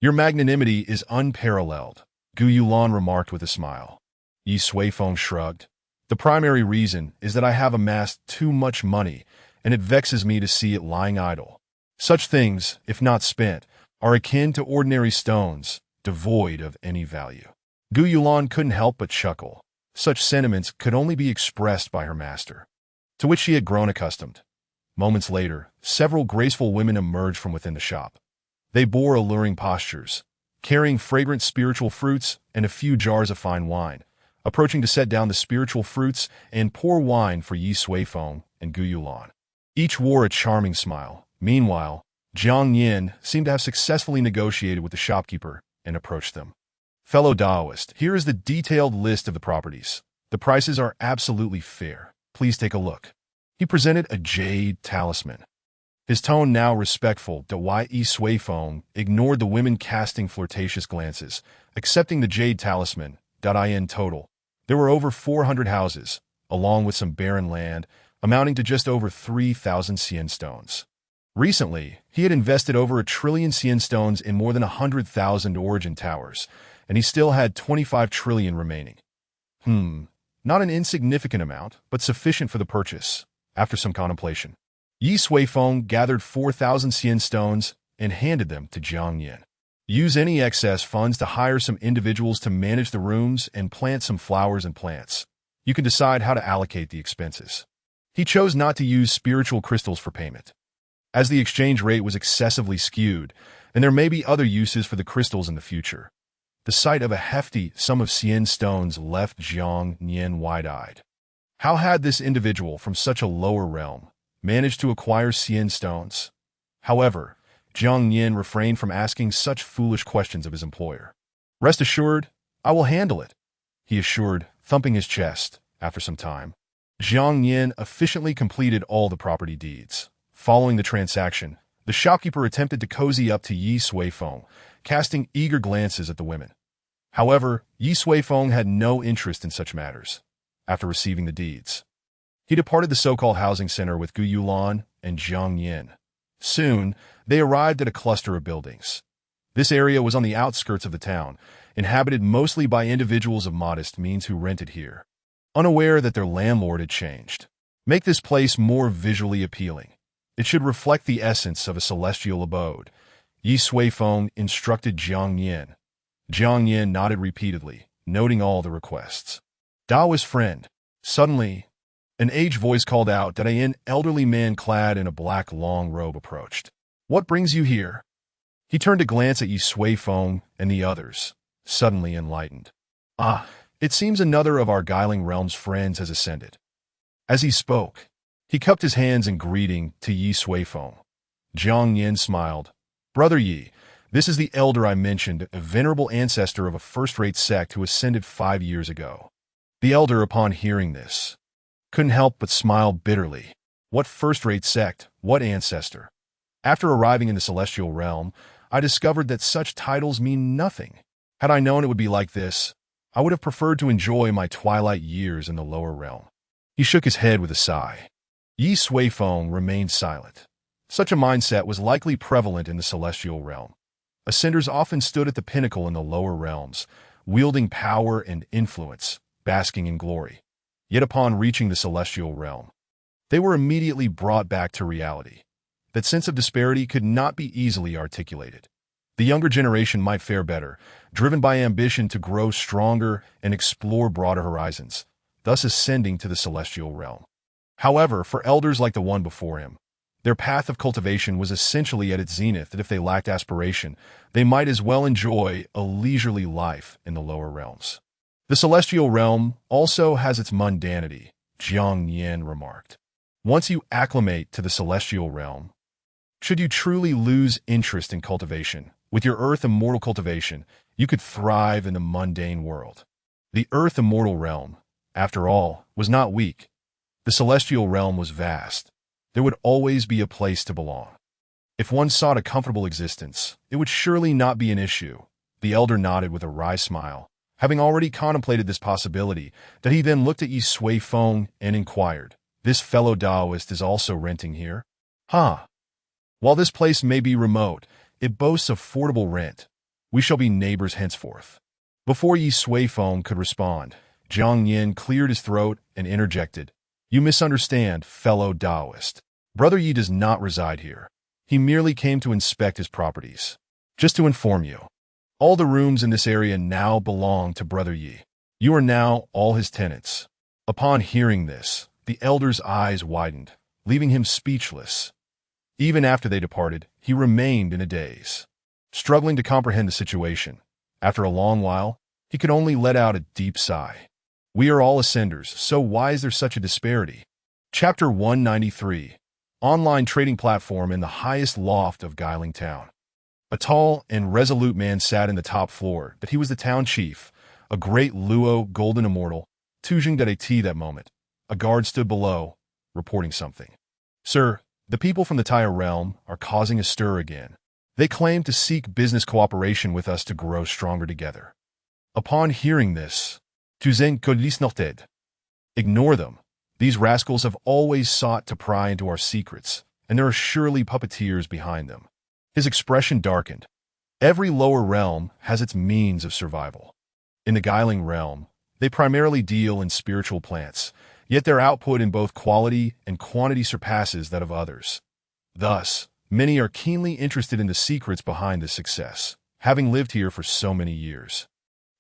"Your magnanimity is unparalleled," Gu Yulan remarked with a smile. Ye Suifeng shrugged. "The primary reason is that I have amassed too much money, and it vexes me to see it lying idle. Such things, if not spent, are akin to ordinary stones, devoid of any value." Gu Yulan couldn't help but chuckle. Such sentiments could only be expressed by her master, to which she had grown accustomed. Moments later, several graceful women emerged from within the shop. They bore alluring postures, carrying fragrant spiritual fruits and a few jars of fine wine, approaching to set down the spiritual fruits and pour wine for Ye Suifeng and Gu Yulan. Each wore a charming smile. Meanwhile, Zhang Yan seemed to have successfully negotiated with the shopkeeper and approached them. "Fellow Daoist, here is the detailed list of the properties. The prices are absolutely fair. Please take a look." He presented a jade talisman. His tone now respectful. Ye Suifeng ignored the women casting flirtatious glances, accepting the jade talisman. In total, there were over 400 houses, along with some barren land, amounting to just over 3,000 Xian stones. Recently, he had invested over 1 trillion Xian stones in more than 100,000 origin towers, and he still had 25 trillion remaining. Not an insignificant amount, but sufficient for the purchase. After some contemplation, Ye Suifeng gathered 4,000 Xian stones and handed them to Zhang Yan. "Use any excess funds to hire some individuals to manage the rooms and plant some flowers and plants. You can decide how to allocate the expenses." He chose not to use spiritual crystals for payment, as the exchange rate was excessively skewed, and there may be other uses for the crystals in the future. The sight of a hefty sum of Xian stones left Zhang Yan wide-eyed. How had this individual from such a lower realm managed to acquire Xian stones? However, Jiang Yin refrained from asking such foolish questions of his employer. "Rest assured, I will handle it," he assured, thumping his chest. After some time, Jiang Yin efficiently completed all the property deeds. Following the transaction, the shopkeeper attempted to cozy up to Ye Suifeng, casting eager glances at the women. However, Ye Suifeng had no interest in such matters. After receiving the deeds, he departed the so-called housing center with Gu Yulan and Jiang Yin. Soon, they arrived at a cluster of buildings. This area was on the outskirts of the town, inhabited mostly by individuals of modest means who rented here, unaware that their landlord had changed. Make this place more visually appealing. It should reflect the essence of a celestial abode, Ye Suifeng instructed Jiang Yin. Jiang Yin nodded repeatedly, noting all the requests. Dao's friend. Suddenly, an aged voice called out that an elderly man clad in a black long robe approached. "What brings you here?" He turned to glance at Ye Suifeng and the others, suddenly enlightened. "Ah, it seems another of our Guiling Realm's friends has ascended." As he spoke, he cupped his hands in greeting to Ye Suifeng. Jiang Yin smiled. "Brother Yi, this is the elder I mentioned, a venerable ancestor of a first-rate sect who ascended 5 years ago." The elder, upon hearing this, couldn't help but smile bitterly. What first-rate sect? What ancestor? After arriving in the celestial realm, I discovered that such titles mean nothing. Had I known it would be like this, I would have preferred to enjoy my twilight years in the lower realm. He shook his head with a sigh. Ye Suifeng remained silent. Such a mindset was likely prevalent in the celestial realm. Ascenders often stood at the pinnacle in the lower realms, wielding power and influence, basking in glory. Yet upon reaching the celestial realm, they were immediately brought back to reality. That sense of disparity could not be easily articulated. The younger generation might fare better, driven by ambition to grow stronger and explore broader horizons, thus ascending to the celestial realm. However, for elders like the one before him, their path of cultivation was essentially at its zenith that if they lacked aspiration, they might as well enjoy a leisurely life in the lower realms. "The celestial realm also has its mundanity," Jiang Yin remarked. "Once you acclimate to the celestial realm, should you truly lose interest in cultivation, with your earth immortal cultivation, you could thrive in the mundane world." The earth immortal realm, after all, was not weak. The celestial realm was vast. There would always be a place to belong. If one sought a comfortable existence, it would surely not be an issue. The elder nodded with a wry smile, having already contemplated this possibility, that he then looked at Ye Suifeng and inquired, "This fellow Taoist is also renting here?" "Huh. While this place may be remote, it boasts affordable rent. We shall be neighbors henceforth." Before Ye Suifeng could respond, Jiang Yin cleared his throat and interjected, "You misunderstand, fellow Taoist. Brother Yi does not reside here. He merely came to inspect his properties. Just to inform you, all the rooms in this area now belong to Brother Yi. You are now all his tenants." Upon hearing this, the elder's eyes widened, leaving him speechless. Even after they departed, he remained in a daze, struggling to comprehend the situation. After a long while, he could only let out a deep sigh. "We are all ascenders, so why is there such a disparity?" Chapter 193. Online trading platform in the highest loft of Guiling Town. A tall and resolute man sat in the top floor, but he was the town chief, a great Luo golden immortal. Tuzheng got a tea that moment. A guard stood below, reporting something. "Sir, the people from the Taya realm are causing a stir again. They claim to seek business cooperation with us to grow stronger together." Upon hearing this, Tuzheng nodded. "Ignore them. These rascals have always sought to pry into our secrets, and there are surely puppeteers behind them." His expression darkened. Every lower realm has its means of survival. In the Guiling realm, they primarily deal in spiritual plants, yet their output in both quality and quantity surpasses that of others. Thus, many are keenly interested in the secrets behind this success, having lived here for so many years.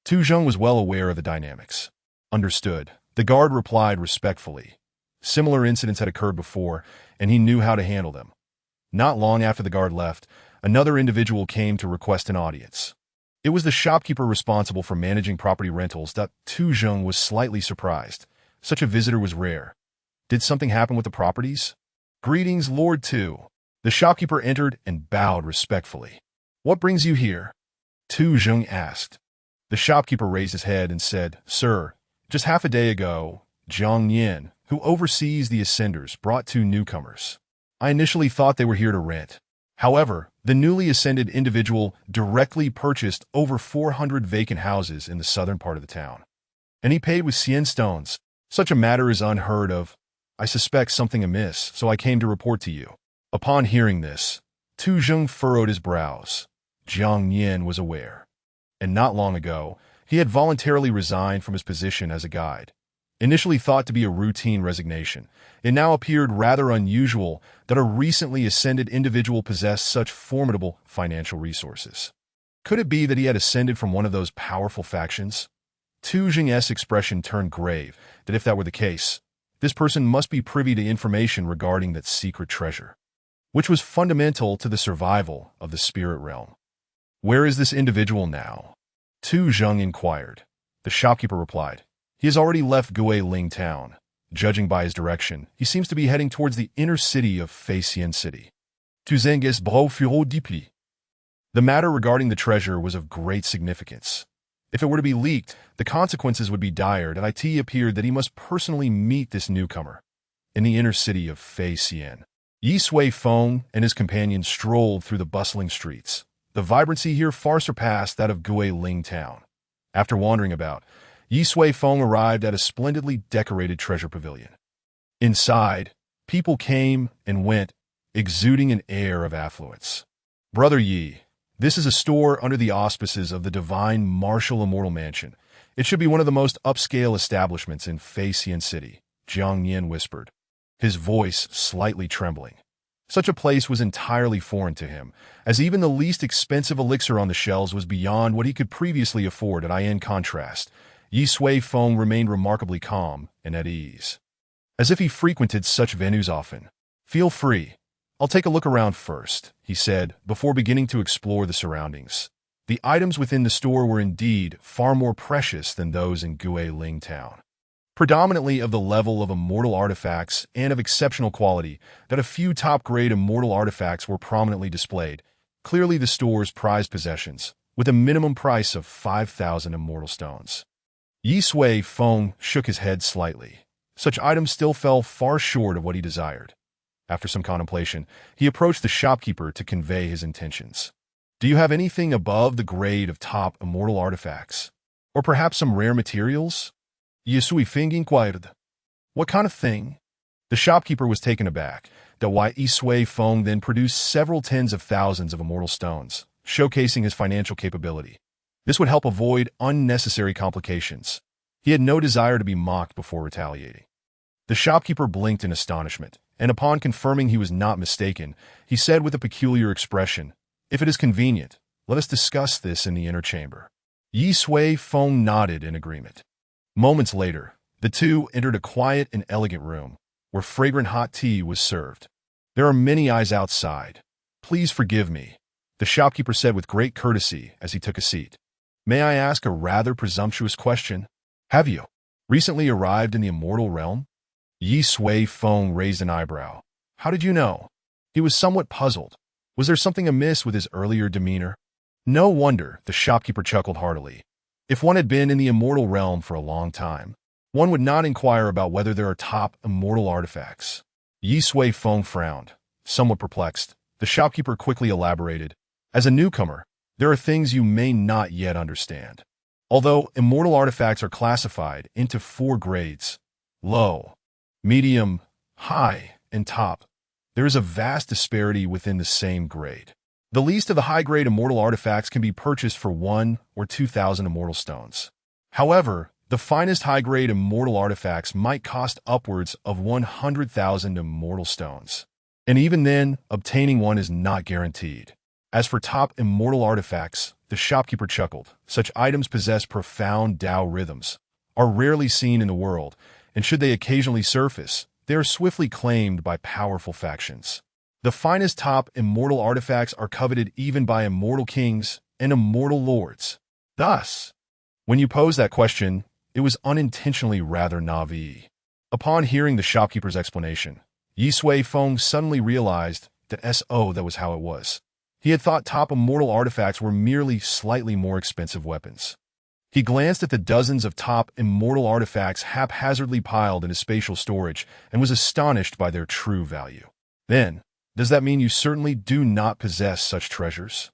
Tuzheng was well aware of the dynamics. "Understood," the guard replied respectfully. Similar incidents had occurred before, and he knew how to handle them. Not long after the guard left, another individual came to request an audience. It was the shopkeeper responsible for managing property rentals. Tuzheng was slightly surprised. Such a visitor was rare. Did something happen with the properties? "Greetings, Lord Tu." The shopkeeper entered and bowed respectfully. "What brings you here?" Tu Zheng asked. The shopkeeper raised his head and said, "Sir, just half a day ago, Jiang Yin, who oversees the ascenders, brought 2 newcomers. I initially thought they were here to rent. However, the newly ascended individual directly purchased over 400 vacant houses in the southern part of the town. And he paid with Xian stones. Such a matter is unheard of. I suspect something amiss, so I came to report to you." Upon hearing this, Tu Zheng furrowed his brows. Jiang Yin was aware. And not long ago, he had voluntarily resigned from his position as a guide. Initially thought to be a routine resignation, it now appeared rather unusual that a recently ascended individual possessed such formidable financial resources. Could it be that he had ascended from one of those powerful factions? Tu Zheng's expression turned grave, that if that were the case, this person must be privy to information regarding that secret treasure, which was fundamental to the survival of the spirit realm. "Where is this individual now?" Tu Zheng inquired. The shopkeeper replied, "He has already left Guiling town. Judging by his direction, he seems to be heading towards the inner city of Feixian City." Tu Zheng est beau furo deeply. The matter regarding the treasure was of great significance. If it were to be leaked, the consequences would be dire, and it appeared that he must personally meet this newcomer in the inner city of Feixian. Ye Suifeng and his companions strolled through the bustling streets. The vibrancy here far surpassed that of Guiling town. After wandering about, Ye Suifeng arrived at a splendidly decorated treasure pavilion. Inside, people came and went, exuding an air of affluence. "Brother Yi, this is a store under the auspices of the divine marshal immortal mansion. It should be one of the most upscale establishments in Feixian City," Jiang Yin whispered, his voice slightly trembling. Such a place was entirely foreign to him, as even the least expensive elixir on the shelves was beyond what he could previously afford. In contrast, Ye Suifeng remained remarkably calm and at ease, as if he frequented such venues often. "Feel free. I'll take a look around first," he said, before beginning to explore the surroundings. The items within the store were indeed far more precious than those in Guiling town. Predominantly of the level of immortal artifacts and of exceptional quality, that a few top-grade immortal artifacts were prominently displayed, clearly the store's prized possessions, with a minimum price of 5,000 immortal stones. Ye Suifeng shook his head slightly. Such items still fell far short of what he desired. After some contemplation, he approached the shopkeeper to convey his intentions. "Do you have anything above the grade of top immortal artifacts? Or perhaps some rare materials?" Ye Suifeng inquired. "What kind of thing?" The shopkeeper was taken aback, that why Ye Suifeng then produced several tens of thousands of immortal stones, showcasing his financial capability. This would help avoid unnecessary complications. He had no desire to be mocked before retaliating. The shopkeeper blinked in astonishment, and upon confirming he was not mistaken, he said with a peculiar expression, "If it is convenient, let us discuss this in the inner chamber." Ye Suifeng nodded in agreement. Moments later, the two entered a quiet and elegant room, where fragrant hot tea was served. "There are many eyes outside. Please forgive me," the shopkeeper said with great courtesy as he took a seat. "May I ask a rather presumptuous question? Have you recently arrived in the immortal realm?" Ye Suifeng raised an eyebrow. "How did you know?" He was somewhat puzzled. Was there something amiss with his earlier demeanor? No wonder, the shopkeeper chuckled heartily. If one had been in the immortal realm for a long time, one would not inquire about whether there are top immortal artifacts. Ye Suifeng frowned, somewhat perplexed. The shopkeeper quickly elaborated. "As a newcomer, there are things you may not yet understand. Although immortal artifacts are classified into 4 grades, low, medium, high, and top, there is a vast disparity within the same grade. The least of the high-grade immortal artifacts can be purchased for 1 or 2,000 immortal stones. However, the finest high-grade immortal artifacts might cost upwards of 100,000 immortal stones. And even then, obtaining one is not guaranteed. As for top immortal artifacts," the shopkeeper chuckled, "such items possess profound Tao rhythms, are rarely seen in the world, and should they occasionally surface, they are swiftly claimed by powerful factions. The finest top immortal artifacts are coveted even by immortal kings and immortal lords. Thus, when you posed that question, it was unintentionally rather naive." Upon hearing the shopkeeper's explanation, Ye Suifeng suddenly realized that was how it was. He had thought top immortal artifacts were merely slightly more expensive weapons. He glanced at the dozens of top immortal artifacts haphazardly piled in his spatial storage and was astonished by their true value. Then, does that mean you certainly do not possess such treasures?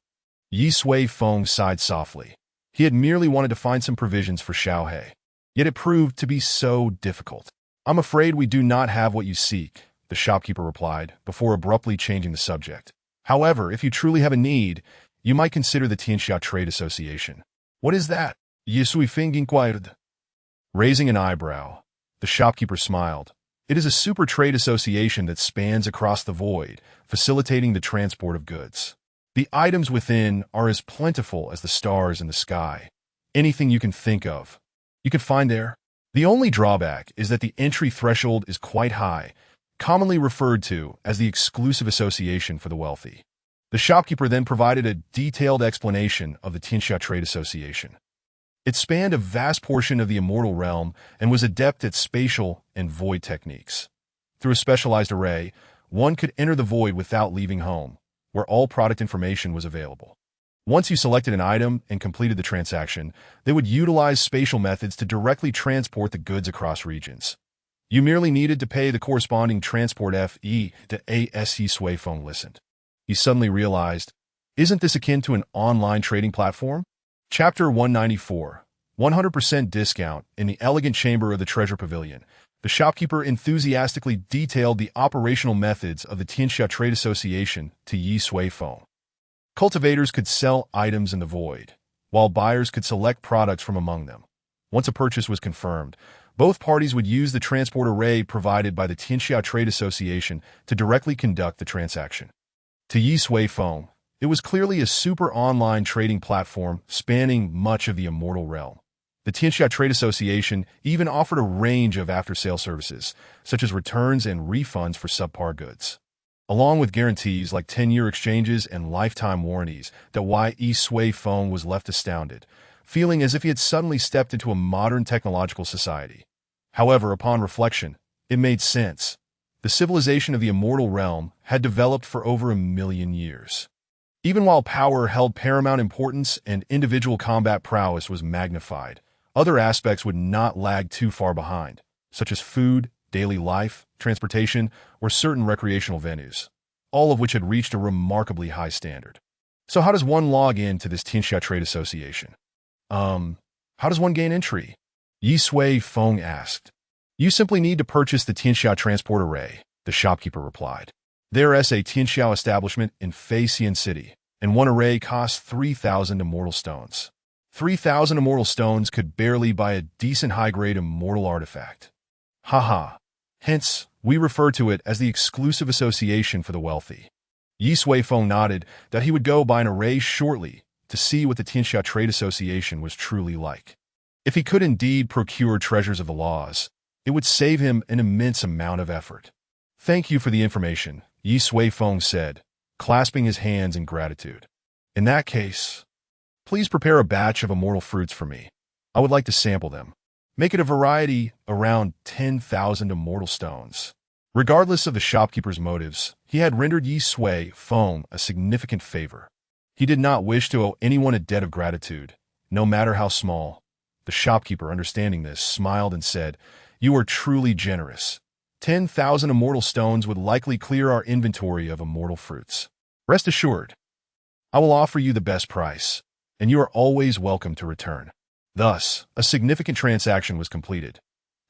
Ye Suifeng sighed softly. He had merely wanted to find some provisions for Xiaohe. Yet it proved to be so difficult. I'm afraid we do not have what you seek, the shopkeeper replied, before abruptly changing the subject. However, if you truly have a need, you might consider the Tianxia Trade Association. What is that? Ye Suifeng inquired. Raising an eyebrow, the shopkeeper smiled. It is a super trade association that spans across the void, facilitating the transport of goods. The items within are as plentiful as the stars in the sky. Anything you can think of, you can find there. The only drawback is that the entry threshold is quite high, commonly referred to as the exclusive association for the wealthy. The shopkeeper then provided a detailed explanation of the Tianxia Trade Association. It spanned a vast portion of the immortal realm and was adept at spatial and void techniques. Through a specialized array, one could enter the void without leaving home, where all product information was available. Once you selected an item and completed the transaction, they would utilize spatial methods to directly transport the goods across regions. You merely needed to pay the corresponding transport fee to Ye Suifeng listened. He suddenly realized, isn't this akin to an online trading platform? Chapter 194, 100% discount. In the elegant chamber of the treasure pavilion, the shopkeeper enthusiastically detailed the operational methods of the Tianxia Trade Association to Ye Suifeng. Cultivators could sell items in the void, while buyers could select products from among them. Once a purchase was confirmed, both parties would use the transport array provided by the Tianxia Trade Association to directly conduct the transaction. To Ye Suifeng, it was clearly a super online trading platform spanning much of the immortal realm. The Tianxia Trade Association even offered a range of after-sale services, such as returns and refunds for subpar goods, along with guarantees like 10-year exchanges and lifetime warranties. That Ye Suifeng was left astounded, feeling as if he had suddenly stepped into a modern technological society. However, upon reflection, it made sense. The civilization of the immortal realm had developed for over 1,000,000 years. Even while power held paramount importance and individual combat prowess was magnified, other aspects would not lag too far behind, such as food, daily life, transportation, or certain recreational venues, all of which had reached a remarkably high standard. So how does one log in to this Tianxia Trade Association? How does one gain entry? Ye Suifeng asked. You simply need to purchase the Tianxia Transport Array, the shopkeeper replied. There is a Tianxia establishment in Feixian City, and one array costs 3,000 immortal stones. 3,000 immortal stones could barely buy a decent high-grade immortal artifact. Haha. Hence, we refer to it as the exclusive association for the wealthy. Ye Suifeng nodded that he would go buy an array shortly to see what the Tianxia Trade Association was truly like. If he could indeed procure treasures of the laws, it would save him an immense amount of effort. Thank you for the information, Ye Suifeng said, clasping his hands in gratitude. In that case, please prepare a batch of immortal fruits for me. I would like to sample them. Make it a variety around 10,000 immortal stones. Regardless of the shopkeeper's motives, he had rendered Ye Suifeng a significant favor. He did not wish to owe anyone a debt of gratitude, no matter how small. The shopkeeper, understanding this, smiled and said, You are truly generous. 10,000 immortal stones would likely clear our inventory of immortal fruits. Rest assured, I will offer you the best price, and you are always welcome to return. Thus, a significant transaction was completed.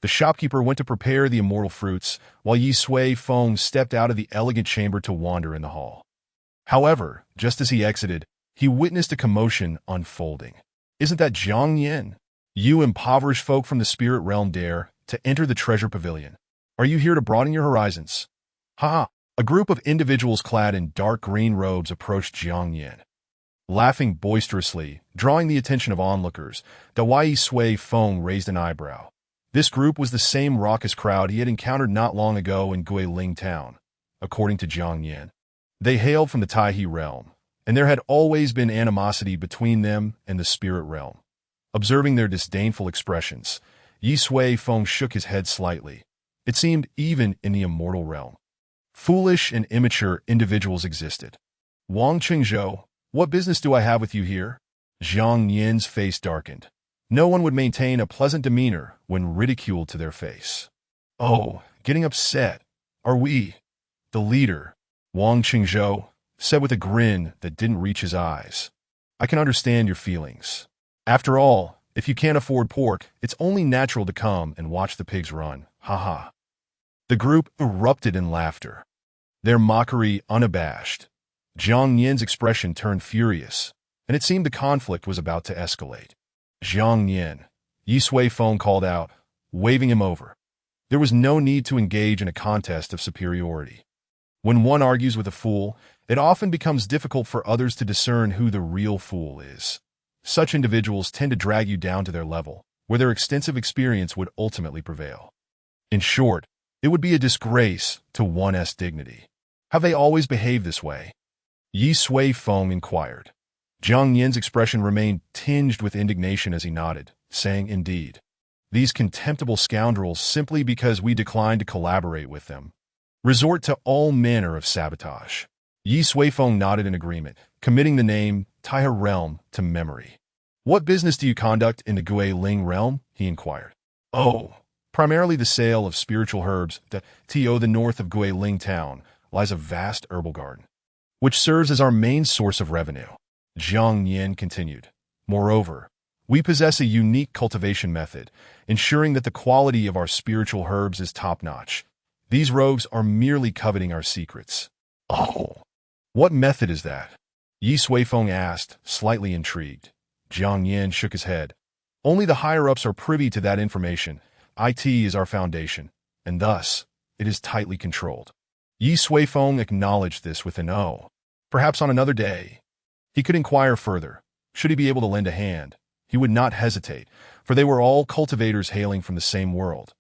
The shopkeeper went to prepare the immortal fruits, while Ye Suifeng stepped out of the elegant chamber to wander in the hall. However, just as he exited, he witnessed a commotion unfolding. Isn't that Jiang Yin? You impoverished folk from the spirit realm dare to enter the treasure pavilion. Are you here to broaden your horizons? Ha! A group of individuals clad in dark green robes approached Jiang Yin. Laughing boisterously, drawing the attention of onlookers, Ye Suifeng raised an eyebrow. This group was the same raucous crowd he had encountered not long ago in Guiling Town, according to Jiang Yin. They hailed from the Taihe realm, and there had always been animosity between them and the spirit realm. Observing their disdainful expressions, Ye Suifeng shook his head slightly. It seemed even in the immortal realm. Foolish and immature individuals existed. Wang Qingzhou, what business do I have with you here? Zhang Yin's face darkened. No one would maintain a pleasant demeanor when ridiculed to their face. Oh, getting upset. Are we? The leader, Wang Qingzhou, said with a grin that didn't reach his eyes. I can understand your feelings. After all, if you can't afford pork, it's only natural to come and watch the pigs run. Haha. The group erupted in laughter, their mockery unabashed. Zhang Yin's expression turned furious, and it seemed the conflict was about to escalate. Zhang Yin, Ye Suifeng called out, waving him over. There was no need to engage in a contest of superiority. When one argues with a fool, it often becomes difficult for others to discern who the real fool is. Such individuals tend to drag you down to their level, where their extensive experience would ultimately prevail. In short, it would be a disgrace to one's dignity. Have they always behaved this way? Ye Suifeng inquired. Zhang Yin's expression remained tinged with indignation as he nodded, saying, Indeed. These contemptible scoundrels, simply because we declined to collaborate with them, resort to all manner of sabotage. Ye Suifeng nodded in agreement, committing the name Taihe Realm to memory. What business do you conduct in the Guiling realm? He inquired. Oh, primarily the sale of spiritual herbs. The north of Guiling town lies a vast herbal garden, which serves as our main source of revenue. Zhang Yin continued. Moreover, we possess a unique cultivation method, ensuring that the quality of our spiritual herbs is top-notch. These rogues are merely coveting our secrets. Oh, what method is that? Ye Suifeng asked, slightly intrigued. Zhang Yin shook his head. Only the higher-ups are privy to that information. IT is our foundation, and thus, it is tightly controlled. Ye Suifeng acknowledged this with an O. Perhaps on another day, he could inquire further. Should he be able to lend a hand, he would not hesitate, for they were all cultivators hailing from the same world.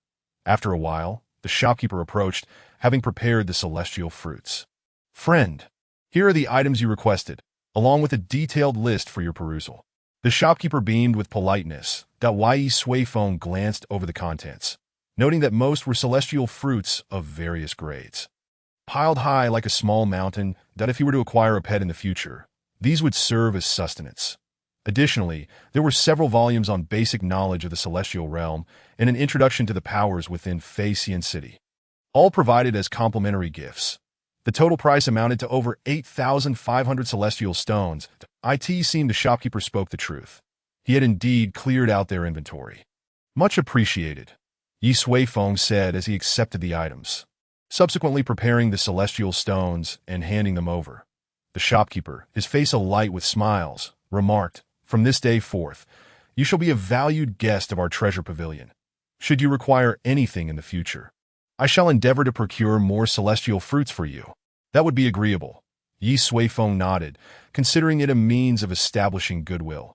After a while, the shopkeeper approached, having prepared the celestial fruits. Friend, here are the items you requested, along with a detailed list for your perusal. The shopkeeper beamed with politeness. Ye Suifeng glanced over the contents, noting that most were celestial fruits of various grades. Piled high like a small mountain, that if he were to acquire a pet in the future, these would serve as sustenance. Additionally, there were several volumes on basic knowledge of the celestial realm and an introduction to the powers within Feixian City, all provided as complimentary gifts. The total price amounted to over 8,500 celestial stones. It seemed the shopkeeper spoke the truth. He had indeed cleared out their inventory. Much appreciated, Ye Suifeng said as he accepted the items, subsequently preparing the celestial stones and handing them over. The shopkeeper, his face alight with smiles, remarked, From this day forth, you shall be a valued guest of our treasure pavilion. Should you require anything in the future, I shall endeavor to procure more celestial fruits for you. That would be agreeable. Ye Suifeng nodded, considering it a means of establishing goodwill.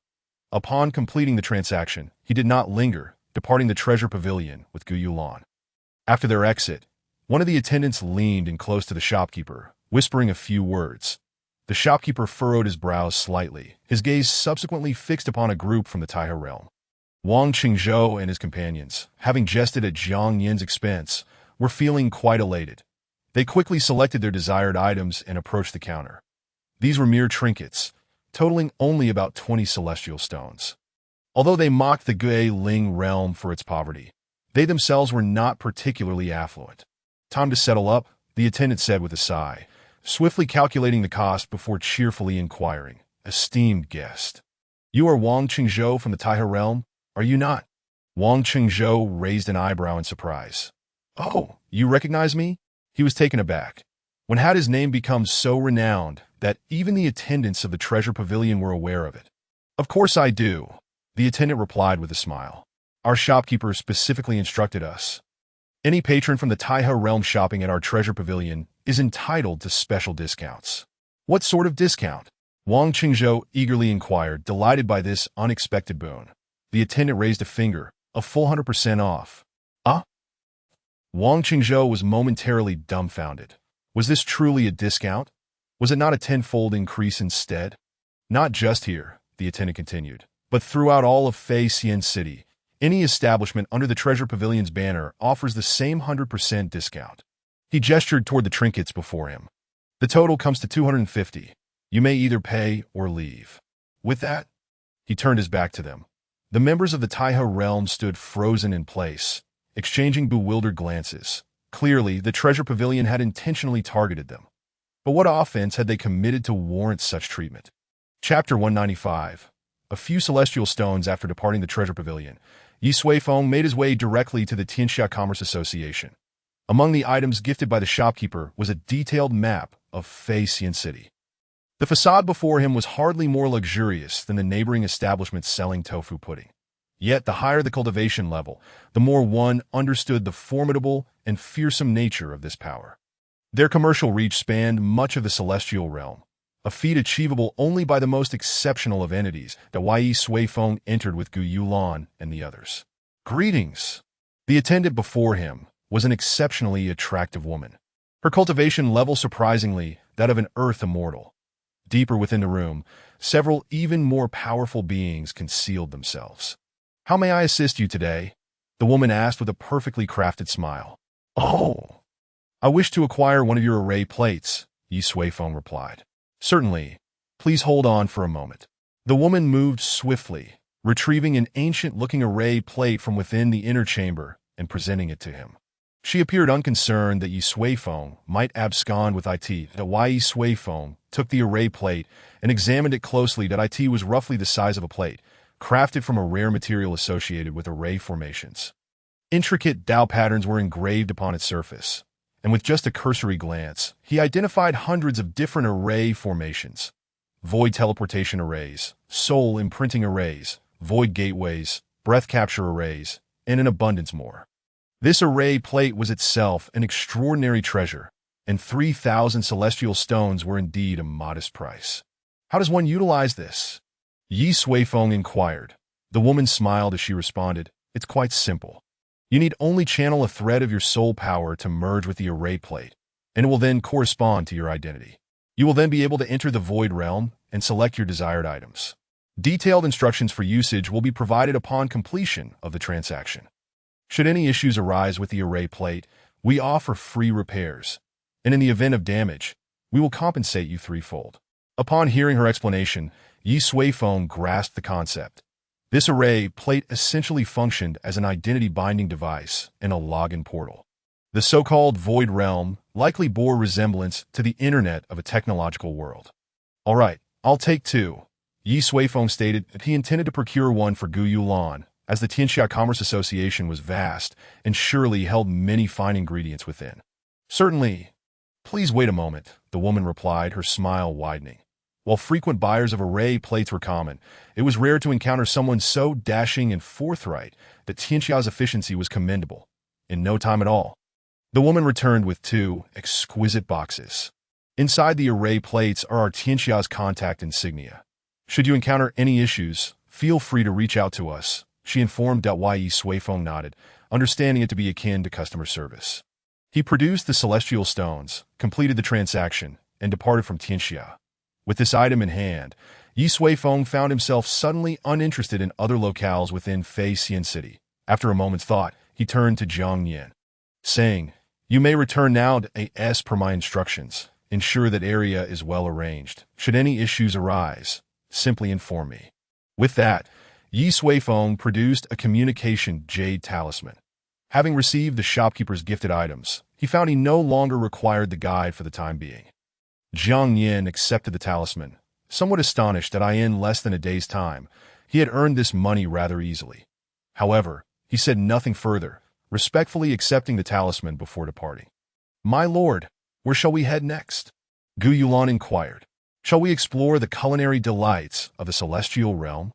Upon completing the transaction, he did not linger, departing the treasure pavilion with Gu Yulan. After their exit, one of the attendants leaned in close to the shopkeeper, whispering a few words. The shopkeeper furrowed his brows slightly, his gaze subsequently fixed upon a group from the Taihe realm. Wang Qingzhou and his companions, having jested at Zhang Yin's expense, were feeling quite elated. They quickly selected their desired items and approached the counter. These were mere trinkets, totaling only about 20 celestial stones. Although they mocked the Guiling realm for its poverty, they themselves were not particularly affluent. Time to settle up, the attendant said with a sigh, swiftly calculating the cost before cheerfully inquiring, Esteemed guest, you are Wang Qingzhou from the Taihe realm, are you not? Wang Qingzhou raised an eyebrow in surprise. Oh, you recognize me? He was taken aback. When had his name become so renowned that even the attendants of the treasure pavilion were aware of it? Of course I do, the attendant replied with a smile. Our shopkeeper specifically instructed us. Any patron from the Taihe realm shopping at our treasure pavilion is entitled to special discounts. What sort of discount? Wang Qingzhou eagerly inquired, delighted by this unexpected boon. The attendant raised a finger, a full 100% off. Wang Qingzhou was momentarily dumbfounded. Was this truly a discount? Was it not a tenfold increase instead? Not just here, the attendant continued, but throughout all of Feixian City. Any establishment under the Treasure Pavilion's banner offers the same 100% discount. He gestured toward the trinkets before him. The total comes to 250. You may either pay or leave. With that, he turned his back to them. The members of the Taiho realm stood frozen in place, exchanging bewildered glances. Clearly, the treasure pavilion had intentionally targeted them. But what offense had they committed to warrant such treatment? Chapter 195. A few celestial stones after departing the treasure pavilion, Ye Suifeng made his way directly to the Tianxia Commerce Association. Among the items gifted by the shopkeeper was a detailed map of Xian City. The facade before him was hardly more luxurious than the neighboring establishments selling tofu pudding. Yet the higher the cultivation level, the more one understood the formidable and fearsome nature of this power. Their commercial reach spanned much of the celestial realm, a feat achievable only by the most exceptional of entities that Ye Suifeng entered with Gu Yulan and the others. Greetings! The attendant before him was an exceptionally attractive woman. Her cultivation level surprisingly that of an earth immortal. Deeper within the room, several even more powerful beings concealed themselves. How may I assist you today? The woman asked with a perfectly crafted smile. Oh! I wish to acquire one of your array plates, Ye Suifeng replied. Certainly. Please hold on for a moment. The woman moved swiftly, retrieving an ancient-looking array plate from within the inner chamber and presenting it to him. She appeared unconcerned that Ye Suifeng might abscond with it. Ye Suifeng took the array plate and examined it closely. It was roughly the size of a plate, crafted from a rare material associated with array formations. Intricate Dao patterns were engraved upon its surface, and with just a cursory glance, he identified hundreds of different array formations. Void teleportation arrays, soul imprinting arrays, void gateways, breath capture arrays, and an abundance more. This array plate was itself an extraordinary treasure, and 3,000 celestial stones were indeed a modest price. How does one utilize this? Ye Suifeng inquired. The woman smiled as she responded, It's quite simple. You need only channel a thread of your soul power to merge with the array plate, and it will then correspond to your identity. You will then be able to enter the void realm and select your desired items. Detailed instructions for usage will be provided upon completion of the transaction. Should any issues arise with the array plate, we offer free repairs, and in the event of damage, we will compensate you threefold. Upon hearing her explanation, Ye Suifeng grasped the concept. This array plate essentially functioned as an identity-binding device and a login portal. The so-called void realm likely bore resemblance to the internet of a technological world. All right, I'll take two. Ye Suifeng stated that he intended to procure one for Gu Yulan, as the Tianxia Commerce Association was vast and surely held many fine ingredients within. Certainly. Please wait a moment, the woman replied, her smile widening. While frequent buyers of array plates were common, it was rare to encounter someone so dashing and forthright that Tianxia's efficiency was commendable. In no time at all, the woman returned with two exquisite boxes. Inside the array plates are our Tianxia's contact insignia. Should you encounter any issues, feel free to reach out to us, she informed. Ye Suifeng nodded, understanding it to be akin to customer service. He produced the celestial stones, completed the transaction, and departed from Tianxia. With this item in hand, Ye Suifeng found himself suddenly uninterested in other locales within Xian City. After a moment's thought, he turned to Jiang Yan, saying, You may return now to AS per my instructions. Ensure that area is well arranged. Should any issues arise, simply inform me. With that, Ye Suifeng produced a communication jade talisman. Having received the shopkeeper's gifted items, he found he no longer required the guide for the time being. Jiang Yan accepted the talisman, somewhat astonished that in less than a day's time, he had earned this money rather easily. However, he said nothing further, respectfully accepting the talisman before departing. My lord, where shall we head next? Gu Yulan inquired. Shall we explore the culinary delights of the celestial realm?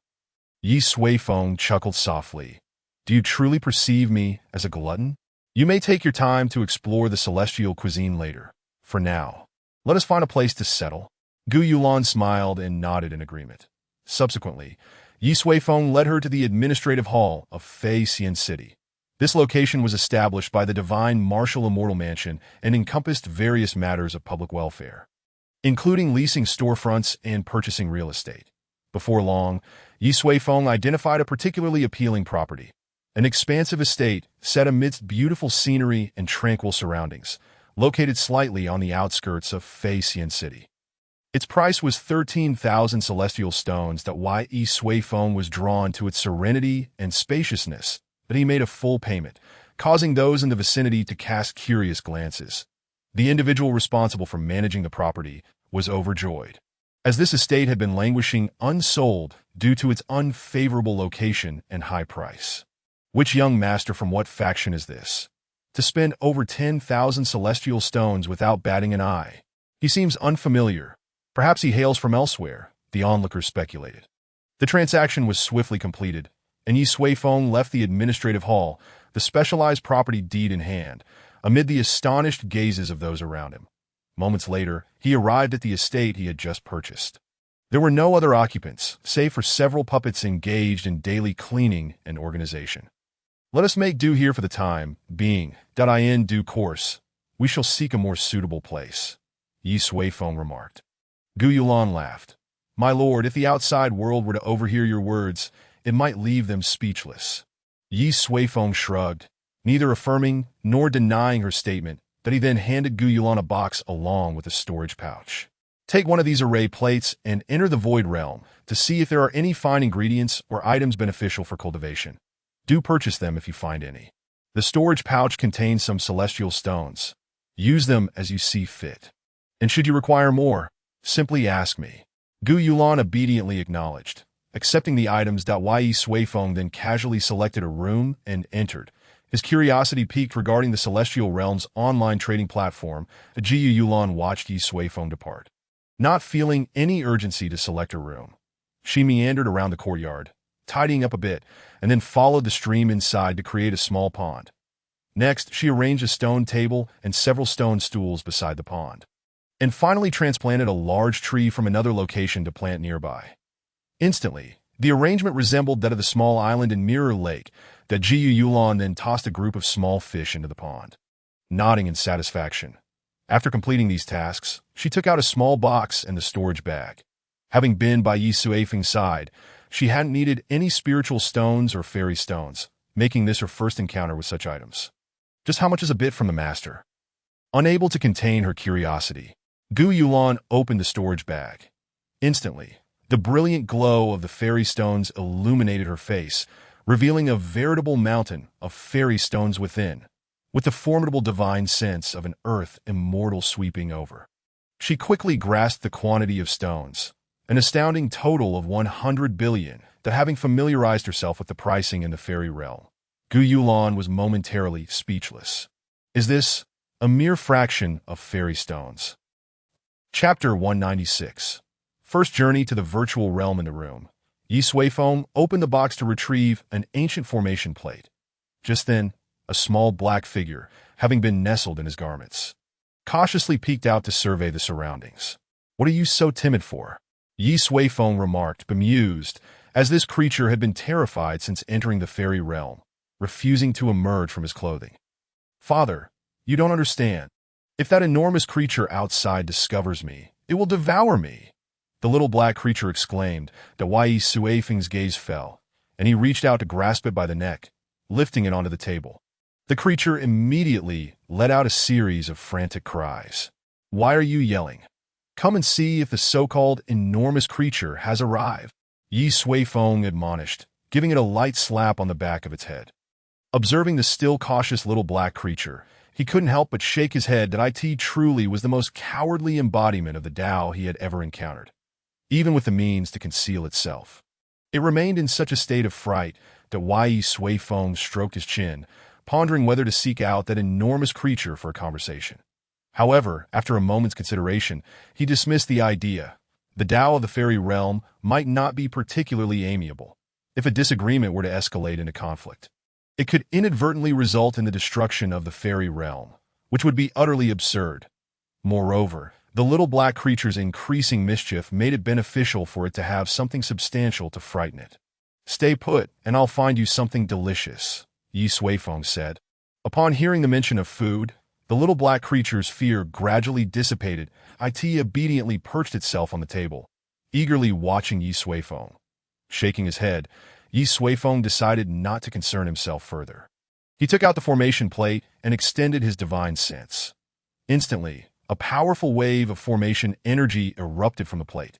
Ye Suifeng chuckled softly. Do you truly perceive me as a glutton? You may take your time to explore the celestial cuisine later. For now, let us find a place to settle. Gu Yulan smiled and nodded in agreement. Subsequently, Ye Suifeng led her to the administrative hall of Xian City. This location was established by the divine marshal immortal mansion and encompassed various matters of public welfare, including leasing storefronts and purchasing real estate. Before long, Ye Suifeng identified a particularly appealing property, an expansive estate set amidst beautiful scenery and tranquil surroundings, located slightly on the outskirts of Feixian City. Its price was 13,000 celestial stones. That Ye Suifeng was drawn to its serenity and spaciousness, that he made a full payment, causing those in the vicinity to cast curious glances. The individual responsible for managing the property was overjoyed, as this estate had been languishing unsold due to its unfavorable location and high price. Which young master from what faction is this, to spend over 10,000 celestial stones without batting an eye? He seems unfamiliar. Perhaps he hails from elsewhere, the onlookers speculated. The transaction was swiftly completed, and Ye Suifeng left the administrative hall, the specialized property deed in hand, amid the astonished gazes of those around him. Moments later, he arrived at the estate he had just purchased. There were no other occupants, save for several puppets engaged in daily cleaning and organization. Let us make do here for the time being, that in due course we shall seek a more suitable place, Ye Suifeng remarked. Gu Yulan laughed. My lord, if the outside world were to overhear your words, it might leave them speechless. Ye Suifeng shrugged, neither affirming nor denying her statement, that he then handed Gu Yulan a box along with a storage pouch. Take one of these array plates and enter the void realm to see if there are any fine ingredients or items beneficial for cultivation. Do purchase them if you find any. The storage pouch contains some celestial stones. Use them as you see fit. And should you require more, simply ask me. Gu Yulan obediently acknowledged, accepting the items. Ye Suifeng then casually selected a room and entered. His curiosity piqued regarding the Celestial Realm's online trading platform. Gu Yulan watched Ye Suifeng depart. Not feeling any urgency to select a room, she meandered around the courtyard, tidying up a bit, and then followed the stream inside to create a small pond. Next, she arranged a stone table and several stone stools beside the pond, and finally transplanted a large tree from another location to plant nearby. Instantly, the arrangement resembled that of the small island in Mirror Lake. Gu Yulan then tossed a group of small fish into the pond. Nodding in satisfaction, after completing these tasks, she took out a small box and the storage bag. Having been by Ye Suifeng's side, she hadn't needed any spiritual stones or fairy stones, making this her first encounter with such items. Just how much is a bit from the master? Unable to contain her curiosity, Gu Yulan opened the storage bag. Instantly, the brilliant glow of the fairy stones illuminated her face, revealing a veritable mountain of fairy stones within, with the formidable divine sense of an earth immortal sweeping over. She quickly grasped the quantity of stones, an astounding total of 100 billion, that having familiarized herself with the pricing in the fairy realm, Gu Yulan was momentarily speechless. Is this a mere fraction of fairy stones? Chapter 196. First journey to the virtual realm in the room. Ye Suifeng opened the box to retrieve an ancient formation plate. Just then, a small black figure, having been nestled in his garments, cautiously peeked out to survey the surroundings. What are you so timid for? Ye Suifeng remarked, bemused, as this creature had been terrified since entering the fairy realm, refusing to emerge from his clothing. Father, you don't understand. If that enormous creature outside discovers me, it will devour me. The little black creature exclaimed. Ye Suifeng's gaze fell, and he reached out to grasp it by the neck, lifting it onto the table. The creature immediately let out a series of frantic cries. Why are you yelling? Come and see if the so-called enormous creature has arrived, Ye Suifeng admonished, giving it a light slap on the back of its head. Observing the still cautious little black creature, he couldn't help but shake his head. That it truly was the most cowardly embodiment of the Tao he had ever encountered, even with the means to conceal itself. It remained in such a state of fright that Ye Suifeng stroked his chin, pondering whether to seek out that enormous creature for a conversation. However, after a moment's consideration, he dismissed the idea. The Tao of the fairy realm might not be particularly amiable. If a disagreement were to escalate into conflict, it could inadvertently result in the destruction of the fairy realm, which would be utterly absurd. Moreover, the little black creature's increasing mischief made it beneficial for it to have something substantial to frighten it. Stay put, and I'll find you something delicious, Ye Suifeng said. Upon hearing the mention of food, the little black creature's fear gradually dissipated. It obediently perched itself on the table, eagerly watching Ye Suifeng. Shaking his head, Ye Suifeng decided not to concern himself further. He took out the formation plate and extended his divine sense. Instantly, a powerful wave of formation energy erupted from the plate.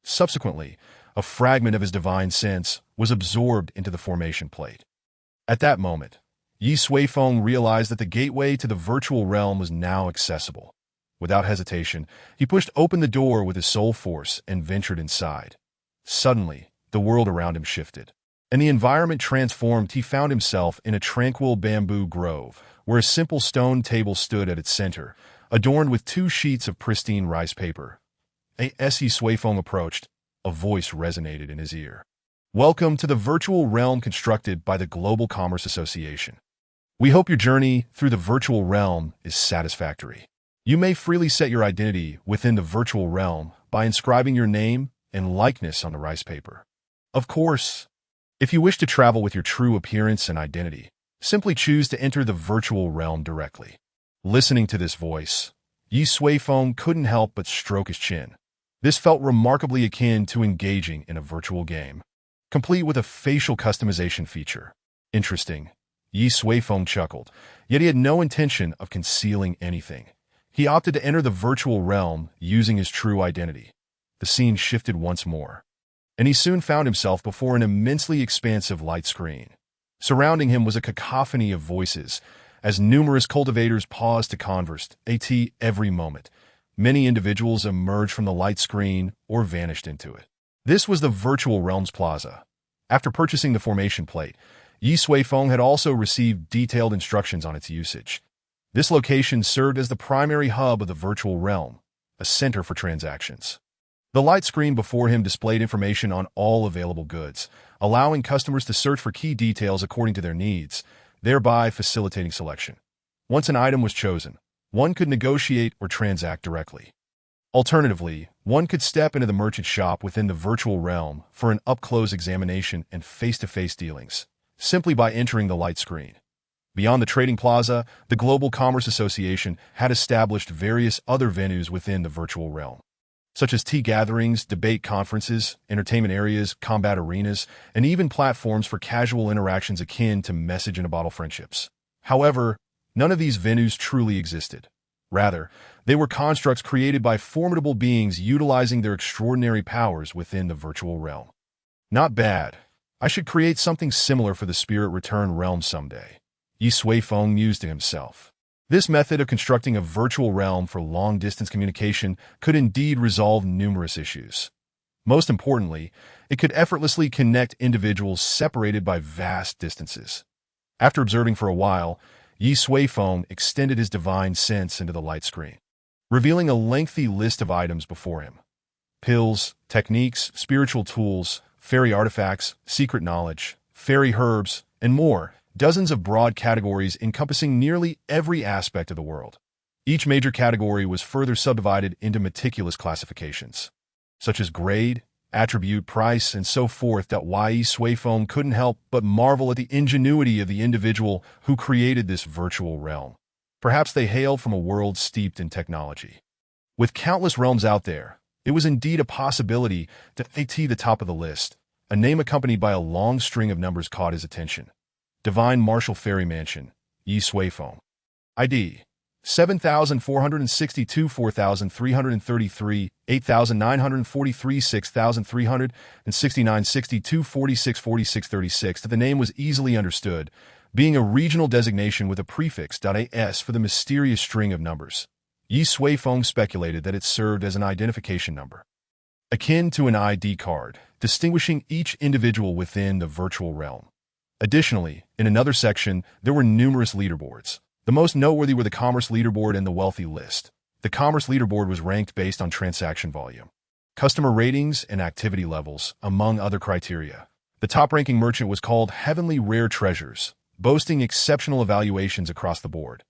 Subsequently, a fragment of his divine sense was absorbed into the formation plate. At that moment, Ye Suifeng realized that the gateway to the virtual realm was now accessible. Without hesitation, he pushed open the door with his soul force and ventured inside. Suddenly, the world around him shifted. And the environment transformed. He found himself in a tranquil bamboo grove, where a simple stone table stood at its center, adorned with 2 sheets of pristine rice paper. As Ye Suifeng approached, a voice resonated in his ear. "Welcome to the virtual realm constructed by the Global Commerce Association. We hope your journey through the virtual realm is satisfactory. You may freely set your identity within the virtual realm by inscribing your name and likeness on the rice paper. Of course, if you wish to travel with your true appearance and identity, simply choose to enter the virtual realm directly." Listening to this voice, Ye Suifeng couldn't help but stroke his chin. This felt remarkably akin to engaging in a virtual game, complete with a facial customization feature. Interesting, Ye Suifeng chuckled, yet he had no intention of concealing anything. He opted to enter the virtual realm using his true identity. The scene shifted once more, and he soon found himself before an immensely expansive light screen. Surrounding him was a cacophony of voices, as numerous cultivators paused to converse every moment. Many individuals emerged from the light screen or vanished into it. This was the virtual realms plaza. After purchasing the formation plate, Ye Suifeng had also received detailed instructions on its usage. This location served as the primary hub of the virtual realm, a center for transactions. The light screen before him displayed information on all available goods, allowing customers to search for key details according to their needs, thereby facilitating selection. Once an item was chosen, one could negotiate or transact directly. Alternatively, one could step into the merchant shop within the virtual realm for an up-close examination and face-to-face dealings, simply by entering the light screen. Beyond the trading plaza, the Global Commerce Association had established various other venues within the virtual realm, such as tea gatherings, debate conferences, entertainment areas, combat arenas, and even platforms for casual interactions akin to message-in-a-bottle friendships. However, none of these venues truly existed. Rather, they were constructs created by formidable beings utilizing their extraordinary powers within the virtual realm. Not bad. I should create something similar for the Spirit Return realm someday, Ye Suifeng mused to himself. This method of constructing a virtual realm for long-distance communication could indeed resolve numerous issues. Most importantly, it could effortlessly connect individuals separated by vast distances. After observing for a while, Ye Suifeng extended his divine sense into the light screen, revealing a lengthy list of items before him. Pills, techniques, spiritual tools, fairy artifacts, secret knowledge, fairy herbs, and more. Dozens of broad categories encompassing nearly every aspect of the world. Each major category was further subdivided into meticulous classifications, such as grade, attribute, price, and so forth. Ye Suifeng couldn't help but marvel at the ingenuity of the individual who created this virtual realm. Perhaps they hailed from a world steeped in technology. With countless realms out there, it was indeed a possibility to at the top of the list. A name accompanied by a long string of numbers caught his attention. Divine Marshal Fairy Mansion, Ye Suifeng. ID 7,462, 4,333, 8,943, 6,369, 62, 46, 46, 36. The name was easily understood, being a regional designation with a prefix .as for the mysterious string of numbers. Ye Suifeng speculated that it served as an identification number, akin to an ID card, distinguishing each individual within the virtual realm. Additionally, in another section, there were numerous leaderboards. The most noteworthy were the Commerce Leaderboard and the Wealthy List. The Commerce Leaderboard was ranked based on transaction volume, customer ratings, and activity levels, among other criteria. The top-ranking merchant was called Heavenly Rare Treasures, boasting exceptional evaluations across the board.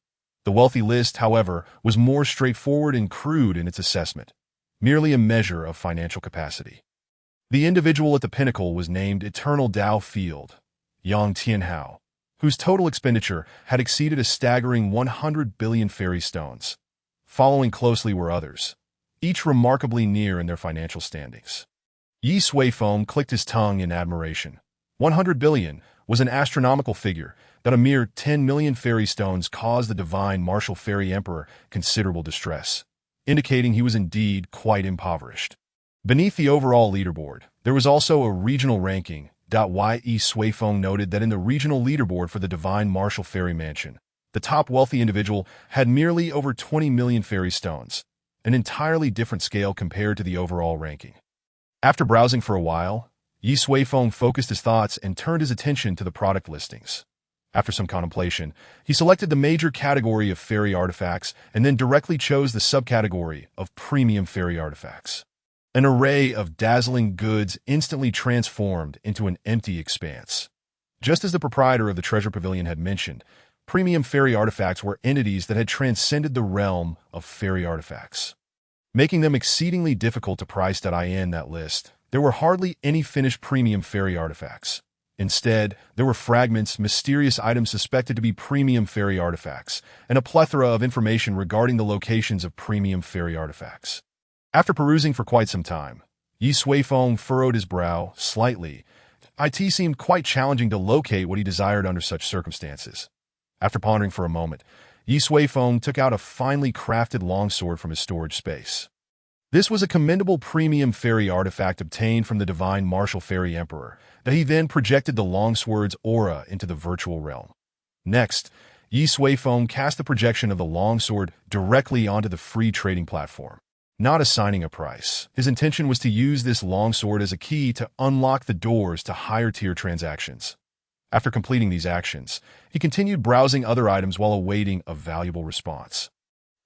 The Wealthy List, however, was more straightforward and crude in its assessment, merely a measure of financial capacity. The individual at the pinnacle was named Eternal Dao Field, Yang Tianhao, whose total expenditure had exceeded a staggering 100 billion fairy stones. Following closely were others, each remarkably near in their financial standings. Ye Suifeng clicked his tongue in admiration. 100 billion was an astronomical figure, that a mere 10 million fairy stones caused the divine marshal fairy emperor considerable distress, indicating he was indeed quite impoverished. Beneath the overall leaderboard, there was also a regional ranking. Ye Suifeng noted that in the regional leaderboard for the divine marshal fairy mansion, the top wealthy individual had merely over 20 million fairy stones, an entirely different scale compared to the overall ranking. After browsing for a while, Ye Suifeng focused his thoughts and turned his attention to the product listings. After some contemplation, he selected the major category of fairy artifacts and then directly chose the subcategory of premium fairy artifacts. An array of dazzling goods instantly transformed into an empty expanse. Just as the proprietor of the treasure pavilion had mentioned, premium fairy artifacts were entities that had transcended the realm of fairy artifacts, making them exceedingly difficult to price. In that list, there were hardly any finished premium fairy artifacts. Instead, there were fragments, mysterious items suspected to be premium fairy artifacts, and a plethora of information regarding the locations of premium fairy artifacts. After perusing for quite some time, Ye Suifeng furrowed his brow slightly. It seemed quite challenging to locate what he desired under such circumstances. After pondering for a moment, Ye Suifeng took out a finely crafted longsword from his storage space. This was a commendable premium fairy artifact obtained from the divine marshal fairy emperor, that he then projected the longsword's aura into the virtual realm. Next, Ye Suifeng cast the projection of the longsword directly onto the free trading platform. Not assigning a price, his intention was to use this longsword as a key to unlock the doors to higher-tier transactions. After completing these actions, he continued browsing other items while awaiting a valuable response.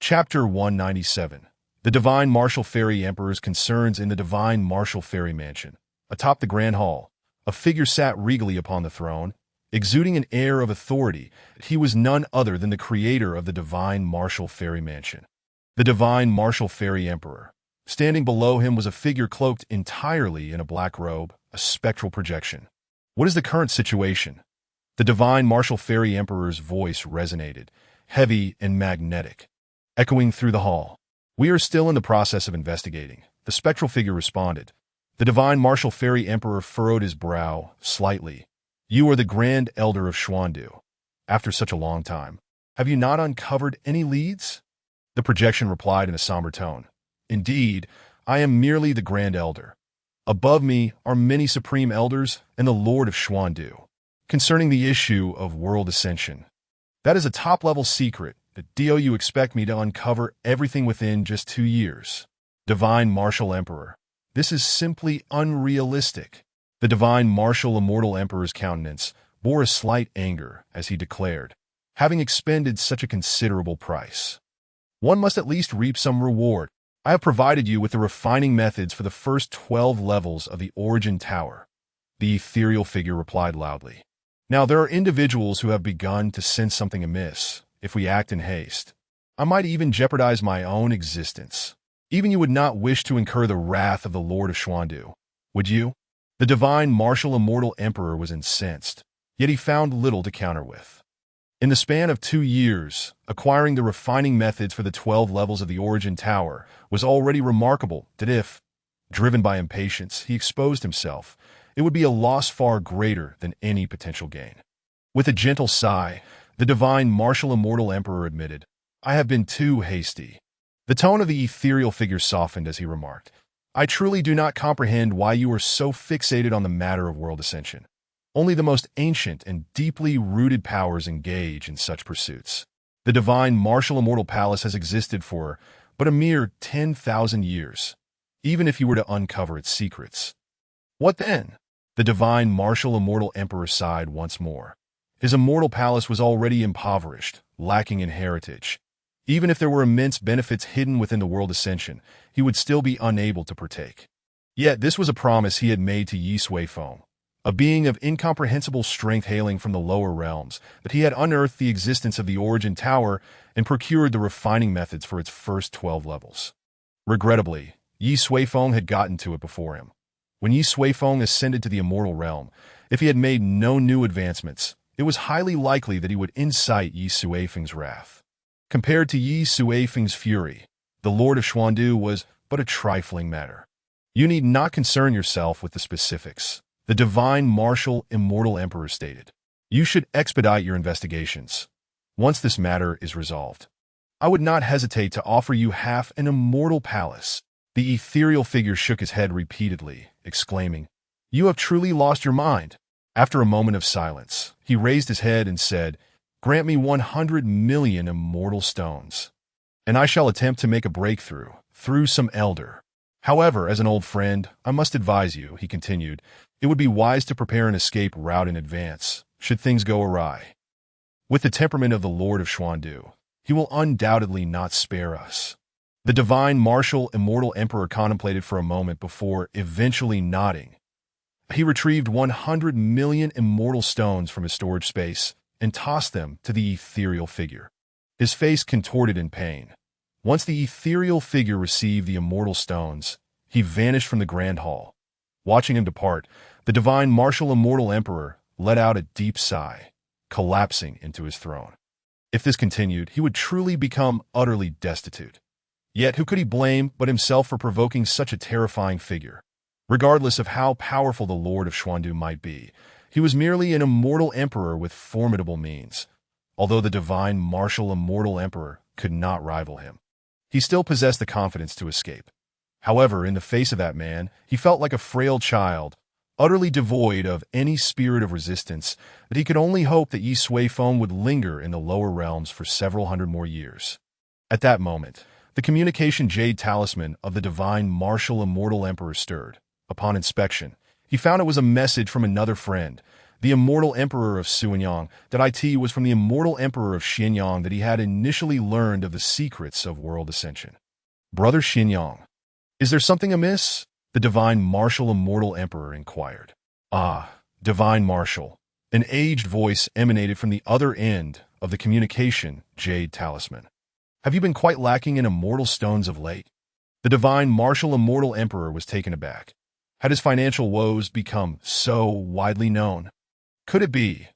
Chapter 197. The Divine Marshal Fairy Emperor's Concerns in the Divine Marshal Fairy Mansion. Atop the Grand Hall, a figure sat regally upon the throne, exuding an air of authority. He was none other than the creator of the Divine Marshal Fairy Mansion, the Divine Marshal Fairy Emperor. Standing below him was a figure cloaked entirely in a black robe, a spectral projection. What is the current situation? The Divine Marshal Fairy Emperor's voice resonated, heavy and magnetic, echoing through the hall. We are still in the process of investigating, the spectral figure responded. The Divine Marshal Fairy Emperor furrowed his brow slightly. You are the Grand Elder of Xuandu. After such a long time, have you not uncovered any leads? The projection replied in a somber tone. Indeed, I am merely the Grand Elder. Above me are many Supreme Elders and the Lord of Xuandu. Concerning the issue of world ascension, that is a top-level secret. Do you expect me to uncover everything within just 2 years? Divine Marshal Emperor, this is simply unrealistic. The Divine Marshal Immortal Emperor's countenance bore a slight anger as he declared, having expended such a considerable price, one must at least reap some reward. I have provided you with the refining methods for the first 12 levels of the Origin Tower. The ethereal figure replied loudly. Now there are individuals who have begun to sense something amiss. If we act in haste, I might even jeopardize my own existence. Even you would not wish to incur the wrath of the Lord of Xuandu, would you? The Divine Marshal Immortal Emperor was incensed, yet he found little to counter with. In the span of 2 years, acquiring the refining methods for the 12 levels of the Origin Tower was already remarkable that if, driven by impatience, he exposed himself, it would be a loss far greater than any potential gain. With a gentle sigh, the Divine Marshal Immortal Emperor admitted, I have been too hasty. The tone of the ethereal figure softened as he remarked, I truly do not comprehend why you are so fixated on the matter of world ascension. Only the most ancient and deeply rooted powers engage in such pursuits. The Divine Marshal Immortal Palace has existed for but a mere 10,000 years, even if you were to uncover its secrets. What then? The Divine Marshal Immortal Emperor sighed once more. His immortal palace was already impoverished, lacking in heritage. Even if there were immense benefits hidden within the world ascension, he would still be unable to partake. Yet this was a promise he had made to Ye Suifeng, a being of incomprehensible strength hailing from the lower realms, that he had unearthed the existence of the Origin Tower and procured the refining methods for its first 12 levels. Regrettably, Ye Suifeng had gotten to it before him. When Ye Suifeng ascended to the immortal realm, if he had made no new advancements, it was highly likely that he would incite Ye Suifeng's wrath. Compared to Ye Suifeng's fury, the Lord of Xuandu was but a trifling matter. You need not concern yourself with the specifics, the Divine Marshal Immortal Emperor stated. You should expedite your investigations. Once this matter is resolved, I would not hesitate to offer you half an immortal palace." The ethereal figure shook his head repeatedly, exclaiming, "You have truly lost your mind." After a moment of silence, he raised his head and said, "Grant me 100 million immortal stones, and I shall attempt to make a breakthrough through some elder. However, as an old friend, I must advise you," he continued, "it would be wise to prepare an escape route in advance, should things go awry. With the temperament of the Lord of Xuandu, he will undoubtedly not spare us." The divine marshal immortal emperor contemplated for a moment before eventually nodding. He retrieved 100 million immortal stones from his storage space and tossed them to the ethereal figure. His face contorted in pain. Once the ethereal figure received the immortal stones, he vanished from the grand hall. Watching him depart, the divine marshal immortal emperor let out a deep sigh, collapsing into his throne. If this continued, he would truly become utterly destitute. Yet who could he blame but himself for provoking such a terrifying figure? Regardless of how powerful the Lord of Xuandu might be, he was merely an immortal emperor with formidable means. Although the divine marshal immortal emperor could not rival him, he still possessed the confidence to escape. However, in the face of that man, he felt like a frail child, utterly devoid of any spirit of resistance, that he could only hope that Ye Suifeng would linger in the lower realms for several hundred more years. At that moment, the communication jade talisman of the divine marshal immortal emperor stirred. Upon inspection, he found it was a message from another friend, the immortal emperor of Suanyang. That it was from the immortal emperor of Xianyang that he had initially learned of the secrets of world ascension. "Brother Xianyang, is there something amiss?" the divine marshal immortal emperor inquired. "Ah, divine marshal," an aged voice emanated from the other end of the communication jade talisman. "Have you been quite lacking in immortal stones of late?" The divine marshal immortal emperor was taken aback. Had his financial woes become so widely known? Could it be?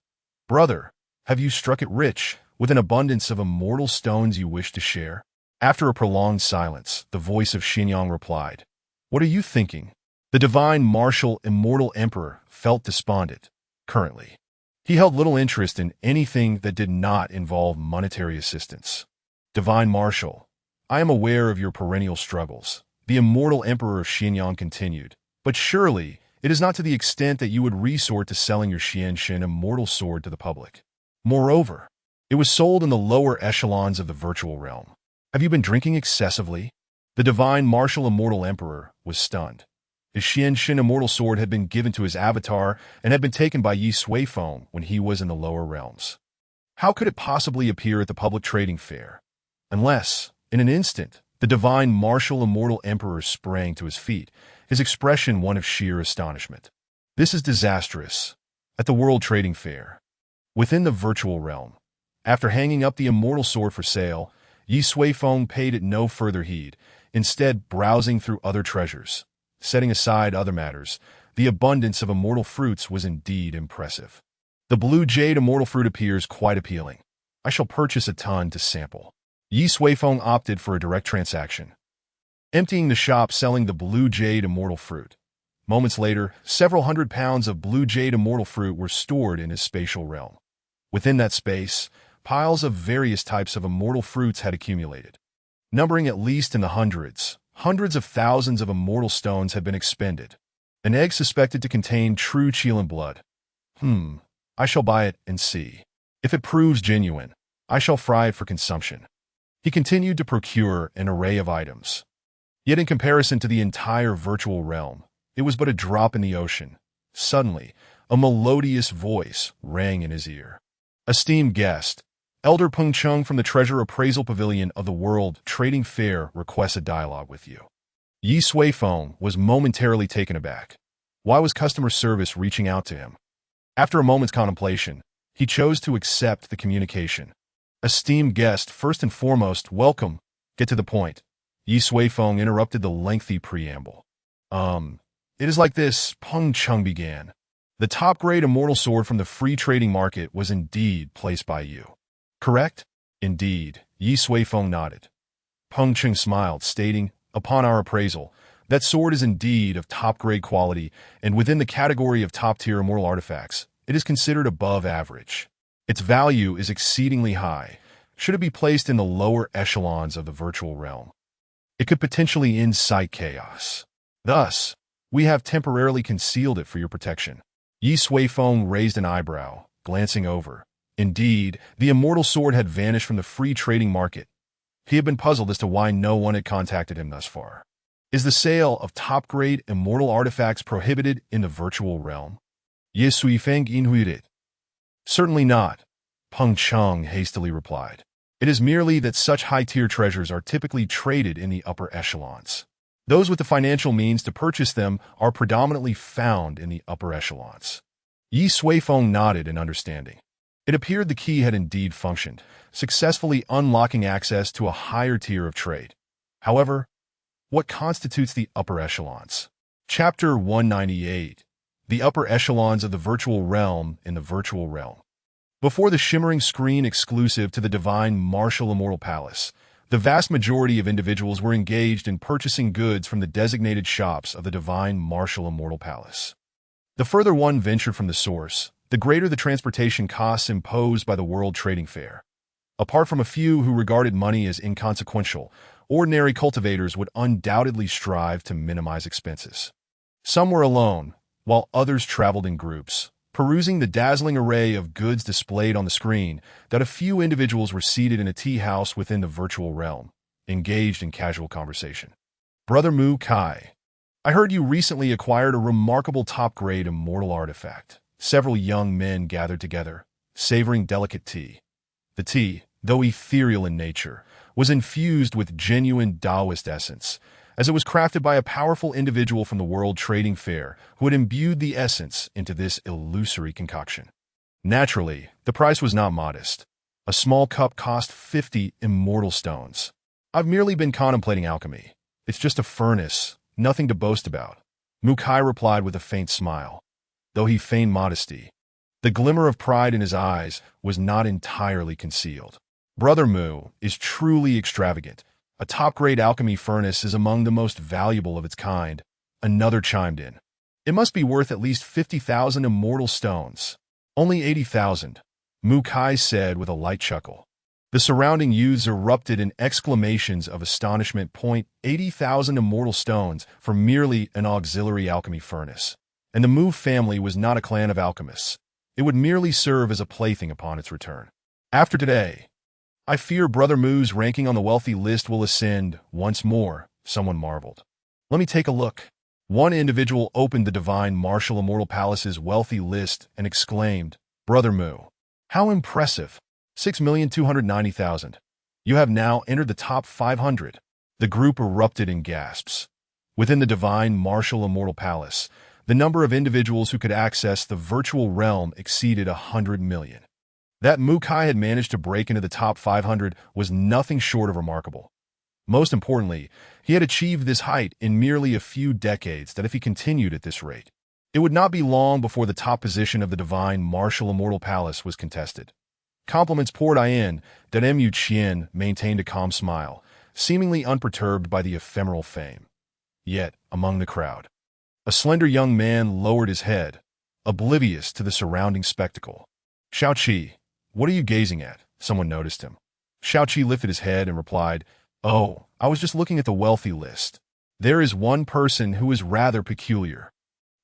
"Brother, have you struck it rich with an abundance of immortal stones you wish to share?" After a prolonged silence, the voice of Xianyang replied, "What are you thinking?" The divine marshal immortal emperor felt despondent. Currently, he held little interest in anything that did not involve monetary assistance. "Divine marshal, I am aware of your perennial struggles," the immortal emperor of Xianyang continued, "but surely it is not to the extent that you would resort to selling your Xianshin immortal sword to the public. Moreover, it was sold in the lower echelons of the virtual realm. Have you been drinking excessively?" The divine marshal immortal emperor was stunned. His Xianshin immortal sword had been given to his avatar and had been taken by Ye Suifeng when he was in the lower realms. How could it possibly appear at the public trading fair? Unless, in an instant, the divine marshal immortal emperor sprang to his feet, his expression one of sheer astonishment. "This is disastrous. At the World Trading Fair, within the virtual realm, after hanging up the immortal sword for sale, Ye Suifeng paid it no further heed, instead browsing through other treasures. Setting aside other matters, the abundance of immortal fruits was indeed impressive. The blue jade immortal fruit appears quite appealing. I shall purchase a ton to sample." Ye Suifeng opted for a direct transaction, emptying the shop selling the blue jade immortal fruit. Moments later, several hundred pounds of blue jade immortal fruit were stored in his spatial realm. Within that space, piles of various types of immortal fruits had accumulated. Numbering at least in the hundreds, hundreds of thousands of immortal stones had been expended. An egg suspected to contain true Qilin blood. I shall buy it and see. If it proves genuine, I shall fry it for consumption." He continued to procure an array of items. Yet in comparison to the entire virtual realm, it was but a drop in the ocean. Suddenly, a melodious voice rang in his ear. "Esteemed guest, Elder Peng Chung from the Treasure Appraisal Pavilion of the World Trading Fair requests a dialogue with you." Ye Suifeng was momentarily taken aback. Why was customer service reaching out to him? After a moment's contemplation, he chose to accept the communication. "Esteemed guest, first and foremost, welcome. Get to the point." Ye Suifeng interrupted the lengthy preamble. It is like this," Peng Chung began. "The top-grade immortal sword from the free trading market was indeed placed by you. Correct?" "Indeed," Ye Suifeng nodded. Peng Chung smiled, stating, "Upon our appraisal, that sword is indeed of top-grade quality, and within the category of top-tier immortal artifacts, it is considered above average. Its value is exceedingly high. Should it be placed in the lower echelons of the virtual realm, it could potentially incite chaos. Thus, we have temporarily concealed it for your protection. Ye Suifeng raised an eyebrow, glancing over. Indeed, the immortal sword had vanished from the free trading market. He had been puzzled as to why no one had contacted him thus far. Is the sale of top-grade immortal artifacts prohibited in the virtual realm? Ye Suifeng inhuited. Certainly not, Peng Cheng hastily replied. It is merely that such high-tier treasures are typically traded in the upper echelons. Those with the financial means to purchase them are predominantly found in the upper echelons. Ye Suifeng nodded in understanding. It appeared the key had indeed functioned, successfully unlocking access to a higher tier of trade. However, what constitutes the upper echelons? Chapter 198. The upper echelons of the virtual realm in the virtual realm. Before the shimmering screen exclusive to the divine marshal immortal palace, the vast majority of individuals were engaged in purchasing goods from the designated shops of the divine marshal immortal palace. The further one ventured from the source, the greater the transportation costs imposed by the World Trading Fair. Apart from a few who regarded money as inconsequential, ordinary cultivators would undoubtedly strive to minimize expenses. Some were alone, while others traveled in groups, perusing the dazzling array of goods displayed on the screen. That a few individuals were seated in a tea house within the virtual realm, engaged in casual conversation. Brother Mu Kai, I heard you recently acquired a remarkable top-grade immortal artifact. Several young men gathered together, savoring delicate tea. The tea, though ethereal in nature, was infused with genuine Taoist essence, as it was crafted by a powerful individual from the World Trading Fair who had imbued the essence into this illusory concoction. Naturally, the price was not modest. A small cup cost 50 immortal stones. I've merely been contemplating alchemy. It's just a furnace, nothing to boast about. Mukai replied with a faint smile. Though he feigned modesty, the glimmer of pride in his eyes was not entirely concealed. Brother Mu is truly extravagant. A top-grade alchemy furnace is among the most valuable of its kind. Another chimed in. It must be worth at least 50,000 immortal stones. Only 80,000, Mukai said with a light chuckle. The surrounding youths erupted in exclamations of astonishment. 80,000 immortal stones for merely an auxiliary alchemy furnace. And the Mu family was not a clan of alchemists. It would merely serve as a plaything upon its return. After today, I fear Brother Mu's ranking on the wealthy list will ascend once more, someone marveled. Let me take a look. One individual opened the divine marshal immortal palace's wealthy list and exclaimed, Brother Mu, how impressive! 6,290,000. You have now entered the top 500. The group erupted in gasps. Within the divine marshal immortal palace, the number of individuals who could access the virtual realm exceeded 100 million. That Mukai had managed to break into the top 500 was nothing short of remarkable. Most importantly, he had achieved this height in merely a few decades. That if he continued at this rate, it would not be long before the top position of the divine marshal immortal palace was contested. Compliments poured in. That Mu Qian maintained a calm smile, seemingly unperturbed by the ephemeral fame. Yet, among the crowd, a slender young man lowered his head, oblivious to the surrounding spectacle. Xiaoqi, what are you gazing at? Someone noticed him. Xiaoqi lifted his head and replied, Oh, I was just looking at the wealthy list. There is one person who is rather peculiar.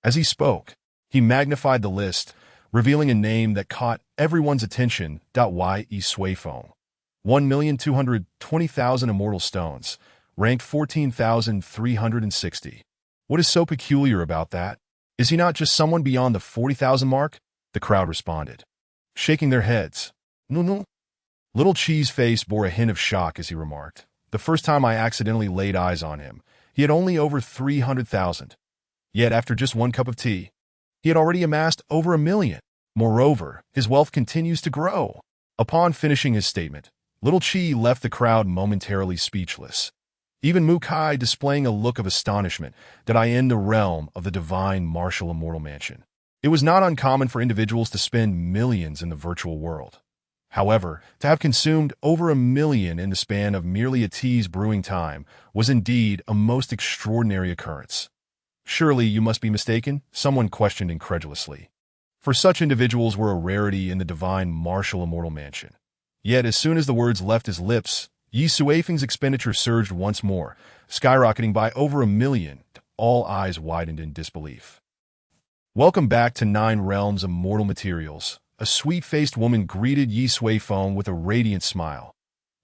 As he spoke, he magnified the list, revealing a name that caught everyone's attention. Ye Suifeng. 1,220,000 immortal stones, ranked 14,360. What is so peculiar about that? Is he not just someone beyond the 40,000 mark? The crowd responded, shaking their heads. No. Little Chi's face bore a hint of shock as he remarked, The first time I accidentally laid eyes on him, he had only over 300,000. Yet after just one cup of tea, he had already amassed over 1 million. Moreover, his wealth continues to grow. Upon finishing his statement, Little Chi left the crowd momentarily speechless, even Mukai displaying a look of astonishment that I in the realm of the divine marshal immortal mansion. It was not uncommon for individuals to spend millions in the virtual world. However, to have consumed over 1 million in the span of merely a tea's brewing time was indeed a most extraordinary occurrence. Surely you must be mistaken, someone questioned incredulously. for such individuals were a rarity in the divine marshal immortal mansion. Yet as soon as the words left his lips, Ye Suifeng's expenditure surged once more, skyrocketing by over 1 million. All eyes widened in disbelief. "Welcome back to 9 Realms Immortal Materials." A sweet-faced woman greeted Ye Suifeng with a radiant smile.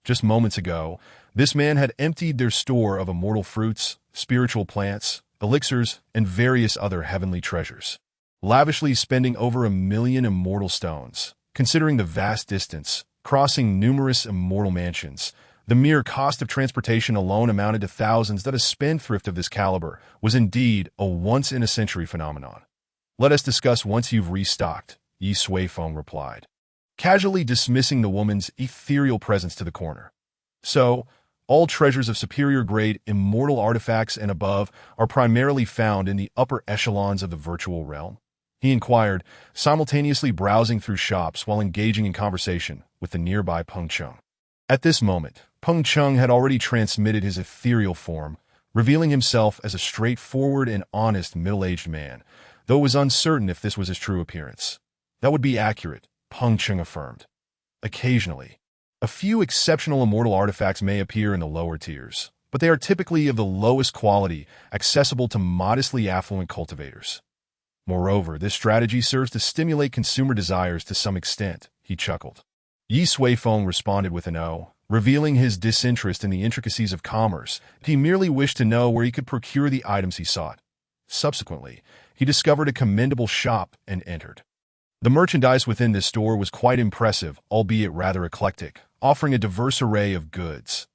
Just moments ago, this man had emptied their store of immortal fruits, spiritual plants, elixirs, and various other heavenly treasures, lavishly spending over 1 million immortal stones. Considering the vast distance, crossing numerous immortal mansions, the mere cost of transportation alone amounted to thousands. That a spendthrift of this caliber was indeed a once-in-a-century phenomenon. "Let us discuss once you've restocked," Ye Suifeng replied, casually dismissing the woman's ethereal presence to the corner. "So, all treasures of superior-grade immortal artifacts and above are primarily found in the upper echelons of the virtual realm?" he inquired, simultaneously browsing through shops while engaging in conversation with the nearby Peng Cheng. At this moment, Peng Cheng had already transmitted his ethereal form, revealing himself as a straightforward and honest middle-aged man, though it was uncertain if this was his true appearance. "That would be accurate," Peng Cheng affirmed. "Occasionally, a few exceptional immortal artifacts may appear in the lower tiers, but they are typically of the lowest quality, accessible to modestly affluent cultivators. Moreover, this strategy serves to stimulate consumer desires to some extent," he chuckled. Ye Suifeng responded with an "O," revealing his disinterest in the intricacies of commerce. He merely wished to know where he could procure the items he sought. Subsequently, he discovered a commendable shop and entered. The merchandise within this store was quite impressive, albeit rather eclectic, offering a diverse array of goods.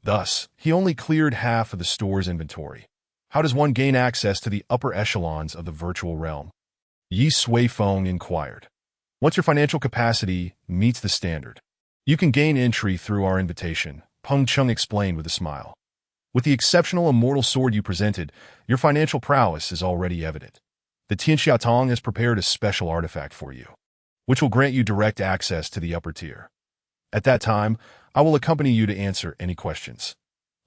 Thus, he only cleared half of the store's inventory. "How does one gain access to the upper echelons of the virtual realm?" Ye Suifeng inquired. "Once your financial capacity meets the standard, you can gain entry through our invitation," Peng Cheng explained with a smile. "With the exceptional immortal sword you presented, your financial prowess is already evident. The Tianxiatong has prepared a special artifact for you, which will grant you direct access to the upper tier. At that time, I will accompany you to answer any questions.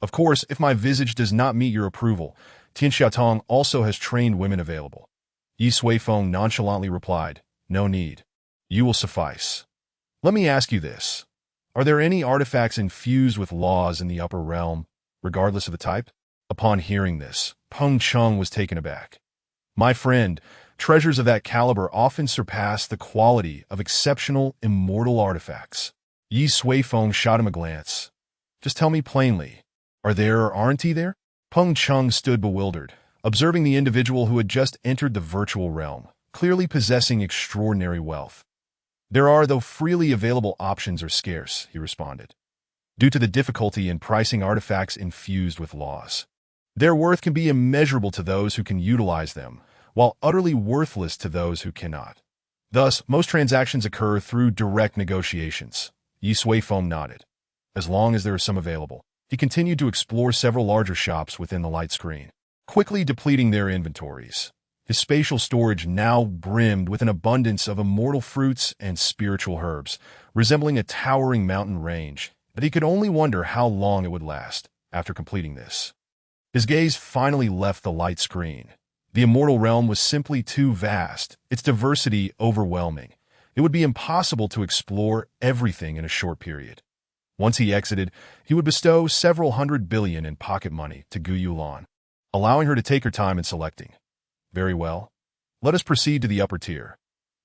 Of course, if my visage does not meet your approval, Tianxiatong also has trained women available." Ye Suifeng nonchalantly replied, "No need. You will suffice. Let me ask you this. Are there any artifacts infused with laws in the upper realm, regardless of the type?" Upon hearing this, Peng Cheng was taken aback. "My friend, treasures of that caliber often surpass the quality of exceptional immortal artifacts." Ye Suifeng shot him a glance. "Just tell me plainly, are there or aren't there?" Peng Cheng stood bewildered, observing the individual who had just entered the virtual realm, clearly possessing extraordinary wealth. "There are, though freely available options are scarce," he responded, "due to the difficulty in pricing artifacts infused with laws. Their worth can be immeasurable to those who can utilize them, while utterly worthless to those who cannot. Thus, most transactions occur through direct negotiations." Ye Suifeng nodded. "As long as there are some available." He continued to explore several larger shops within the light screen, quickly depleting their inventories. His spatial storage now brimmed with an abundance of immortal fruits and spiritual herbs, resembling a towering mountain range, that he could only wonder how long it would last after completing this. His gaze finally left the light screen. The immortal realm was simply too vast, its diversity overwhelming. It would be impossible to explore everything in a short period. Once he exited, he would bestow several hundred billion in pocket money to Gu Yulan, allowing her to take her time in selecting. "Very well. Let us proceed to the upper tier."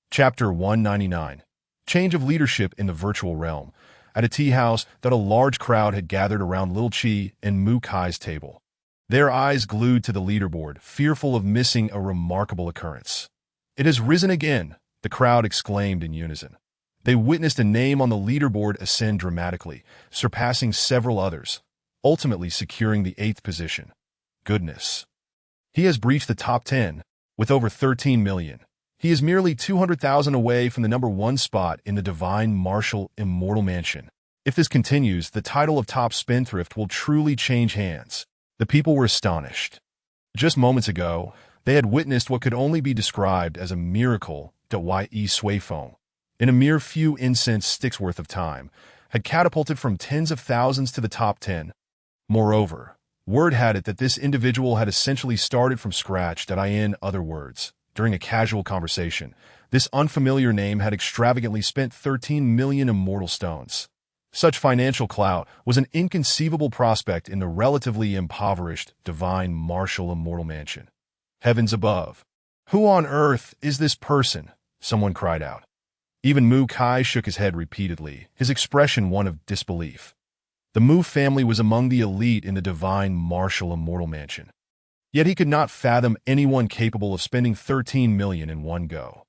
Chapter 199. Change of leadership in the virtual realm. At a tea house that a large crowd had gathered around Lil Chi and Mu Kai's table, their eyes glued to the leaderboard, fearful of missing a remarkable occurrence. "It has risen again," the crowd exclaimed in unison. They witnessed a name on the leaderboard ascend dramatically, surpassing several others, ultimately securing the 8th position. Goodness. He has breached the top 10, with over 13 million. He is merely 200,000 away from the number 1 spot in the divine marshal immortal mansion. If this continues, the title of top spendthrift will truly change hands. The people were astonished. Just moments ago, they had witnessed what could only be described as a miracle that Ye Suifeng, in a mere few incense sticks worth of time, had catapulted from tens of thousands to the top 10. Moreover, word had it that this individual had essentially started from scratch. In other words, during a casual conversation, This unfamiliar name had extravagantly spent 13 million immortal stones. Such financial clout was an inconceivable prospect in the relatively impoverished, divine marshal immortal mansion. Heavens above! Who on earth is this person? Someone cried out. Even Mu Kai shook his head repeatedly, his expression one of disbelief. The Mu family was among the elite in the divine marshal immortal mansion. Yet he could not fathom anyone capable of spending 13 million in one go.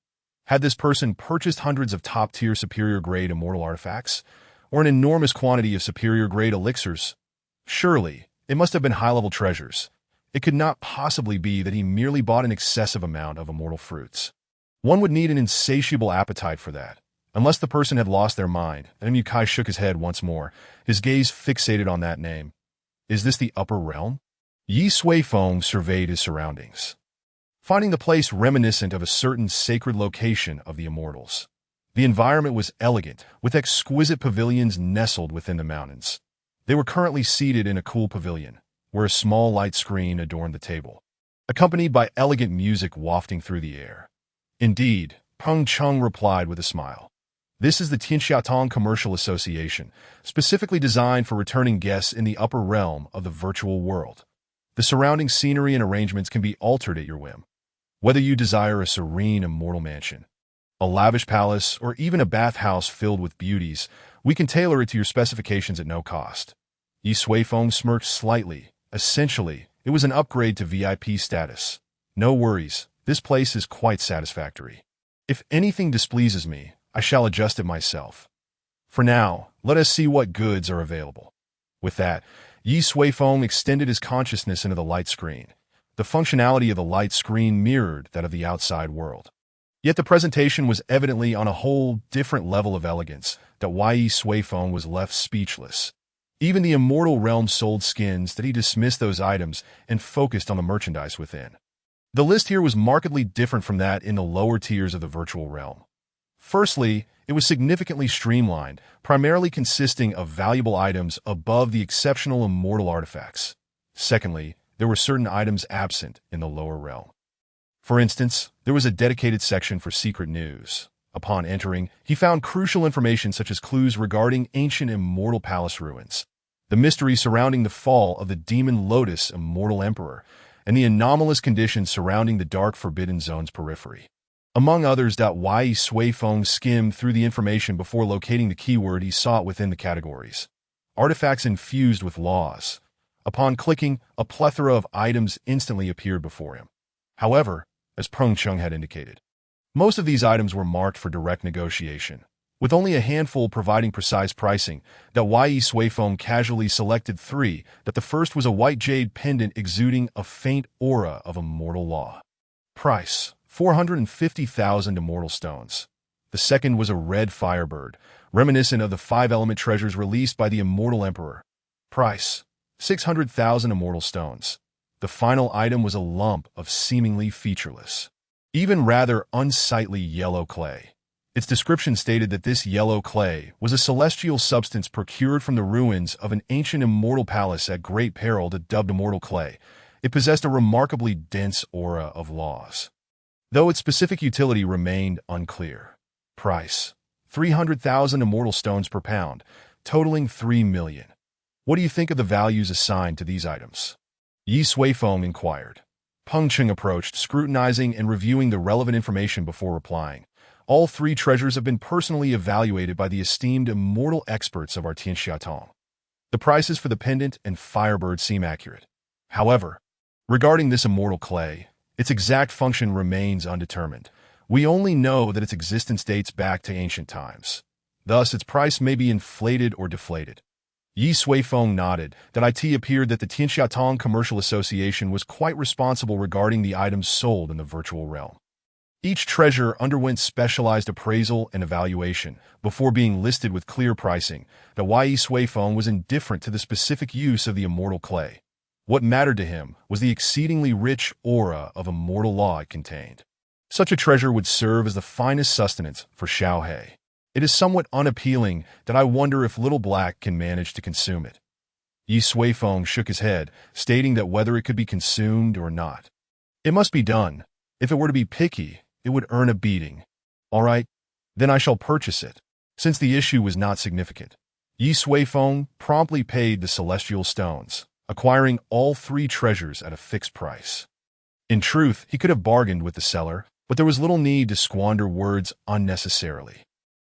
Had this person purchased hundreds of top-tier superior-grade immortal artifacts, or an enormous quantity of superior-grade elixirs? Surely, it must have been high-level treasures. It could not possibly be that he merely bought an excessive amount of immortal fruits. One would need an insatiable appetite for that, unless the person had lost their mind. And Mukai shook his head once more, his gaze fixated on that name. Is this the upper realm? Ye Suifeng surveyed his surroundings, finding the place reminiscent of a certain sacred location of the immortals. The environment was elegant, with exquisite pavilions nestled within the mountains. They were currently seated in a cool pavilion, where a small light screen adorned the table, accompanied by elegant music wafting through the air. Indeed, Peng Chung replied with a smile. This is the Tianxiatong Commercial Association, specifically designed for returning guests in the upper realm of the virtual world. The surrounding scenery and arrangements can be altered at your whim. Whether you desire a serene immortal mansion, a lavish palace, or even a bathhouse filled with beauties, we can tailor it to your specifications at no cost. Ye Suifeng smirked slightly. Essentially, it was an upgrade to VIP status. No worries, this place is quite satisfactory. If anything displeases me, I shall adjust it myself. For now, let us see what goods are available. With that, Ye Suifeng extended his consciousness into the light screen. The functionality of the light screen mirrored that of the outside world. Yet the presentation was evidently on a whole different level of elegance that Ye Suifeng was left speechless. Even the immortal realm sold skins that he dismissed those items and focused on the merchandise within. The list here was markedly different from that in the lower tiers of the virtual realm. Firstly, it was significantly streamlined, primarily consisting of valuable items above the exceptional immortal artifacts. Secondly, there were certain items absent in the lower realm. For instance, there was a dedicated section for secret news. Upon entering, he found crucial information such as clues regarding ancient immortal palace ruins, the mystery surrounding the fall of the Demon Lotus Immortal Emperor, and the anomalous conditions surrounding the Dark Forbidden Zone's periphery. Among others, Ye Suifeng skimmed through the information before locating the keyword he sought within the categories. Artifacts infused with laws. Upon clicking, a plethora of items instantly appeared before him. However, as Peng Chung had indicated, most of these items were marked for direct negotiation, with only a handful providing precise pricing. Ye Suifeng casually selected three. The first was a white jade pendant exuding a faint aura of immortal law. Price: 450,000 immortal stones. The second was a red firebird, reminiscent of the 5-element treasures released by the immortal emperor. Price: 600,000 immortal stones. The final item was a lump of seemingly featureless, even rather unsightly yellow clay. Its description stated that this yellow clay was a celestial substance procured from the ruins of an ancient immortal palace at great peril. Dubbed immortal clay, it possessed a remarkably dense aura of laws, though its specific utility remained unclear. Price: 300,000 immortal stones per pound, totaling 3 million. What do you think of the values assigned to these items? Ye Suifeng inquired. Peng Chung approached, scrutinizing and reviewing the relevant information before replying. All three treasures have been personally evaluated by the esteemed immortal experts of our Tianxiatong. The prices for the pendant and firebird seem accurate. However, regarding this immortal clay, its exact function remains undetermined. We only know that its existence dates back to ancient times. Thus, its price may be inflated or deflated. Ye Suifeng nodded. It appeared that the Tianxiatong Commercial Association was quite responsible regarding the items sold in the virtual realm. Each treasure underwent specialized appraisal and evaluation before being listed with clear pricing. Ye Suifeng was indifferent to the specific use of the immortal clay. What mattered to him was the exceedingly rich aura of immortal law it contained. Such a treasure would serve as the finest sustenance for Xiaohe. It is somewhat unappealing that I wonder if Little Black can manage to consume it. Ye Suifeng shook his head, stating that whether it could be consumed or not, it must be done. If it were to be picky, it would earn a beating. All right, then I shall purchase it. Since the issue was not significant, Ye Suifeng promptly paid the celestial stones, acquiring all 3 treasures at a fixed price. In truth, he could have bargained with the seller, but there was little need to squander words unnecessarily.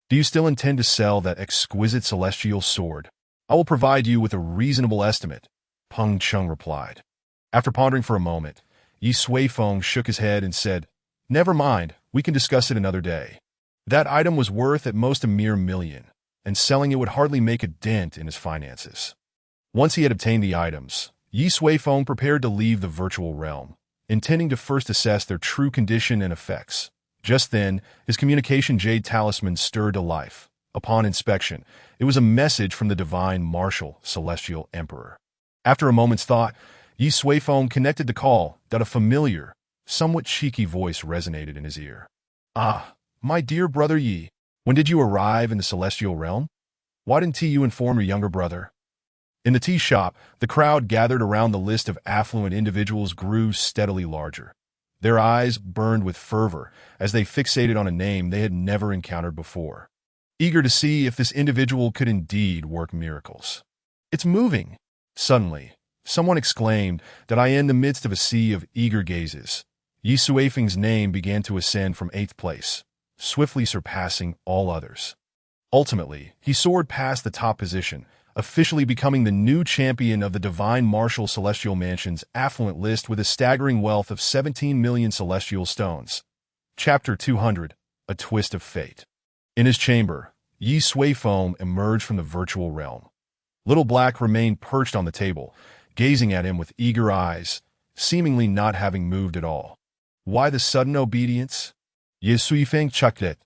Do you still intend to sell that exquisite celestial sword? I will provide you with a reasonable estimate, Peng Chung replied. After pondering for a moment, Ye Suifeng shook his head and said, Never mind, we can discuss it another day. That item was worth at most a mere $1,000,000, and selling it would hardly make a dent in his finances. Once he had obtained the items, Ye Suifeng prepared to leave the virtual realm, intending to first assess their true condition and effects. Just then, his communication jade talisman stirred to life. Upon inspection, it was a message from the divine marshal, celestial emperor. After a moment's thought, Ye Suifeng connected the call that a familiar, somewhat cheeky voice resonated in his ear. Ah, my dear brother Yi, when did you arrive in the celestial realm? Why didn't you inform your younger brother? In the tea shop, the crowd gathered around the list of affluent individuals grew steadily larger. Their eyes burned with fervor as they fixated on a name they had never encountered before, eager to see if this individual could indeed work miracles. It's moving. Suddenly, someone exclaimed that in the midst of a sea of eager gazes, Ye Suifeng's name began to ascend from 8th place, swiftly surpassing all others. Ultimately, he soared past the top position, officially becoming the new champion of the Divine Marshal Celestial Mansion's affluent list with a staggering wealth of 17 million celestial stones. Chapter 200, A Twist of Fate. In his chamber, Ye Suifeng emerged from the virtual realm. Little Black remained perched on the table, gazing at him with eager eyes, seemingly not having moved at all. Why the sudden obedience? Ye Suifeng chuckled.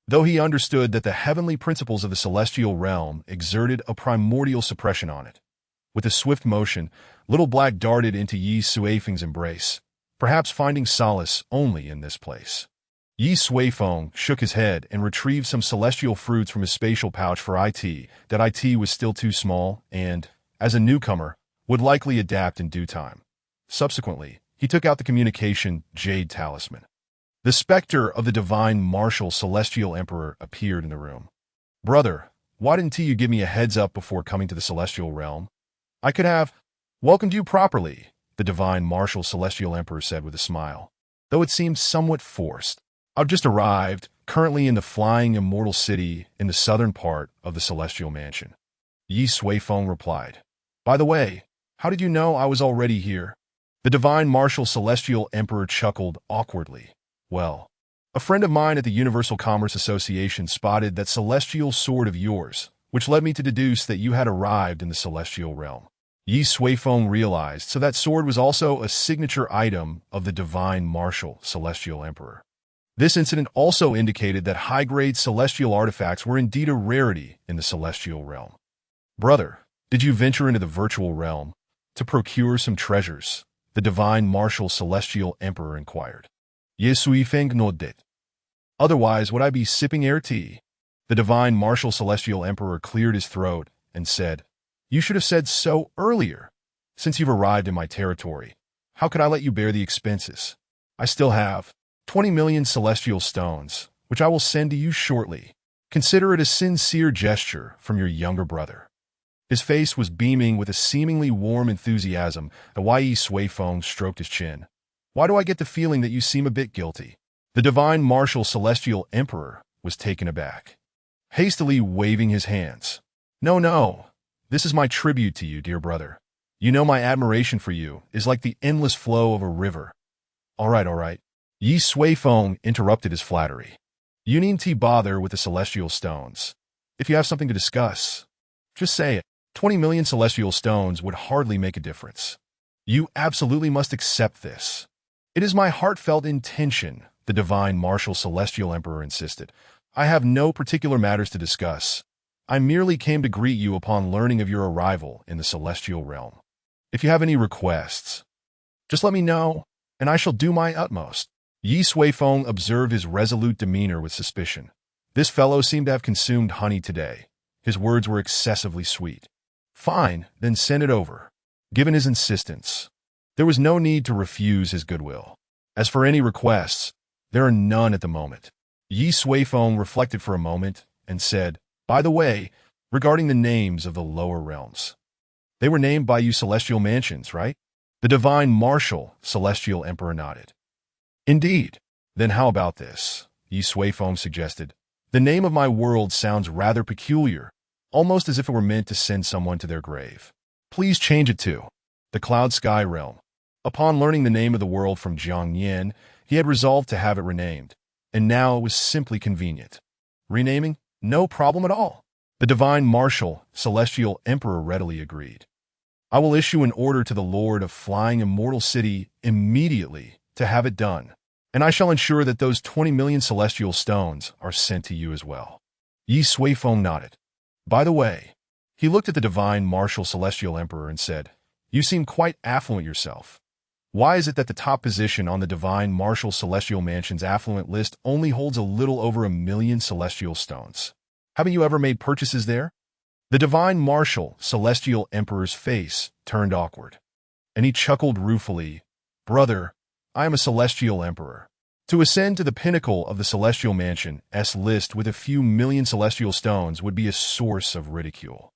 Though he understood that the heavenly principles of the celestial realm exerted a primordial suppression on it. With a swift motion, Little Black darted into Ye Suifeng's embrace, perhaps finding solace only in this place. Ye Suifeng shook his head and retrieved some celestial fruits from his spatial pouch for that was still too small and, as a newcomer, would likely adapt in due time. Subsequently, he took out the communication jade talisman. The specter of the divine marshal celestial emperor appeared in the room. Brother, why didn't you give me a heads up before coming to the celestial realm? I could have welcomed you properly, the divine marshal celestial emperor said with a smile, though it seemed somewhat forced. I've just arrived, currently in the flying immortal city in the southern part of the celestial mansion. Ye Suifeng replied. By the way, how did you know I was already here? The divine marshal celestial emperor chuckled awkwardly. Well, a friend of mine at the Universal Commerce Association spotted that celestial sword of yours, which led me to deduce that you had arrived in the celestial realm. Ye Suifeng realized, so that sword was also a signature item of the divine marshal celestial emperor. This incident also indicated that high-grade celestial artifacts were indeed a rarity in the celestial realm. Brother, did you venture into the virtual realm to procure some treasures? The divine marshal celestial emperor inquired. Ye Suifeng nodded. Otherwise, would I be sipping air tea? The divine marshal celestial emperor cleared his throat and said, You should have said so earlier. Since you've arrived in my territory, how could I let you bear the expenses? I still have 20 million celestial stones, which I will send to you shortly. Consider it a sincere gesture from your younger brother. His face was beaming with a seemingly warm enthusiasm. The Ye Suifeng stroked his chin. Why do I get the feeling that you seem a bit guilty? The divine marshal celestial emperor was taken aback, hastily waving his hands. No, this is my tribute to you, dear brother. You know my admiration for you is like the endless flow of a river. All right. Ye Suifeng interrupted his flattery. You needn't bother with the celestial stones. If you have something to discuss, just say it. 20 million celestial stones would hardly make a difference. You absolutely must accept this. It is my heartfelt intention, the divine marshal celestial emperor insisted. I have no particular matters to discuss. I merely came to greet you upon learning of your arrival in the celestial realm. If you have any requests, just let me know, and I shall do my utmost. Ye Suifeng observed his resolute demeanor with suspicion. This fellow seemed to have consumed honey today. His words were excessively sweet. Fine, then send it over. Given his insistence, there was no need to refuse his goodwill. As for any requests, there are none at the moment. Ye Suifeng reflected for a moment and said, "By the way, regarding the names of the lower realms, they were named by you celestial mansions, right?" The divine marshal, celestial emperor, nodded. "Indeed. Then how about this?" Ye Suifeng suggested. "The name of my world sounds rather peculiar, almost as if it were meant to send someone to their grave. Please change it to the Cloud Sky Realm." Upon learning the name of the world from Jiang Yin, he had resolved to have it renamed, and now it was simply convenient. Renaming? No problem at all. The divine marshal, celestial emperor, readily agreed. "I will issue an order to the Lord of Flying Immortal City immediately to have it done, and I shall ensure that those 20 million celestial stones are sent to you as well." Ye Suifeng nodded. By the way, he looked at the divine marshal, celestial emperor, and said, "You seem quite affluent yourself. Why is it that the top position on the divine marshal celestial mansion's affluent list only holds a little over 1 million celestial stones? Haven't you ever made purchases there?" The divine marshal, celestial emperor's face turned awkward, and he chuckled ruefully. "Brother, I am a celestial emperor. To ascend to the pinnacle of the celestial mansion's list with a few million celestial stones would be a source of ridicule."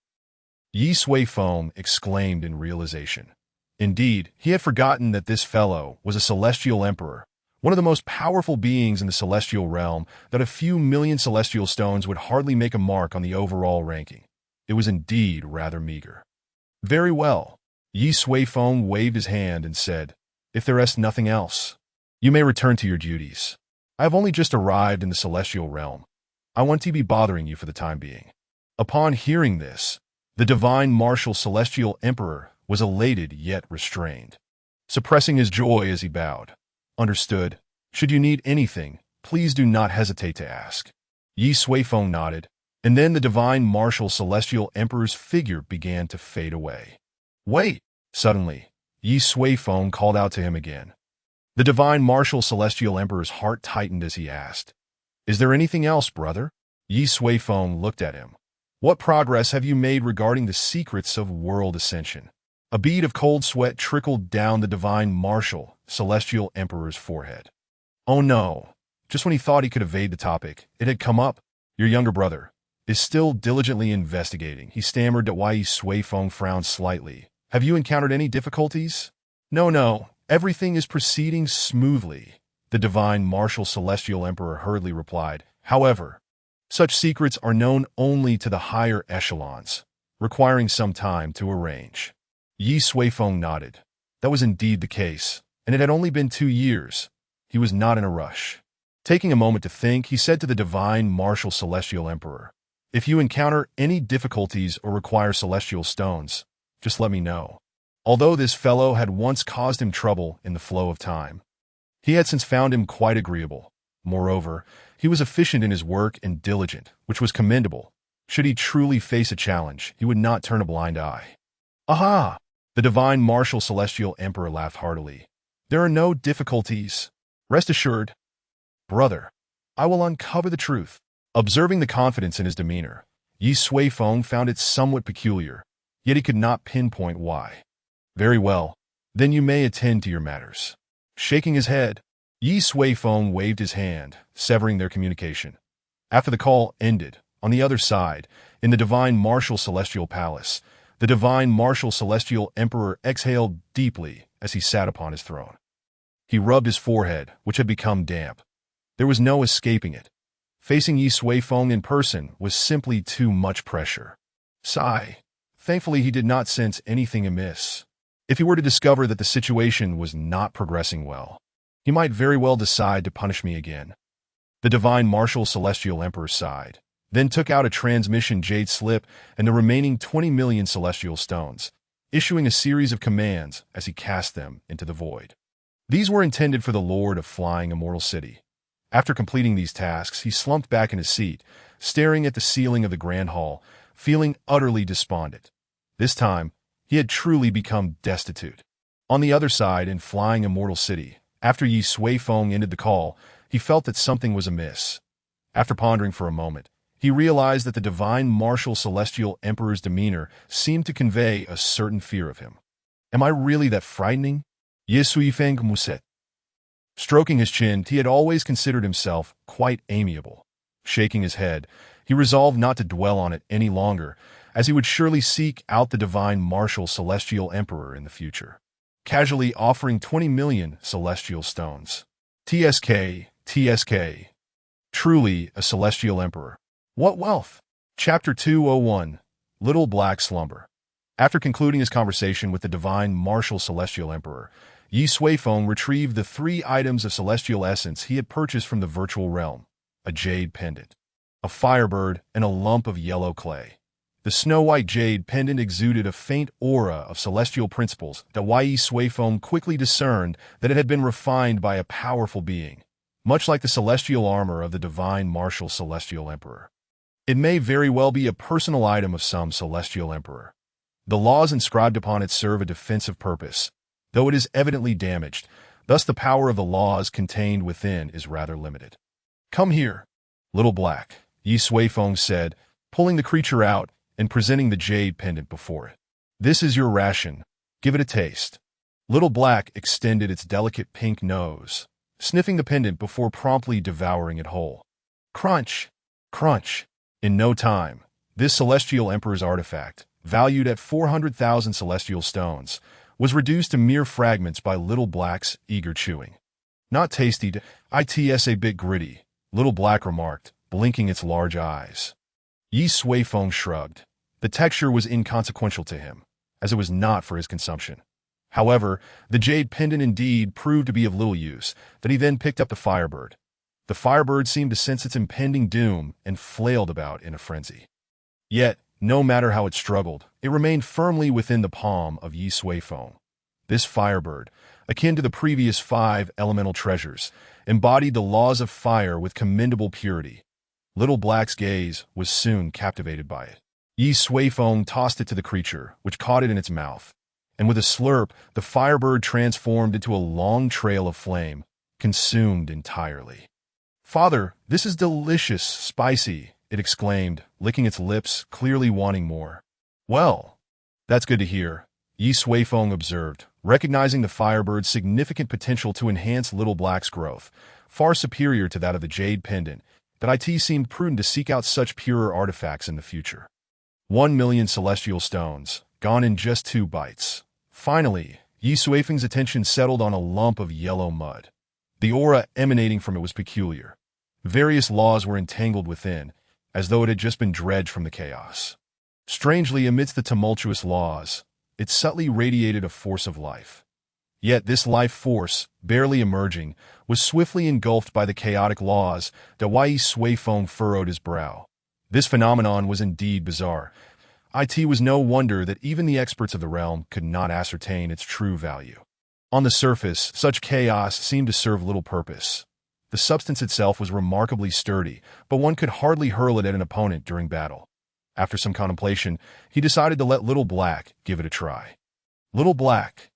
Ye Suifeng exclaimed in realization. Indeed, he had forgotten that this fellow was a celestial emperor, one of the most powerful beings in the celestial realm, that a few million celestial stones would hardly make a mark on the overall ranking. It was indeed rather meager. "Very well." Ye Suifeng waved his hand and said, "If there is nothing else, you may return to your duties. I have only just arrived in the celestial realm. I want to be bothering you for the time being." Upon hearing this, the divine marshal, celestial emperor, was elated yet restrained, suppressing his joy as he bowed. "Understood. Should you need anything, please do not hesitate to ask." Ye Suifeng nodded, and then the divine marshal, celestial emperor's figure began to fade away. "Wait!" Suddenly, Ye Suifeng called out to him again. The divine marshal, celestial emperor's heart tightened as he asked, "Is there anything else, brother?" Ye Suifeng looked at him. "What progress have you made regarding the secrets of world ascension?" A bead of cold sweat trickled down the divine marshal, celestial emperor's forehead. Oh no! Just when he thought he could evade the topic, it had come up. "Your younger brother is still diligently investigating," he stammered. At Ye Suifeng frowned slightly. "Have you encountered any difficulties?" No, everything is proceeding smoothly," the divine marshal, celestial emperor hurriedly replied. "However, such secrets are known only to the higher echelons, requiring some time to arrange." Ye Suifeng nodded. That was indeed the case, and it had only been 2 years. He was not in a rush. Taking a moment to think, he said to the divine marshal, celestial emperor, "If you encounter any difficulties or require celestial stones, just let me know." Although this fellow had once caused him trouble in the flow of time, he had since found him quite agreeable. Moreover, he was efficient in his work and diligent, which was commendable. Should he truly face a challenge, he would not turn a blind eye. "Aha!" The divine marshal, celestial emperor laughed heartily. "There are no difficulties. Rest assured, brother. I will uncover the truth." Observing the confidence in his demeanor, Ye Suifeng found it somewhat peculiar, yet he could not pinpoint why. "Very well. Then you may attend to your matters." Shaking his head, Ye Suifeng waved his hand, severing their communication. After the call ended, on the other side, in the divine marshal, celestial palace, the divine marshal, celestial emperor exhaled deeply as he sat upon his throne. He rubbed his forehead, which had become damp. There was no escaping it. Facing Ye Suifeng in person was simply too much pressure. Sigh. Thankfully, he did not sense anything amiss. If he were to discover that the situation was not progressing well, he might very well decide to punish me again. The divine marshal, celestial emperor sighed, then took out a transmission jade slip and the remaining 20 million celestial stones, issuing a series of commands as he cast them into the void. These were intended for the Lord of Flying Immortal City. After completing these tasks, he slumped back in his seat, staring at the ceiling of the grand hall, feeling utterly despondent. This time, he had truly become destitute. On the other side, in Flying Immortal City, after Ye Suifeng ended the call, he felt that something was amiss. After pondering for a moment, he realized that the divine marshal, celestial emperor's demeanor seemed to convey a certain fear of him. "Am I really that frightening?" Ye Suifeng muset. Stroking his chin, he had always considered himself quite amiable. Shaking his head, he resolved not to dwell on it any longer, as he would surely seek out the divine marshal celestial emperor in the future, casually offering 20 million celestial stones. TSK, TSK. Truly a celestial emperor. What wealth! Chapter 201, Little Black Slumber. After concluding his conversation with the divine marshal celestial emperor, Ye Suifeng retrieved the 3 items of celestial essence he had purchased from the virtual realm: a jade pendant, a firebird, and a lump of yellow clay. The snow-white jade pendant exuded a faint aura of celestial principles that Ye Suifeng quickly discerned that it had been refined by a powerful being, much like the celestial armor of the divine marshal celestial emperor. It may very well be a personal item of some celestial emperor. The laws inscribed upon it serve a defensive purpose, though it is evidently damaged. Thus the power of the laws contained within is rather limited. Come here, Little Black, Ye Suifeng said, pulling the creature out and presenting the jade pendant before it. This is your ration. Give it a taste. Little Black extended its delicate pink nose, sniffing the pendant before promptly devouring it whole. Crunch! Crunch! In no time, this celestial emperor's artifact, valued at 400,000 celestial stones, was reduced to mere fragments by Little Black's eager chewing. Not tasty, it's a bit gritty, Little Black remarked, blinking its large eyes. Ye Suifeng shrugged. The texture was inconsequential to him, as it was not for his consumption. However, the jade pendant indeed proved to be of little use, that he then picked up the firebird. The firebird seemed to sense its impending doom and flailed about in a frenzy. Yet, no matter how it struggled, it remained firmly within the palm of Ye Suifeng. This firebird, akin to the previous 5 elemental treasures, embodied the laws of fire with commendable purity. Little Black's gaze was soon captivated by it. Ye Suifeng tossed it to the creature, which caught it in its mouth, and with a slurp, the firebird transformed into a long trail of flame, consumed entirely. Father, this is delicious, spicy, it exclaimed, licking its lips, clearly wanting more. Well, that's good to hear, Ye Suifeng observed, recognizing the firebird's significant potential to enhance Little Black's growth, far superior to that of the jade pendant, that it seemed prudent to seek out such purer artifacts in the future. 1 million celestial stones, gone in just 2 bites. Finally, Ye Suifeng's attention settled on a lump of yellow mud. The aura emanating from it was peculiar. Various laws were entangled within, as though it had just been dredged from the chaos. Strangely, amidst the tumultuous laws, it subtly radiated a force of life. Yet this life force, barely emerging, was swiftly engulfed by the chaotic laws that Ye Suifeng furrowed his brow. This phenomenon was indeed bizarre. It was no wonder that even the experts of the realm could not ascertain its true value. On the surface, such chaos seemed to serve little purpose. The substance itself was remarkably sturdy, but one could hardly hurl it at an opponent during battle. After some contemplation, he decided to let Little Black give it a try. Little Black,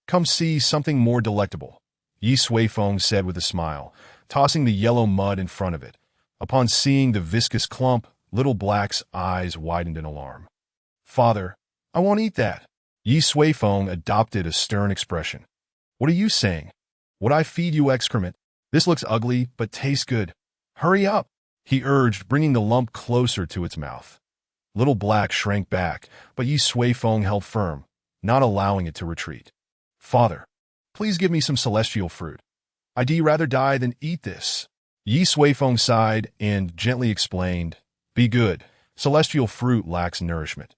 come see something more delectable, Ye Suifeng said with a smile, tossing the yellow mud in front of it. Upon seeing the viscous clump, Little Black's eyes widened in alarm. Father, I won't eat that. Ye Suifeng adopted a stern expression. What are you saying? Would I feed you excrement? This looks ugly, but tastes good. Hurry up, he urged, bringing the lump closer to its mouth. Little Black shrank back, but Ye Suifeng held firm, not allowing it to retreat. Father, please give me some celestial fruit. I'd rather die than eat this. Ye Suifeng sighed and gently explained, Be good, celestial fruit lacks nourishment.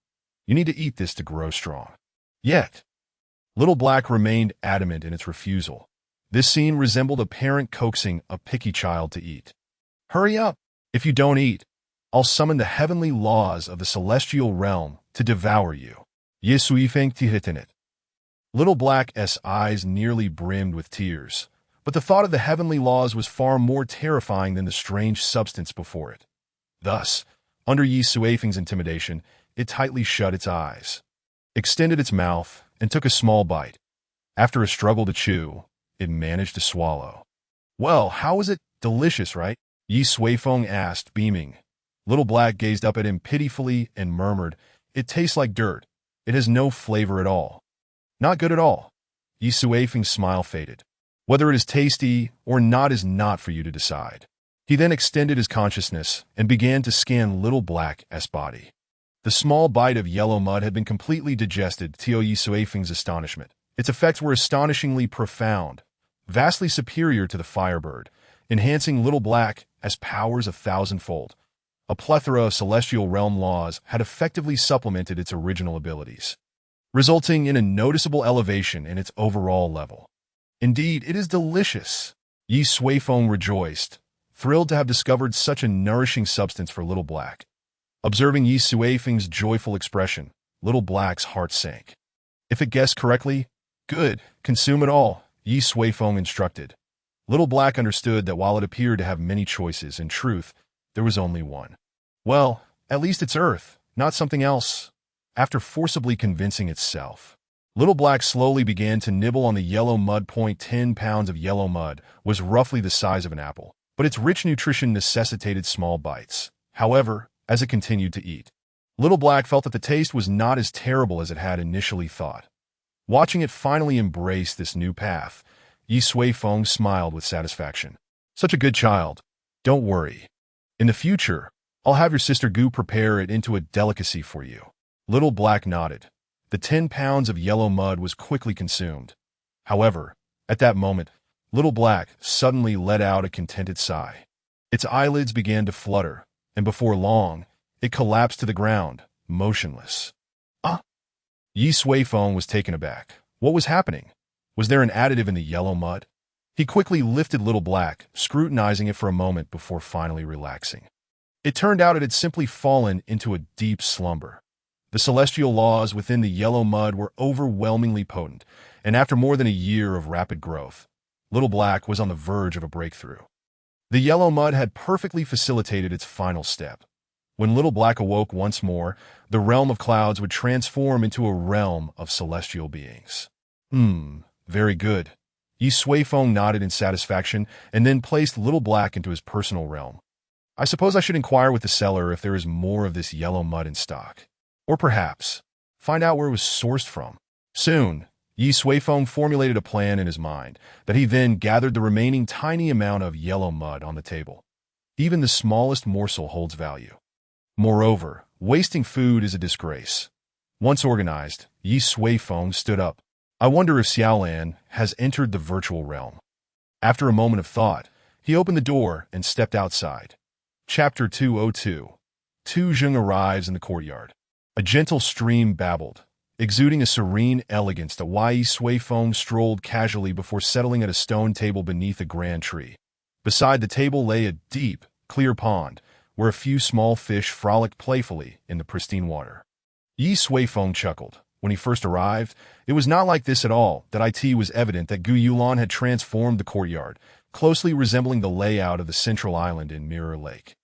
You need to eat this to grow strong. Yet, Little Black remained adamant in its refusal. This scene resembled a parent coaxing a picky child to eat. Hurry up! If you don't eat, I'll summon the heavenly laws of the celestial realm to devour you. Ye Suifeng tihitin it. Little Black's eyes nearly brimmed with tears, but the thought of the heavenly laws was far more terrifying than the strange substance before it. Thus, under Ye Suifeng's intimidation, it tightly shut its eyes, extended its mouth, and took a small bite. After a struggle to chew, it managed to swallow. Well, how was it? Delicious, right? Ye Suifeng asked, beaming. Little Black gazed up at him pitifully and murmured, It tastes like dirt. It has no flavor at all. Not good at all. Ye Suifeng's smile faded. Whether it is tasty or not is not for you to decide. He then extended his consciousness and began to scan Little Black's body. The small bite of yellow mud had been completely digested to Ye Suifeng's astonishment. Its effects were astonishingly profound, vastly superior to the firebird, enhancing Little Black's powers 1,000-fold. A plethora of celestial realm laws had effectively supplemented its original abilities, resulting in a noticeable elevation in its overall level. Indeed, it is delicious. Ye Suifeng rejoiced, thrilled to have discovered such a nourishing substance for Little Black. Observing Ye Suifeng's joyful expression, Little Black's heart sank. If it guessed correctly, good, consume it all, Ye Suifeng instructed. Little Black understood that while it appeared to have many choices, in truth, there was only one. Well, at least it's earth, not something else. After forcibly convincing itself, Little Black slowly began to nibble on the yellow mud. 10 pounds of yellow mud was roughly the size of an apple, but its rich nutrition necessitated small bites. However, as it continued to eat, Little Black felt that the taste was not as terrible as it had initially thought. Watching it finally embrace this new path, Ye Suifeng smiled with satisfaction. Such a good child. Don't worry. In the future, I'll have your sister Gu prepare it into a delicacy for you. Little Black nodded. The 10 pounds of yellow mud was quickly consumed. However, at that moment, Little Black suddenly let out a contented sigh. Its eyelids began to flutter, and before long, it collapsed to the ground, motionless. Ye Suifeng was taken aback. What was happening? Was there an additive in the yellow mud? He quickly lifted Little Black, scrutinizing it for a moment before finally relaxing. It turned out it had simply fallen into a deep slumber. The celestial laws within the yellow mud were overwhelmingly potent, and after more than a year of rapid growth, Little Black was on the verge of a breakthrough. The yellow mud had perfectly facilitated its final step. When Little Black awoke once more, the realm of clouds would transform into a realm of celestial beings. Very good. Ye Suifeng nodded in satisfaction and then placed Little Black into his personal realm. I suppose I should inquire with the seller if there is more of this yellow mud in stock. Or perhaps, find out where it was sourced from. Soon, Ye Suifeng formulated a plan in his mind that he then gathered the remaining tiny amount of yellow mud on the table. Even the smallest morsel holds value. Moreover, wasting food is a disgrace. Once organized, Ye Suifeng stood up. I wonder if Xiaolan has entered the virtual realm. After a moment of thought, he opened the door and stepped outside. Chapter 202. Tu Zheng arrives in the courtyard. A gentle stream babbled, exuding a serene elegance that Ye Suifeng strolled casually before settling at a stone table beneath a grand tree. Beside the table lay a deep, clear pond, where a few small fish frolicked playfully in the pristine water. Ye Suifeng chuckled. When he first arrived, it was not like this at all. That it was evident that Gu Yulan had transformed the courtyard, closely resembling the layout of the central island in Mirror Lake.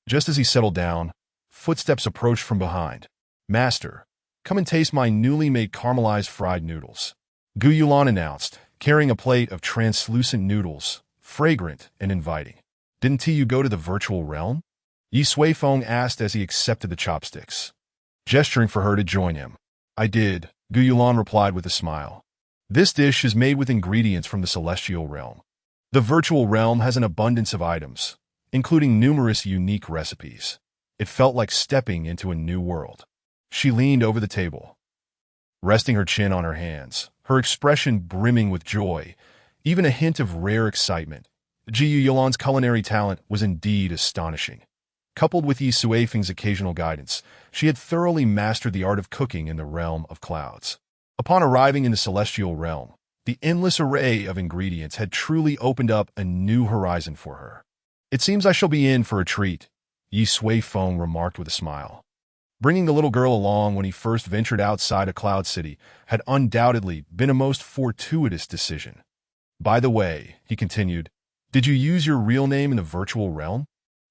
Just as he settled down, footsteps approached from behind. Master, come and taste my newly made caramelized fried noodles, Gu Yulan announced, carrying a plate of translucent noodles, fragrant and inviting. Didn't you go to the virtual realm? Ye Suifeng asked as he accepted the chopsticks, gesturing for her to join him. I did, Gu Yulan replied with a smile. This dish is made with ingredients from the celestial realm. The virtual realm has an abundance of items, including numerous unique recipes. It felt like stepping into a new world. She leaned over the table, resting her chin on her hands, her expression brimming with joy, even a hint of rare excitement. Gu Yulan's culinary talent was indeed astonishing. Coupled with Ye Suifeng's occasional guidance, she had thoroughly mastered the art of cooking in the realm of clouds. Upon arriving in the celestial realm, the endless array of ingredients had truly opened up a new horizon for her. It seems I shall be in for a treat, Ye Suifeng remarked with a smile. Bringing the little girl along when he first ventured outside a cloud city had undoubtedly been a most fortuitous decision. By the way, he continued, did you use your real name in the virtual realm?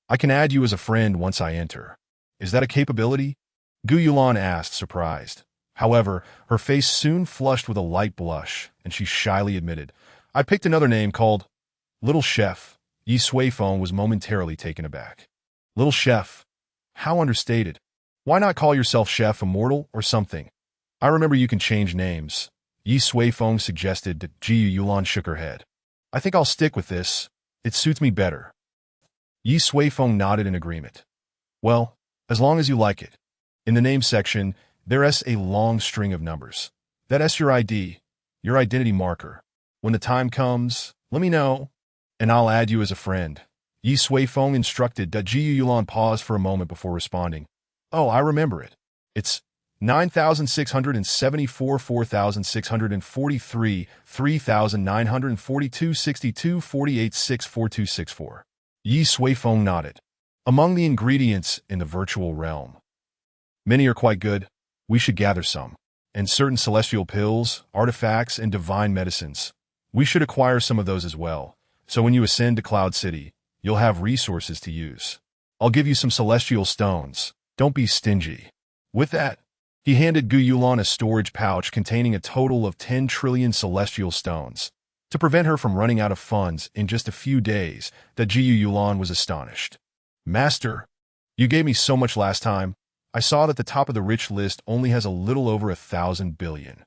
I can add you as a friend once I enter. Is that a capability? Gu Yulan asked, surprised. However, her face soon flushed with a light blush, and she shyly admitted, I picked another name called Little Chef. Ye Suifeng was momentarily taken aback. Little Chef? How understated. Why not call yourself Chef Immortal or something? I remember you can change names. Ye Suifeng suggested that Gu Yulan shook her head. I think I'll stick with this. It suits me better. Ye Suifeng nodded in agreement. Well, as long as you like it. In the name section, there's a long string of numbers. That's your ID, your identity marker. When the time comes, let me know, and I'll add you as a friend. Ye Suifeng instructed. Jiu Yulan paused for a moment before responding. Oh, I remember it. It's 9,674, 4,643, 3,942, 62, 48, 6, 4264. Ye Suifeng nodded. Among the ingredients in the virtual realm. Many are quite good. We should gather some. And certain celestial pills, artifacts, and divine medicines. We should acquire some of those as well. So when you ascend to Cloud City, you'll have resources to use. I'll give you some celestial stones. Don't be stingy. With that, he handed Gu Yulan a storage pouch containing a total of 10 trillion celestial stones. To prevent her from running out of funds in just a few days, Jiu Yulan was astonished. Master, you gave me so much last time. I saw that the top of the rich list only has a little over 1,000 billion.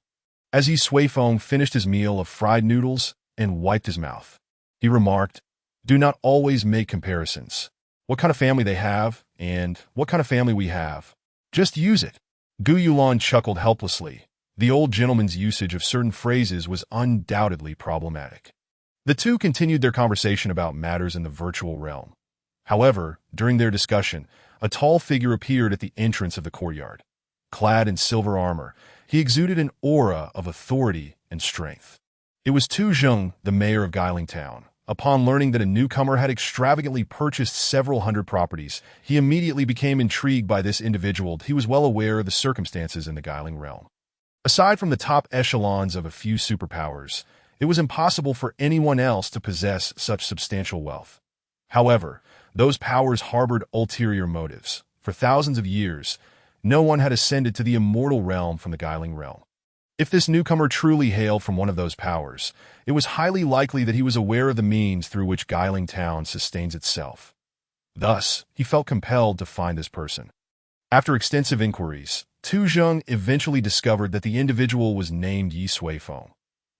As Ye Suifeng finished his meal of fried noodles and wiped his mouth, he remarked, do not always make comparisons. What kind of family they have, and what kind of family we have. Just use it. Gu Yulan chuckled helplessly. The old gentleman's usage of certain phrases was undoubtedly problematic. The two continued their conversation about matters in the virtual realm. However, during their discussion, a tall figure appeared at the entrance of the courtyard. Clad in silver armor, he exuded an aura of authority and strength. It was Tu Zheng, the mayor of Guiling Town. Upon learning that a newcomer had extravagantly purchased several hundred properties, he immediately became intrigued by this individual. He was well aware of the circumstances in the Guiling realm. Aside from the top echelons of a few superpowers, it was impossible for anyone else to possess such substantial wealth. However, those powers harbored ulterior motives. For thousands of years, no one had ascended to the immortal realm from the Guiling realm. If this newcomer truly hailed from one of those powers, it was highly likely that he was aware of the means through which Guiling Town sustains itself. Thus, he felt compelled to find this person. After extensive inquiries, Tu Zheng eventually discovered that the individual was named Ye Suifeng.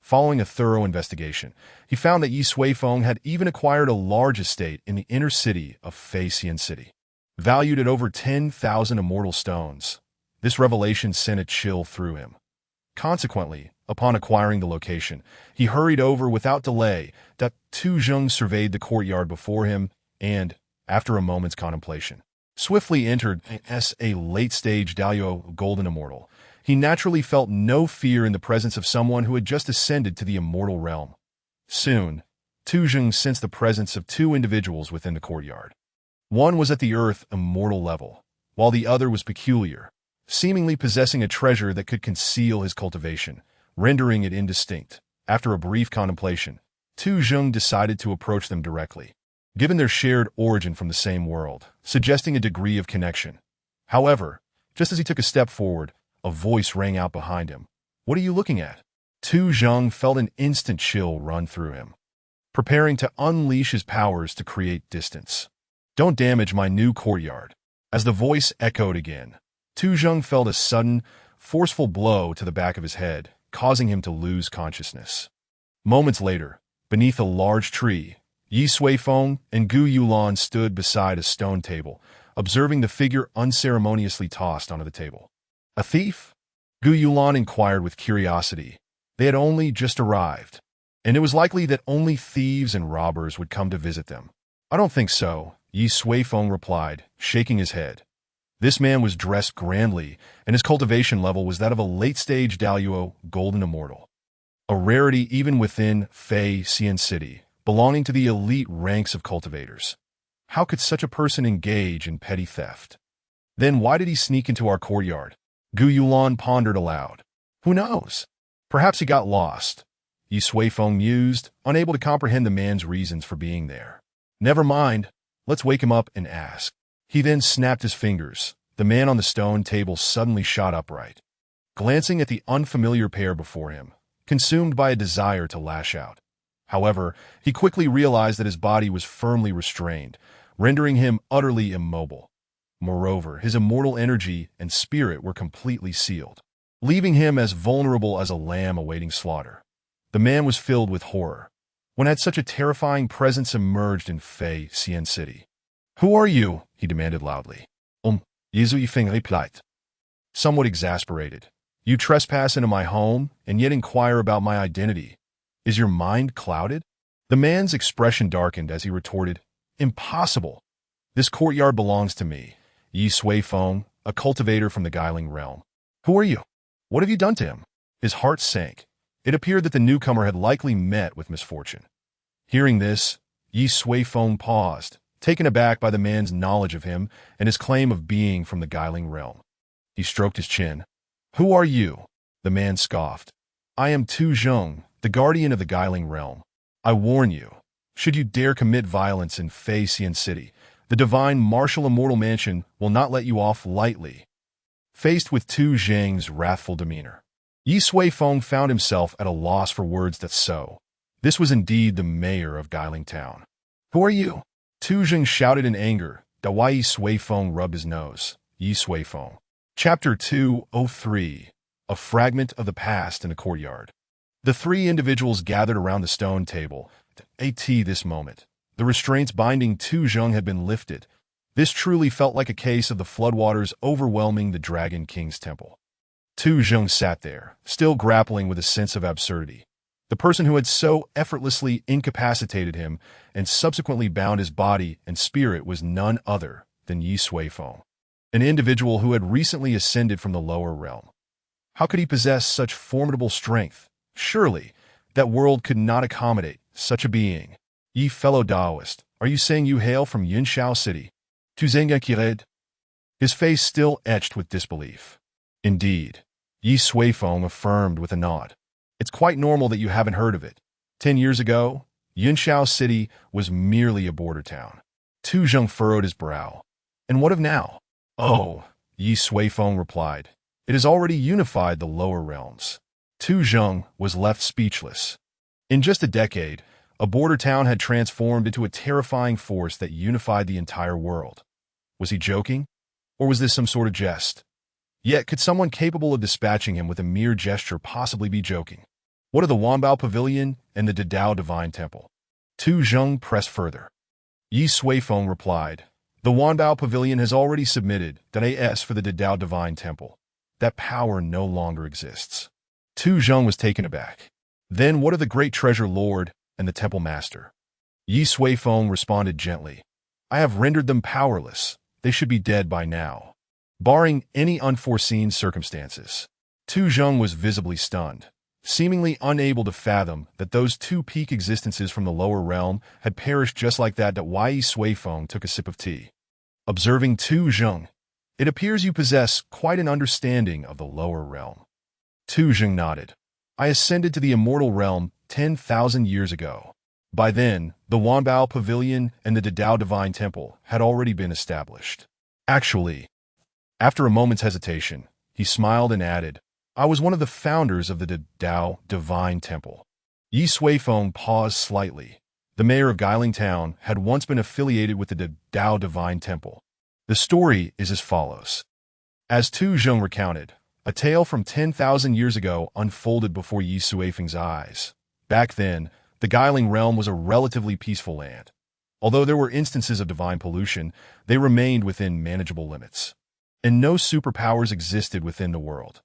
Following a thorough investigation, he found that Ye Suifeng had even acquired a large estate in the inner city of Xian City. Valued at over 10,000 immortal stones, this revelation sent a chill through him. Consequently, upon acquiring the location, he hurried over without delay. Tu Zheng surveyed the courtyard before him and, after a moment's contemplation, swiftly entered as a late-stage Dabo golden immortal. He naturally felt no fear in the presence of someone who had just ascended to the immortal realm. Soon, Tu Zheng sensed the presence of two individuals within the courtyard. One was at the earth immortal level, while the other was peculiar, seemingly possessing a treasure that could conceal his cultivation, rendering it indistinct. After a brief contemplation, Tu Zheng decided to approach them directly, given their shared origin from the same world, suggesting a degree of connection. However, just as he took a step forward, a voice rang out behind him. What are you looking at? Tu Zheng felt an instant chill run through him, preparing to unleash his powers to create distance. Don't damage my new courtyard. As the voice echoed again, Tu Zheng felt a sudden, forceful blow to the back of his head, causing him to lose consciousness. Moments later, beneath a large tree, Ye Suifeng and Gu Yulan stood beside a stone table, observing the figure unceremoniously tossed onto the table. A thief? Gu Yulan inquired with curiosity. They had only just arrived, and it was likely that only thieves and robbers would come to visit them. I don't think so, Ye Suifeng replied, shaking his head. This man was dressed grandly, and his cultivation level was that of a late-stage Dabo golden immortal. A rarity even within Xian City, belonging to the elite ranks of cultivators. How could such a person engage in petty theft? Then why did he sneak into our courtyard? Gu Yulan pondered aloud. Who knows? Perhaps he got lost. Ye Suifeng mused, unable to comprehend the man's reasons for being there. Never mind. Let's wake him up and ask. He then snapped his fingers. The man on the stone table suddenly shot upright, glancing at the unfamiliar pair before him, consumed by a desire to lash out. However, he quickly realized that his body was firmly restrained, rendering him utterly immobile. Moreover, his immortal energy and spirit were completely sealed, leaving him as vulnerable as a lamb awaiting slaughter. The man was filled with horror. when had such a terrifying presence emerged in Fei Xian City. "Who are you?" he demanded loudly. Ye Suifeng replied, somewhat exasperated. "You trespass into my home and yet inquire about my identity. Is your mind clouded?" The man's expression darkened as he retorted, "Impossible. This courtyard belongs to me, Ye Suifeng, a cultivator from the Guiling realm. Who are you? What have you done to him?" His heart sank. It appeared that the newcomer had likely met with misfortune. Hearing this, Ye Suifeng paused, taken aback by the man's knowledge of him and his claim of being from the Guiling realm. He stroked his chin. "Who are you?" The man scoffed. "I am Tu Zheng, the guardian of the Guiling realm. I warn you, should you dare commit violence in Fei Xian City, the divine marshal immortal mansion will not let you off lightly." Faced with Tu Zheng's wrathful demeanor, Ye Suifeng found himself at a loss for words that so. This was indeed the mayor of Guiling Town. "Who are you?" Tu Zheng shouted in anger. Dawai Ye Suifeng rubbed his nose. Ye Suifeng. Chapter 203. A fragment of the past in a courtyard. The three individuals gathered around the stone table. At this moment, the restraints binding Tu Zheng had been lifted. This truly felt like a case of the floodwaters overwhelming the Dragon King's temple. Tu Zheng sat there, still grappling with a sense of absurdity. The person who had so effortlessly incapacitated him and subsequently bound his body and spirit was none other than Ye Suifeng, an individual who had recently ascended from the lower realm. How could he possess such formidable strength? Surely, that world could not accommodate such a being. "Ye fellow Taoist, are you saying you hail from Yunshao City?" Tu Zheng kired, his face still etched with disbelief. "Indeed," Ye Suifeng affirmed with a nod. "It's quite normal that you haven't heard of it. 10 years ago, Yunshao City was merely a border town." Tu Zheng furrowed his brow. "And what of now?" "Oh," Ye Suifeng replied, "it has already unified the lower realms." Tu Zheng was left speechless. In just a decade, a border town had transformed into a terrifying force that unified the entire world. Was he joking? Or was this some sort of jest? Yet, could someone capable of dispatching him with a mere gesture possibly be joking? What of the Wanbao Pavilion and the Dao Divine Temple? Tu Zheng pressed further. Ye Suifeng replied, "The Wanbao Pavilion has already submitted dynasty for the Dao Divine Temple. That power no longer exists." Tu Zheng was taken aback. "Then what of the Great Treasure Lord and the Temple Master?" Ye Suifeng responded gently, "I have rendered them powerless. They should be dead by now, barring any unforeseen circumstances." Tu Zheng was visibly stunned, seemingly unable to fathom that those two peak existences from the lower realm had perished just like that. Ye Suifeng took a sip of tea. Observing Tu Zheng, "It appears you possess quite an understanding of the lower realm." Tu Zheng nodded. "I ascended to the immortal realm 10,000 years ago. By then, the Wanbao Pavilion and the Dao Divine Temple had already been established. Actually," after a moment's hesitation, he smiled and added, "I was one of the founders of the Dao Divine Temple." Ye Suifeng paused slightly. The mayor of Guiling Town had once been affiliated with the Dao Divine Temple. The story is as follows. As Tu Zheng recounted, a tale from 10,000 years ago unfolded before Ye Suifeng's eyes. Back then, the Guiling realm was a relatively peaceful land. Although there were instances of divine pollution, they remained within manageable limits. And no superpowers existed within the world.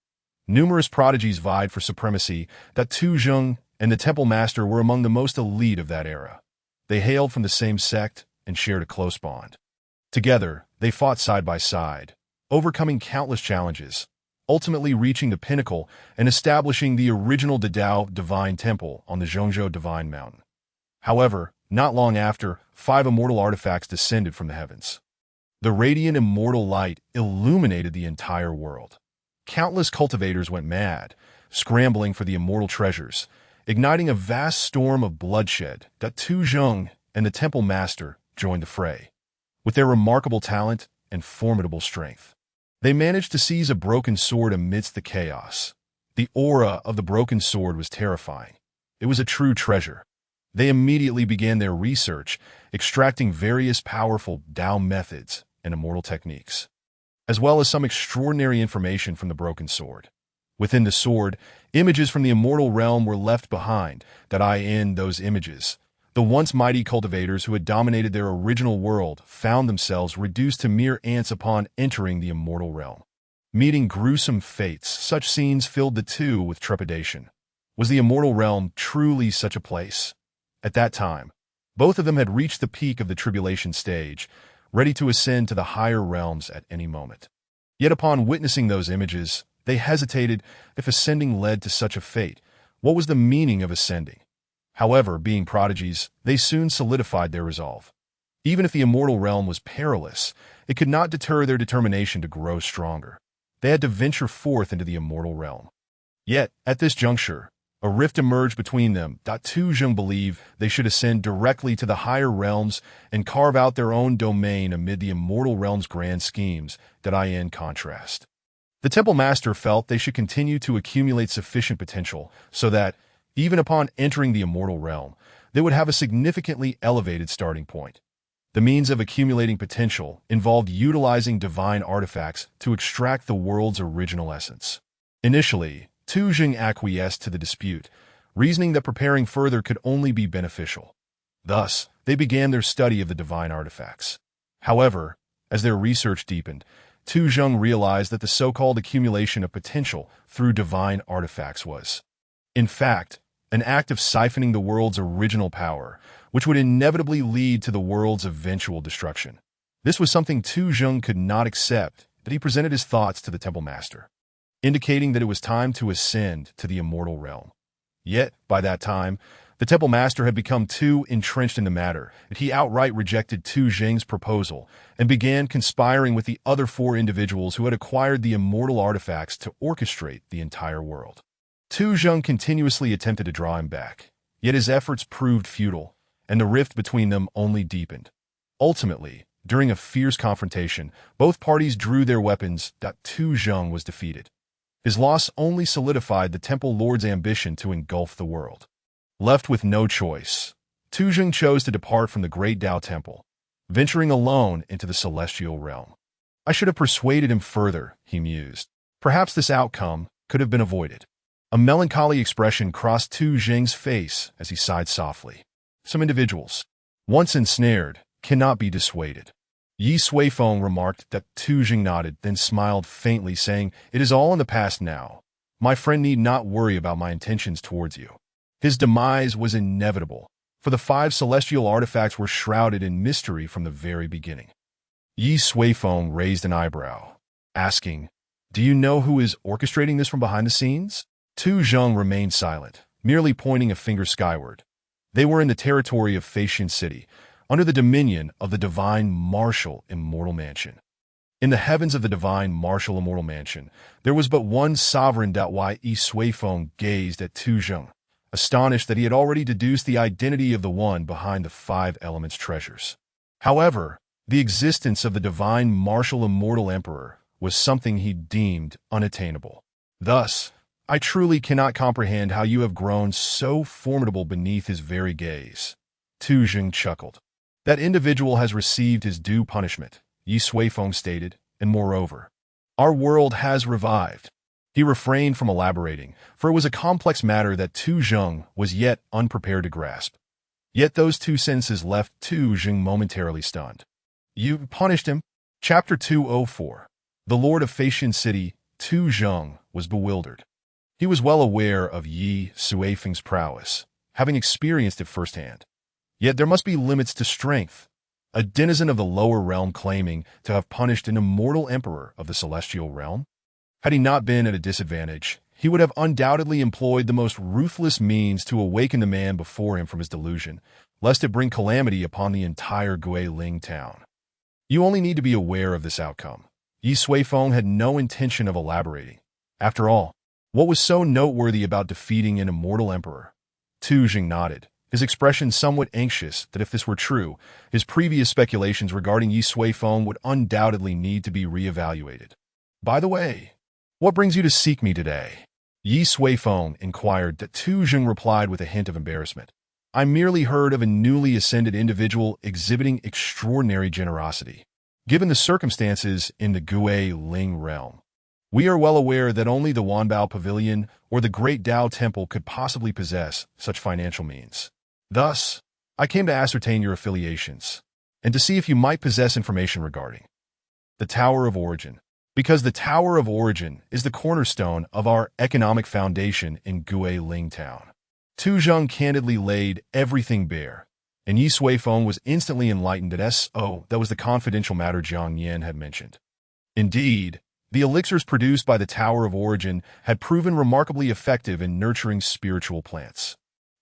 Numerous prodigies vied for supremacy. That Tu Zheng and the Temple Master were among the most elite of that era. They hailed from the same sect and shared a close bond. Together, they fought side by side, overcoming countless challenges, ultimately reaching the pinnacle and establishing the original Dao Divine Temple on the Zhongzhou Divine Mountain. However, not long after, 5 immortal artifacts descended from the heavens. The radiant immortal light illuminated the entire world. Countless cultivators went mad, scrambling for the immortal treasures, igniting a vast storm of bloodshed. That Tu Zheng and the Temple Master joined the fray. With their remarkable talent and formidable strength, they managed to seize a broken sword amidst the chaos. The aura of the broken sword was terrifying. It was a true treasure. They immediately began their research, extracting various powerful Dao methods and immortal techniques, as well as some extraordinary information from the broken sword. Within the sword, images from the immortal realm were left behind. In those images, The once mighty cultivators who had dominated their original world found themselves reduced to mere ants upon entering the immortal realm. Meeting gruesome fates, such scenes filled the two with trepidation. Was the immortal realm truly such a place? At that time, both of them had reached the peak of the tribulation stage, ready to ascend to the higher realms at any moment. Yet upon witnessing those images, they hesitated. If ascending led to such a fate, what was the meaning of ascending? However, being prodigies, they soon solidified their resolve. Even if the immortal realm was perilous, it could not deter their determination to grow stronger. They had to venture forth into the immortal realm. Yet, at this juncture, a rift emerged between them. Tuzheng believed they should ascend directly to the higher realms and carve out their own domain amid the immortal realm's grand schemes. In contrast, the temple master felt they should continue to accumulate sufficient potential so that, even upon entering the immortal realm, they would have a significantly elevated starting point. The means of accumulating potential involved utilizing divine artifacts to extract the world's original essence. Initially, Tuzheng acquiesced to the dispute, reasoning that preparing further could only be beneficial. Thus, they began their study of the divine artifacts. However, as their research deepened, Tuzheng realized that the so-called accumulation of potential through divine artifacts was, in fact, an act of siphoning the world's original power, which would inevitably lead to the world's eventual destruction. This was something Tuzheng could not accept, but he presented his thoughts to the temple master, indicating that it was time to ascend to the immortal realm. Yet, by that time, the temple master had become too entrenched in the matter that he outright rejected Tuzheng's proposal and began conspiring with the other 4 individuals who had acquired the immortal artifacts to orchestrate the entire world. Tuzheng continuously attempted to draw him back, yet his efforts proved futile, and the rift between them only deepened. Ultimately, during a fierce confrontation, both parties drew their weapons. Tuzheng was defeated. His loss only solidified the Temple Lord's ambition to engulf the world. Left with no choice, Tuzheng chose to depart from the great Dao Temple, venturing alone into the celestial realm. I should have persuaded him further, he mused. Perhaps this outcome could have been avoided. A melancholy expression crossed Tuzheng's face as he sighed softly. Some individuals, once ensnared, cannot be dissuaded. Ye Suifeng remarked. Tuzheng nodded, then smiled faintly, saying, "It is all in the past now. My friend need not worry about my intentions towards you." His demise was inevitable, for the 5 celestial artifacts were shrouded in mystery from the very beginning. Ye Suifeng raised an eyebrow, asking, "Do you know who is orchestrating this from behind the scenes?" Tuzheng remained silent, merely pointing a finger skyward. They were in the territory of Ascension City, under the dominion of the divine marshal immortal mansion. In the heavens of the divine marshal immortal mansion, there was but one sovereign. Ye Suifeng gazed at Tuzheng, astonished that he had already deduced the identity of the one behind the 5 elements treasures. However, the existence of the divine marshal immortal emperor was something he deemed unattainable. Thus, I truly cannot comprehend how you have grown so formidable beneath his very gaze. Tuzheng chuckled. That individual has received his due punishment, Ye Suifeng stated, and moreover, our world has revived. He refrained from elaborating, for it was a complex matter that Tuzheng was yet unprepared to grasp. Yet those 2 sentences left Tuzheng momentarily stunned. You punished him? Chapter 204. The Lord of Ascension City. Tuzheng was bewildered. He was well aware of Ye Suifeng's prowess, having experienced it firsthand. Yet there must be limits to strength. A denizen of the lower realm claiming to have punished an immortal emperor of the celestial realm? Had he not been at a disadvantage, he would have undoubtedly employed the most ruthless means to awaken the man before him from his delusion, lest it bring calamity upon the entire Guiling town. You only need to be aware of this outcome. Ye Suifeng had no intention of elaborating. After all, what was so noteworthy about defeating an immortal emperor? Tuzheng nodded, his expression somewhat anxious that if this were true, his previous speculations regarding Ye Suifeng would undoubtedly need to be re-evaluated. By the way, what brings you to seek me today? Ye Suifeng inquired. Tuzheng replied with a hint of embarrassment. I merely heard of a newly ascended individual exhibiting extraordinary generosity. Given the circumstances in the Guiling realm, we are well aware that only the Wanbao Pavilion or the Great Dao Temple could possibly possess such financial means. Thus, I came to ascertain your affiliations, and to see if you might possess information regarding the Tower of Origin, because the Tower of Origin is the cornerstone of our economic foundation in Guilin Town. Tu Zheng candidly laid everything bare, and Ye Suifeng was instantly enlightened that was the confidential matter Jiang Yan had mentioned. Indeed, the elixirs produced by the Tower of Origin had proven remarkably effective in nurturing spiritual plants.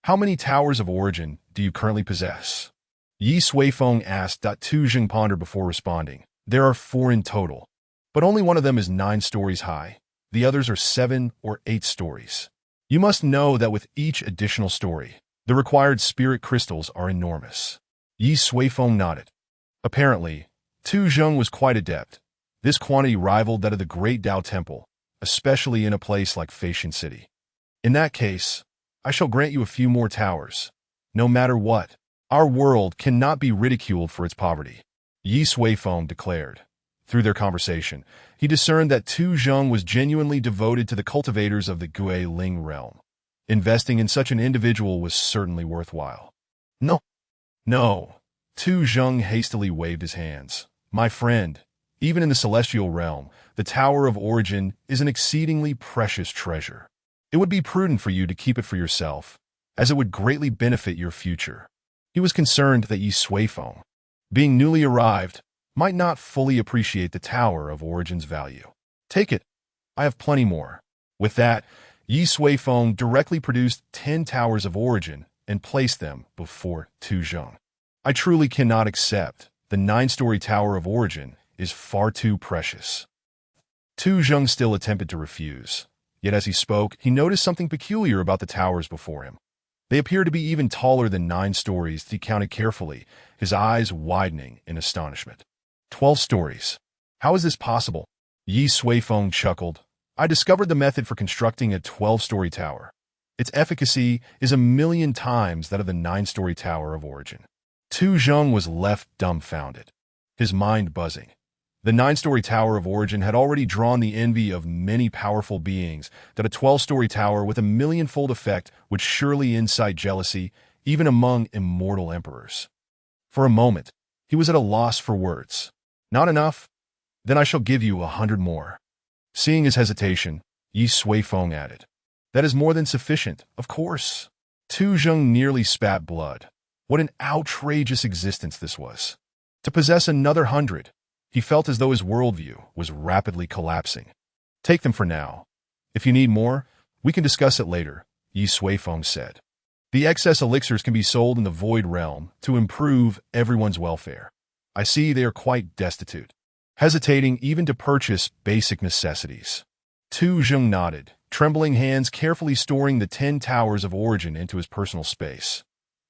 How many Towers of Origin do you currently possess? Ye Suifeng asked. Tu Zheng pondered before responding. There are 4 in total, but only one of them is 9 stories high. The others are 7 or 8 stories. You must know that with each additional story, the required spirit crystals are enormous. Ye Suifeng nodded. Apparently, Tu Zheng was quite adept. This quantity rivaled that of the Great Dao Temple, especially in a place like Fashion City. In that case, I shall grant you a few more towers. No matter what, our world cannot be ridiculed for its poverty, Ye Suifeng declared. Through their conversation, he discerned that Tu Zheng was genuinely devoted to the cultivators of the Guilin realm. Investing in such an individual was certainly worthwhile. No. Tu Zheng hastily waved his hands. My friend, even in the celestial realm, the Tower of Origin is an exceedingly precious treasure. It would be prudent for you to keep it for yourself, as it would greatly benefit your future. He was concerned that Ye Suifeng, being newly arrived, might not fully appreciate the Tower of Origin's value. Take it. I have plenty more. With that, Ye Suifeng directly produced 10 Towers of Origin and placed them before Tu Zheng. I truly cannot accept. The 9-story Tower of Origin is far too precious. Tu Zheng still attempted to refuse. Yet as he spoke, he noticed something peculiar about the towers before him. They appeared to be even taller than 9 stories. He counted carefully, his eyes widening in astonishment. 12 stories. How is this possible? Ye Suifeng chuckled. I discovered the method for constructing a 12-story tower. Its efficacy is 1,000,000 times that of the 9-story Tower of Origin. Tu Zheng was left dumbfounded, his mind buzzing. The 9-story Tower of Origin had already drawn the envy of many powerful beings, that a 12-story tower with a 1,000,000-fold effect would surely incite jealousy, even among immortal emperors. For a moment, he was at a loss for words. Not enough? Then I shall give you 100 more. Seeing his hesitation, Ye Suifeng added. That is more than sufficient, of course. Tu Zheng nearly spat blood. What an outrageous existence this was. To possess another 100, he felt as though his worldview was rapidly collapsing. Take them for now. If you need more, we can discuss it later, Ye Suifeng said. The excess elixirs can be sold in the void realm to improve everyone's welfare. I see they are quite destitute, hesitating even to purchase basic necessities. Tu Zheng nodded, trembling hands carefully storing the 10 Towers of Origin into his personal space.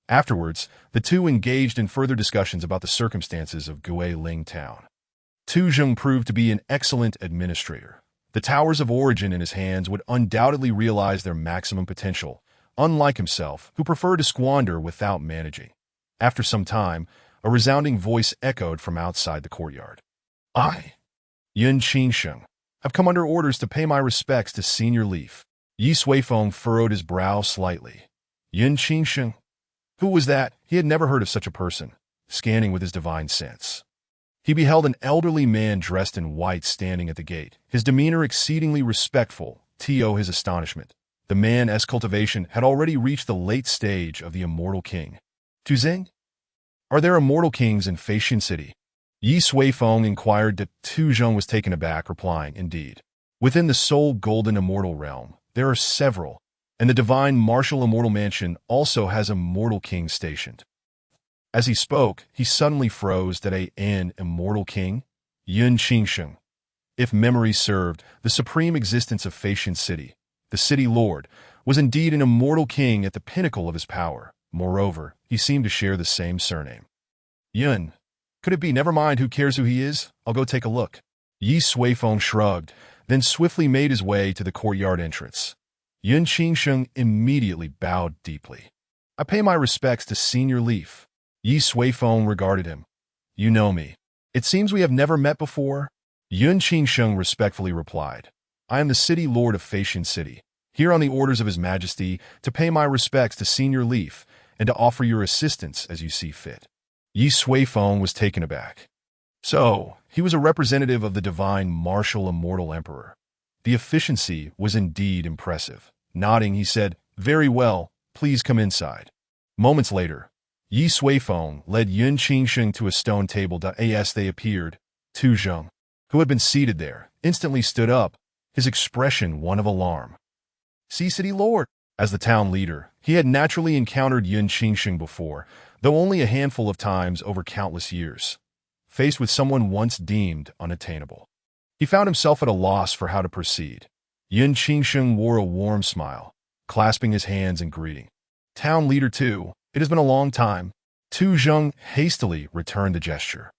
Afterwards, the two engaged in further discussions about the circumstances of Guilin Town. Tu Zheng proved to be an excellent administrator. The Towers of Origin in his hands would undoubtedly realize their maximum potential, unlike himself, who preferred to squander without managing. After some time, a resounding voice echoed from outside the courtyard. I, Yun Qingsheng, have come under orders to pay my respects to Senior Leaf. Ye Suifeng furrowed his brow slightly. Yun Qingsheng? Who was that? He had never heard of such a person, scanning with his divine sense. He beheld an elderly man dressed in white standing at the gate, his demeanor exceedingly respectful, to his astonishment. The man's cultivation had already reached the late stage of the immortal king. Tu Zheng? Are there immortal kings in Fashion City? Ye Suifeng inquired. Tu Zheng was taken aback, replying, Indeed. Within the sole golden immortal realm, there are several, and the divine marshal immortal mansion also has a mortal king stationed. As he spoke, he suddenly froze. An immortal king? Yun Qingsheng. If memory served, the supreme existence of Fashion City, the city lord, was indeed an immortal king at the pinnacle of his power. Moreover, he seemed to share the same surname. Yun. Could it be? Never mind, who cares who he is? I'll go take a look. Ye Suifeng shrugged, then swiftly made his way to the courtyard entrance. Yun Qingsheng immediately bowed deeply. I pay my respects to Senior Leaf. Ye Suifeng regarded him. You know me. It seems we have never met before. Yun Qingsheng respectfully replied. I am the city lord of Fashion City, here on the orders of His Majesty to pay my respects to Senior Leaf, and to offer your assistance as you see fit. Ye Suifeng was taken aback. So, he was a representative of the divine marshal immortal emperor. The efficiency was indeed impressive. Nodding, he said, "Very well, please come inside." Moments later, Ye Suifeng led Yun Qingsheng to a stone table. As they appeared, Tu Zheng, who had been seated there, instantly stood up, his expression one of alarm. "See, city lord." As the town leader, he had naturally encountered Yun Qingsheng before, though only a handful of times over countless years. Faced with someone once deemed unattainable, he found himself at a loss for how to proceed. Yun Qingsheng wore a warm smile, clasping his hands in greeting. "Town leader too, it has been a long time." Tu Zheng hastily returned the gesture,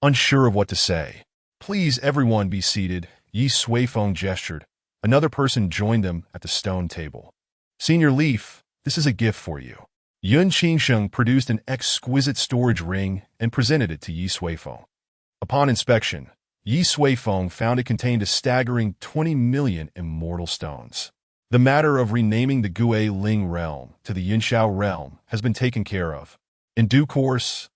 unsure of what to say. "Please everyone be seated," Ye Suifeng gestured. Another person joined them at the stone table. "Senior Leaf, this is a gift for you." Yun Qingsheng produced an exquisite storage ring and presented it to Ye Suifeng. Upon inspection, Ye Suifeng found it contained a staggering 20 million immortal stones. The matter of renaming the Gue Ling realm to the Yunxiao realm has been taken care of. In due course,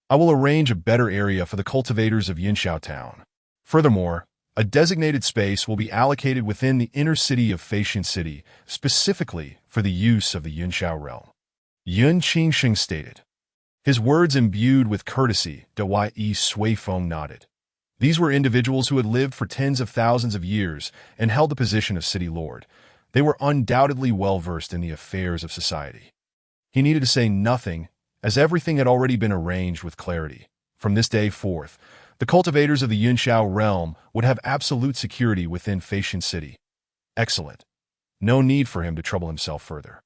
I will arrange a better area for the cultivators of Yunxiao town. Furthermore, a designated space will be allocated within the inner city of Feishan City, specifically for the use of the Yunxiao realm. Yun Qingsheng stated, his words imbued with courtesy. Ye Suifeng nodded. These were individuals who had lived for tens of thousands of years and held the position of city lord. They were undoubtedly well-versed in the affairs of society. He needed to say nothing, as everything had already been arranged with clarity. From this day forth, the cultivators of the Yunxiao realm would have absolute security within Feishan City. Excellent. No need for him to trouble himself further.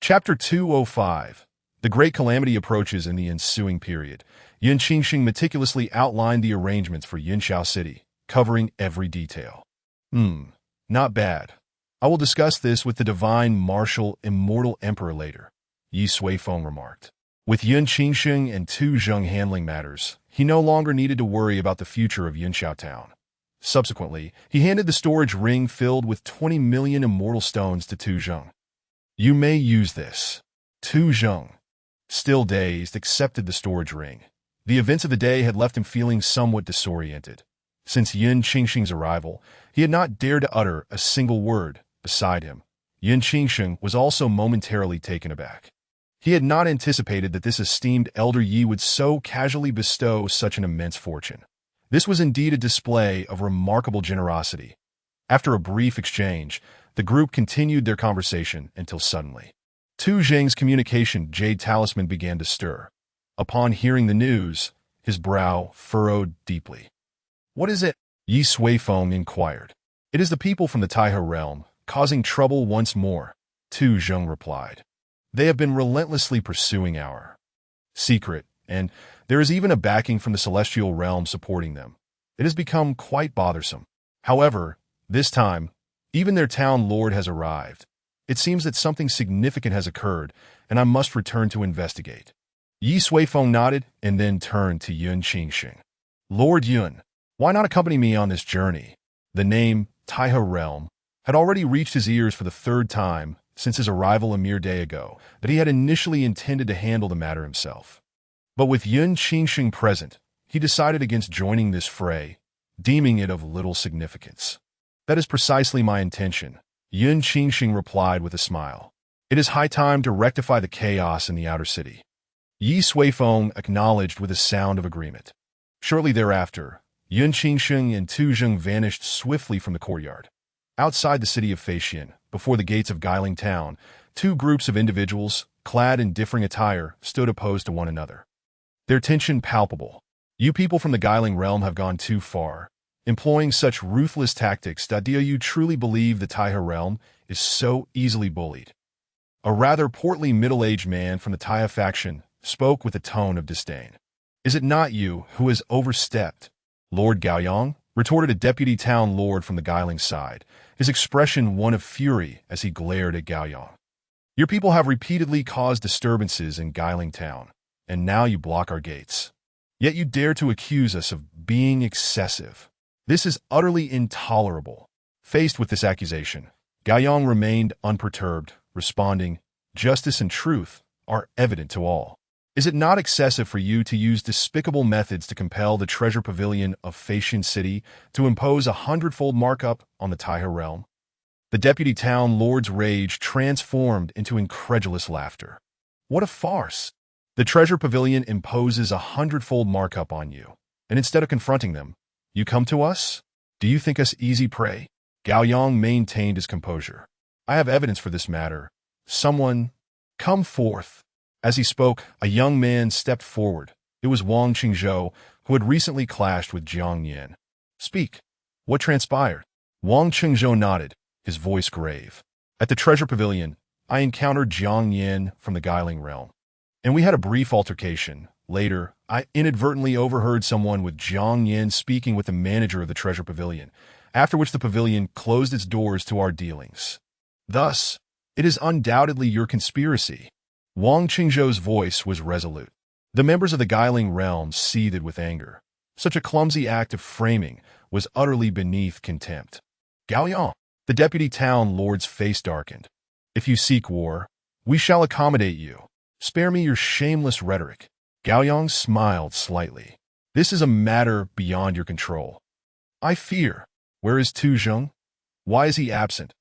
Chapter 205. The Great Calamity approaches in the ensuing period. Yun Qingsheng meticulously outlined the arrangements for Yunxiao City, covering every detail. Not bad. I will discuss this with the divine marshal immortal emperor later, Ye Suifeng remarked. With Yun Qingsheng and Tu Zheng handling matters, he no longer needed to worry about the future of Yunxiao town. Subsequently, he handed the storage ring filled with 20 million immortal stones to Tu Zheng. "You may use this." Tu Zheng, still dazed, accepted the storage ring. The events of the day had left him feeling somewhat disoriented. Since Yun Qingsheng's arrival, he had not dared to utter a single word. Beside him, Yun Qingsheng was also momentarily taken aback. He had not anticipated that this esteemed elder Yi would so casually bestow such an immense fortune. This was indeed a display of remarkable generosity. After a brief exchange, the group continued their conversation until suddenly, Tu Zheng's communication jade talisman began to stir. Upon hearing the news, his brow furrowed deeply. "What is it?" Ye Suifeng inquired. "It is the people from the Taihe realm, causing trouble once more," Tu Zheng replied. "They have been relentlessly pursuing our secret, and there is even a backing from the celestial realm supporting them. It has become quite bothersome. However, this time, even their town lord has arrived. It seems that something significant has occurred, and I must return to investigate." Ye Suifeng nodded and then turned to Yun Qingsheng. "Lord Yun, why not accompany me on this journey?" The name, Taihe Realm, had already reached his ears for the third time since his arrival a mere day ago, that he had initially intended to handle the matter himself. But with Yun Qingsheng present, he decided against joining this fray, deeming it of little significance. "That is precisely my intention," Yun Qingsheng replied with a smile. "It is high time to rectify the chaos in the outer city." Ye Suifeng acknowledged with a sound of agreement. Shortly thereafter, Yun Qingsheng and Tu Zheng vanished swiftly from the courtyard. Outside the city of Feishan, before the gates of Guiling Town, two groups of individuals, clad in differing attire, stood opposed to one another. Their tension palpable. "You people from the Guiling realm have gone too far, employing such ruthless tactics. Do you truly believe the Taihe realm is so easily bullied?" A rather portly middle-aged man from the Taihe faction spoke with a tone of disdain. "Is it not you who has overstepped?" "Lord Gaoyang," retorted a deputy town lord from the Guiling side, his expression one of fury as he glared at Gaoyang. "Your people have repeatedly caused disturbances in Guiling Town, and now you block our gates. Yet you dare to accuse us of being excessive. This is utterly intolerable." Faced with this accusation, Gaoyang remained unperturbed, responding, "Justice and truth are evident to all. Is it not excessive for you to use despicable methods to compel the treasure pavilion of Fashion City to impose 100-fold markup on the Taiha realm? The deputy town lord's rage transformed into incredulous laughter. What a farce! The treasure pavilion imposes 100-fold markup on you, and instead of confronting them, you come to us? Do you think us easy prey? Gao Yang maintained his composure. I have evidence for this matter. Someone, come forth. As he spoke, a young man stepped forward. It was Wang Qingzhou, who had recently clashed with Jiang Yan. Speak. What transpired? Wang Qingzhou nodded, his voice grave. At the treasure pavilion, I encountered Jiang Yan from the Guiling realm, and we had a brief altercation. Later, I inadvertently overheard someone with Jiang Yan speaking with the manager of the treasure pavilion, after which the pavilion closed its doors to our dealings. Thus, it is undoubtedly your conspiracy. Wang Qingzhou's voice was resolute. The members of the Guiling realm seethed with anger. Such a clumsy act of framing was utterly beneath contempt. Gao Yang, the deputy town lord's face darkened. If you seek war, we shall accommodate you. Spare me your shameless rhetoric. Gao Yang smiled slightly. This is a matter beyond your control. I fear. Where is Tu Zheng? Why is he absent?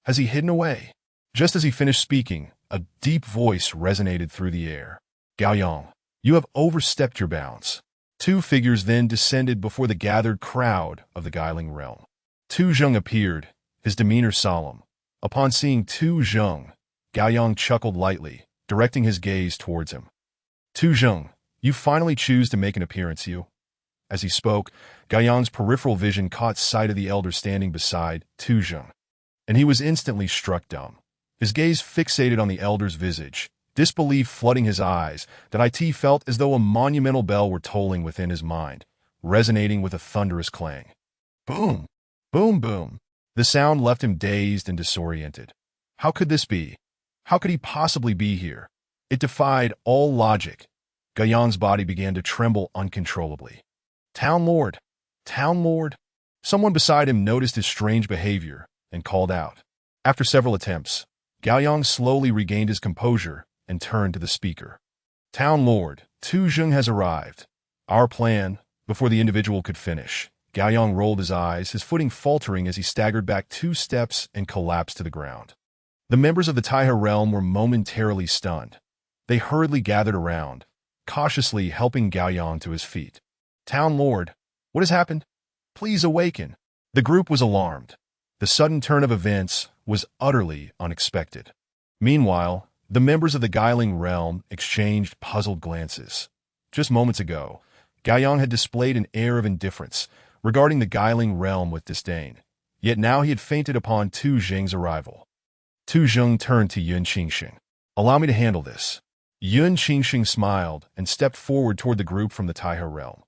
Has he hidden away? Just as he finished speaking, a deep voice resonated through the air. Gao Yang, you have overstepped your bounds. Two figures then descended before the gathered crowd of the Guiling realm. Tu Zheng appeared, his demeanor solemn. Upon seeing Tu Zheng, Gao Yang chuckled lightly, directing his gaze towards him. Tu Zheng, you finally choose to make an appearance, you? As he spoke, Gao Yang's peripheral vision caught sight of the elder standing beside Tu Zheng, and he was instantly struck dumb. His gaze fixated on the elder's visage, disbelief flooding his eyes, that it felt as though a monumental bell were tolling within his mind, resonating with a thunderous clang. Boom! Boom, boom! The sound left him dazed and disoriented. How could this be? How could he possibly be here? It defied all logic. Gao Yang's body began to tremble uncontrollably. Town Lord! Town Lord! Someone beside him noticed his strange behavior and called out. After several attempts, Gao Yang slowly regained his composure and turned to the speaker. Town Lord, Tu Zheng has arrived. Our plan, before the individual could finish. Gao Yang rolled his eyes, his footing faltering as he staggered back 2 steps and collapsed to the ground. The members of the Taiha realm were momentarily stunned. They hurriedly gathered around, cautiously helping Gao Yang to his feet. Town Lord, what has happened? Please awaken. The group was alarmed. The sudden turn of events was utterly unexpected. Meanwhile, the members of the Guiling realm exchanged puzzled glances. Just moments ago, Gao Yang had displayed an air of indifference, regarding the Guiling realm with disdain. Yet now he had fainted upon Tu Zheng's arrival. Tu Zheng turned to Yun Qingxing. Allow me to handle this. Yun Qingxing smiled and stepped forward toward the group from the Taiha realm.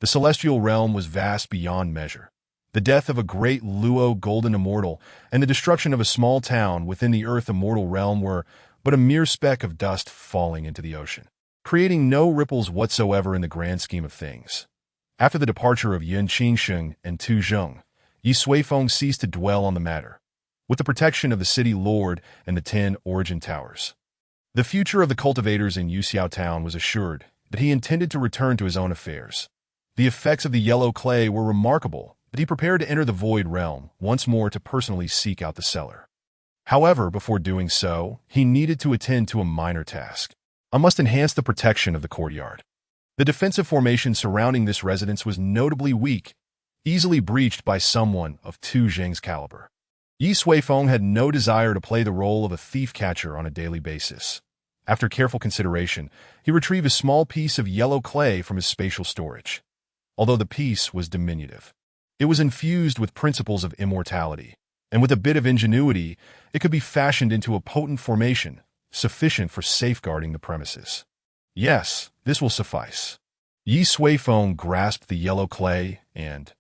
The celestial realm was vast beyond measure. The death of a great Luo golden immortal and the destruction of a small town within the earth immortal realm were but a mere speck of dust falling into the ocean, creating no ripples whatsoever in the grand scheme of things. After the departure of Yun Qingxing and Tu Zheng, Ye Suifeng ceased to dwell on the matter, with the protection of the city lord and the 10 origin towers. The future of the cultivators in Yuxiao town was assured, but he intended to return to his own affairs. The effects of the yellow clay were remarkable, but he prepared to enter the void realm once more to personally seek out the seller. However, before doing so, he needed to attend to a minor task. I must enhance the protection of the courtyard. The defensive formation surrounding this residence was notably weak, easily breached by someone of Tu Zheng's caliber. Ye Suifeng had no desire to play the role of a thief-catcher on a daily basis. After careful consideration, he retrieved a small piece of yellow clay from his spatial storage. Although the piece was diminutive, it was infused with principles of immortality, and with a bit of ingenuity, it could be fashioned into a potent formation, sufficient for safeguarding the premises. Yes, this will suffice. Ye Suifeng grasped the yellow clay and,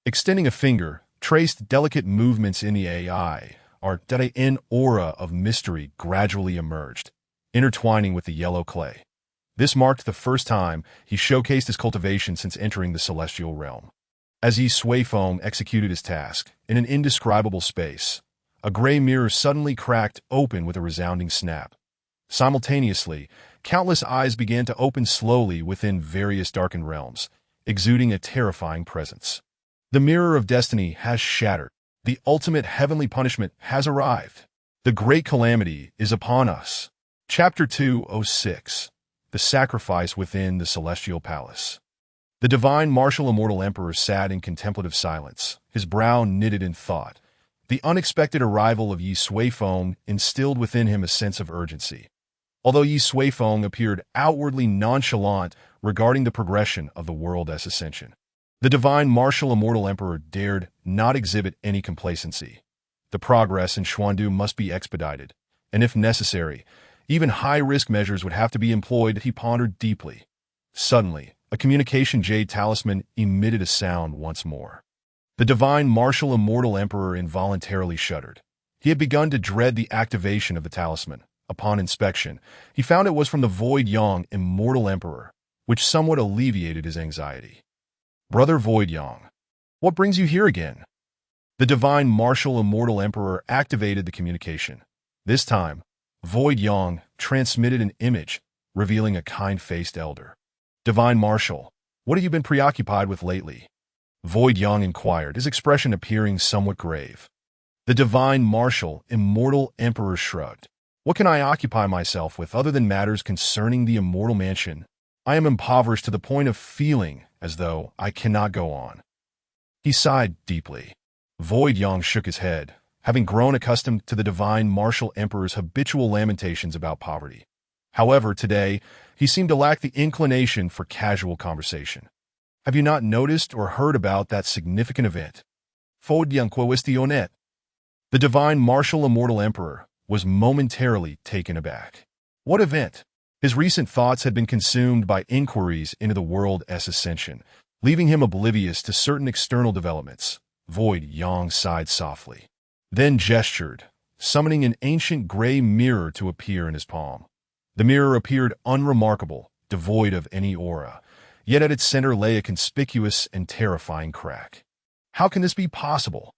extending a finger, traced delicate movements in the AI, that an aura of mystery gradually emerged, intertwining with the yellow clay. This marked the first time he showcased his cultivation since entering the celestial realm. As Ye Suifeng executed his task, in an indescribable space, a gray mirror suddenly cracked open with a resounding snap. Simultaneously, countless eyes began to open slowly within various darkened realms, exuding a terrifying presence. The mirror of destiny has shattered. The ultimate heavenly punishment has arrived. The great calamity is upon us. Chapter 206. The Sacrifice Within the Celestial Palace. The divine martial immortal emperor sat in contemplative silence, his brow knitted in thought. The unexpected arrival of Ye Suifeng instilled within him a sense of urgency. Although Ye Suifeng appeared outwardly nonchalant regarding the progression of the world as Ascension, the divine martial immortal emperor dared not exhibit any complacency. The progress in Xuandu must be expedited, and if necessary, even high-risk measures would have to be employed. He pondered deeply. Suddenly, a communication jade talisman emitted a sound once more. The divine martial immortal emperor involuntarily shuddered. He had begun to dread the activation of the talisman. Upon inspection, he found it was from the Void Yang immortal emperor, which somewhat alleviated his anxiety. "Brother Void Yang, what brings you here again?" The divine martial immortal emperor activated the communication. This time, Void Yang transmitted an image, revealing a kind-faced elder. "Divine Marshal, what have you been preoccupied with lately?" Void Yang inquired, his expression appearing somewhat grave. The divine martial immortal emperor shrugged. "What can I occupy myself with other than matters concerning the immortal mansion? I am impoverished to the point of feeling as though I cannot go on." He sighed deeply. Void Yang shook his head, having grown accustomed to the divine martial emperor's habitual lamentations about poverty. However, today, he seemed to lack the inclination for casual conversation. "Have you not noticed or heard about that significant event?" Void Yang cuestioned. The divine martial immortal emperor was momentarily taken aback. What event? His recent thoughts had been consumed by inquiries into the world as Ascension, leaving him oblivious to certain external developments. Void Yang sighed softly, then gestured, summoning an ancient gray mirror to appear in his palm. The mirror appeared unremarkable, devoid of any aura, yet at its center lay a conspicuous and terrifying crack. How can this be possible?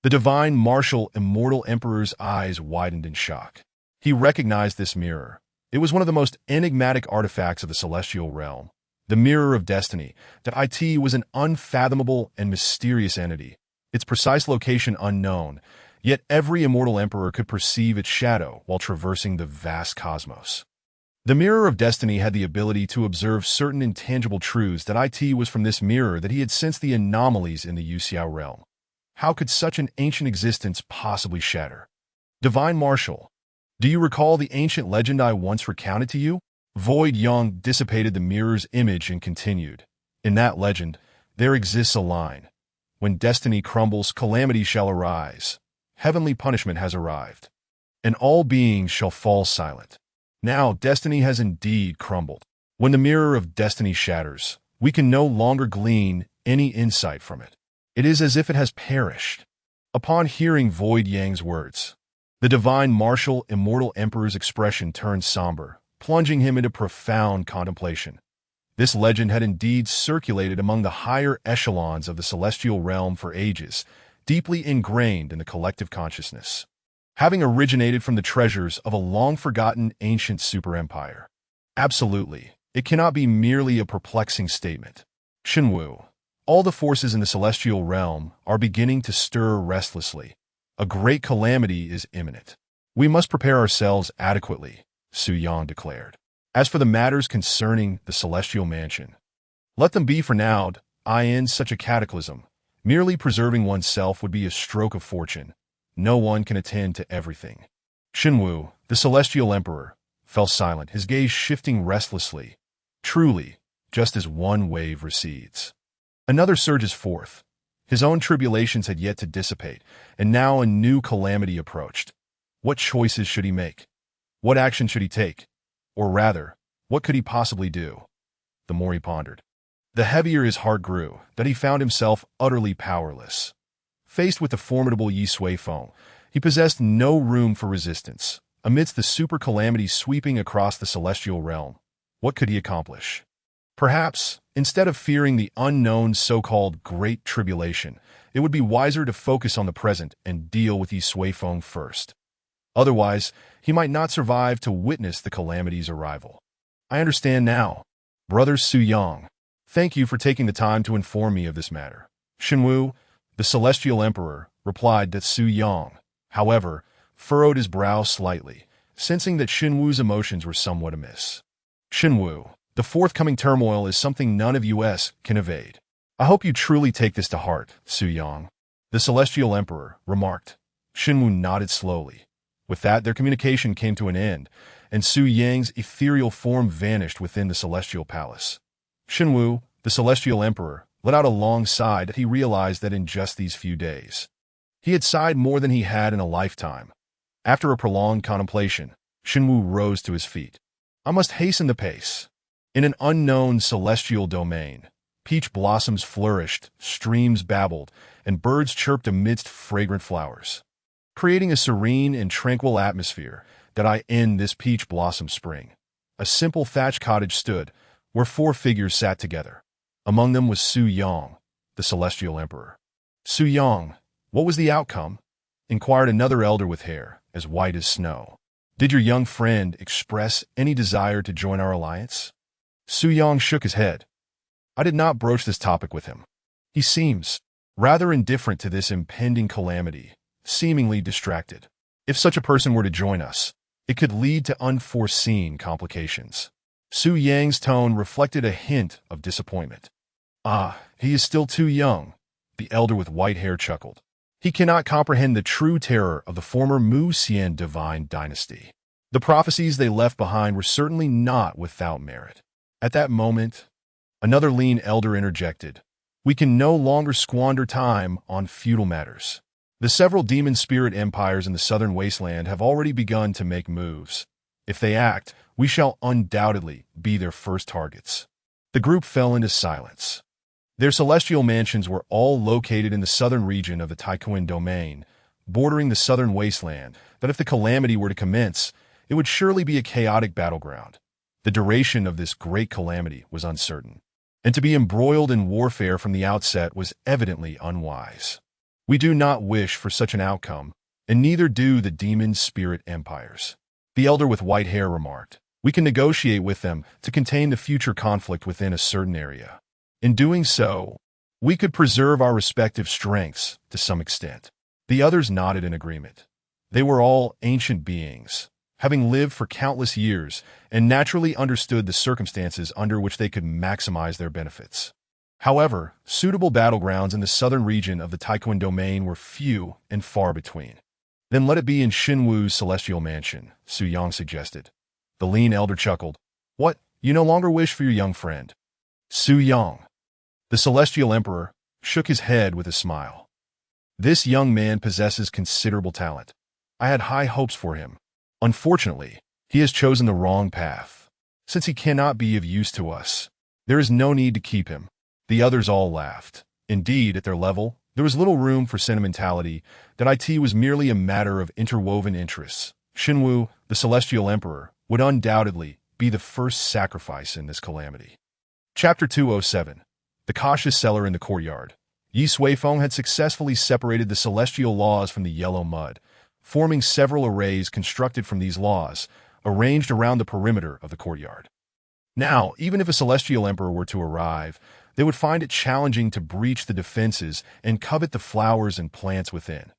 The divine martial immortal emperor's eyes widened in shock. He recognized this mirror. It was one of the most enigmatic artifacts of the celestial realm. The Mirror of Destiny. It was an unfathomable and mysterious entity, its precise location unknown, yet every immortal emperor could perceive its shadow while traversing the vast cosmos. The Mirror of Destiny had the ability to observe certain intangible truths. It was from this mirror that he had sensed the anomalies in the Yuxiao realm. How could such an ancient existence possibly shatter? Divine Marshal, do you recall the ancient legend I once recounted to you? Void Yang dissipated the mirror's image and continued. In that legend, there exists a line. When destiny crumbles, calamity shall arise. Heavenly punishment has arrived, and all beings shall fall silent. Now, destiny has indeed crumbled. When the mirror of destiny shatters, we can no longer glean any insight from it. It is as if it has perished. Upon hearing Void Yang's words, the divine martial immortal emperor's expression turned somber, plunging him into profound contemplation. This legend had indeed circulated among the higher echelons of the celestial realm for ages, deeply ingrained in the collective consciousness, having originated from the treasures of a long-forgotten ancient superempire. Absolutely, it cannot be merely a perplexing statement. Shenwu, all the forces in the celestial realm are beginning to stir restlessly. A great calamity is imminent. We must prepare ourselves adequately, Su Yang declared. As for the matters concerning the celestial mansion, let them be for now. In such a cataclysm, merely preserving oneself would be a stroke of fortune. No one can attend to everything. Shenwu, the celestial emperor, fell silent, his gaze shifting restlessly. Truly, just as one wave recedes, another surges forth. His own tribulations had yet to dissipate, and now a new calamity approached. What choices should he make? What action should he take? Or rather, what could he possibly do? The more he pondered, the heavier his heart grew, that he found himself utterly powerless. Faced with the formidable Ye Suifeng, he possessed no room for resistance. Amidst the super calamity sweeping across the celestial realm, what could he accomplish? Perhaps, instead of fearing the unknown so-called Great Tribulation, it would be wiser to focus on the present and deal with Ye Suifeng first. Otherwise, he might not survive to witness the calamity's arrival. I understand now. Brother Su Yang, thank you for taking the time to inform me of this matter. Shenwu, the Celestial Emperor, replied that Su Yang, however, furrowed his brow slightly, sensing that Shenwu's emotions were somewhat amiss. Shenwu, the forthcoming turmoil is something none of us can evade. I hope you truly take this to heart, Su Yang, the Celestial Emperor remarked. Shenwu nodded slowly. With that, their communication came to an end, and Su Yang's ethereal form vanished within the Celestial Palace. Shenwu, the Celestial Emperor, let out a long sigh that he realized that in just these few days, he had sighed more than he had in a lifetime. After a prolonged contemplation, Shenwu rose to his feet. I must hasten the pace. In an unknown celestial domain, peach blossoms flourished, streams babbled, and birds chirped amidst fragrant flowers, creating a serene and tranquil atmosphere that I end this peach blossom spring. A simple thatched cottage stood, where 4 figures sat together. Among them was Su Yang, the Celestial Emperor. Su Yang, what was the outcome? Inquired another elder with hair as white as snow. Did your young friend express any desire to join our alliance? Su Yang shook his head. I did not broach this topic with him. He seems rather indifferent to this impending calamity, seemingly distracted. If such a person were to join us, it could lead to unforeseen complications. Su Yang's tone reflected a hint of disappointment. He is still too young, the elder with white hair chuckled. He cannot comprehend the true terror of the former Mu Xian divine dynasty. The prophecies they left behind were certainly not without merit. At that moment, another lean elder interjected. We can no longer squander time on futile matters. The several demon spirit empires in the southern wasteland have already begun to make moves. If they act, we shall undoubtedly be their first targets. The group fell into silence. Their celestial mansions were all located in the southern region of the Taikuan domain, bordering the southern wasteland, that if the calamity were to commence, it would surely be a chaotic battleground. The duration of this great calamity was uncertain, and to be embroiled in warfare from the outset was evidently unwise. We do not wish for such an outcome, and neither do the demon spirit empires. The elder with white hair remarked. We can negotiate with them to contain the future conflict within a certain area. In doing so, we could preserve our respective strengths to some extent. The others nodded in agreement. They were all ancient beings, having lived for countless years and naturally understood the circumstances under which they could maximize their benefits. However, suitable battlegrounds in the southern region of the Taikuan domain were few and far between. Then let it be in Shenwu's celestial mansion, Su Yang suggested. The lean elder chuckled. What, you no longer wish for your young friend? Su Yang, the Celestial Emperor, shook his head with a smile. This young man possesses considerable talent. I had high hopes for him. Unfortunately, he has chosen the wrong path. Since he cannot be of use to us, there is no need to keep him. The others all laughed. Indeed, at their level, there was little room for sentimentality. That it was merely a matter of interwoven interests. Shenwu, the Celestial Emperor, would undoubtedly be the first sacrifice in this calamity. Chapter 207. The Cautious Seller in the Courtyard. Ye Suifeng had successfully separated the celestial laws from the yellow mud, forming several arrays constructed from these laws, arranged around the perimeter of the courtyard. Now, even if a celestial emperor were to arrive, they would find it challenging to breach the defenses and covet the flowers and plants within.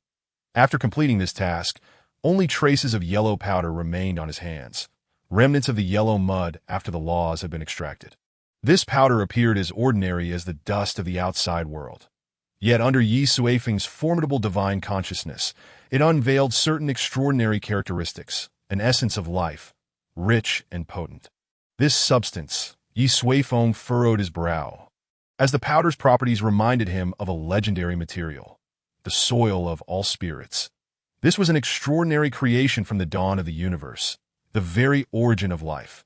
After completing this task, only traces of yellow powder remained on his hands, remnants of the yellow mud after the laws had been extracted. This powder appeared as ordinary as the dust of the outside world. Yet under Ye Suifeng's formidable divine consciousness, it unveiled certain extraordinary characteristics, an essence of life, rich and potent. This substance, Ye Suifeng furrowed his brow, as the powder's properties reminded him of a legendary material, the soil of all spirits. This was an extraordinary creation from the dawn of the universe, the very origin of life.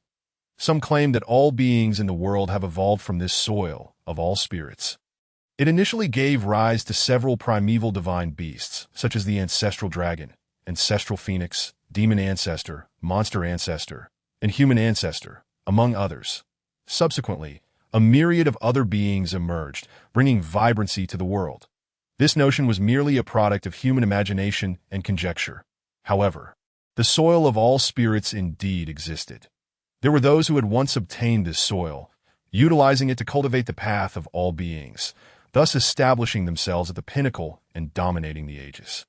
Some claim that all beings in the world have evolved from this soil of all spirits. It initially gave rise to several primeval divine beasts, such as the ancestral dragon, ancestral phoenix, demon ancestor, monster ancestor, and human ancestor, among others. Subsequently, a myriad of other beings emerged, bringing vibrancy to the world. This notion was merely a product of human imagination and conjecture. However, The soil of all spirits indeed existed. There were those who had once obtained this soil, utilizing it to cultivate the path of all beings, thus establishing themselves at the pinnacle and dominating the ages.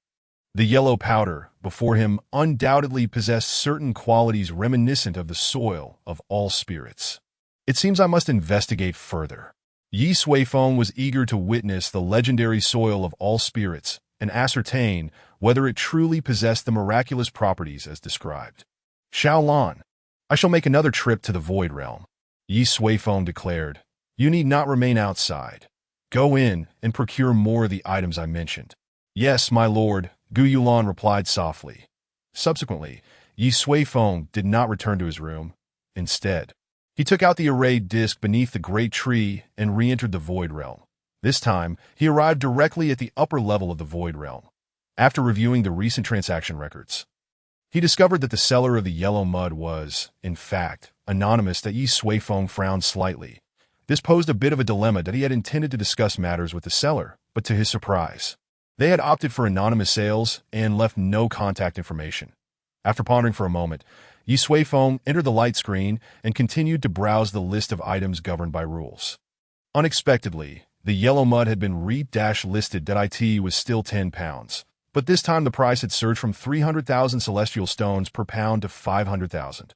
The yellow powder before him undoubtedly possessed certain qualities reminiscent of the soil of all spirits. It seems I must investigate further. Ye Suifeng was eager to witness the legendary soil of all spirits and ascertain whether it truly possessed the miraculous properties as described. Xiaolan, I shall make another trip to the Void Realm, Ye Suifeng declared. You need not remain outside. Go in and procure more of the items I mentioned. Yes, my lord, Gu Yulan replied softly. Subsequently, Ye Suifeng did not return to his room. Instead, he took out the arrayed disc beneath the great tree and re-entered the Void Realm. This time, he arrived directly at the upper level of the Void Realm. After reviewing the recent transaction records, he discovered that the seller of the yellow mud was, in fact, anonymous. That Ye Suifeng frowned slightly. This posed a bit of a dilemma that he had intended to discuss matters with the seller, but to his surprise, they had opted for anonymous sales and left no contact information. After pondering for a moment, Ye Suifeng entered the light screen and continued to browse the list of items governed by rules. Unexpectedly, the yellow mud had been re-listed that it was still £10, but this time the price had surged from 300,000 celestial stones per pound to 500,000.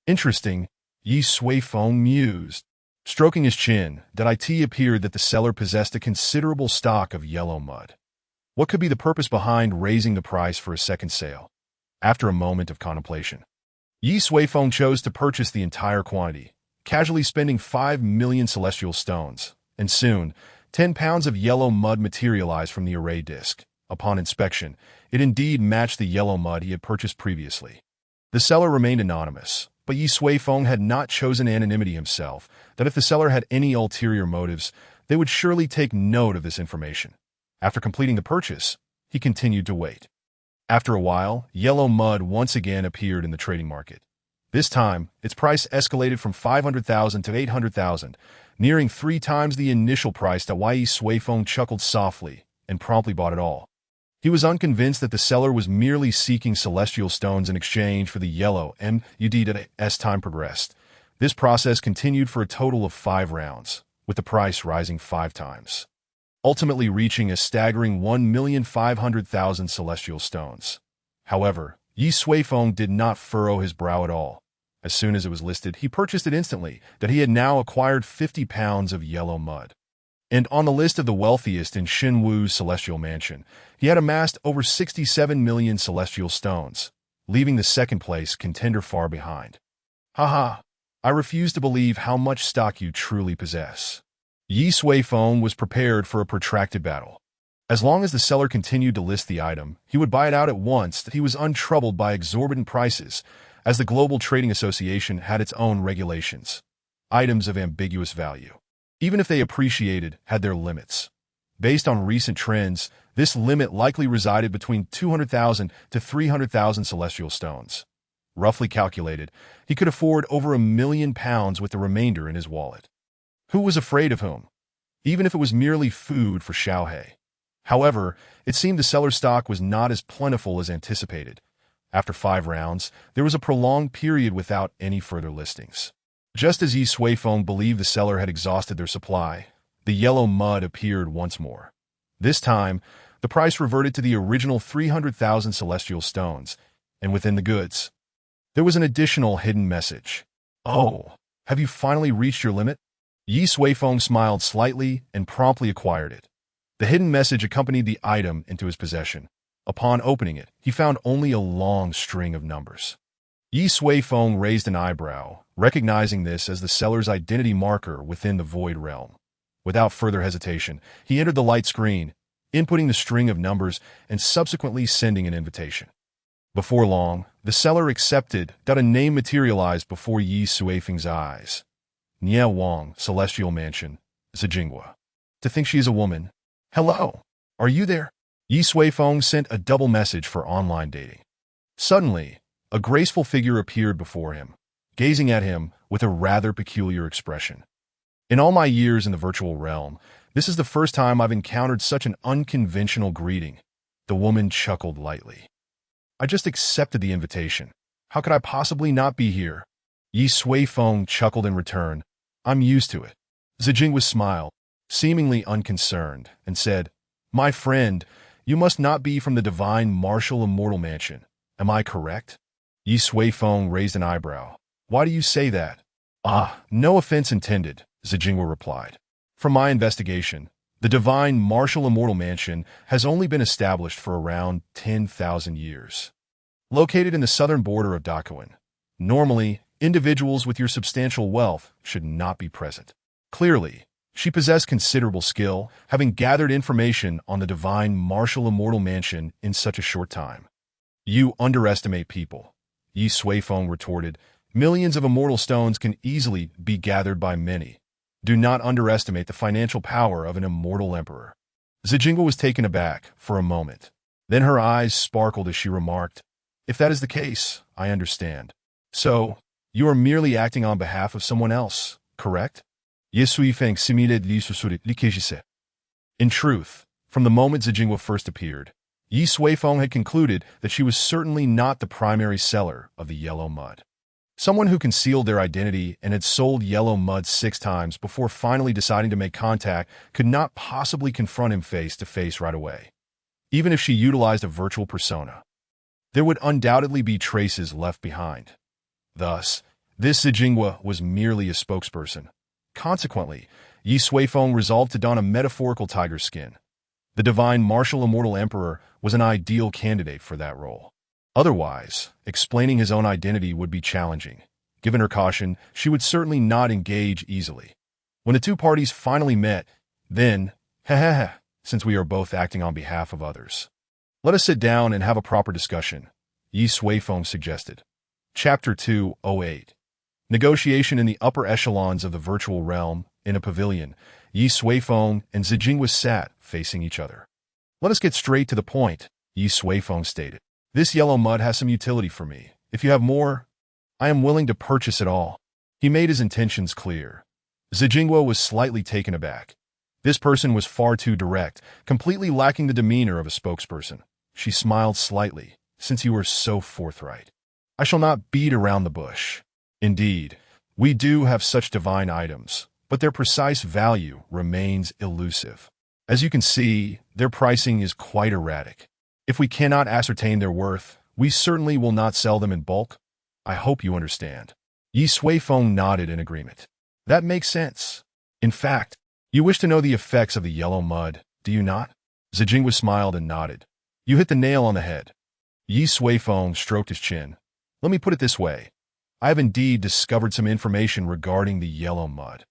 Interesting, Ye Suifeng mused. Stroking his chin, that it appeared that the seller possessed a considerable stock of yellow mud. What could be the purpose behind raising the price for a second sale? After a moment of contemplation, Ye Suifeng chose to purchase the entire quantity, casually spending 5 million celestial stones, and soon, 10 pounds of yellow mud materialized from the array disc. Upon inspection, it indeed matched the yellow mud he had purchased previously. The seller remained anonymous, but Ye Suifeng had not chosen anonymity himself, that if the seller had any ulterior motives, they would surely take note of this information. After completing the purchase, he continued to wait. After a while, yellow mud once again appeared in the trading market. This time, its price escalated from 500,000 to 800,000, nearing 3 times the initial price. That Ye Suifeng chuckled softly and promptly bought it all. He was unconvinced that the seller was merely seeking celestial stones in exchange for the yellow mud. As time progressed, this process continued for a total of 5 rounds, with the price rising 5 times, ultimately reaching a staggering 1,500,000 celestial stones. However, Ye Suifeng did not furrow his brow at all. As soon as it was listed, he purchased it instantly. That he had now acquired 50 pounds of yellow mud. And on the list of the wealthiest in Xinwu's celestial mansion, he had amassed over 67 million celestial stones, leaving the second-place contender far behind. Haha, I refuse to believe how much stock you truly possess. Ye Suifeng was prepared for a protracted battle. As long as the seller continued to list the item, he would buy it out at once. That he was untroubled by exorbitant prices, as the Global Trading Association had its own regulations. Items of ambiguous value, even if they appreciated, had their limits. Based on recent trends, this limit likely resided between 200,000 to 300,000 celestial stones. Roughly calculated, he could afford over £1 million with the remainder in his wallet. Who was afraid of whom? Even if it was merely food for Xiaohe. However, it seemed the seller's stock was not as plentiful as anticipated. After 5 rounds, there was a prolonged period without any further listings. Just as Ye Suifeng believed the seller had exhausted their supply, the yellow mud appeared once more. This time, the price reverted to the original 300,000 celestial stones, and within the goods, there was an additional hidden message. Oh, have you finally reached your limit? Ye Suifeng smiled slightly and promptly acquired it. The hidden message accompanied the item into his possession. Upon opening it, he found only a long string of numbers. Ye Suifeng raised an eyebrow, recognizing this as the seller's identity marker within the Void Realm. Without further hesitation, he entered the light screen, inputting the string of numbers and subsequently sending an invitation. Before long, the seller accepted that a name materialized before Ye Suifeng's eyes. Nye Wang, Celestial Mansion, Zijingwa. To think she is a woman. Hello, are you there? Ye Suifeng sent a double message for online dating. Suddenly, a graceful figure appeared before him, gazing at him with a rather peculiar expression. In all my years in the virtual realm, this is the first time I've encountered such an unconventional greeting. The woman chuckled lightly. I just accepted the invitation. How could I possibly not be here? Ye Suifeng chuckled in return. I'm used to it. Zijingwa smiled, seemingly unconcerned, and said, My friend, you must not be from the divine marshal immortal mansion. Am I correct? Ye Suifeng raised an eyebrow. Why do you say that? No offense intended, Zijingwa replied. From my investigation, the divine marshal immortal mansion has only been established for around 10,000 years. Located in the southern border of Dakoin, normally, individuals with your substantial wealth should not be present. Clearly, she possessed considerable skill, having gathered information on the divine marshal immortal mansion in such a short time. You underestimate people, Ye Suifeng retorted. Millions of immortal stones can easily be gathered by many. Do not underestimate the financial power of an immortal emperor. Zijingwa was taken aback for a moment. Then her eyes sparkled as she remarked, If that is the case, I understand. So, you are merely acting on behalf of someone else, correct? Ye Suifeng similed li susuri likejise. In truth, from the moment Zijingwa first appeared, Ye Suifeng had concluded that she was certainly not the primary seller of the yellow mud. Someone who concealed their identity and had sold yellow mud 6 times before finally deciding to make contact could not possibly confront him face to face right away, even if she utilized a virtual persona. There would undoubtedly be traces left behind. Thus, this Zijingwa was merely a spokesperson. Consequently, Ye Suifeng resolved to don a metaphorical tiger skin. The divine marshal immortal emperor was an ideal candidate for that role. Otherwise, explaining his own identity would be challenging. Given her caution, she would certainly not engage easily. When the two parties finally met, then, since we are both acting on behalf of others, let us sit down and have a proper discussion, Ye Suifeng suggested. Chapter 208. Negotiation in the upper echelons of the virtual realm. In a pavilion, Ye Suifeng and Zijingwa sat facing each other. Let us get straight to the point, Ye Suifeng stated. This yellow mud has some utility for me. If you have more, I am willing to purchase it all. He made his intentions clear. Zijingwa was slightly taken aback. This person was far too direct, completely lacking the demeanor of a spokesperson. She smiled slightly. Since you were so forthright, I shall not beat around the bush. Indeed, we do have such divine items, but their precise value remains elusive. As you can see, their pricing is quite erratic. If we cannot ascertain their worth, we certainly will not sell them in bulk. I hope you understand. Ye Suifeng nodded in agreement. That makes sense. In fact, you wish to know the effects of the yellow mud, do you not? Zijingwa smiled and nodded. You hit the nail on the head. Ye Suifeng stroked his chin. Let me put it this way. I have indeed discovered some information regarding the yellow mud.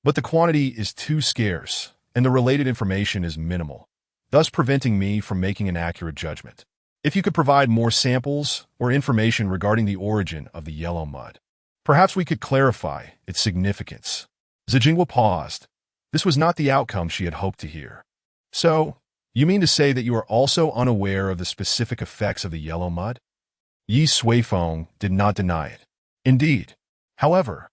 But the quantity is too scarce, and the related information is minimal, thus preventing me from making an accurate judgment. If you could provide more samples or information regarding the origin of the yellow mud, perhaps we could clarify its significance. Zijingwa paused. This was not the outcome she had hoped to hear. So, you mean to say that you are also unaware of the specific effects of the yellow mud? Ye Suifeng did not deny it. Indeed. However,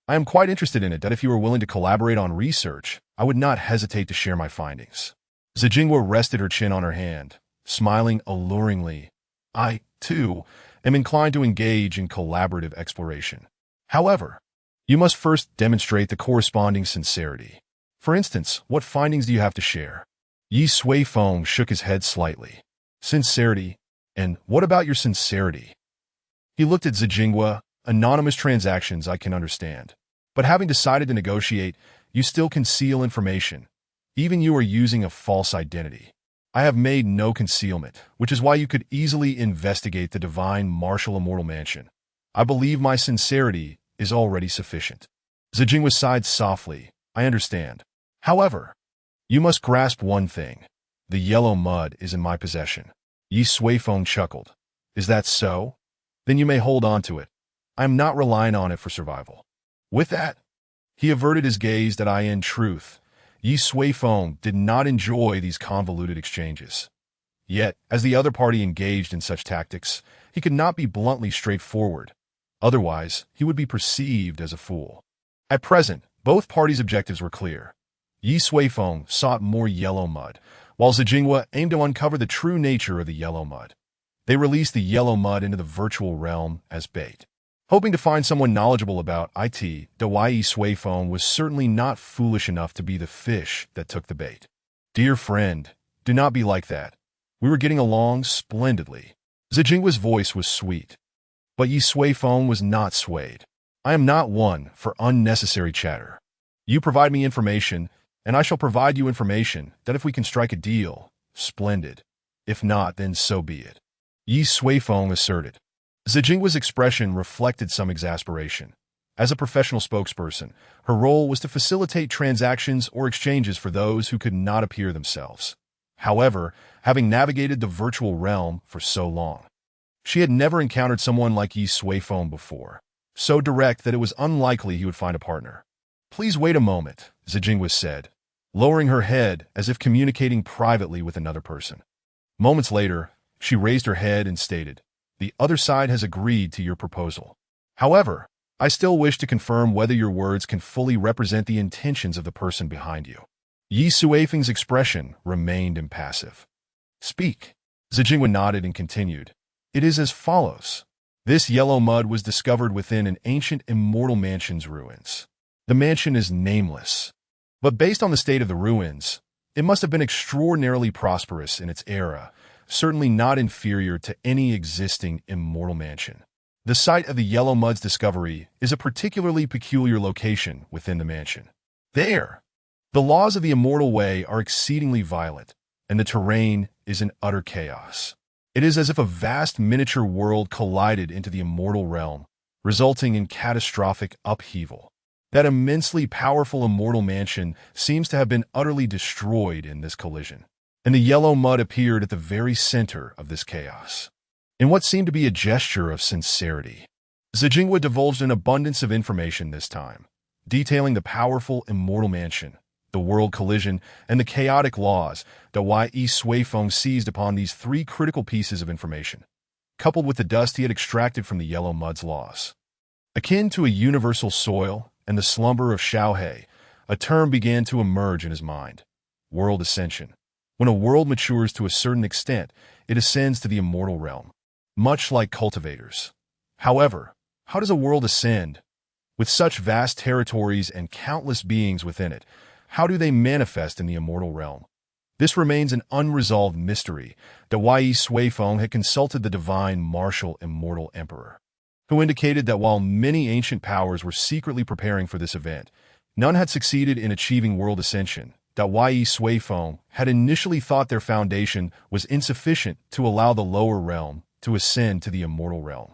I am quite interested in it that if you are willing to collaborate on research, I would not hesitate to share my findings. Zijingwa rested her chin on her hand, smiling alluringly. I, too, am inclined to engage in collaborative exploration. However, you must first demonstrate the corresponding sincerity. For instance, what findings do you have to share? Ye Suifeng shook his head slightly. Sincerity? And what about your sincerity? He looked at Zijingwa. Anonymous transactions I can understand. But having decided to negotiate, you still conceal information. Even you are using a false identity. I have made no concealment, which is why you could easily investigate the divine marshal immortal mansion. I believe my sincerity is already sufficient. Zijingwa sighed softly. I understand. However, you must grasp one thing. The yellow mud is in my possession. Ye Suifeng chuckled. Is that so? Then you may hold on to it. I am not relying on it for survival. With that, he averted his gaze that in truth, Ye Suifeng did not enjoy these convoluted exchanges. Yet, as the other party engaged in such tactics, he could not be bluntly straightforward. Otherwise, he would be perceived as a fool. At present, both parties' objectives were clear. Ye Suifeng sought more yellow mud, while Zijingwa aimed to uncover the true nature of the yellow mud. They released the yellow mud into the virtual realm as bait. Hoping to find someone knowledgeable about it, Ye Suifeng was certainly not foolish enough to be the fish that took the bait. Dear friend, do not be like that. We were getting along splendidly. Zijingwa's voice was sweet. But Ye Suifeng was not swayed. I am not one for unnecessary chatter. You provide me information, and I shall provide you information that if we can strike a deal, splendid. If not, then so be it. Ye Suifeng asserted. Zijingwa's expression reflected some exasperation. As a professional spokesperson, her role was to facilitate transactions or exchanges for those who could not appear themselves. However, having navigated the virtual realm for so long, she had never encountered someone like Ye Suifeng before, so direct that it was unlikely he would find a partner. Please wait a moment, Zijingwa said, lowering her head as if communicating privately with another person. Moments later, she raised her head and stated, the other side has agreed to your proposal. However, I still wish to confirm whether your words can fully represent the intentions of the person behind you. Ye Suifeng's expression remained impassive. Speak. Zijingwa nodded and continued. It is as follows. This yellow mud was discovered within an ancient immortal mansion's ruins. The mansion is nameless, but based on the state of the ruins, it must have been extraordinarily prosperous in its era, certainly not inferior to any existing immortal mansion. The site of the yellow mud's discovery is a particularly peculiar location within the mansion. There, the laws of the immortal way are exceedingly violent, and the terrain is in utter chaos. It is as if a vast miniature world collided into the immortal realm, resulting in catastrophic upheaval. That immensely powerful immortal mansion seems to have been utterly destroyed in this collision, and the yellow mud appeared at the very center of this chaos. In what seemed to be a gesture of sincerity, Zijingwa divulged an abundance of information this time, detailing the powerful immortal mansion, the world collision, and the chaotic laws that Ye Suifeng seized upon these three critical pieces of information, coupled with the dust he had extracted from the yellow mud's laws. Akin to a universal soil and the slumber of Xiaohe, a term began to emerge in his mind. World Ascension. When a world matures to a certain extent, it ascends to the immortal realm, much like cultivators. However, how does a world ascend? With such vast territories and countless beings within it, how do they manifest in the immortal realm? This remains an unresolved mystery that Ye Suifeng had consulted the divine marshal immortal emperor, who indicated that while many ancient powers were secretly preparing for this event, none had succeeded in achieving world ascension, that Ye Suifeng had initially thought their foundation was insufficient to allow the lower realm to ascend to the immortal realm.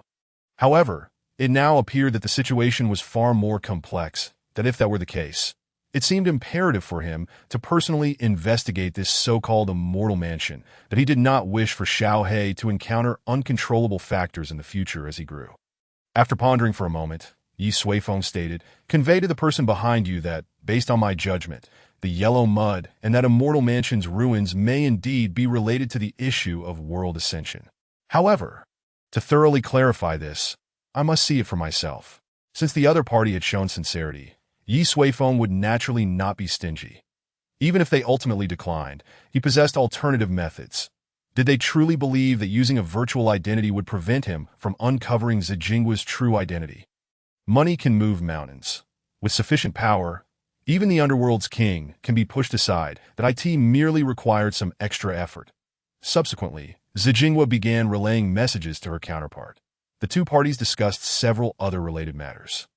However, it now appeared that the situation was far more complex, that if that were the case, it seemed imperative for him to personally investigate this so-called immortal mansion, that he did not wish for Xiaohe to encounter uncontrollable factors in the future as he grew. After pondering for a moment, Ye Suifeng stated, convey to the person behind you that, based on my judgment, the yellow mud and that immortal mansion's ruins may indeed be related to the issue of world ascension. However, to thoroughly clarify this, I must see it for myself. Since the other party had shown sincerity, Ye Suifeng would naturally not be stingy. Even if they ultimately declined, he possessed alternative methods. Did they truly believe that using a virtual identity would prevent him from uncovering Zijingwa's true identity? Money can move mountains. With sufficient power, even the underworld's king can be pushed aside, that it merely required some extra effort. Subsequently, Zijingwa began relaying messages to her counterpart. The two parties discussed several other related matters.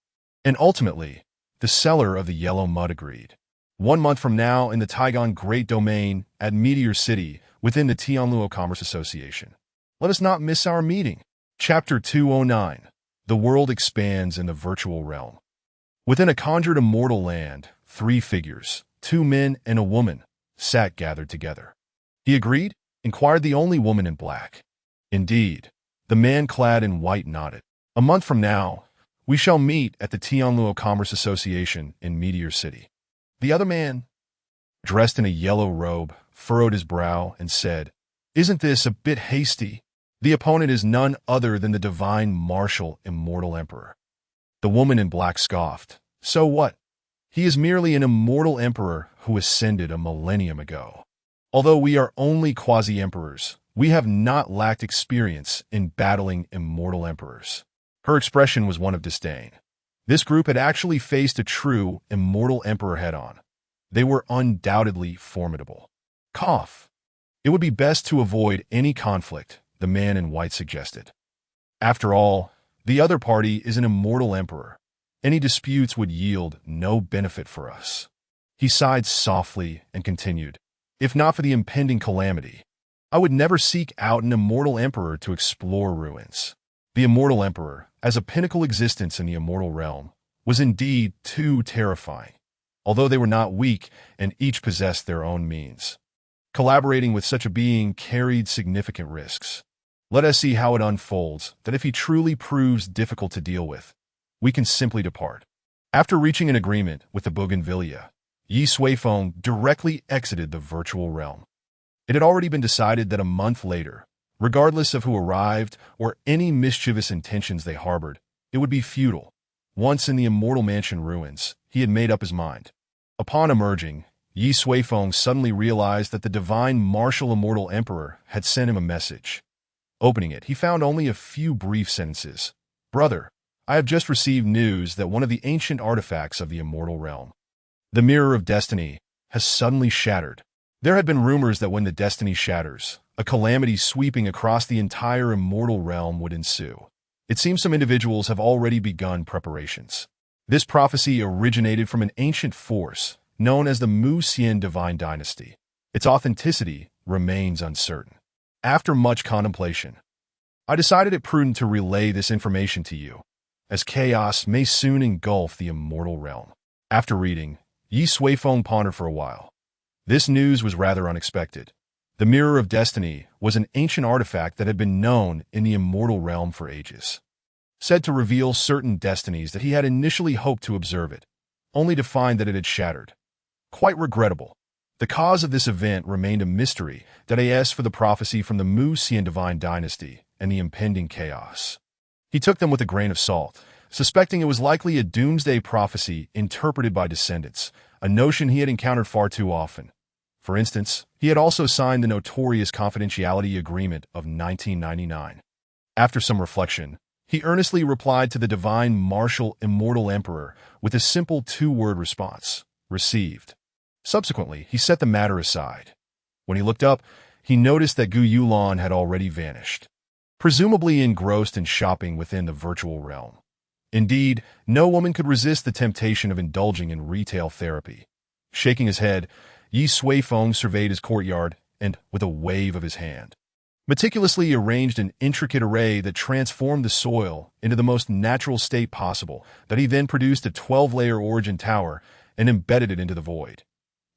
And ultimately, the seller of the yellow mud agreed. 1 month from now in the Taigon Great Domain at Meteor City within the Tianluo Commerce Association. Let us not miss our meeting. Chapter 209. The world expands in the virtual realm. Within a conjured immortal land, 3 figures, 2 men and a woman, sat gathered together. He agreed, inquired the only woman in black. Indeed, the man clad in white nodded. A month from now, we shall meet at the Tianluo Commerce Association in Meteor City. The other man, dressed in a yellow robe, furrowed his brow and said, Isn't this a bit hasty? The opponent is none other than the divine marshal immortal emperor. The woman in black scoffed. So what? He is merely an immortal emperor who ascended a millennium ago. Although we are only quasi-emperors, We have not lacked experience in battling immortal emperors. Her expression was one of disdain. This group had actually faced a true immortal emperor head-on. They were undoubtedly formidable. Cough. It would be best to avoid any conflict, the man in white suggested. After all, the other party is an immortal emperor. Any disputes would yield no benefit for us. He sighed softly and continued, if not for the impending calamity, I would never seek out an immortal emperor to explore ruins. The immortal emperor, as a pinnacle existence in the immortal realm, was indeed too terrifying, although they were not weak and each possessed their own means. Collaborating with such a being carried significant risks. Let us see how it unfolds, that if he truly proves difficult to deal with, we can simply depart. After reaching an agreement with the Bougainvillea, Ye Suifeng directly exited the virtual realm. It had already been decided that a month later, regardless of who arrived or any mischievous intentions they harbored, it would be futile. Once in the immortal mansion ruins, he had made up his mind. Upon emerging, Ye Suifeng suddenly realized that the divine marshal immortal emperor had sent him a message. Opening it, he found only a few brief sentences. Brother, I have just received news that one of the ancient artifacts of the immortal realm, the Mirror of Destiny, has suddenly shattered. There had been rumors that when the destiny shatters, a calamity sweeping across the entire immortal realm would ensue. It seems some individuals have already begun preparations. This prophecy originated from an ancient force known as the Mu-Xian divine dynasty. Its authenticity remains uncertain. After much contemplation, I decided it prudent to relay this information to you, as chaos may soon engulf the immortal realm. After reading, Ye Suifeng pondered for a while. This news was rather unexpected. The Mirror of Destiny was an ancient artifact that had been known in the immortal realm for ages, said to reveal certain destinies that he had initially hoped to observe it, only to find that it had shattered. Quite regrettable. The cause of this event remained a mystery that as for the prophecy from the Mu-Xian divine dynasty and the impending chaos. He took them with a grain of salt, suspecting it was likely a doomsday prophecy interpreted by descendants, a notion he had encountered far too often. For instance, he had also signed the notorious confidentiality agreement of 1999. After some reflection, he earnestly replied to the divine marshal immortal emperor with a simple two-word response, received. Subsequently, he set the matter aside. When he looked up, he noticed that Gu Yulan had already vanished, presumably engrossed in shopping within the virtual realm. Indeed, no woman could resist the temptation of indulging in retail therapy. Shaking his head, Ye Suifeng surveyed his courtyard and, with a wave of his hand, meticulously arranged an intricate array that transformed the soil into the most natural state possible, that he then produced a 12-layer origin tower and embedded it into the void.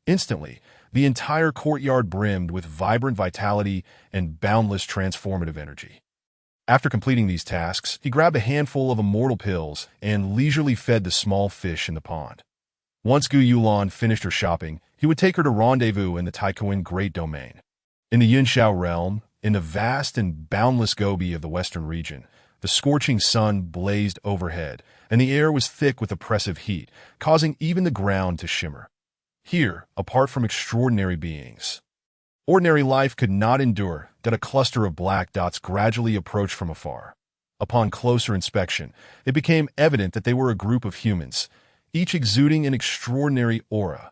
Instantly, the entire courtyard brimmed with vibrant vitality and boundless transformative energy. After completing these tasks, he grabbed a handful of immortal pills and leisurely fed the small fish in the pond. Once Gu Yulan finished her shopping, he would take her to rendezvous in the Taikuan Great Domain. In the Yunshao realm, in the vast and boundless Gobi of the western region, the scorching sun blazed overhead, and the air was thick with oppressive heat, causing even the ground to shimmer. Here, apart from extraordinary beings, ordinary life could not endure that a cluster of black dots gradually approached from afar. Upon closer inspection, it became evident that they were a group of humans, each exuding an extraordinary aura.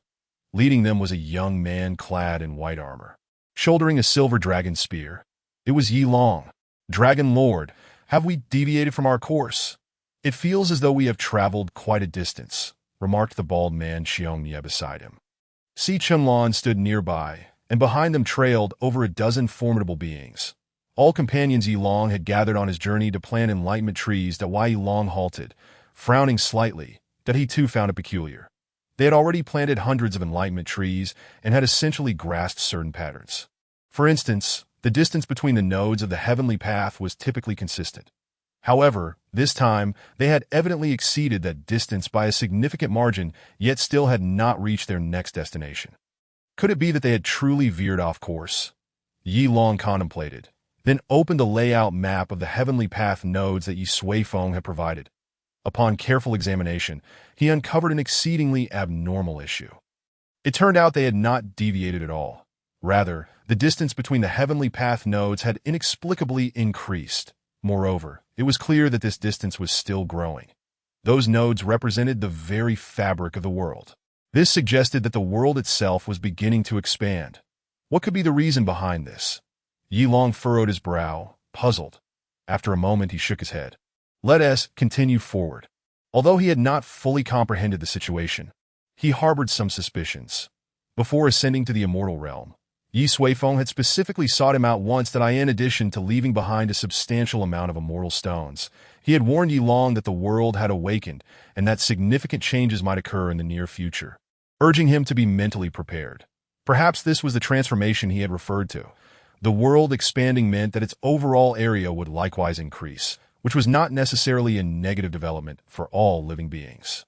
Leading them was a young man clad in white armor, shouldering a silver dragon spear. It was Yi Long. Dragon Lord, have we deviated from our course? It feels as though we have traveled quite a distance, remarked the bald man Xiongye beside him. Si Chunlan stood nearby, and behind them trailed over a dozen formidable beings. All companions Yi Long had gathered on his journey to plant enlightenment trees that Yi Long halted, frowning slightly, that he too found it peculiar. They had already planted hundreds of enlightenment trees and had essentially grasped certain patterns. For instance, the distance between the nodes of the heavenly path was typically consistent. However, this time, they had evidently exceeded that distance by a significant margin, yet still had not reached their next destination. Could it be that they had truly veered off course? Yi Long contemplated, then opened the layout map of the heavenly path nodes that Ye Suifeng had provided. Upon careful examination, he uncovered an exceedingly abnormal issue. It turned out they had not deviated at all. Rather, the distance between the heavenly path nodes had inexplicably increased. Moreover, it was clear that this distance was still growing. Those nodes represented the very fabric of the world. This suggested that the world itself was beginning to expand. What could be the reason behind this? Ye Long furrowed his brow, puzzled. After a moment, he shook his head. Let us continue forward. Although he had not fully comprehended the situation, he harbored some suspicions. Before ascending to the immortal realm, Ye Suifeng had specifically sought him out once that in addition to leaving behind a substantial amount of immortal stones, he had warned Ye Long that the world had awakened and that significant changes might occur in the near future, urging him to be mentally prepared. Perhaps this was the transformation he had referred to. The world expanding meant that its overall area would likewise increase, which was not necessarily a negative development for all living beings.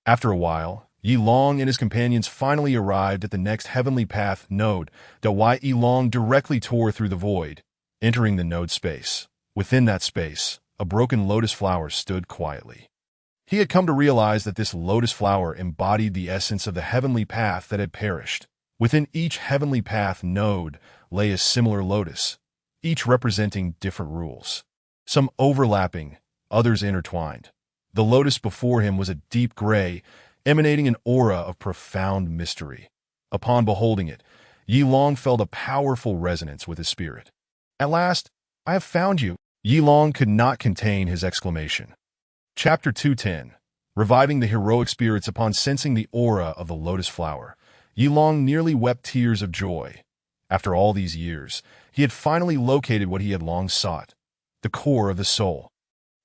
After a while, Ye Long and his companions finally arrived at the next heavenly path node. Ye Long directly tore through the void, entering the node space. Within that space, a broken lotus flower stood quietly. He had come to realize that this lotus flower embodied the essence of the heavenly path that had perished. Within each heavenly path node lay a similar lotus, each representing different rules. Some overlapping, others intertwined. The lotus before him was a deep gray, emanating an aura of profound mystery. Upon beholding it, Ye Long felt a powerful resonance with his spirit. At last, I have found you. Ye Long could not contain his exclamation. Chapter 210. Reviving the heroic spirits upon sensing the aura of the lotus flower, Ye Long nearly wept tears of joy. After all these years, he had finally located what he had long sought, the core of the soul.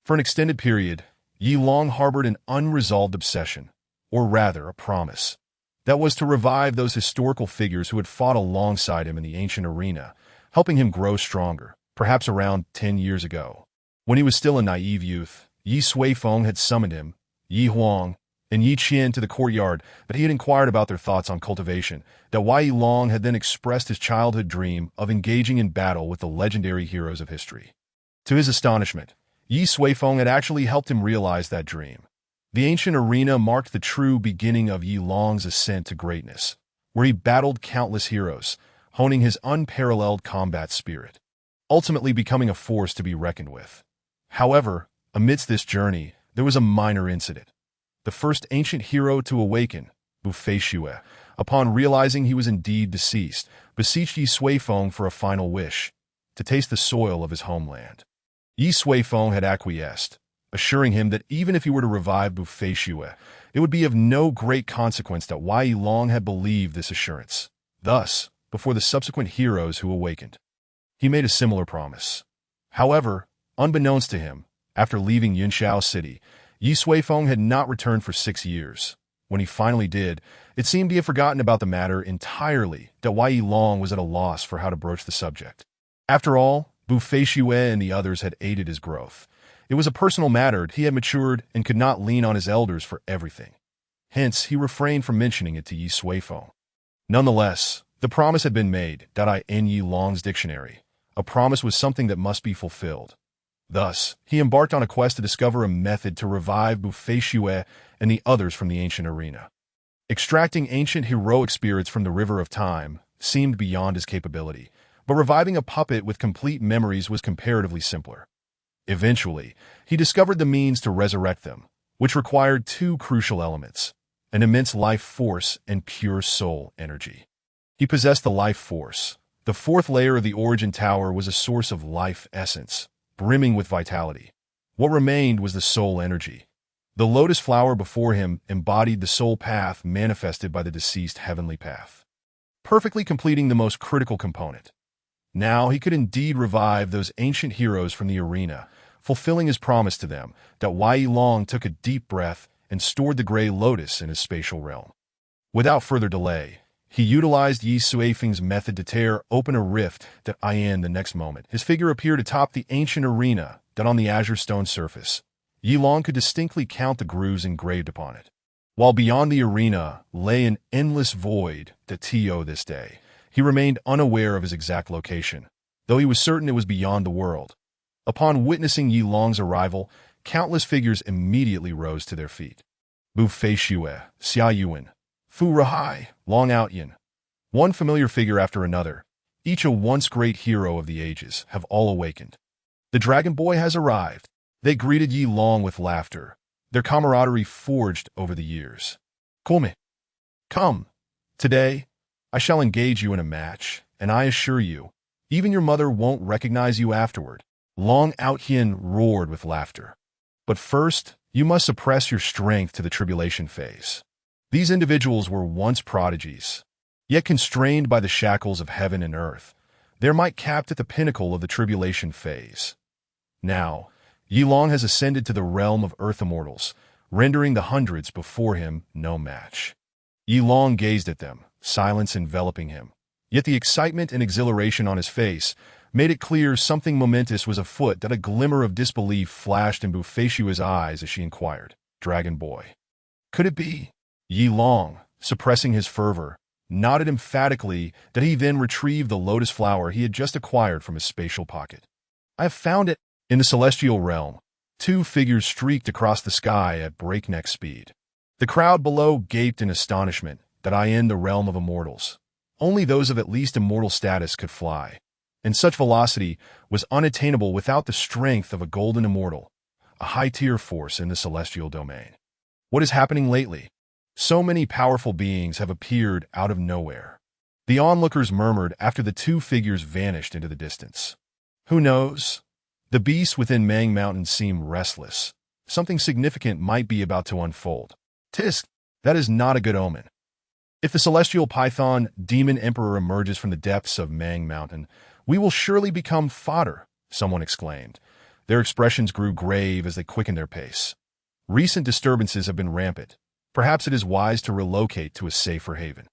For an extended period, Ye Long harbored an unresolved obsession, or rather a promise. That was to revive those historical figures who had fought alongside him in the ancient arena, helping him grow stronger. Perhaps around 10 years ago, when he was still a naive youth, Ye Suifeng had summoned him, Ye Huang, and Ye Qian to the courtyard, but he had inquired about their thoughts on cultivation. Ye Long had then expressed his childhood dream of engaging in battle with the legendary heroes of history. To his astonishment, Ye Suifeng had actually helped him realize that dream. The ancient arena marked the true beginning of Ye Long's ascent to greatness, where he battled countless heroes, honing his unparalleled combat spirit, ultimately becoming a force to be reckoned with. However, amidst this journey, there was a minor incident. The first ancient hero to awaken, Bufei, upon realizing he was indeed deceased, beseeched Ye Suifeng for a final wish, to taste the soil of his homeland. Ye Suifeng had acquiesced, assuring him that even if he were to revive Bufei, it would be of no great consequence. Ye Long had believed this assurance. Thus, before the subsequent heroes who awakened, he made a similar promise. However, unbeknownst to him, after leaving Yunshao City, Ye Suifeng had not returned for 6 years. When he finally did, it seemed he had forgotten about the matter entirely. Ye Long was at a loss for how to broach the subject. After all, Bufei and the others had aided his growth. It was a personal matter. He had matured and could not lean on his elders for everything. Hence, he refrained from mentioning it to Ye Suifeng. Nonetheless, the promise had been made. In Ye Long's dictionary, a promise was something that must be fulfilled. Thus, he embarked on a quest to discover a method to revive Bufei and the others from the ancient arena. Extracting ancient heroic spirits from the river of time seemed beyond his capability, but reviving a puppet with complete memories was comparatively simpler. Eventually, he discovered the means to resurrect them, which required 2 crucial elements: an immense life force and pure soul energy. He possessed the life force. The 4th layer of the origin tower was a source of life essence, brimming with vitality. What remained was the soul energy. The lotus flower before him embodied the soul path manifested by the deceased heavenly path, perfectly completing the most critical component. Now he could indeed revive those ancient heroes from the arena, fulfilling his promise to them. Ye Long took a deep breath and stored the gray lotus in his spatial realm. Without further delay, he utilized Ye Suifeng's method to tear open a rift. In the next moment, his figure appeared atop the ancient arena. On the azure stone surface, Ye Long could distinctly count the grooves engraved upon it. While beyond the arena lay an endless void. This day, he remained unaware of his exact location, though he was certain it was beyond the world. Upon witnessing Ye Long's arrival, countless figures immediately rose to their feet. Bufei, Xia Yuan, Fu Rahai, Long Outyan. One familiar figure after another, each a once great hero of the ages, have all awakened. The Dragon Boy has arrived. They greeted Ye Long with laughter, their camaraderie forged over the years. Come. Today, I shall engage you in a match, and I assure you, even your mother won't recognize you afterward. Long Outhien roared with laughter. But first, you must suppress your strength to the tribulation phase. These individuals were once prodigies, yet constrained by the shackles of heaven and earth. Their might capped at the pinnacle of the tribulation phase. Now, Ye Long has ascended to the realm of earth immortals, rendering the hundreds before him no match. Ye Long gazed at them, silence enveloping him. Yet the excitement and exhilaration on his face made it clear something momentous was afoot. That a glimmer of disbelief flashed in Bufeishua's eyes as she inquired, "Dragon Boy, could it be?" Ye Long, suppressing his fervor, nodded emphatically that he then retrieved the lotus flower he had just acquired from his spatial pocket. "I have found it." In the celestial realm, two figures streaked across the sky at breakneck speed. The crowd below gaped in astonishment that in the realm of immortals, only those of at least immortal status could fly, and such velocity was unattainable without the strength of a golden immortal, a high-tier force in the celestial domain. What is happening lately? So many powerful beings have appeared out of nowhere. The onlookers murmured after the two figures vanished into the distance. Who knows? The beasts within Mang Mountain seem restless. Something significant might be about to unfold. Tisk, that is not a good omen. If the celestial python demon emperor emerges from the depths of Mang Mountain, we will surely become fodder, someone exclaimed. Their expressions grew grave as they quickened their pace. Recent disturbances have been rampant. Perhaps it is wise to relocate to a safer haven.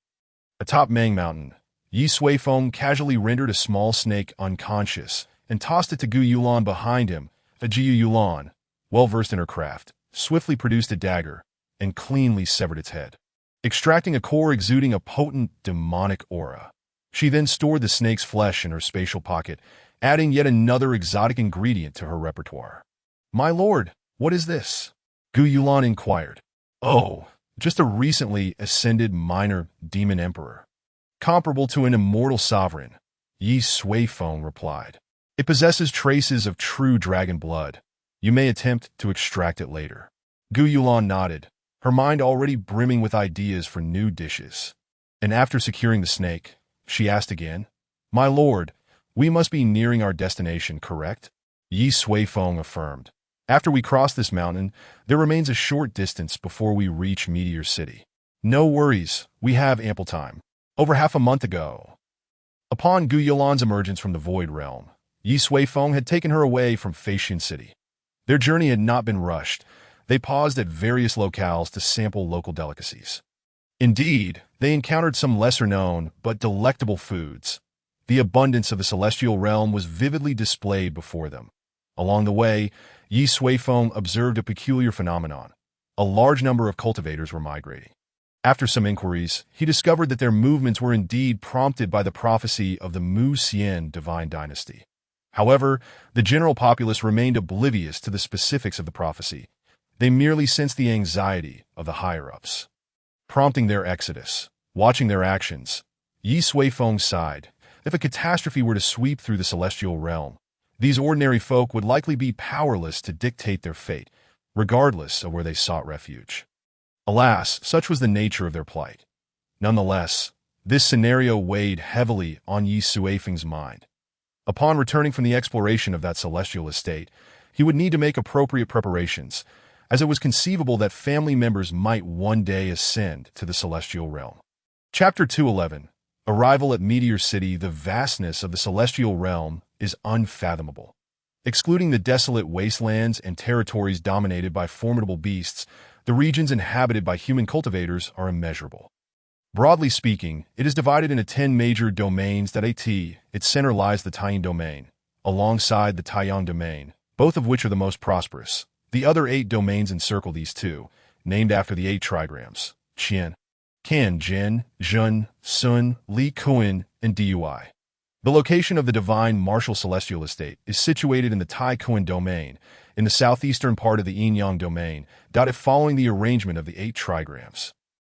Atop Mang Mountain, Ye Suifeng casually rendered a small snake unconscious and tossed it to Gu Yulan behind him. Jiu Yulan, well-versed in her craft, swiftly produced a dagger and cleanly severed its head, extracting a core exuding a potent demonic aura. She then stored the snake's flesh in her spatial pocket, adding yet another exotic ingredient to her repertoire. "My lord, what is this?" Gu Yulan inquired. "Oh, just a recently ascended minor demon emperor, comparable to an immortal sovereign," Ye Suifeng replied. "It possesses traces of true dragon blood. You may attempt to extract it later." Gu Yulan nodded, her mind already brimming with ideas for new dishes. And after securing the snake, she asked again, "My lord, we must be nearing our destination, correct?" Ye Suifeng affirmed. "After we cross this mountain, there remains a short distance before we reach Meteor City." "No worries, we have ample time." Over half a month ago, upon Gu Yulan's emergence from the Void Realm, Ye Suifeng had taken her away from Feishan City. Their journey had not been rushed. They paused at various locales to sample local delicacies. Indeed, they encountered some lesser-known but delectable foods. The abundance of the celestial realm was vividly displayed before them. Along the way, Ye Suifeng observed a peculiar phenomenon. A large number of cultivators were migrating. After some inquiries, he discovered that their movements were indeed prompted by the prophecy of the Mu Xian divine dynasty. However, the general populace remained oblivious to the specifics of the prophecy. They merely sensed the anxiety of the higher-ups, prompting their exodus. Watching their actions, Ye Suifeng sighed. If a catastrophe were to sweep through the celestial realm, these ordinary folk would likely be powerless to dictate their fate, regardless of where they sought refuge. Alas, such was the nature of their plight. Nonetheless, this scenario weighed heavily on Ye Suifeng's mind. Upon returning from the exploration of that celestial estate, he would need to make appropriate preparations, as it was conceivable that family members might one day ascend to the celestial realm. Chapter 211. Arrival at Meteor City. The vastness of the celestial realm is unfathomable. Excluding the desolate wastelands and territories dominated by formidable beasts, the regions inhabited by human cultivators are immeasurable. Broadly speaking, it is divided into 10 major domains. Its center lies the Taiyin domain, alongside the Taiyang domain, both of which are the most prosperous. The other 8 domains encircle these two, named after the 8 trigrams: Qian, Kan, Jin, Zhun, Sun, Li Kuan, and Dui. The location of the divine marshal celestial estate is situated in the Tai Kuan domain, in the southeastern part of the Yin-Yang domain, following the arrangement of the 8 trigrams.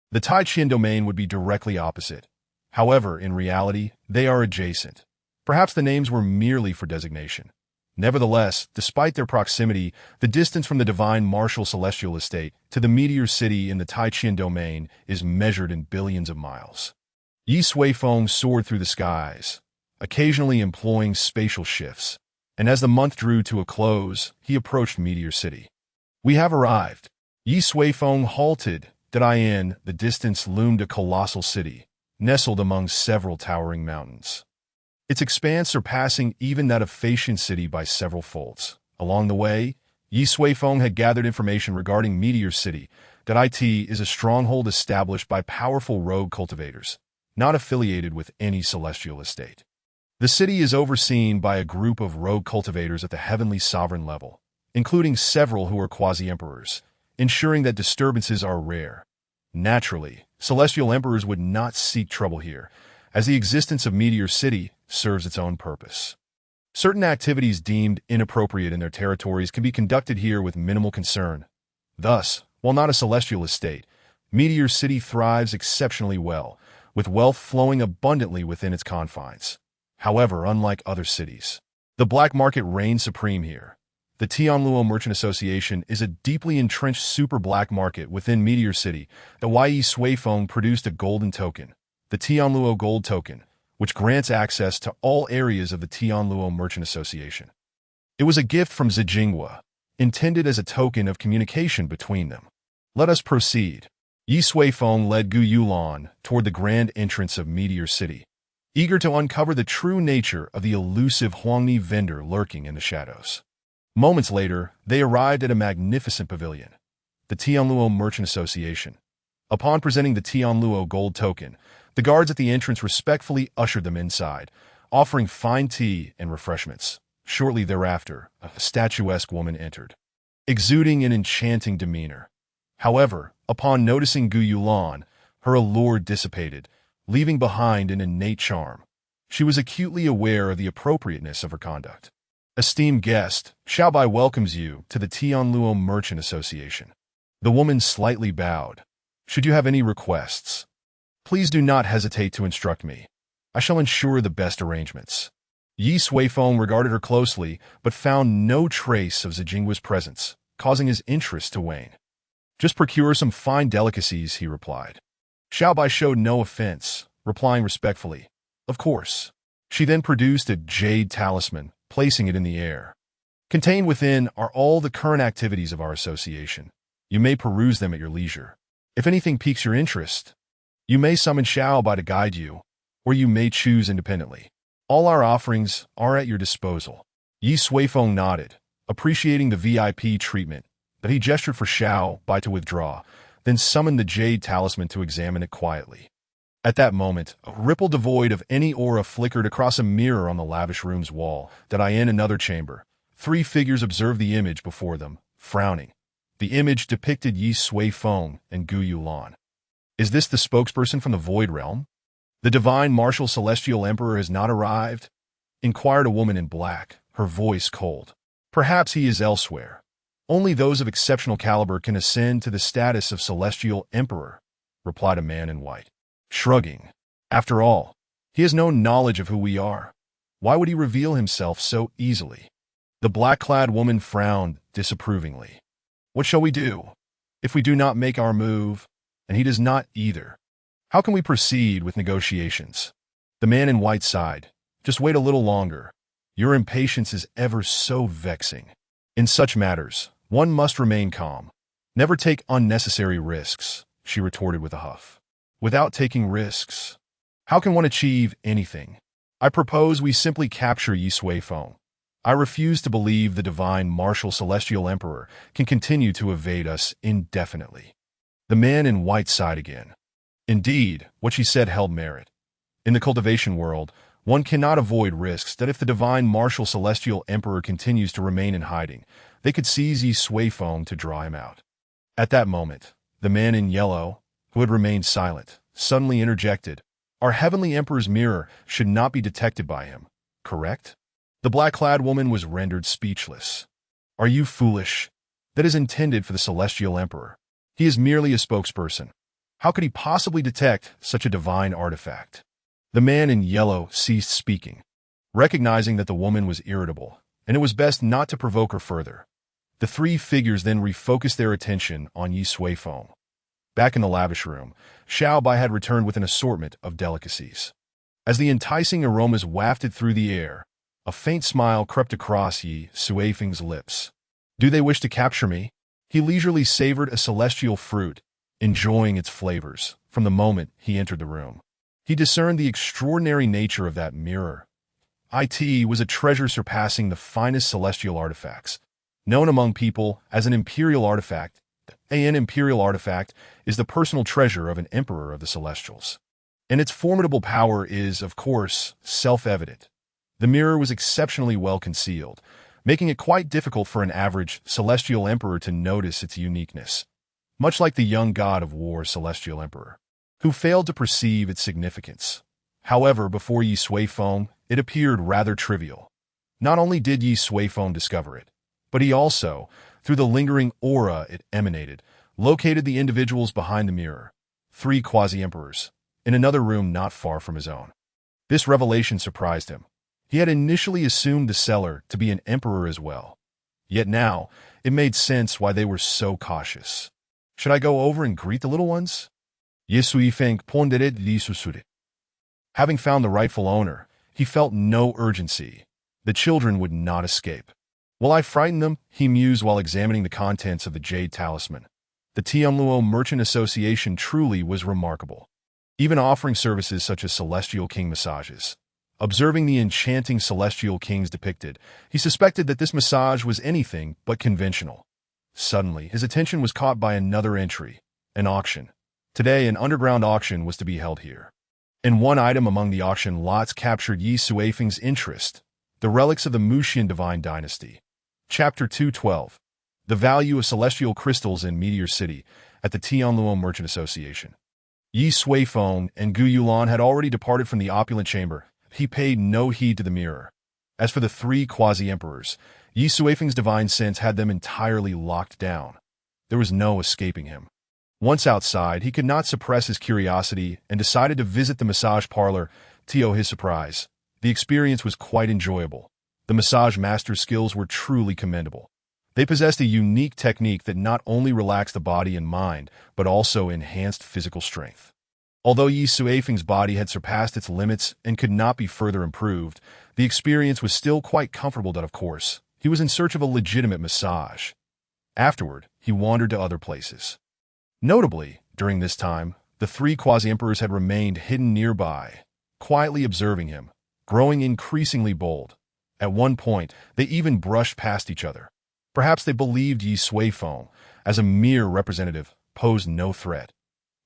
The Tai Qian domain would be directly opposite, However, in reality, they are adjacent. Perhaps the names were merely for designation. Nevertheless, despite their proximity, the distance from the divine martial celestial estate to the meteor city in the Taiqian domain is measured in billions of miles. Ye Suifeng soared through the skies, occasionally employing spatial shifts, and as the month drew to a close, he approached Meteor City. "We have arrived." Ye Suifeng halted. The distance loomed a colossal city, nestled among several towering mountains, its expanse surpassing even that of Fashion City by several folds. Along the way, Ye Suifeng had gathered information regarding Meteor City. It is a stronghold established by powerful rogue cultivators, not affiliated with any celestial estate. The city is overseen by a group of rogue cultivators at the heavenly sovereign level, including several who are quasi-emperors, ensuring that disturbances are rare. Naturally, celestial emperors would not seek trouble here, as the existence of Meteor City serves its own purpose. Certain activities deemed inappropriate in their territories can be conducted here with minimal concern. Thus, while not a celestial estate, Meteor City thrives exceptionally well, with wealth flowing abundantly within its confines. However, unlike other cities, the black market reigns supreme here. The Tianluo Merchant Association is a deeply entrenched super black market within Meteor City. The Ye Suifeng produced a golden token, the Tianluo Gold Token, which grants access to all areas of the Tianluo Merchant Association. It was a gift from Zijingwa, intended as a token of communication between them. Let us proceed. Ye Suifeng led Gu Yulan toward the grand entrance of Meteor City, eager to uncover the true nature of the elusive Huangni vendor lurking in the shadows. Moments later, they arrived at a magnificent pavilion, the Tianluo Merchant Association. Upon presenting the Tianluo Gold Token, the guards at the entrance respectfully ushered them inside, offering fine tea and refreshments. Shortly thereafter, a statuesque woman entered, exuding an enchanting demeanor. However, upon noticing Gu Yulan, her allure dissipated, leaving behind an innate charm. She was acutely aware of the appropriateness of her conduct. "Esteemed guest, Xiaobai welcomes you to the Tianluo Merchant Association." The woman slightly bowed. "Should you have any requests, please do not hesitate to instruct me. I shall ensure the best arrangements." Ye Suifeng regarded her closely, but found no trace of Zijingwa's presence, causing his interest to wane. "Just procure some fine delicacies," he replied. Xiaobai showed no offense, replying respectfully, "Of course." She then produced a jade talisman, placing it in the air. "Contained within are all the current activities of our association. You may peruse them at your leisure. If anything piques your interest, you may summon Xiaobai to guide you, or you may choose independently. All our offerings are at your disposal." Ye Suifeng nodded, appreciating the VIP treatment, but he gestured for Xiaobai to withdraw, then summoned the jade talisman to examine it quietly. At that moment, a ripple devoid of any aura flickered across a mirror on the lavish room's wall. In another chamber, three figures observed the image before them, frowning. The image depicted Ye Suifeng and Gu Yulan. "Is this the spokesperson from the Void Realm? The divine martial celestial emperor has not arrived?" inquired a woman in black, her voice cold. "Perhaps he is elsewhere. Only those of exceptional caliber can ascend to the status of celestial emperor," replied a man in white, shrugging. "After all, he has no knowledge of who we are. Why would he reveal himself so easily?" The black-clad woman frowned disapprovingly. "What shall we do if we do not make our move, and he does not either? How can we proceed with negotiations?" The man in white sighed. "Just wait a little longer. Your impatience is ever so vexing. In such matters, one must remain calm. Never take unnecessary risks," she retorted with a huff. "Without taking risks, how can one achieve anything? I propose we simply capture Ye Suifeng. I refuse to believe the divine martial celestial emperor can continue to evade us indefinitely." The man in white sighed again. Indeed, what she said held merit. In the cultivation world, one cannot avoid risks that if the divine martial celestial emperor continues to remain in hiding, they could seize Ye Suifeng to draw him out. At that moment, the man in yellow, who had remained silent, suddenly interjected, "Our heavenly emperor's mirror should not be detected by him, correct?" The black-clad woman was rendered speechless. "Are you foolish? That is intended for the celestial emperor. He is merely a spokesperson. How could he possibly detect such a divine artifact?" The man in yellow ceased speaking, recognizing that the woman was irritable, and it was best not to provoke her further. The three figures then refocused their attention on Ye Suifeng. Back in the lavish room, Xiao Bai had returned with an assortment of delicacies. As the enticing aromas wafted through the air, a faint smile crept across Ye Suifeng's lips. Do they wish to capture me? He leisurely savored a celestial fruit, enjoying its flavors from the moment he entered the room. He discerned the extraordinary nature of that mirror. It was a treasure surpassing the finest celestial artifacts. Known among people as an imperial artifact, an imperial artifact is the personal treasure of an emperor of the celestials. And its formidable power is, of course, self-evident. The mirror was exceptionally well concealed, making it quite difficult for an average celestial emperor to notice its uniqueness, much like the young god of war celestial emperor, who failed to perceive its significance. However, before Ye Suifeng, it appeared rather trivial. Not only did Ye Suifeng discover it, but he also, through the lingering aura it emanated, located the individuals behind the mirror, 3 quasi-emperors, in another room not far from his own. This revelation surprised him. He had initially assumed the seller to be an emperor as well. Yet now, it made sense why they were so cautious. Should I go over and greet the little ones? Ye Suifeng pondered Ye Suifeng. Having found the rightful owner, he felt no urgency. The children would not escape. Will I frighten them? He mused while examining the contents of the jade talisman. The Tianluo Merchant Association truly was remarkable, even offering services such as Celestial King massages. Observing the enchanting Celestial Kings depicted, he suspected that this massage was anything but conventional. Suddenly, his attention was caught by another entry, an auction. Today, an underground auction was to be held here. And one item among the auction lots captured Ye Suifeng's interest, the relics of the Mushian divine dynasty. Chapter 212. The value of celestial crystals in Meteor City at the Tianluo Merchant Association. Ye Suifeng and Gu Yulan had already departed from the opulent chamber. He paid no heed to the mirror. As for the 3 quasi-emperors, Ye Suifeng's divine sense had them entirely locked down. There was no escaping him. Once outside, he could not suppress his curiosity and decided to visit the massage parlor. To his surprise, the experience was quite enjoyable. The massage master's skills were truly commendable. They possessed a unique technique that not only relaxed the body and mind, but also enhanced physical strength. Although Ye Suifeng's body had surpassed its limits and could not be further improved, the experience was still quite comfortable. Of course, he was in search of a legitimate massage. Afterward, he wandered to other places. Notably, during this time, the 3 quasi-emperors had remained hidden nearby, quietly observing him, growing increasingly bold. At one point, they even brushed past each other. Perhaps they believed Ye Suifeng, as a mere representative, posed no threat.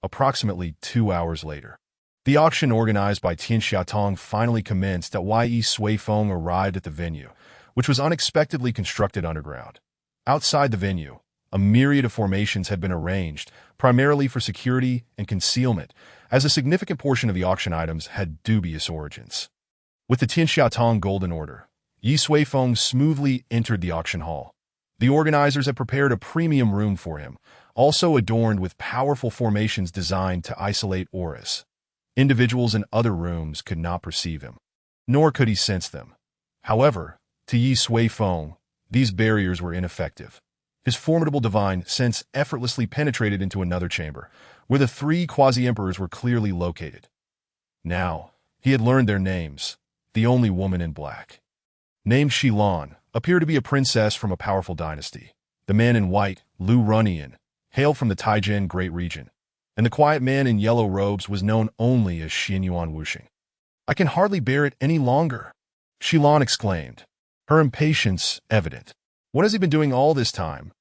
Approximately 2 hours later, the auction organized by Tian Xiaotong finally commenced at Ye Suifeng arrived at the venue, which was unexpectedly constructed underground. Outside the venue, a myriad of formations had been arranged, primarily for security and concealment, as a significant portion of the auction items had dubious origins. With the Tian Xiaotong Golden Order, Ye Suifeng smoothly entered the auction hall. The organizers had prepared a premium room for him, also adorned with powerful formations designed to isolate auras. Individuals in other rooms could not perceive him, nor could he sense them. However, to Ye Suifeng, these barriers were ineffective. His formidable divine sense effortlessly penetrated into another chamber, where the 3 quasi-emperors were clearly located. Now, he had learned their names. The only woman in black, named Shilan, appeared to be a princess from a powerful dynasty. The man in white, Lu Runian, hailed from the Taijian Great Region, and the quiet man in yellow robes was known only as Xinyuan Wuxing. I can hardly bear it any longer, Shilan exclaimed, her impatience evident. What has he been doing all this time?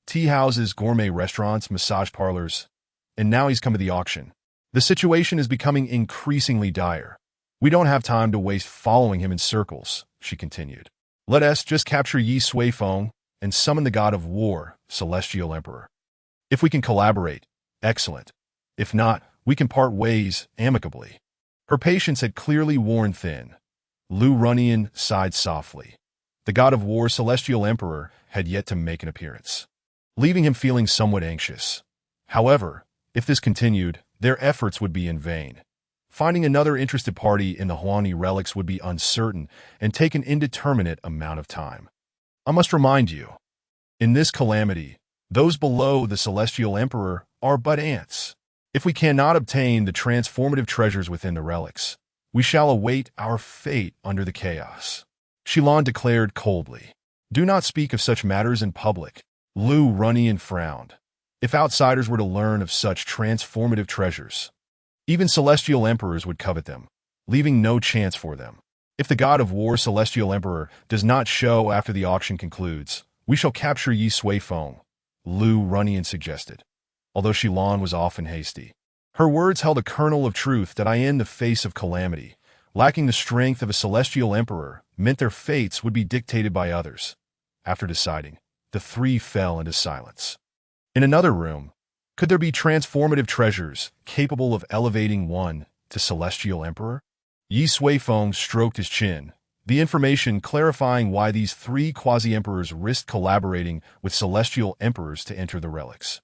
Tea houses, gourmet restaurants, massage parlors, and now he's come to the auction. The situation is becoming increasingly dire. We don't have time to waste following him in circles, she continued. Let us just capture Ye Suifeng and summon the god of war, Celestial Emperor. If we can collaborate, excellent. If not, we can part ways amicably. Her patience had clearly worn thin. Lu Runian sighed softly. The god of war, Celestial Emperor, had yet to make an appearance, leaving him feeling somewhat anxious. However, if this continued, their efforts would be in vain. Finding another interested party in the Huani relics would be uncertain and take an indeterminate amount of time. I must remind you, in this calamity, those below the Celestial Emperor are but ants. If we cannot obtain the transformative treasures within the relics, we shall await our fate under the chaos. Shilon declared coldly. Do not speak of such matters in public. Lu Runyan frowned. If outsiders were to learn of such transformative treasures, even celestial emperors would covet them, leaving no chance for them. If the god of war Celestial Emperor does not show after the auction concludes, we shall capture Ye Suifeng, Lu Runyan suggested, although Shilon was often hasty. Her words held a kernel of truth that in the face of calamity, lacking the strength of a celestial emperor, meant their fates would be dictated by others. After deciding, the three fell into silence. In another room, could there be transformative treasures capable of elevating one to Celestial Emperor? Ye Suifeng stroked his chin, the information clarifying why these three quasi-emperors risked collaborating with Celestial Emperors to enter the relics.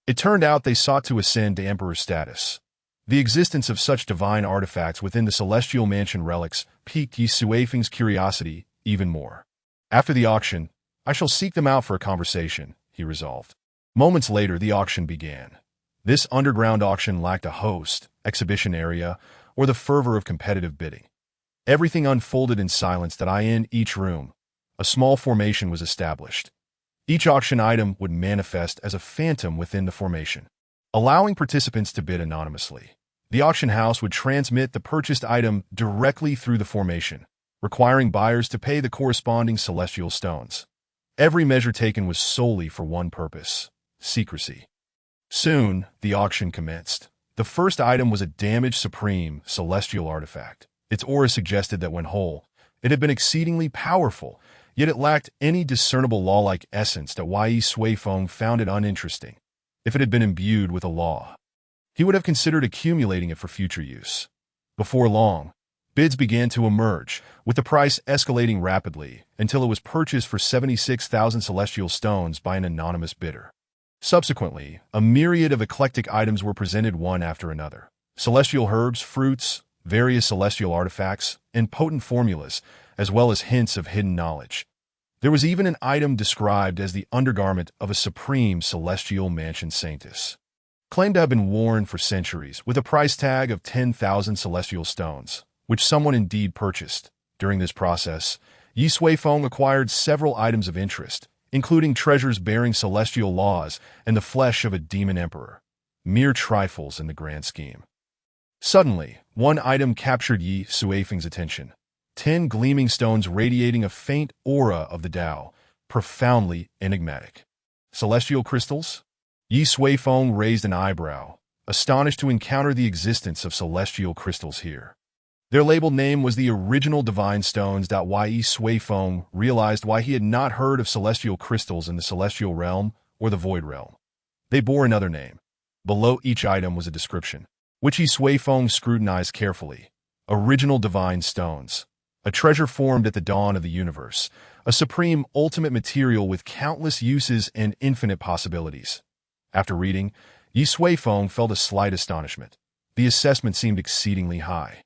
It turned out they sought to ascend to Emperor status. The existence of such divine artifacts within the Celestial Mansion relics piqued Ye Suifeng's curiosity even more. After the auction, I shall seek them out for a conversation, he resolved. Moments later, the auction began. This underground auction lacked a host, exhibition area, or the fervor of competitive bidding. Everything unfolded in silence in each room. A small formation was established. Each auction item would manifest as a phantom within the formation, allowing participants to bid anonymously. The auction house would transmit the purchased item directly through the formation, requiring buyers to pay the corresponding celestial stones. Every measure taken was solely for one purpose: secrecy. Soon, the auction commenced. The first item was a damaged supreme celestial artifact. Its aura suggested that when whole, it had been exceedingly powerful, yet it lacked any discernible law-like essence that Ye Suifeng found it uninteresting. If it had been imbued with a law, he would have considered accumulating it for future use. Before long, bids began to emerge, with the price escalating rapidly until it was purchased for 76,000 celestial stones by an anonymous bidder. Subsequently, a myriad of eclectic items were presented one after another. Celestial herbs, fruits, various celestial artifacts, and potent formulas, as well as hints of hidden knowledge. There was even an item described as the undergarment of a supreme celestial mansion saintess, claimed to have been worn for centuries, with a price tag of 10,000 celestial stones, which someone indeed purchased. During this process, Ye Suifeng acquired several items of interest, including treasures bearing celestial laws and the flesh of a demon emperor, mere trifles in the grand scheme. Suddenly, one item captured Ye Suifeng's attention: 10 gleaming stones radiating a faint aura of the Dao, profoundly enigmatic. Celestial crystals? Ye Suifeng raised an eyebrow, astonished to encounter the existence of celestial crystals here. Their labeled name was the original divine stones. Ye Suifeng realized why he had not heard of celestial crystals in the celestial realm or the void realm. They bore another name. Below each item was a description, which Ye Suifeng scrutinized carefully. Original divine stones. A treasure formed at the dawn of the universe. A supreme ultimate material with countless uses and infinite possibilities. After reading, Ye Suifeng felt a slight astonishment. The assessment seemed exceedingly high.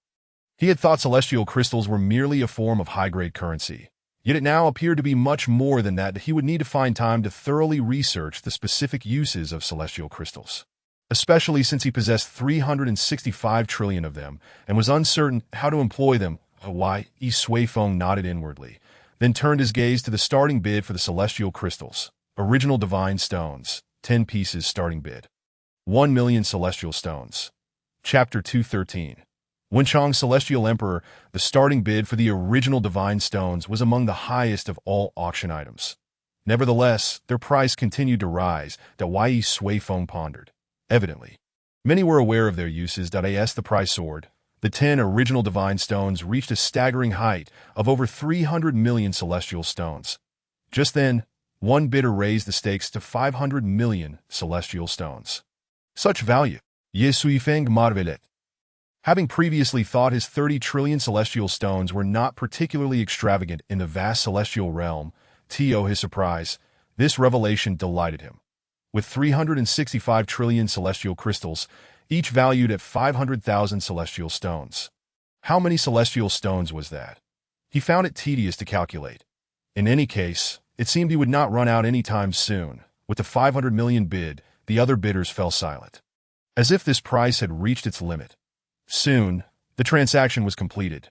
He had thought celestial crystals were merely a form of high-grade currency, yet it now appeared to be much more than that. He would need to find time to thoroughly research the specific uses of celestial crystals, especially since he possessed 365 trillion of them and was uncertain how to employ them. Ye Suifeng nodded inwardly, then turned his gaze to the starting bid for the celestial crystals. Original divine stones, 10 pieces starting bid. 1 million celestial stones. Chapter 213. Wenchong's Celestial Emperor, the starting bid for the original divine stones was among the highest of all auction items. Nevertheless, their price continued to rise. Ye Suifeng pondered. Evidently, many were aware of their uses. As the price soared, the 10 original divine stones reached a staggering height of over 300 million celestial stones. Just then, one bidder raised the stakes to 500 million celestial stones. Such value. Ye Suifeng marveled. Having previously thought his 30 trillion celestial stones were not particularly extravagant in the vast celestial realm, to his surprise, this revelation delighted him. With 365 trillion celestial crystals, each valued at 500,000 celestial stones. How many celestial stones was that? He found it tedious to calculate. In any case, it seemed he would not run out any time soon. With the 500 million bid, the other bidders fell silent, as if this price had reached its limit. Soon, the transaction was completed.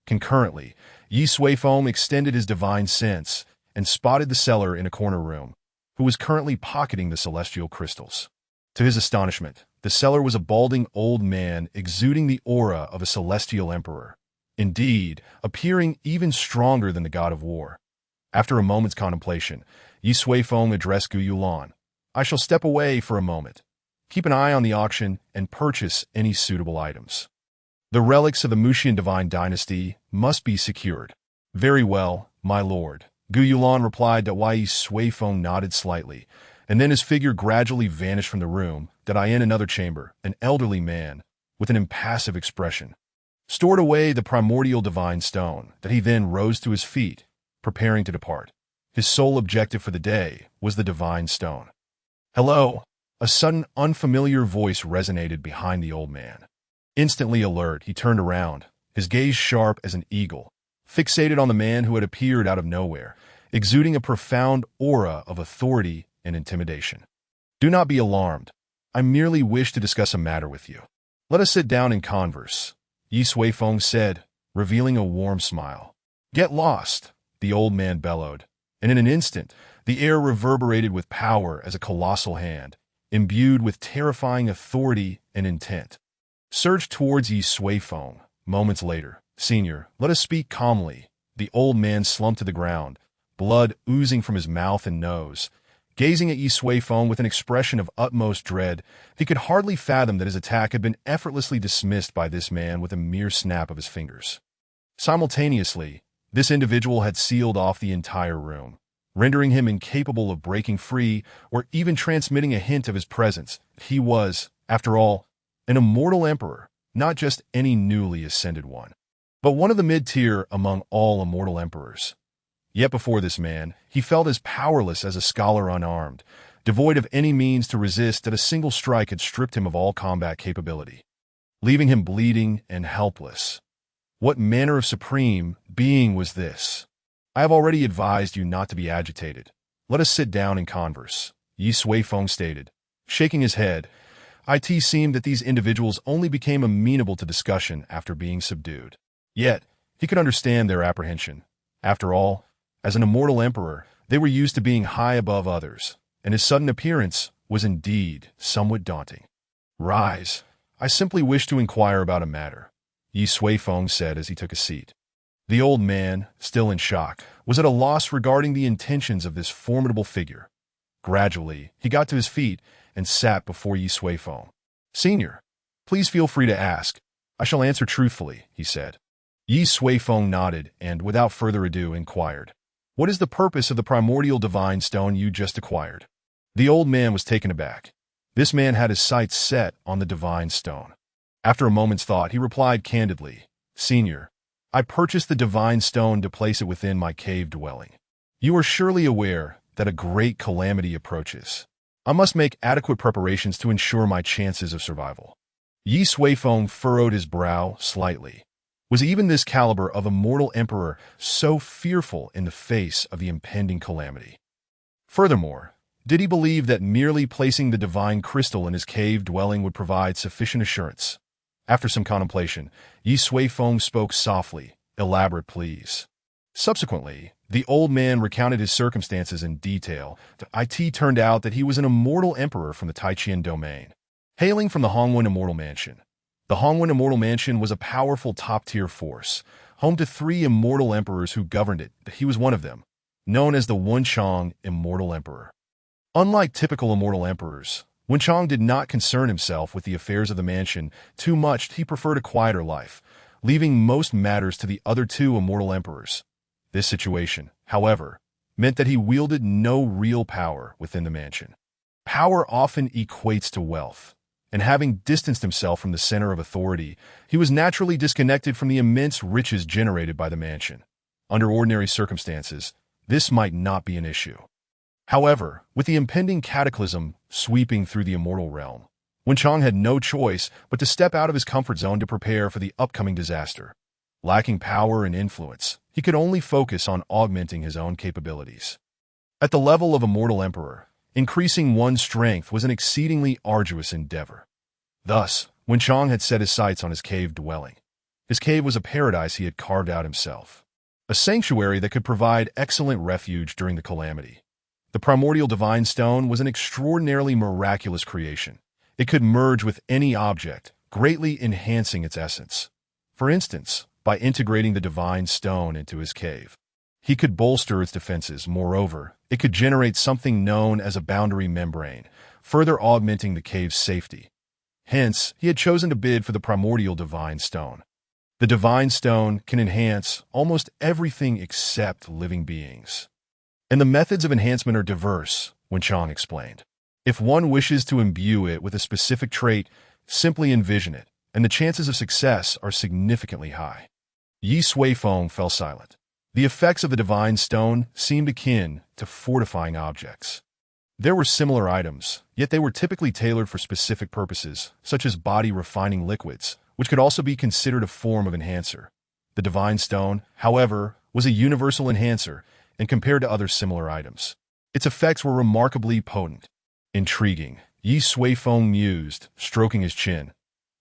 Concurrently, Ye Suifeng extended his divine sense and spotted the seller in a corner room, who was currently pocketing the celestial crystals. To his astonishment, the seller was a balding old man exuding the aura of a celestial emperor, indeed, appearing even stronger than the god of war. After a moment's contemplation, Ye Suifeng addressed Gu Yulan. I shall step away for a moment. Keep an eye on the auction and purchase any suitable items. The relics of the Mushian divine dynasty must be secured. Very well, my lord. Gu Yulan replied, that Ye Suifeng nodded slightly, and then his figure gradually vanished from the room. That in another chamber, an elderly man, with an impassive expression, stored away the primordial divine stone. That he then rose to his feet, preparing to depart. His sole objective for the day was the divine stone. Hello! A sudden unfamiliar voice resonated behind the old man. Instantly alert, he turned around, his gaze sharp as an eagle, fixated on the man who had appeared out of nowhere, exuding a profound aura of authority and intimidation. Do not be alarmed. I merely wish to discuss a matter with you. Let us sit down and converse, Ye Suifeng said, revealing a warm smile. Get lost, the old man bellowed, and in an instant, the air reverberated with power as a colossal hand, imbued with terrifying authority and intent, surged towards Ye Suifeng. Moments later, Senior, let us speak calmly. The old man slumped to the ground, blood oozing from his mouth and nose. Gazing at Ye Suifeng with an expression of utmost dread, he could hardly fathom that his attack had been effortlessly dismissed by this man with a mere snap of his fingers. Simultaneously, this individual had sealed off the entire room, rendering him incapable of breaking free or even transmitting a hint of his presence. He was, after all, an immortal emperor, not just any newly ascended one, but one of the mid-tier among all immortal emperors. Yet before this man, he felt as powerless as a scholar unarmed, devoid of any means to resist that a single strike had stripped him of all combat capability, leaving him bleeding and helpless. What manner of supreme being was this? I have already advised you not to be agitated. Let us sit down and converse, Ye Suifeng stated, shaking his head. It seemed that these individuals only became amenable to discussion after being subdued. Yet, he could understand their apprehension. After all, as an immortal emperor, they were used to being high above others, and his sudden appearance was indeed somewhat daunting. Rise. I simply wish to inquire about a matter, Ye Suifeng said as he took a seat. The old man, still in shock, was at a loss regarding the intentions of this formidable figure. Gradually, he got to his feet and sat before Ye Suifeng. Senior, please feel free to ask. I shall answer truthfully, he said. Ye Suifeng nodded and, without further ado, inquired, what is the purpose of the primordial divine stone you just acquired? The old man was taken aback. This man had his sights set on the divine stone. After a moment's thought, he replied candidly, Senior, I purchased the divine stone to place it within my cave dwelling. You are surely aware that a great calamity approaches. I must make adequate preparations to ensure my chances of survival. Ye Suifeng furrowed his brow slightly. Was even this caliber of immortal emperor so fearful in the face of the impending calamity? Furthermore, did he believe that merely placing the divine crystal in his cave dwelling would provide sufficient assurance? After some contemplation, Ye Suifeng spoke softly, elaborate please. Subsequently, the old man recounted his circumstances in detail. It turned out that he was an immortal emperor from the Taiqian domain, hailing from the Hongwen Immortal Mansion. The Hongwen Immortal Mansion was a powerful top-tier force, home to 3 immortal emperors who governed it. He was one of them, known as the Wenchang Immortal Emperor. Unlike typical immortal emperors, Wenchang did not concern himself with the affairs of the mansion too much. He preferred a quieter life, leaving most matters to the other 2 immortal emperors. This situation, however, meant that he wielded no real power within the mansion. Power often equates to wealth, and having distanced himself from the center of authority, he was naturally disconnected from the immense riches generated by the mansion. Under ordinary circumstances, this might not be an issue. However, with the impending cataclysm sweeping through the immortal realm, Wenchang had no choice but to step out of his comfort zone to prepare for the upcoming disaster. Lacking power and influence, he could only focus on augmenting his own capabilities. At the level of a mortal emperor, increasing one's strength was an exceedingly arduous endeavor. Thus, Wenchang had set his sights on his cave dwelling. His cave was a paradise he had carved out himself, a sanctuary that could provide excellent refuge during the calamity. The primordial divine stone was an extraordinarily miraculous creation. It could merge with any object, greatly enhancing its essence. For instance, by integrating the divine stone into his cave, he could bolster its defenses. Moreover, it could generate something known as a boundary membrane, further augmenting the cave's safety. Hence, he had chosen to bid for the primordial divine stone. The divine stone can enhance almost everything except living beings. And the methods of enhancement are diverse, Wenchang explained. If one wishes to imbue it with a specific trait, simply envision it, and the chances of success are significantly high. Ye Suifeng fell silent. The effects of the divine stone seemed akin to fortifying objects. There were similar items, yet they were typically tailored for specific purposes, such as body-refining liquids, which could also be considered a form of enhancer. The divine stone, however, was a universal enhancer, and compared to other similar items, its effects were remarkably potent. Intriguing, Ye Suifeng mused, stroking his chin.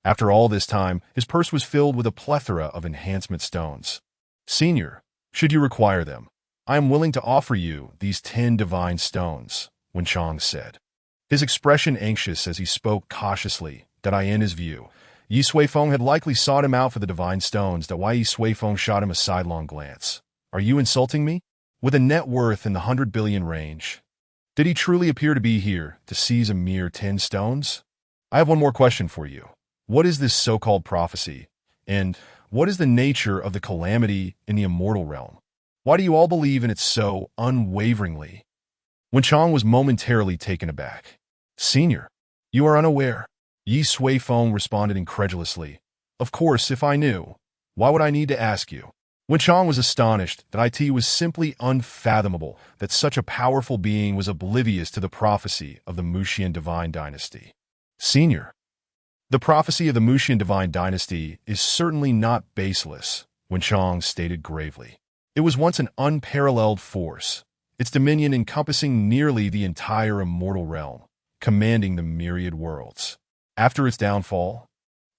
After all this time, his purse was filled with a plethora of enhancement stones. "Senior, should you require them, I am willing to offer you these 10 divine stones," Wenchang said. His expression anxious as he spoke cautiously, that in his view, Ye Suifeng had likely sought him out for the divine stones. Ye Suifeng shot him a sidelong glance. "Are you insulting me? With a net worth in the 100 billion range, did he truly appear to be here to seize a mere 10 stones? I have one more question for you. What is this so-called prophecy? And what is the nature of the calamity in the immortal realm? Why do you all believe in it so unwaveringly?" Wenchang was momentarily taken aback. "Senior, you are unaware." Ye Suifeng responded incredulously. "Of course, if I knew, why would I need to ask you?" Wenchang was astonished that it was simply unfathomable that such a powerful being was oblivious to the prophecy of the Mushian divine dynasty. "Senior, the prophecy of the Mushian divine dynasty is certainly not baseless," Wenchang stated gravely. "It was once an unparalleled force, its dominion encompassing nearly the entire immortal realm, commanding the myriad worlds. After its downfall,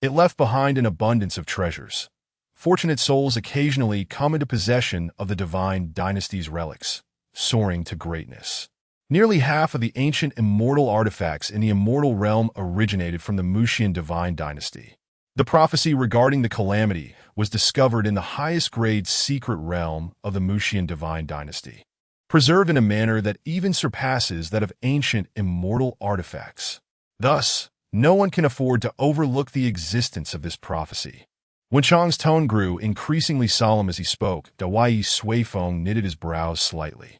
it left behind an abundance of treasures. Fortunate souls occasionally come into possession of the divine dynasty's relics, soaring to greatness. Nearly half of the ancient immortal artifacts in the immortal realm originated from the Mushian divine dynasty. The prophecy regarding the calamity was discovered in the highest grade secret realm of the Mushian divine dynasty, preserved in a manner that even surpasses that of ancient immortal artifacts. Thus, no one can afford to overlook the existence of this prophecy." Wenchang's tone grew increasingly solemn as he spoke. Ye Suifeng knitted his brows slightly.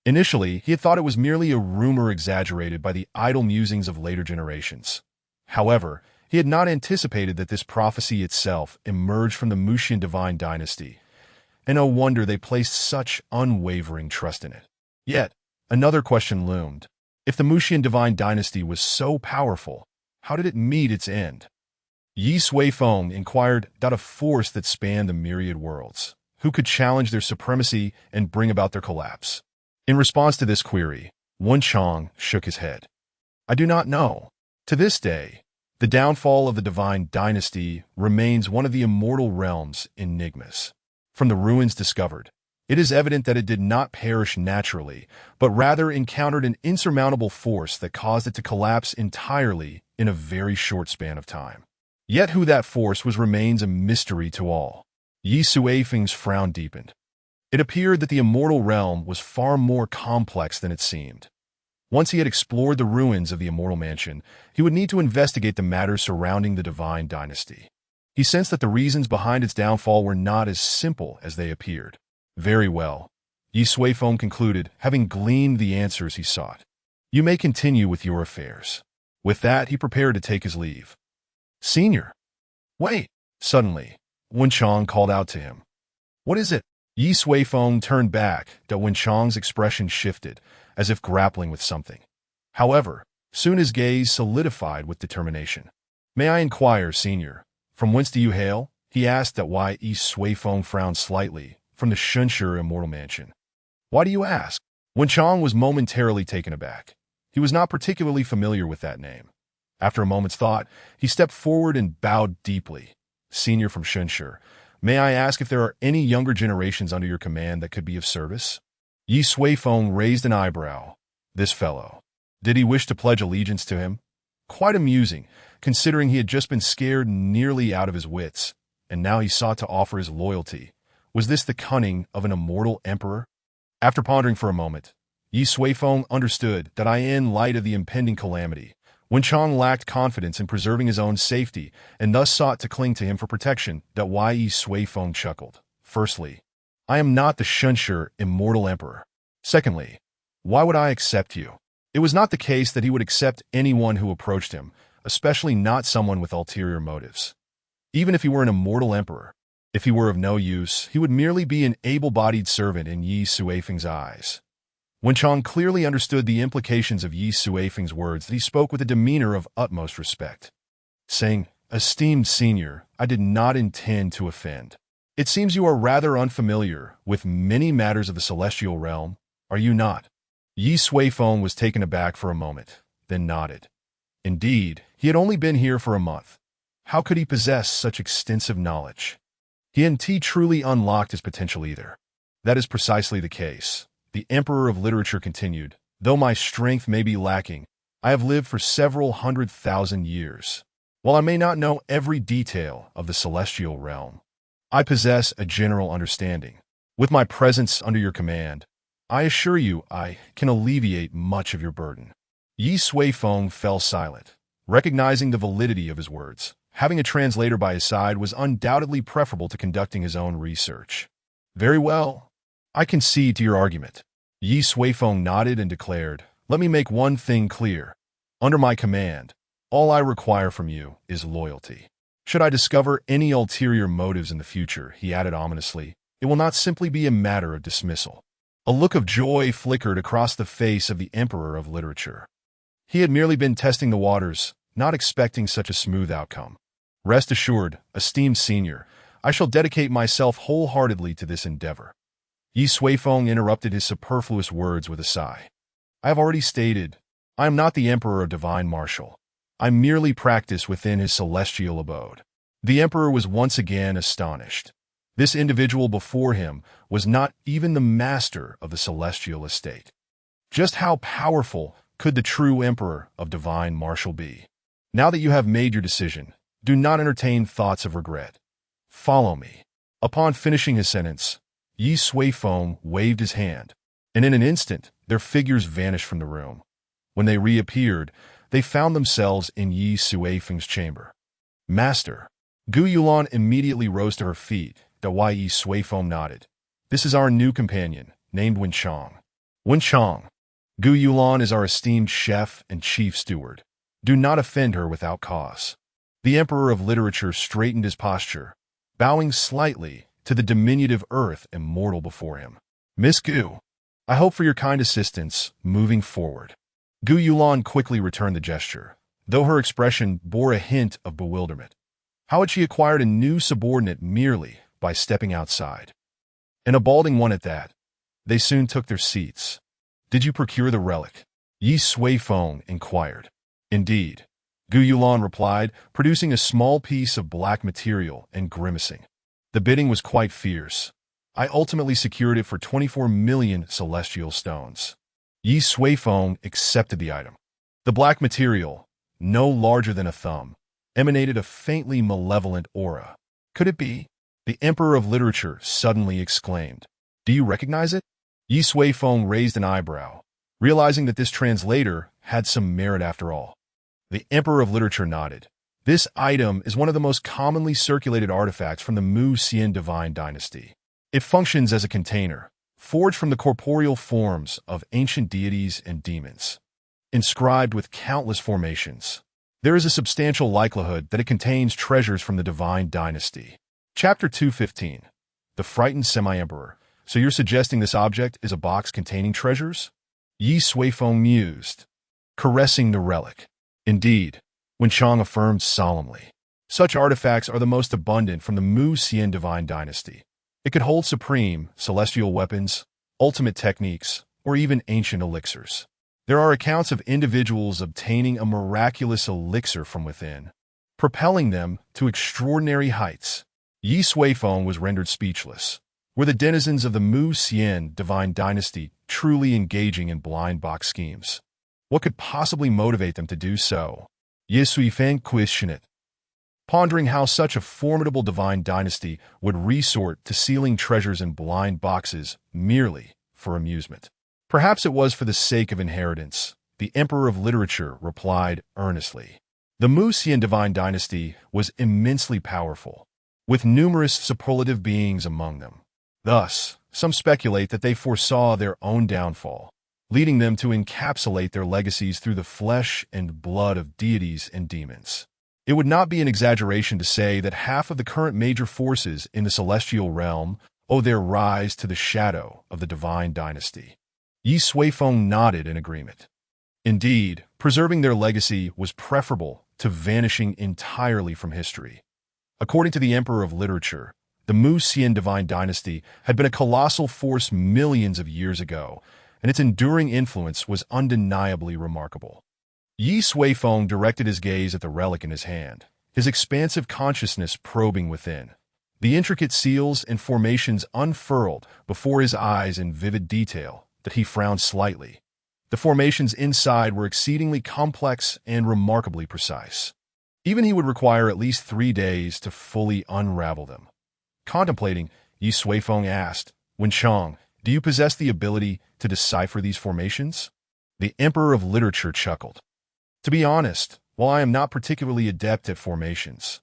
Initially, he had thought it was merely a rumor exaggerated by the idle musings of later generations. However, he had not anticipated that this prophecy itself emerged from the Mushian divine dynasty, and no wonder they placed such unwavering trust in it. Yet, another question loomed. If the Mushian divine dynasty was so powerful, how did it meet its end? Ye Suifeng inquired. A force that spanned the myriad worlds. Who could challenge their supremacy and bring about their collapse? In response to this query, Wenchang shook his head. "I do not know. To this day, the downfall of the divine dynasty remains one of the immortal realm's enigmas. From the ruins discovered, it is evident that it did not perish naturally, but rather encountered an insurmountable force that caused it to collapse entirely in a very short span of time. Yet who that force was remains a mystery to all." Ye Suifeng's frown deepened. It appeared that the immortal realm was far more complex than it seemed. Once he had explored the ruins of the immortal mansion, he would need to investigate the matters surrounding the divine dynasty. He sensed that the reasons behind its downfall were not as simple as they appeared. "Very well," Ye Suifeng concluded, having gleaned the answers he sought. "You may continue with your affairs." With that, he prepared to take his leave. "Senior, wait!" Suddenly, Wenchang called out to him. "What is it?" Ye Suifeng turned back. Wenchang's expression shifted, as if grappling with something. However, Soon his gaze solidified with determination. "May I inquire, senior, from whence do you hail?" he asked. That Ye Suifeng frowned slightly. "From the Shenshi Immortal Mansion." "Why do you ask?" Wen Chang was momentarily taken aback. He was not particularly familiar with that name. After a moment's thought, he stepped forward and bowed deeply. "Senior from Shenshi, may I ask if there are any younger generations under your command that could be of service?" Ye Suifeng raised an eyebrow. This fellow. Did he wish to pledge allegiance to him? Quite amusing, considering he had just been scared nearly out of his wits, and now he sought to offer his loyalty. Was this the cunning of an immortal emperor? After pondering for a moment, Ye Suifeng understood that in light of the impending calamity, Wen Chang lacked confidence in preserving his own safety and thus sought to cling to him for protection. Ye Suifeng chuckled. "Firstly, I am not the Shenshi Immortal Emperor. Secondly, why would I accept you?" It was not the case that he would accept anyone who approached him, especially not someone with ulterior motives. Even if he were an immortal emperor, if he were of no use, he would merely be an able-bodied servant in Ye Suifeng's eyes. Wen Chang clearly understood the implications of Ye Suifeng's words that he spoke with a demeanor of utmost respect, saying, "Esteemed senior, I did not intend to offend. It seems you are rather unfamiliar with many matters of the celestial realm, are you not?" Ye Suifeng was taken aback for a moment, then nodded. Indeed, he had only been here for a month. How could he possess such extensive knowledge? He hadn't truly unlocked his potential either. "That is precisely the case," the Emperor of Literature continued. "Though my strength may be lacking, I have lived for several 100,000 years. While I may not know every detail of the celestial realm, I possess a general understanding. With my presence under your command, I assure you I can alleviate much of your burden." Ye Suifeng fell silent, recognizing the validity of his words. Having a translator by his side was undoubtedly preferable to conducting his own research. "Very well. I concede to your argument." Ye Suifeng nodded and declared, "Let me make one thing clear. Under my command, all I require from you is loyalty. Should I discover any ulterior motives in the future," he added ominously, "it will not simply be a matter of dismissal." A look of joy flickered across the face of the Emperor of Literature. He had merely been testing the waters, not expecting such a smooth outcome. "Rest assured, esteemed senior, I shall dedicate myself wholeheartedly to this endeavor." Ye Suifeng interrupted his superfluous words with a sigh. "I have already stated, I am not the Emperor of Divine Marshal. I merely practice within his celestial abode." The Emperor was once again astonished. This individual before him was not even the master of the celestial estate. Just how powerful could the true Emperor of Divine Marshal be? "Now that you have made your decision, do not entertain thoughts of regret. Follow me." Upon finishing his sentence, Ye Suifeng waved his hand, and in an instant their figures vanished from the room. When they reappeared, they found themselves in Ye Suifeng's chamber. "Master." Gu Yulan immediately rose to her feet. Ye Suifeng nodded. "This is our new companion, named Wen Chang." "Wen Chang. Gu Yulan is our esteemed chef and chief steward. Do not offend her without cause." The Emperor of Literature straightened his posture, bowing slightly to the diminutive earth immortal before him. "Miss Gu, I hope for your kind assistance moving forward." Gu Yulan quickly returned the gesture, though her expression bore a hint of bewilderment. How had she acquired a new subordinate merely by stepping outside? And a balding one at that. They soon took their seats. "Did you procure the relic?" Ye Suifeng inquired. "Indeed," Gu Yulan replied, producing a small piece of black material and grimacing. "The bidding was quite fierce. I ultimately secured it for 24 million celestial stones." Ye Suifeng accepted the item. The black material, no larger than a thumb, emanated a faintly malevolent aura. "Could it be?" the Emperor of Literature suddenly exclaimed. "Do you recognize it?" Ye Suifeng raised an eyebrow, realizing that this translator had some merit after all. The Emperor of Literature nodded. "This item is one of the most commonly circulated artifacts from the Mu Xian Divine Dynasty. It functions as a container, forged from the corporeal forms of ancient deities and demons, inscribed with countless formations. There is a substantial likelihood that it contains treasures from the Divine Dynasty." Chapter 215. The Frightened Semi-Emperor. "So you're suggesting this object is a box containing treasures?" Ye Suifeng mused. caressing the relic. Indeed, when Chang affirmed solemnly, such artifacts are the most abundant from the Mu Xian divine dynasty. It could hold supreme, celestial weapons, ultimate techniques, or even ancient elixirs. There are accounts of individuals obtaining a miraculous elixir from within, propelling them to extraordinary heights. Ye Suifeng was rendered speechless. Were the denizens of the Mu Xian divine dynasty truly engaging in blind box schemes? What could possibly motivate them to do so? Ye Suifeng questioned it, pondering how such a formidable divine dynasty would resort to sealing treasures in blind boxes merely for amusement. Perhaps it was for the sake of inheritance, the Emperor of Literature replied earnestly. The Mu Xian divine dynasty was immensely powerful, with numerous superlative beings among them. Thus, some speculate that they foresaw their own downfall, leading them to encapsulate their legacies through the flesh and blood of deities and demons. It would not be an exaggeration to say that half of the current major forces in the celestial realm owe their rise to the shadow of the divine dynasty. Ye Suifeng nodded in agreement. Indeed, preserving their legacy was preferable to vanishing entirely from history. According to the Emperor of Literature, the Mu Xian divine dynasty had been a colossal force millions of years ago, and its enduring influence was undeniably remarkable. Ye Suifeng directed his gaze at the relic in his hand, his expansive consciousness probing within. The intricate seals and formations unfurled before his eyes in vivid detail that he frowned slightly. The formations inside were exceedingly complex and remarkably precise. Even he would require at least 3 days to fully unravel them. Contemplating, Ye Suifeng asked, "Wen Chang, do you possess the ability to decipher these formations?" The Emperor of Literature chuckled. "To be honest, while I am not particularly adept at formations,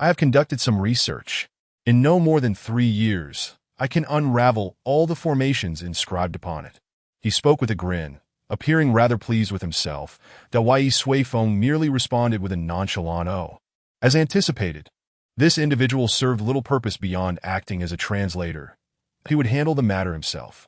I have conducted some research. In no more than 3 years, I can unravel all the formations inscribed upon it." He spoke with a grin, appearing rather pleased with himself, that Ye Suifeng merely responded with a nonchalant "oh." As anticipated, this individual served little purpose beyond acting as a translator. He would handle the matter himself.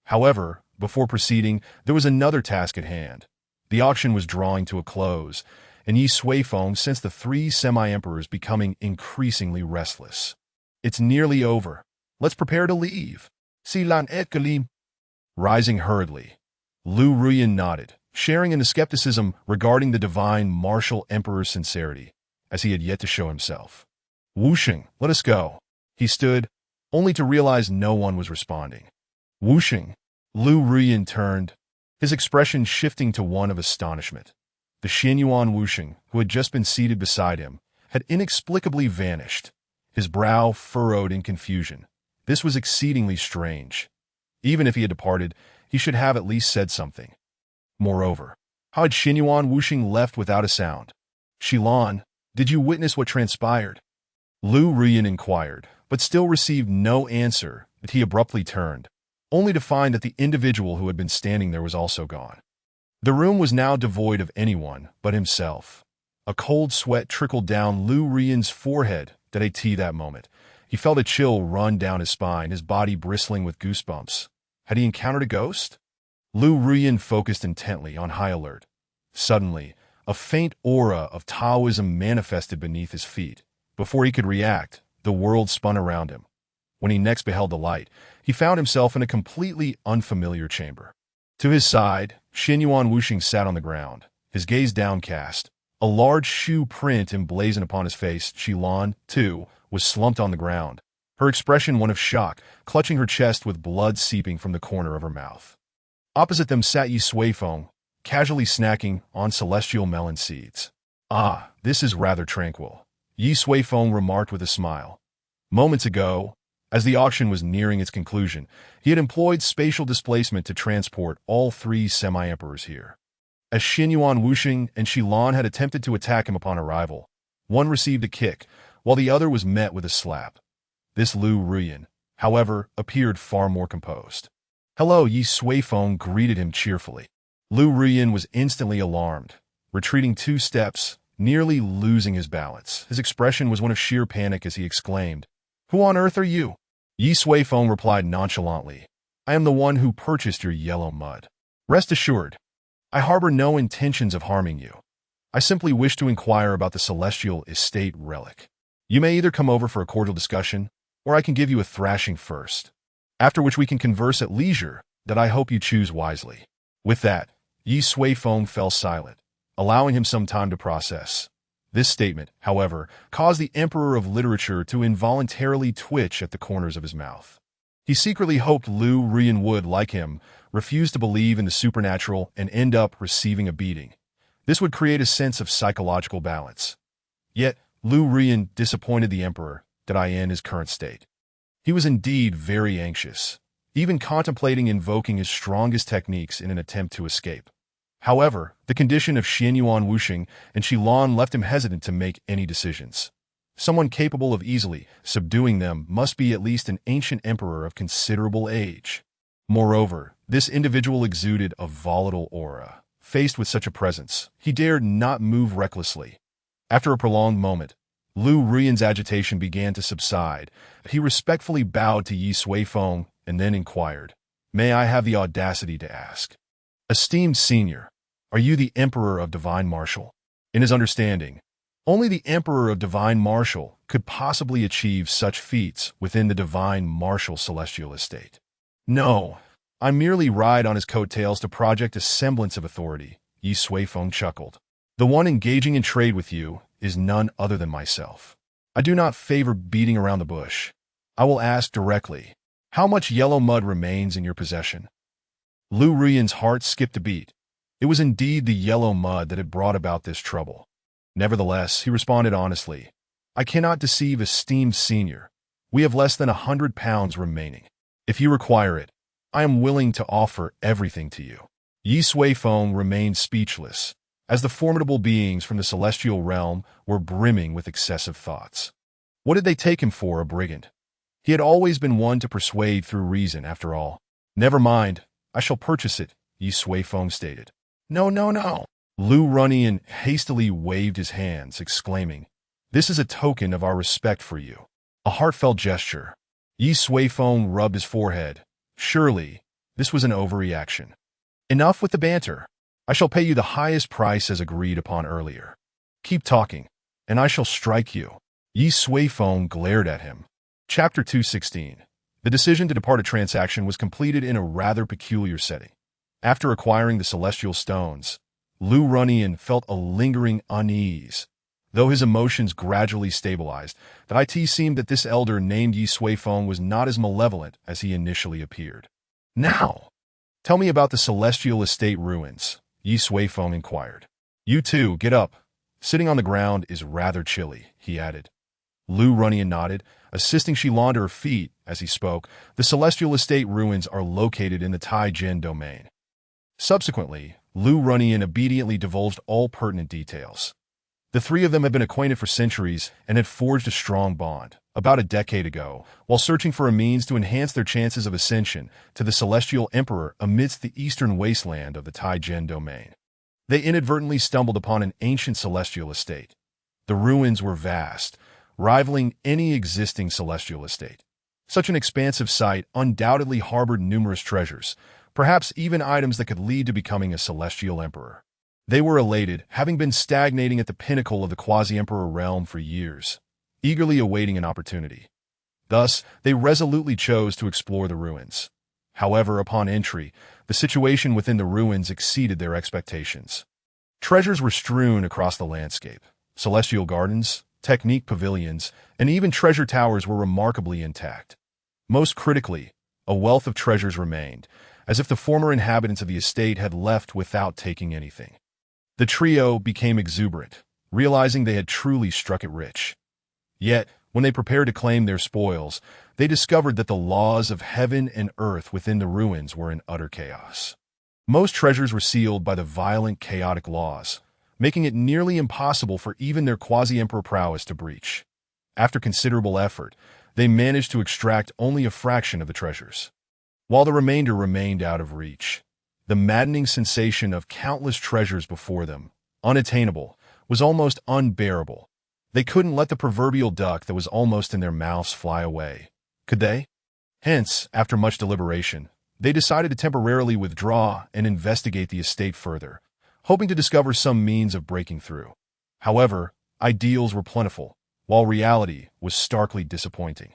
However, before proceeding, there was another task at hand. The auction was drawing to a close, and Ye Suifeng sensed the 3 semi-emperors becoming increasingly restless. "It's nearly over. Let's prepare to leave." Silan et Galim. Rising hurriedly, Lu Ruyan nodded, sharing in the skepticism regarding the divine marshal emperor's sincerity, as he had yet to show himself. "Wushing, let us go." He stood, only to realize no one was responding. "Wushing." Lu Ruyan turned, his expression shifting to one of astonishment. The Xianyuan Wushing, who had just been seated beside him, had inexplicably vanished, his brow furrowed in confusion. This was exceedingly strange. Even if he had departed, he should have at least said something. Moreover, how had Xianyuan Wushing left without a sound? "Shilan, did you witness what transpired?" Lu Ruyan inquired, but still received no answer. That he abruptly turned, only to find that the individual who had been standing there was also gone. The room was now devoid of anyone but himself. A cold sweat trickled down Lu Ruyan's forehead that moment. He felt a chill run down his spine, his body bristling with goosebumps. Had he encountered a ghost? Lu Ruyan focused intently, on high alert. Suddenly, a faint aura of Taoism manifested beneath his feet. Before he could react, the world spun around him. When he next beheld the light, he found himself in a completely unfamiliar chamber. To his side, Xianyuan Wuxing sat on the ground, his gaze downcast. A large shoe print emblazoned upon his face. Xilan, too, was slumped on the ground, her expression one of shock, clutching her chest with blood seeping from the corner of her mouth. Opposite them sat Ye Suifeng, casually snacking on celestial melon seeds. "Ah, this is rather tranquil," Ye Suifeng remarked with a smile. Moments ago, as the auction was nearing its conclusion, he had employed spatial displacement to transport all 3 semi-emperors here. As Xianyuan Wuxing and Xilan had attempted to attack him upon arrival, one received a kick, while the other was met with a slap. This Lu Ruyan, however, appeared far more composed. "Hello," Ye Suifeng greeted him cheerfully. Lu Ruyan was instantly alarmed, retreating 2 steps, nearly losing his balance. His expression was one of sheer panic as he exclaimed, "Who on earth are you?" Ye Suifeng replied nonchalantly, "I am the one who purchased your yellow mud. Rest assured, I harbor no intentions of harming you. I simply wish to inquire about the celestial estate relic. You may either come over for a cordial discussion, or I can give you a thrashing first, after which we can converse at leisure, that I hope you choose wisely." With that, Ye Suifeng fell silent, allowing him some time to process. This statement, however, caused the Emperor of Literature to involuntarily twitch at the corners of his mouth. He secretly hoped Lu Rian would, like him, refuse to believe in the supernatural and end up receiving a beating. This would create a sense of psychological balance. Yet, Lu Rian disappointed the Emperor in his current state. He was indeed very anxious, even contemplating invoking his strongest techniques in an attempt to escape. However, the condition of Xianyuan Wuxing and Qilan left him hesitant to make any decisions. Someone capable of easily subduing them must be at least an ancient emperor of considerable age. Moreover, this individual exuded a volatile aura. Faced with such a presence, he dared not move recklessly. After a prolonged moment, Lu Rian's agitation began to subside. He respectfully bowed to Ye Suifeng and then inquired, "May I have the audacity to ask? Esteemed senior, are you the Emperor of Divine Marshal?" In his understanding, only the Emperor of Divine Marshal could possibly achieve such feats within the Divine Marshal celestial estate. "No, I merely ride on his coattails to project a semblance of authority," Ye Suifeng chuckled. "The one engaging in trade with you is none other than myself. I do not favor beating around the bush. I will ask directly, how much yellow mud remains in your possession?" Lu Rian's heart skipped a beat. It was indeed the yellow mud that had brought about this trouble. Nevertheless, he responded honestly, "I cannot deceive esteemed senior. We have less than 100 pounds remaining. If you require it, I am willing to offer everything to you." Ye Suifeng remained speechless, as the formidable beings from the celestial realm were brimming with excessive thoughts. What did they take him for, a brigand? He had always been one to persuade through reason, after all. "Never mind, I shall purchase it," Ye Suifeng stated. "No, no, no." Lu Runyan hastily waved his hands, exclaiming, "This is a token of our respect for you." A heartfelt gesture. Ye Suifeng rubbed his forehead. Surely, this was an overreaction. "Enough with the banter. I shall pay you the highest price as agreed upon earlier. Keep talking, and I shall strike you." Ye Suifeng glared at him. Chapter 216. The decision to depart a transaction was completed in a rather peculiar setting. After acquiring the celestial stones, Lu Runyan felt a lingering unease. Though his emotions gradually stabilized, it seemed that this elder named Ye Suifeng was not as malevolent as he initially appeared. "Now, tell me about the celestial estate ruins," Ye Suifeng inquired. "You too, get up. Sitting on the ground is rather chilly," he added. Lu Runyan nodded, assisting Qilan to her feet as he spoke. The celestial estate ruins are located in the Tai-Gen domain. Subsequently, Lu Runyan obediently divulged all pertinent details. The three of them had been acquainted for centuries and had forged a strong bond. About a decade ago, while searching for a means to enhance their chances of ascension to the Celestial Emperor amidst the eastern wasteland of the Tai-Gen domain, they inadvertently stumbled upon an ancient celestial estate. The ruins were vast, rivaling any existing celestial estate. Such an expansive site undoubtedly harbored numerous treasures, perhaps even items that could lead to becoming a celestial emperor. They were elated, having been stagnating at the pinnacle of the quasi-emperor realm for years, eagerly awaiting an opportunity. Thus, they resolutely chose to explore the ruins. However, upon entry, the situation within the ruins exceeded their expectations. Treasures were strewn across the landscape. Celestial gardens, technique pavilions, and even treasure towers were remarkably intact. Most critically, a wealth of treasures remained, as if the former inhabitants of the estate had left without taking anything. The trio became exuberant, realizing they had truly struck it rich. Yet, when they prepared to claim their spoils, they discovered that the laws of heaven and earth within the ruins were in utter chaos. Most treasures were sealed by the violent, chaotic laws, making it nearly impossible for even their quasi-emperor prowess to breach. After considerable effort, they managed to extract only a fraction of the treasures, while the remainder remained out of reach. The maddening sensation of countless treasures before them, unattainable, was almost unbearable. They couldn't let the proverbial duck that was almost in their mouths fly away, could they? Hence, after much deliberation, they decided to temporarily withdraw and investigate the estate further, hoping to discover some means of breaking through. However, ideals were plentiful, while reality was starkly disappointing.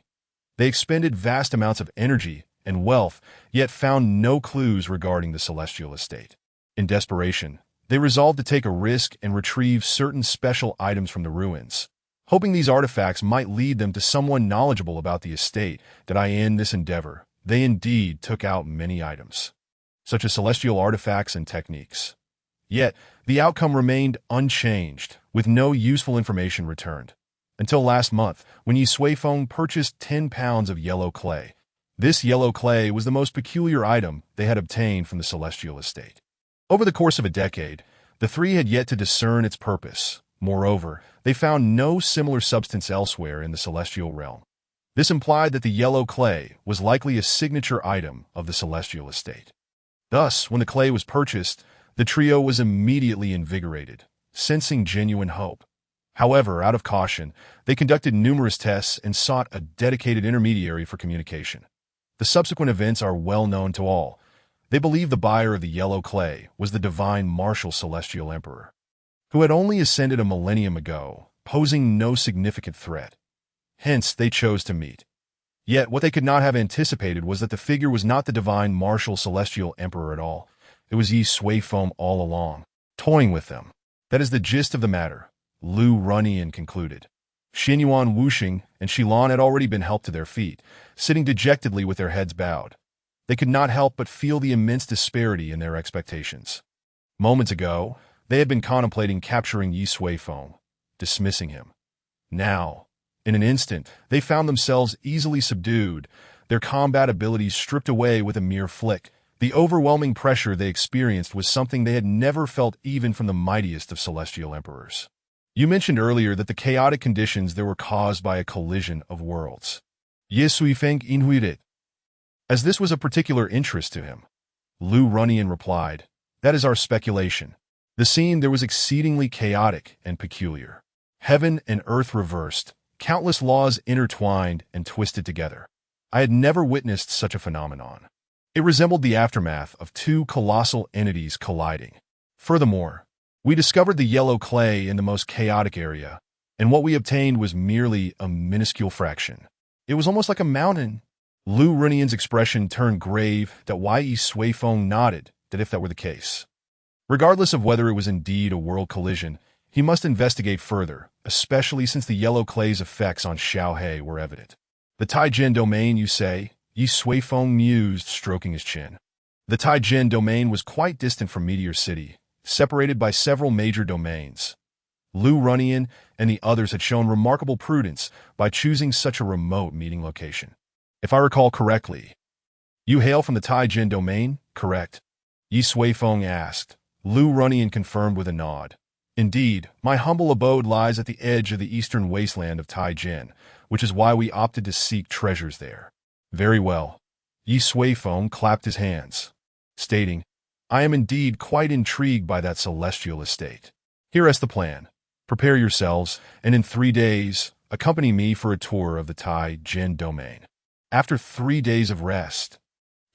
They expended vast amounts of energy and wealth, yet found no clues regarding the celestial estate. In desperation, they resolved to take a risk and retrieve certain special items from the ruins, hoping these artifacts might lead them to someone knowledgeable about the estate. That in this endeavor, they indeed took out many items, such as celestial artifacts and techniques. Yet, the outcome remained unchanged, with no useful information returned. Until last month, when Ye Suifeng purchased 10 pounds of yellow clay. This yellow clay was the most peculiar item they had obtained from the celestial estate. Over the course of a decade, the three had yet to discern its purpose. Moreover, they found no similar substance elsewhere in the celestial realm. This implied that the yellow clay was likely a signature item of the celestial estate. Thus, when the clay was purchased, the trio was immediately invigorated, sensing genuine hope. However, out of caution, they conducted numerous tests and sought a dedicated intermediary for communication. The subsequent events are well known to all. They believe the buyer of the yellow clay was the divine marshal celestial emperor, who had only ascended a millennium ago, posing no significant threat. Hence, they chose to meet. Yet, what they could not have anticipated was that the figure was not the divine marshal celestial emperor at all. It was Ye Suifeng all along, toying with them. That is the gist of the matter, Lu Runyan concluded. Xinyuan Wuxing and Shilan had already been helped to their feet, sitting dejectedly with their heads bowed. They could not help but feel the immense disparity in their expectations. Moments ago, they had been contemplating capturing Ye Suifeng, dismissing him. Now, in an instant, they found themselves easily subdued, their combat abilities stripped away with a mere flick. The overwhelming pressure they experienced was something they had never felt even from the mightiest of celestial emperors. You mentioned earlier that the chaotic conditions there were caused by a collision of worlds. Ye Suifeng inhuited. As this was of particular interest to him, Lu Runyan replied, "That is our speculation. The scene there was exceedingly chaotic and peculiar. Heaven and earth reversed, countless laws intertwined and twisted together. I had never witnessed such a phenomenon. It resembled the aftermath of two colossal entities colliding. Furthermore, we discovered the yellow clay in the most chaotic area, and what we obtained was merely a minuscule fraction. It was almost like a mountain." Lu Runyan's expression turned grave. Ye Suifeng nodded that if that were the case, regardless of whether it was indeed a world collision, he must investigate further, especially since the yellow clay's effects on Xiaohe were evident. "The Taijin domain, you say?" Ye Suifeng mused, stroking his chin. The Taijin domain was quite distant from Meteor City, separated by several major domains. Lu Runyan and the others had shown remarkable prudence by choosing such a remote meeting location. "If I recall correctly, you hail from the Taijin domain, correct?" Ye Suifeng asked. Lu Runyan confirmed with a nod. "Indeed, my humble abode lies at the edge of the eastern wasteland of Taijin, which is why we opted to seek treasures there." "Very well." Ye Suifeng clapped his hands, stating, "I am indeed quite intrigued by that celestial estate. Here is the plan. Prepare yourselves, and in 3 days, accompany me for a tour of the Taijin domain." After 3 days of rest,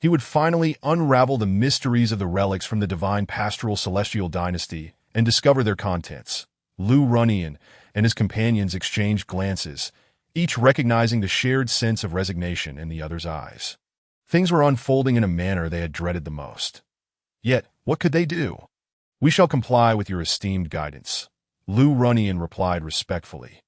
he would finally unravel the mysteries of the relics from the divine pastoral celestial dynasty and discover their contents. Lu Runyan and his companions exchanged glances, each recognizing the shared sense of resignation in the other's eyes. Things were unfolding in a manner they had dreaded the most. Yet, what could they do? "We shall comply with your esteemed guidance," Lu Runyan replied respectfully.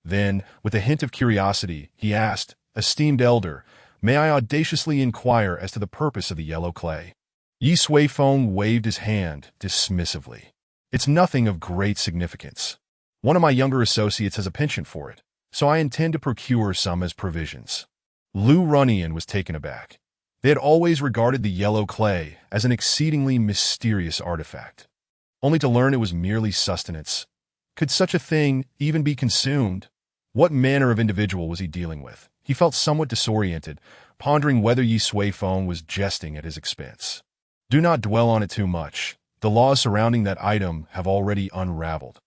Then, with a hint of curiosity, he asked, "Esteemed elder, may I audaciously inquire as to the purpose of the yellow clay?" Ye Suifeng waved his hand dismissively. "It's nothing of great significance. One of my younger associates has a penchant for it, so I intend to procure some as provisions." Lu Runyan was taken aback. They had always regarded the yellow clay as an exceedingly mysterious artifact, only to learn it was merely sustenance. Could such a thing even be consumed? What manner of individual was he dealing with? He felt somewhat disoriented, pondering whether Ye Suifeng was jesting at his expense. "Do not dwell on it too much. The laws surrounding that item have already unraveled,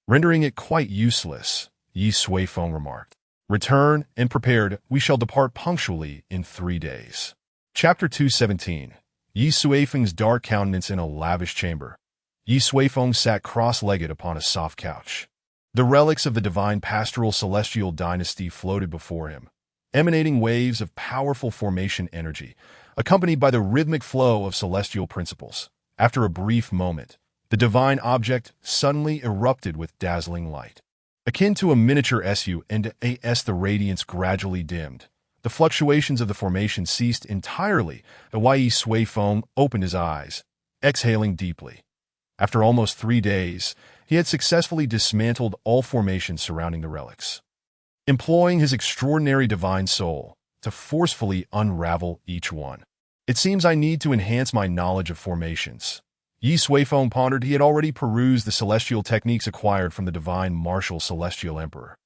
rendering it quite useless," Ye Suifeng remarked. "Return and prepared. We shall depart punctually in 3 days." Chapter 217. Ye Suifeng's dark countenance in a lavish chamber. Ye Suifeng sat cross-legged upon a soft couch. The relics of the divine pastoral celestial dynasty floated before him, emanating waves of powerful formation energy, accompanied by the rhythmic flow of celestial principles. After a brief moment, the divine object suddenly erupted with dazzling light. Akin to a miniature SU and AS, the radiance gradually dimmed. The fluctuations of the formation ceased entirely. The Ye Suifeng opened his eyes, exhaling deeply. After almost 3 days, he had successfully dismantled all formations surrounding the relics, employing his extraordinary divine soul to forcefully unravel each one. It seems I need to enhance my knowledge of formations. Ye Suifeng pondered. He had already perused the celestial techniques acquired from the divine marshal celestial emperor,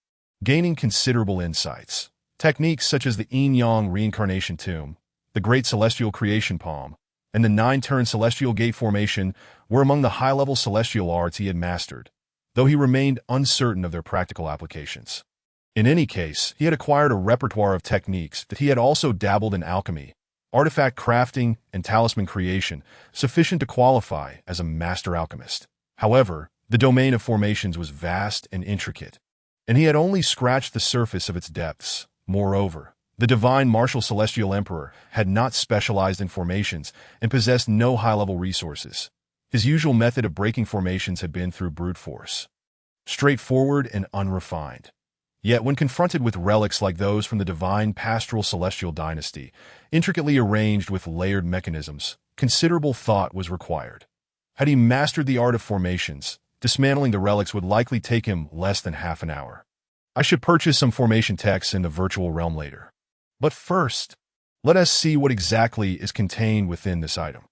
gaining considerable insights. Techniques such as the yin-yang reincarnation tomb, the great celestial creation palm, and the 9-turn celestial gate formation were among the high-level celestial arts he had mastered, though he remained uncertain of their practical applications. In any case, he had acquired a repertoire of techniques that he had also dabbled in alchemy, artifact crafting, and talisman creation, sufficient to qualify as a master alchemist. However, the domain of formations was vast and intricate, and he had only scratched the surface of its depths. Moreover, the divine marshal celestial emperor had not specialized in formations and possessed no high-level resources. His usual method of breaking formations had been through brute force, straightforward and unrefined. Yet when confronted with relics like those from the divine pastoral celestial dynasty, intricately arranged with layered mechanisms, considerable thought was required. Had he mastered the art of formations, dismantling the relics would likely take him less than half an hour. I should purchase some formation texts in the virtual realm later. But first, let us see what exactly is contained within this item.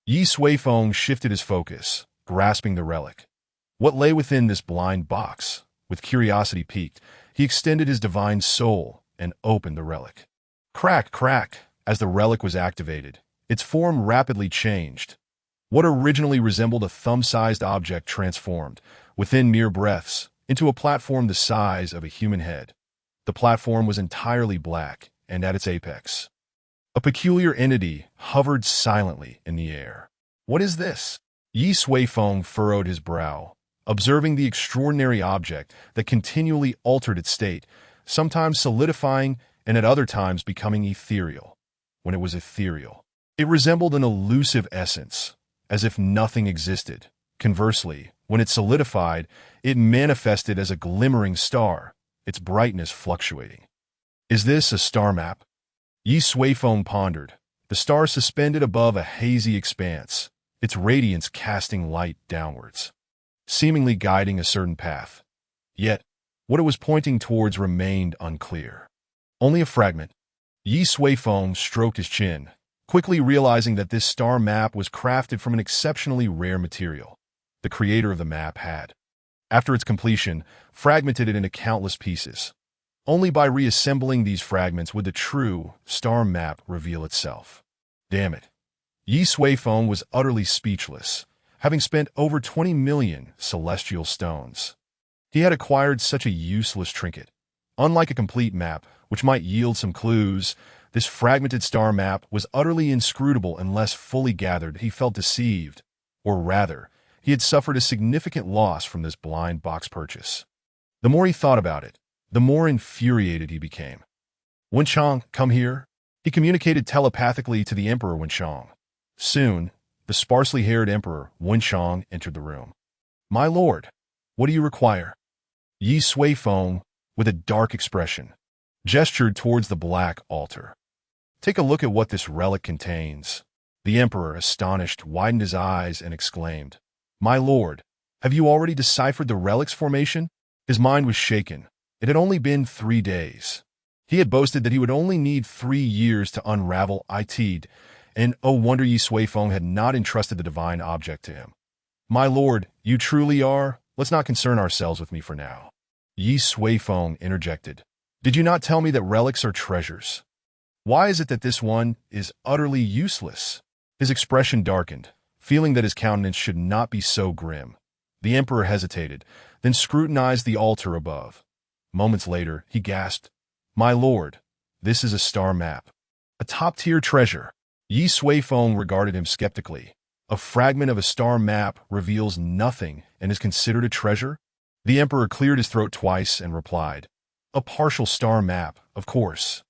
Ye Suifeng shifted his focus, grasping the relic. What lay within this blind box? With curiosity piqued, he extended his divine soul and opened the relic. Crack, crack, as the relic was activated, its form rapidly changed. What originally resembled a thumb-sized object transformed, within mere breaths, into a platform the size of a human head. The platform was entirely black, and at its apex, a peculiar entity hovered silently in the air. What is this? Ye Suifeng furrowed his brow, observing the extraordinary object that continually altered its state, sometimes solidifying and at other times becoming ethereal. When it was ethereal, it resembled an elusive essence, as if nothing existed. Conversely, when it solidified, it manifested as a glimmering star, its brightness fluctuating. Is this a star map? Ye Suifeng pondered, the star suspended above a hazy expanse, its radiance casting light downwards, seemingly guiding a certain path. Yet, what it was pointing towards remained unclear. Only a fragment. Ye Suifeng stroked his chin, quickly realizing that this star map was crafted from an exceptionally rare material. The creator of the map had, after its completion, fragmented it into countless pieces. Only by reassembling these fragments would the true star map reveal itself. Damn it. Ye Suifeng was utterly speechless, having spent over 20 million celestial stones. He had acquired such a useless trinket. Unlike a complete map, which might yield some clues, this fragmented star map was utterly inscrutable unless fully gathered. He felt deceived, or rather, he had suffered a significant loss from this blind box purchase. The more he thought about it, the more infuriated he became. Wenchang, come here. He communicated telepathically to the Emperor Wenchang. Soon, the sparsely haired Emperor Wenchang entered the room. My lord, what do you require? Ye Suifeng, with a dark expression, gestured towards the black altar. Take a look at what this relic contains. The Emperor, astonished, widened his eyes and exclaimed, My lord, have you already deciphered the relic's formation? His mind was shaken. It had only been 3 days. He had boasted that he would only need 3 years to unravel it, and oh wonder Ye Suifeng had not entrusted the divine object to him. My lord, you truly are? Let's not concern ourselves with me for now. Ye Suifeng interjected. Did you not tell me that relics are treasures? Why is it that this one is utterly useless? His expression darkened, feeling that his countenance should not be so grim. The Emperor hesitated, then scrutinized the altar above. Moments later, he gasped, My lord, this is a star map. A top-tier treasure. Ye Suifeng regarded him skeptically. A fragment of a star map reveals nothing and is considered a treasure? The emperor cleared his throat twice and replied, a partial star map, of course,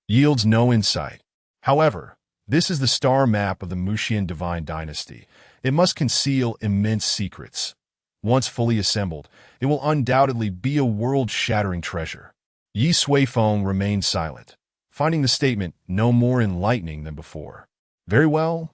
yields no insight. However, this is the star map of the Mushian divine dynasty. It must conceal immense secrets. Once fully assembled, it will undoubtedly be a world-shattering treasure. Ye Suifeng remained silent, finding the statement no more enlightening than before. Very well,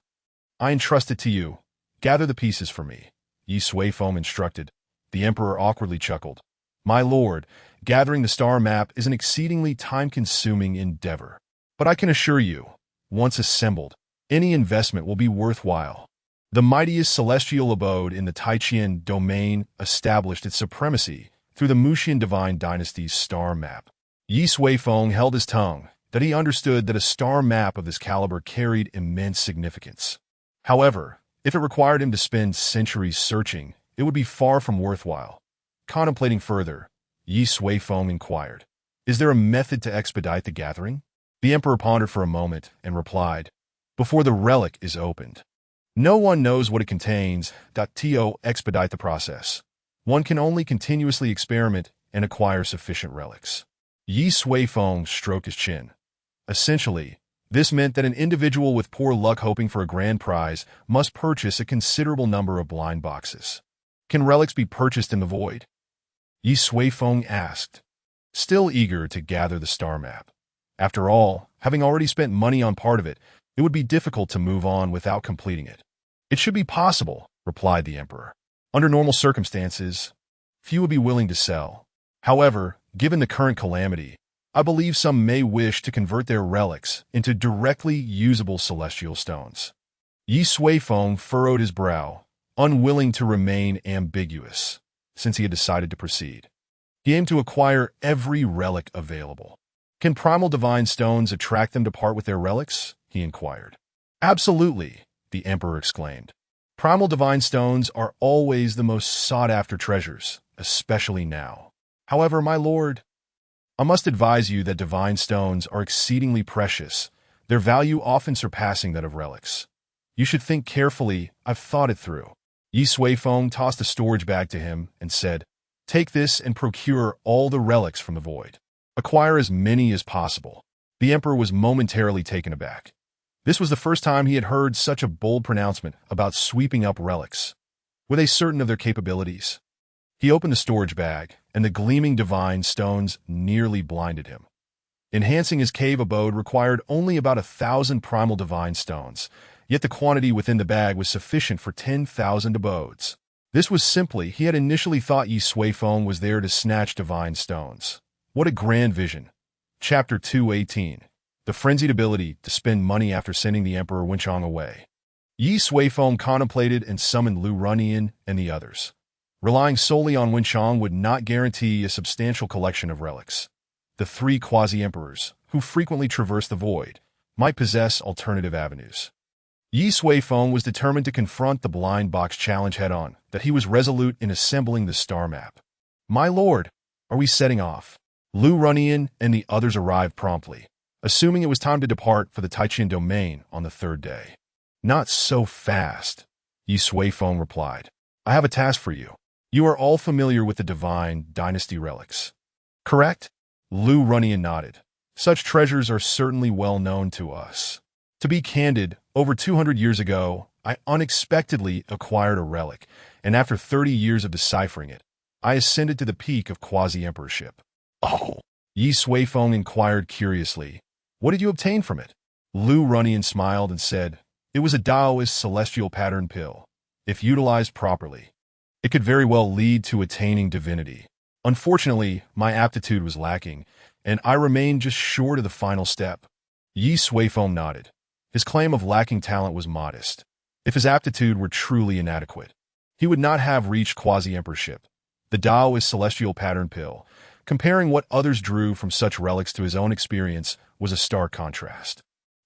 I entrust it to you. Gather the pieces for me, Ye Suifeng instructed. The emperor awkwardly chuckled. My lord, gathering the star map is an exceedingly time-consuming endeavor. But I can assure you, once assembled, any investment will be worthwhile. The mightiest celestial abode in the Taichian domain established its supremacy through the Mushian divine dynasty's star map. Ye Suifeng held his tongue, that he understood that a star map of this caliber carried immense significance. However, if it required him to spend centuries searching, it would be far from worthwhile. Contemplating further, Ye Suifeng inquired, is there a method to expedite the gathering? The emperor pondered for a moment and replied, before the relic is opened. No one knows what it contains. To expedite the process, one can only continuously experiment and acquire sufficient relics. Ye Suifeng stroked his chin. Essentially, this meant that an individual with poor luck hoping for a grand prize must purchase a considerable number of blind boxes. Can relics be purchased in the void? Ye Suifeng asked, still eager to gather the star map. After all, having already spent money on part of it, it would be difficult to move on without completing it. It should be possible, replied the emperor. Under normal circumstances, few would be willing to sell. However, given the current calamity, I believe some may wish to convert their relics into directly usable celestial stones. Ye Suifeng furrowed his brow, unwilling to remain ambiguous, since he had decided to proceed. He aimed to acquire every relic available. Can primal divine stones attract them to part with their relics? He inquired. Absolutely, the emperor exclaimed. Primal divine stones are always the most sought-after treasures, especially now. However, my lord, I must advise you that divine stones are exceedingly precious, their value often surpassing that of relics. You should think carefully. I've thought it through. Ye Suifeng tossed a storage bag to him and said, take this and procure all the relics from the void. Acquire as many as possible. The emperor was momentarily taken aback. This was the first time he had heard such a bold pronouncement about sweeping up relics. Were they certain of their capabilities? He opened the storage bag, and the gleaming divine stones nearly blinded him. Enhancing his cave abode required only about 1,000 primal divine stones, yet the quantity within the bag was sufficient for 10,000 abodes. This was simply, he had initially thought Ye Suifeng was there to snatch divine stones. What a grand vision. Chapter 218. The frenzied ability to spend money after sending the Emperor Wenchong away. Ye Suifeng contemplated and summoned Lu Runyan and the others. Relying solely on Wenchong would not guarantee a substantial collection of relics. The three quasi-emperors, who frequently traversed the void, might possess alternative avenues. Ye Suifeng was determined to confront the blind box challenge head-on, that he was resolute in assembling the star map. My lord, are we setting off? Lu Runyan and the others arrived promptly, assuming it was time to depart for the Taichian domain on the third day. Not so fast, Ye Suifeng replied. I have a task for you. You are all familiar with the divine dynasty relics, correct? Lu Runyan nodded. Such treasures are certainly well known to us. To be candid, over 200 years ago, I unexpectedly acquired a relic, and after 30 years of deciphering it, I ascended to the peak of quasi-emperorship. Oh, Ye Suifeng inquired curiously. What did you obtain from it? Lu Runyan smiled and said, it was a Daoist celestial pattern pill. If utilized properly, it could very well lead to attaining divinity. Unfortunately, my aptitude was lacking, and I remained just short of the final step. Ye Suifeng nodded. His claim of lacking talent was modest. If his aptitude were truly inadequate, he would not have reached quasi-emperorship. The Daoist celestial pattern pill, comparing what others drew from such relics to his own experience, was a stark contrast.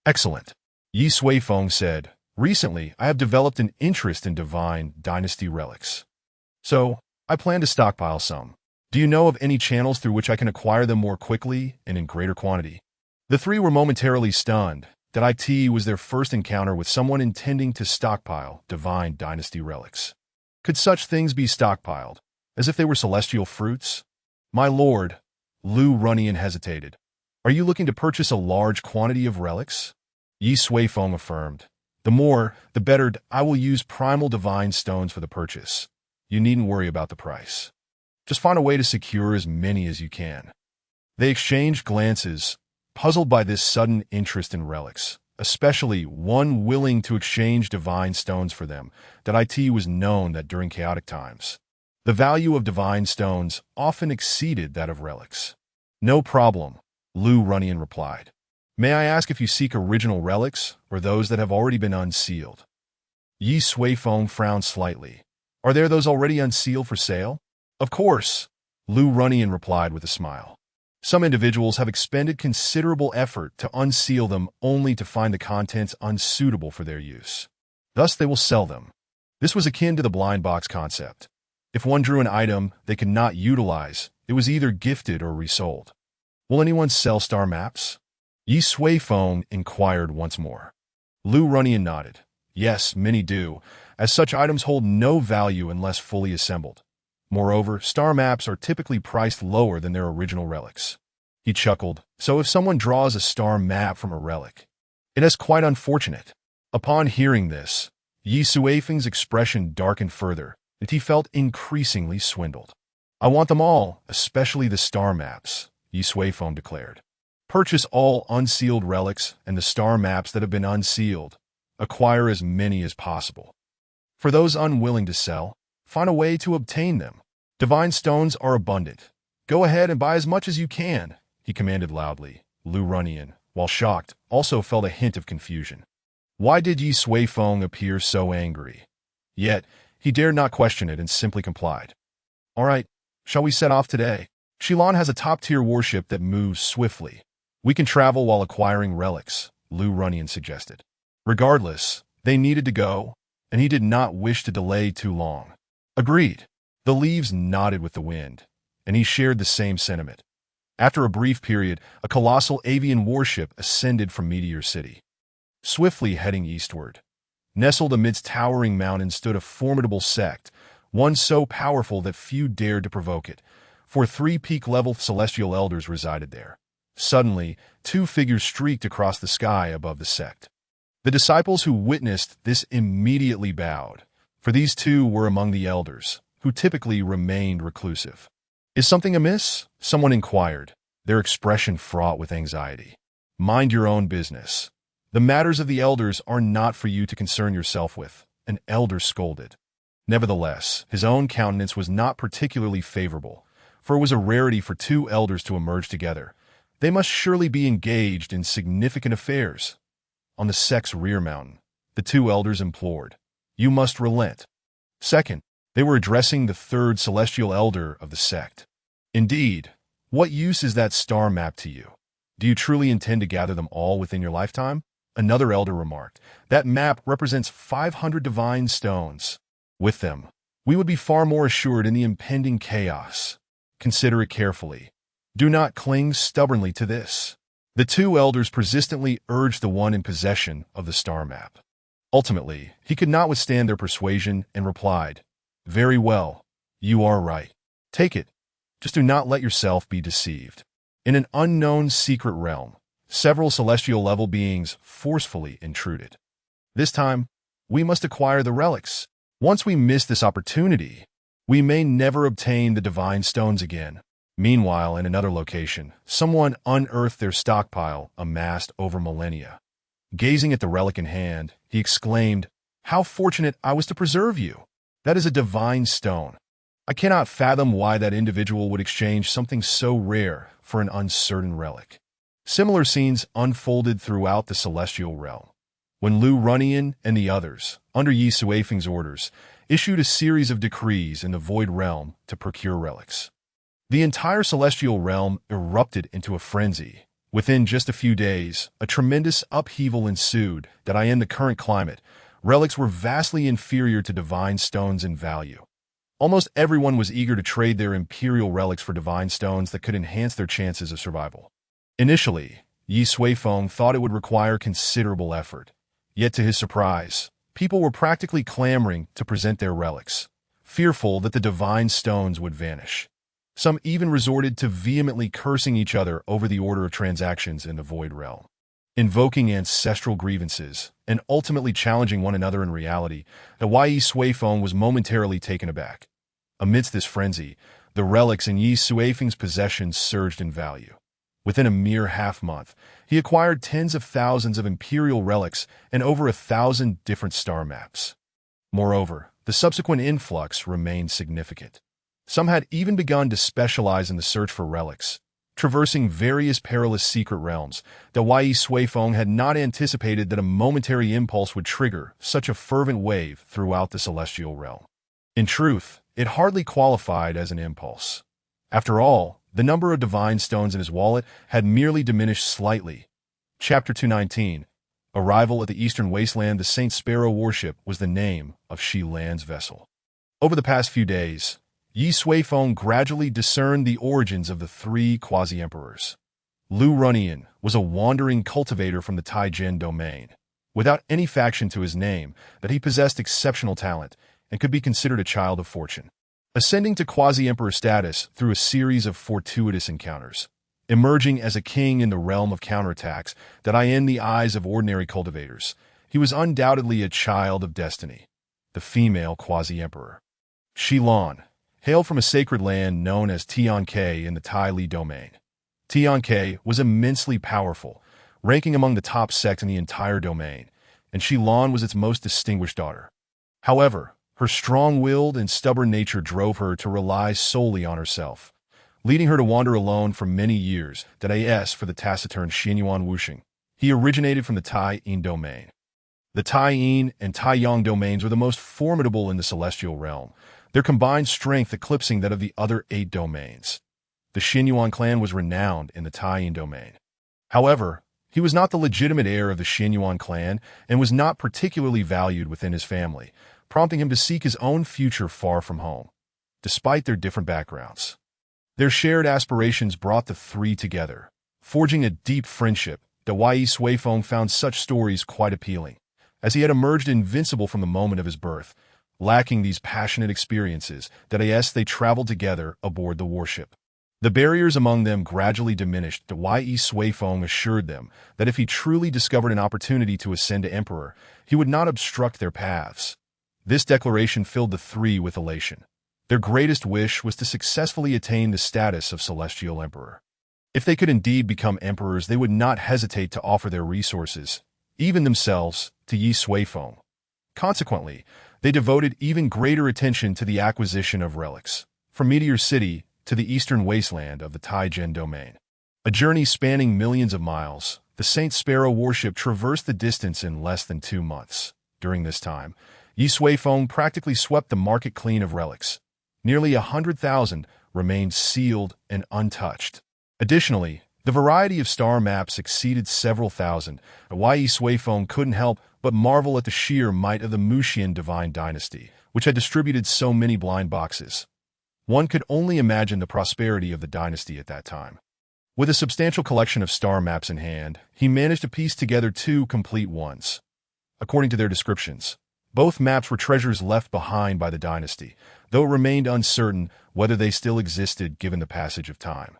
Excellent, Ye Suifeng said. Recently, I have developed an interest in divine dynasty relics. So, I plan to stockpile some. Do you know of any channels through which I can acquire them more quickly and in greater quantity? The three were momentarily stunned, that it was their first encounter with someone intending to stockpile divine dynasty relics. Could such things be stockpiled, as if they were celestial fruits? My lord, Lu Runyan hesitated. Are you looking to purchase a large quantity of relics? Ye Suifeng affirmed. The more, the better. I will use primal divine stones for the purchase. You needn't worry about the price. Just find a way to secure as many as you can. They exchanged glances, puzzled by this sudden interest in relics, especially one willing to exchange divine stones for them. That it was known that during chaotic times, the value of divine stones often exceeded that of relics. No problem, Lu Runyan replied. May I ask if you seek original relics or those that have already been unsealed? Ye Suifeng frowned slightly. Are there those already unsealed for sale? Of course, Lu Runyan replied with a smile. Some individuals have expended considerable effort to unseal them only to find the contents unsuitable for their use. Thus they will sell them. This was akin to the blind box concept. If one drew an item they could not utilize, it was either gifted or resold. Will anyone sell star maps? Ye Suifeng inquired once more. Lu Runyan nodded. Yes, many do, as such items hold no value unless fully assembled. Moreover, star maps are typically priced lower than their original relics. He chuckled. So if someone draws a star map from a relic, it is quite unfortunate. Upon hearing this, Ye Suifeng's expression darkened further, and he felt increasingly swindled. I want them all, especially the star maps, Ye Suifeng declared. Purchase all unsealed relics and the star maps that have been unsealed. Acquire as many as possible. For those unwilling to sell, find a way to obtain them. Divine stones are abundant. Go ahead and buy as much as you can, he commanded loudly. Lu Runyan, while shocked, also felt a hint of confusion. Why did Ye Suifeng appear so angry? Yet, he dared not question it and simply complied. All right, shall we set off today? Shilon has a top-tier warship that moves swiftly. We can travel while acquiring relics, Lu Runyan suggested. Regardless, they needed to go, and he did not wish to delay too long. Agreed. The leaves nodded with the wind, and he shared the same sentiment. After a brief period, a colossal avian warship ascended from Meteor City, swiftly heading eastward. Nestled amidst towering mountains stood a formidable sect, one so powerful that few dared to provoke it, for 3 peak-level celestial elders resided there. Suddenly, 2 figures streaked across the sky above the sect. The disciples who witnessed this immediately bowed, for these 2 were among the elders, who typically remained reclusive. Is something amiss? Someone inquired, their expression fraught with anxiety. Mind your own business. The matters of the elders are not for you to concern yourself with, an elder scolded. Nevertheless, his own countenance was not particularly favorable, for it was a rarity for 2 elders to emerge together. They must surely be engaged in significant affairs. On the sect's rear mountain, the 2 elders implored, You must relent. Second, they were addressing the 3rd celestial elder of the sect. Indeed, what use is that star map to you? Do you truly intend to gather them all within your lifetime? Another elder remarked, That map represents 500 divine stones. With them, we would be far more assured in the impending chaos. Consider it carefully. Do not cling stubbornly to this. The 2 elders persistently urged the one in possession of the star map. Ultimately, he could not withstand their persuasion and replied, Very well, you are right. Take it. Just do not let yourself be deceived. In an unknown secret realm, several celestial-level beings forcefully intruded. This time, we must acquire the relics. Once we miss this opportunity, we may never obtain the divine stones again. Meanwhile, in another location, someone unearthed their stockpile amassed over millennia. Gazing at the relic in hand, he exclaimed, How fortunate I was to preserve you! That is a divine stone. I cannot fathom why that individual would exchange something so rare for an uncertain relic. Similar scenes unfolded throughout the celestial realm, when Lu Runyan and the others, under Ye Suifeng's orders, issued a series of decrees in the void realm to procure relics. The entire celestial realm erupted into a frenzy. Within just a few days, a tremendous upheaval ensued that in the current climate, relics were vastly inferior to divine stones in value. Almost everyone was eager to trade their imperial relics for divine stones that could enhance their chances of survival. Initially, Ye Suifeng thought it would require considerable effort. Yet to his surprise, people were practically clamoring to present their relics, fearful that the divine stones would vanish. Some even resorted to vehemently cursing each other over the order of transactions in the void realm, invoking ancestral grievances, and ultimately challenging one another in reality. The Ye Suifeng was momentarily taken aback. Amidst this frenzy, the relics in Ye Suifeng's possessions surged in value. Within a mere half-month, he acquired tens of thousands of imperial relics and over 1,000 different star maps. Moreover, the subsequent influx remained significant. Some had even begun to specialize in the search for relics, traversing various perilous secret realms. The Ye Suifeng had not anticipated that a momentary impulse would trigger such a fervent wave throughout the celestial realm. In truth, it hardly qualified as an impulse. After all, the number of divine stones in his wallet had merely diminished slightly. Chapter 219. Arrival at the eastern wasteland. The Saint Sparrow warship was the name of Shi Lan's vessel. Over the past few days, Ye Suifeng gradually discerned the origins of the three quasi-emperors. Lu Runyan was a wandering cultivator from the Taijian domain, without any faction to his name, but he possessed exceptional talent and could be considered a child of fortune, ascending to quasi-emperor status through a series of fortuitous encounters, emerging as a king in the realm of counterattacks that in the eyes of ordinary cultivators. He was undoubtedly a child of destiny, the female quasi-emperor. Shi Lan hailed from a sacred land known as Tianke in the Tai Li domain. Tianke was immensely powerful, ranking among the top sect in the entire domain, and Shi Lan was its most distinguished daughter. However, her strong-willed and stubborn nature drove her to rely solely on herself, leading her to wander alone for many years. For the taciturn Xinyuan Wuxing. He originated from the Tai Yin domain. The Tai Yin and Tai Yang domains were the most formidable in the celestial realm, their combined strength eclipsing that of the other 8 domains. The Xinyuan clan was renowned in the Tai Yin domain. However, he was not the legitimate heir of the Xinyuan clan and was not particularly valued within his family, prompting him to seek his own future far from home. Despite their different backgrounds, their shared aspirations brought the three together, forging a deep friendship. The Ye Suifeng found such stories quite appealing, as he had emerged invincible from the moment of his birth. Lacking these passionate experiences, they traveled together aboard the warship. The barriers among them gradually diminished. The Ye Suifeng assured them that if he truly discovered an opportunity to ascend to emperor, he would not obstruct their paths. This declaration filled the three with elation. Their greatest wish was to successfully attain the status of celestial emperor. If they could indeed become emperors, they would not hesitate to offer their resources, even themselves, to Ye Suifeng. Consequently, they devoted even greater attention to the acquisition of relics, from Meteor City to the eastern wasteland of the Taijian domain. A journey spanning millions of miles, the Saint Sparrow warship traversed the distance in less than 2 months. During this time, Ye Suifeng practically swept the market clean of relics. Nearly 100,000 remained sealed and untouched. Additionally, the variety of star maps exceeded several thousand. Ye Suifeng couldn't help but marvel at the sheer might of the Muxian divine dynasty, which had distributed so many blind boxes. One could only imagine the prosperity of the dynasty at that time. With a substantial collection of star maps in hand, he managed to piece together 2 complete ones. According to their descriptions, both maps were treasures left behind by the dynasty, though it remained uncertain whether they still existed given the passage of time.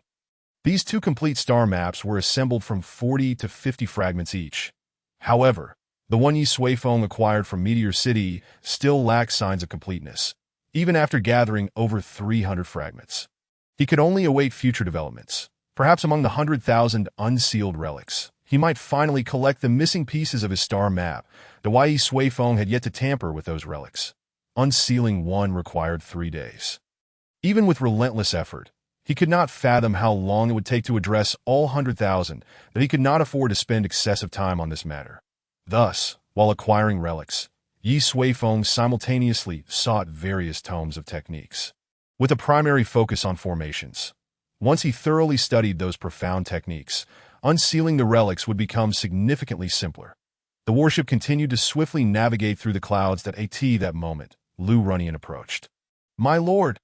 These 2 complete star maps were assembled from 40 to 50 fragments each. However, the one Ye Suifeng acquired from Meteor City still lacked signs of completeness, even after gathering over 300 fragments. He could only await future developments. Perhaps among the 100,000 unsealed relics, he might finally collect the missing pieces of his star map. The Ye Suifeng had yet to tamper with those relics. Unsealing one required 3 days. Even with relentless effort, he could not fathom how long it would take to address all 100,000, that he could not afford to spend excessive time on this matter. Thus, while acquiring relics, Ye Suifeng simultaneously sought various tomes of techniques, with a primary focus on formations. Once he thoroughly studied those profound techniques, unsealing the relics would become significantly simpler. The warship continued to swiftly navigate through the clouds. At that moment, Lu Runyan approached. "My lord,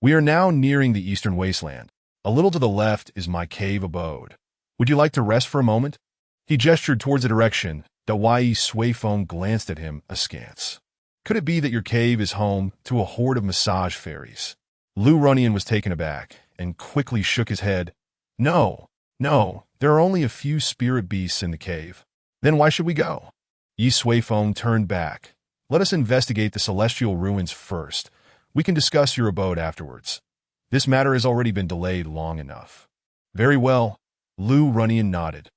we are now nearing the eastern wasteland. A little to the left is my cave abode." Would you like to rest for a moment? He gestured towards a direction that Ye Suifeng glanced at him askance. Could it be that your cave is home to a horde of massage fairies? Lu Runyan was taken aback and quickly shook his head. No, there are only a few spirit beasts in the cave. Then why should we go? Ye Suifeng turned back. Let us investigate the celestial ruins first. We can discuss your abode afterwards. This matter has already been delayed long enough. Very well, Lu Runyan nodded.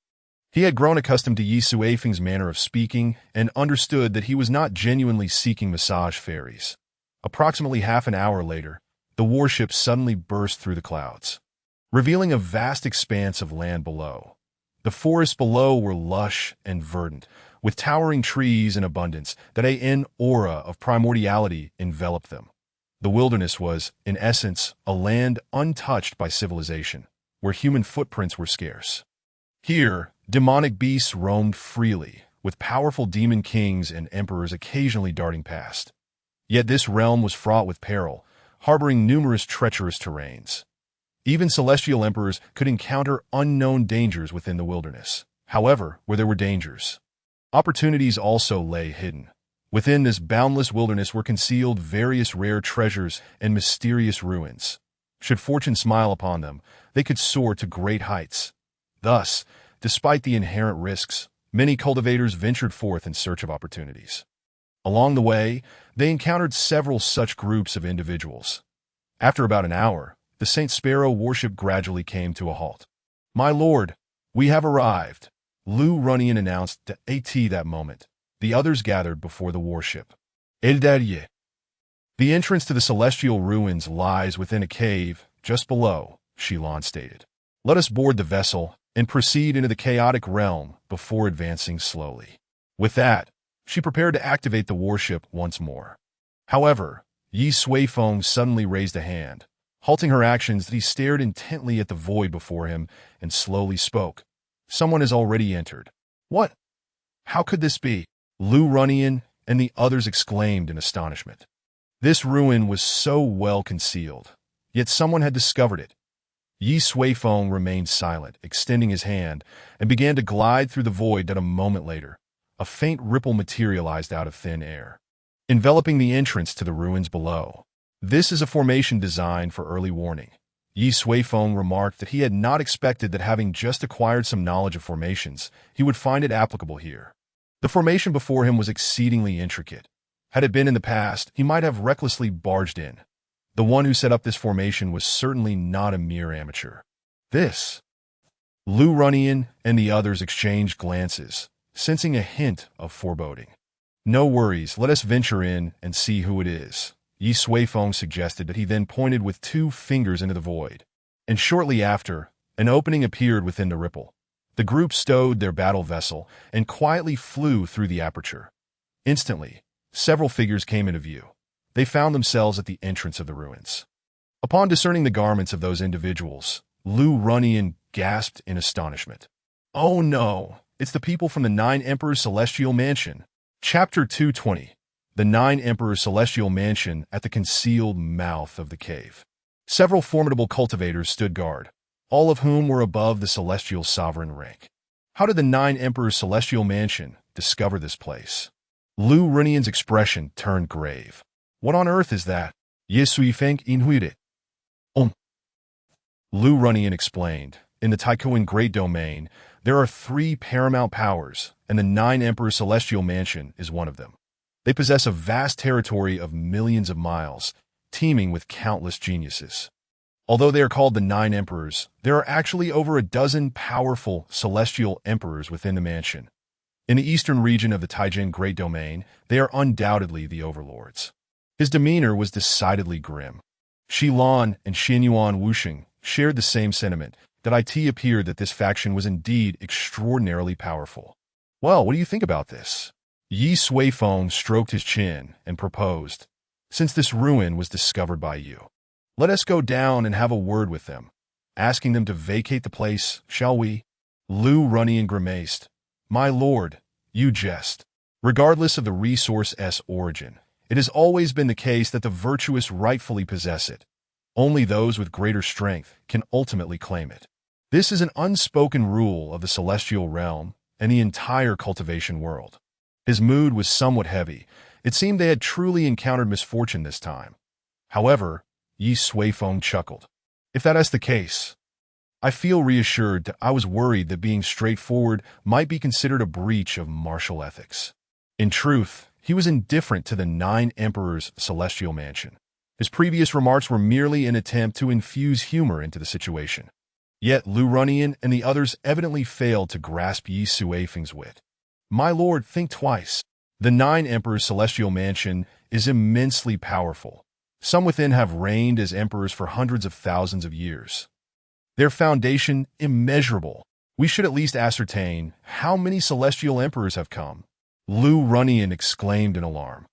He had grown accustomed to Ye Suifeng's manner of speaking and understood that he was not genuinely seeking massage fairies. Approximately half an hour later, the warship suddenly burst through the clouds, revealing a vast expanse of land below. The forests below were lush and verdant, with towering trees in abundance that an aura of primordiality enveloped them. The wilderness was, in essence, a land untouched by civilization, where human footprints were scarce. Here, demonic beasts roamed freely, with powerful demon kings and emperors occasionally darting past. Yet this realm was fraught with peril, harboring numerous treacherous terrains. Even celestial emperors could encounter unknown dangers within the wilderness. However, where there were dangers, opportunities also lay hidden. Within this boundless wilderness were concealed various rare treasures and mysterious ruins. Should fortune smile upon them, they could soar to great heights. Thus, despite the inherent risks, many cultivators ventured forth in search of opportunities. Along the way, they encountered several such groups of individuals. After about an hour, the St. Sparrow warship gradually came to a halt. "My lord, we have arrived," Lu Runyan announced to AT that moment. The others gathered before the warship. "Ye." The entrance to the celestial ruins lies within a cave just below, Shilon stated. "Let us board the vessel and proceed into the chaotic realm before advancing slowly." With that, she prepared to activate the warship once more. However, Ye Suifeng suddenly raised a hand. Halting her actions, he stared intently at the void before him and slowly spoke. "Someone has already entered." "What? How could this be?" Lu Runyan and the others exclaimed in astonishment. This ruin was so well concealed, yet someone had discovered it. Ye Suifeng remained silent, extending his hand, and began to glide through the void that a moment later, a faint ripple materialized out of thin air, enveloping the entrance to the ruins below. "This is a formation designed for early warning." Ye Suifeng remarked that he had not expected that having just acquired some knowledge of formations, he would find it applicable here. The formation before him was exceedingly intricate. Had it been in the past, he might have recklessly barged in. The one who set up this formation was certainly not a mere amateur. This. Lu Runyan and the others exchanged glances, sensing a hint of foreboding. "No worries, let us venture in and see who it is," Ye Suifeng suggested that he then pointed with 2 fingers into the void. And shortly after, an opening appeared within the ripple. The group stowed their battle vessel and quietly flew through the aperture. Instantly, several figures came into view. They found themselves at the entrance of the ruins. Upon discerning the garments of those individuals, Lu Runyan gasped in astonishment. "Oh no, it's the people from the 9 Emperors' Celestial Mansion." Chapter 220. The 9 Emperors' Celestial Mansion at the concealed mouth of the cave. Several formidable cultivators stood guard, all of whom were above the celestial sovereign rank. How did the 9 Emperors' Celestial Mansion discover this place? Lu Runyan's expression turned grave. "What on earth is that?" Ye Suifeng inhuited. Lu Runyan explained. "In the Taikoan Great Domain, there are 3 paramount powers, and the 9 Emperors' Celestial Mansion is one of them. They possess a vast territory of millions of miles, teeming with countless geniuses. Although they are called the 9 Emperors, there are actually over a dozen powerful celestial emperors within the mansion. In the eastern region of the Taijin Great Domain, they are undoubtedly the overlords." His demeanor was decidedly grim. Shilon and Xinyuan Wusheng shared the same sentiment, that it appeared that this faction was indeed extraordinarily powerful. "Well, what do you think about this?" Ye Suifeng stroked his chin and proposed, "Since this ruin was discovered by you, let us go down and have a word with them, asking them to vacate the place, shall we?" Lu Runyan grimaced. "My lord, you jest. Regardless of the resource's origin, it has always been the case that the virtuous rightfully possess it. Only those with greater strength can ultimately claim it. This is an unspoken rule of the celestial realm and the entire cultivation world. His mood was somewhat heavy. It seemed they had truly encountered misfortune this time. However, Ye Suifeng chuckled. If that is the case, I feel reassured that I was worried that being straightforward might be considered a breach of martial ethics. In truth, he was indifferent to the 9 Emperors' celestial mansion. His previous remarks were merely an attempt to infuse humor into the situation. Yet Lu Runyan and the others evidently failed to grasp Ye Suifeng's wit. My lord, think twice. The 9 Emperors' celestial mansion is immensely powerful. Some within have reigned as emperors for hundreds of thousands of years. Their foundation immeasurable. We should at least ascertain how many celestial emperors have come. Lu Runyan exclaimed in alarm.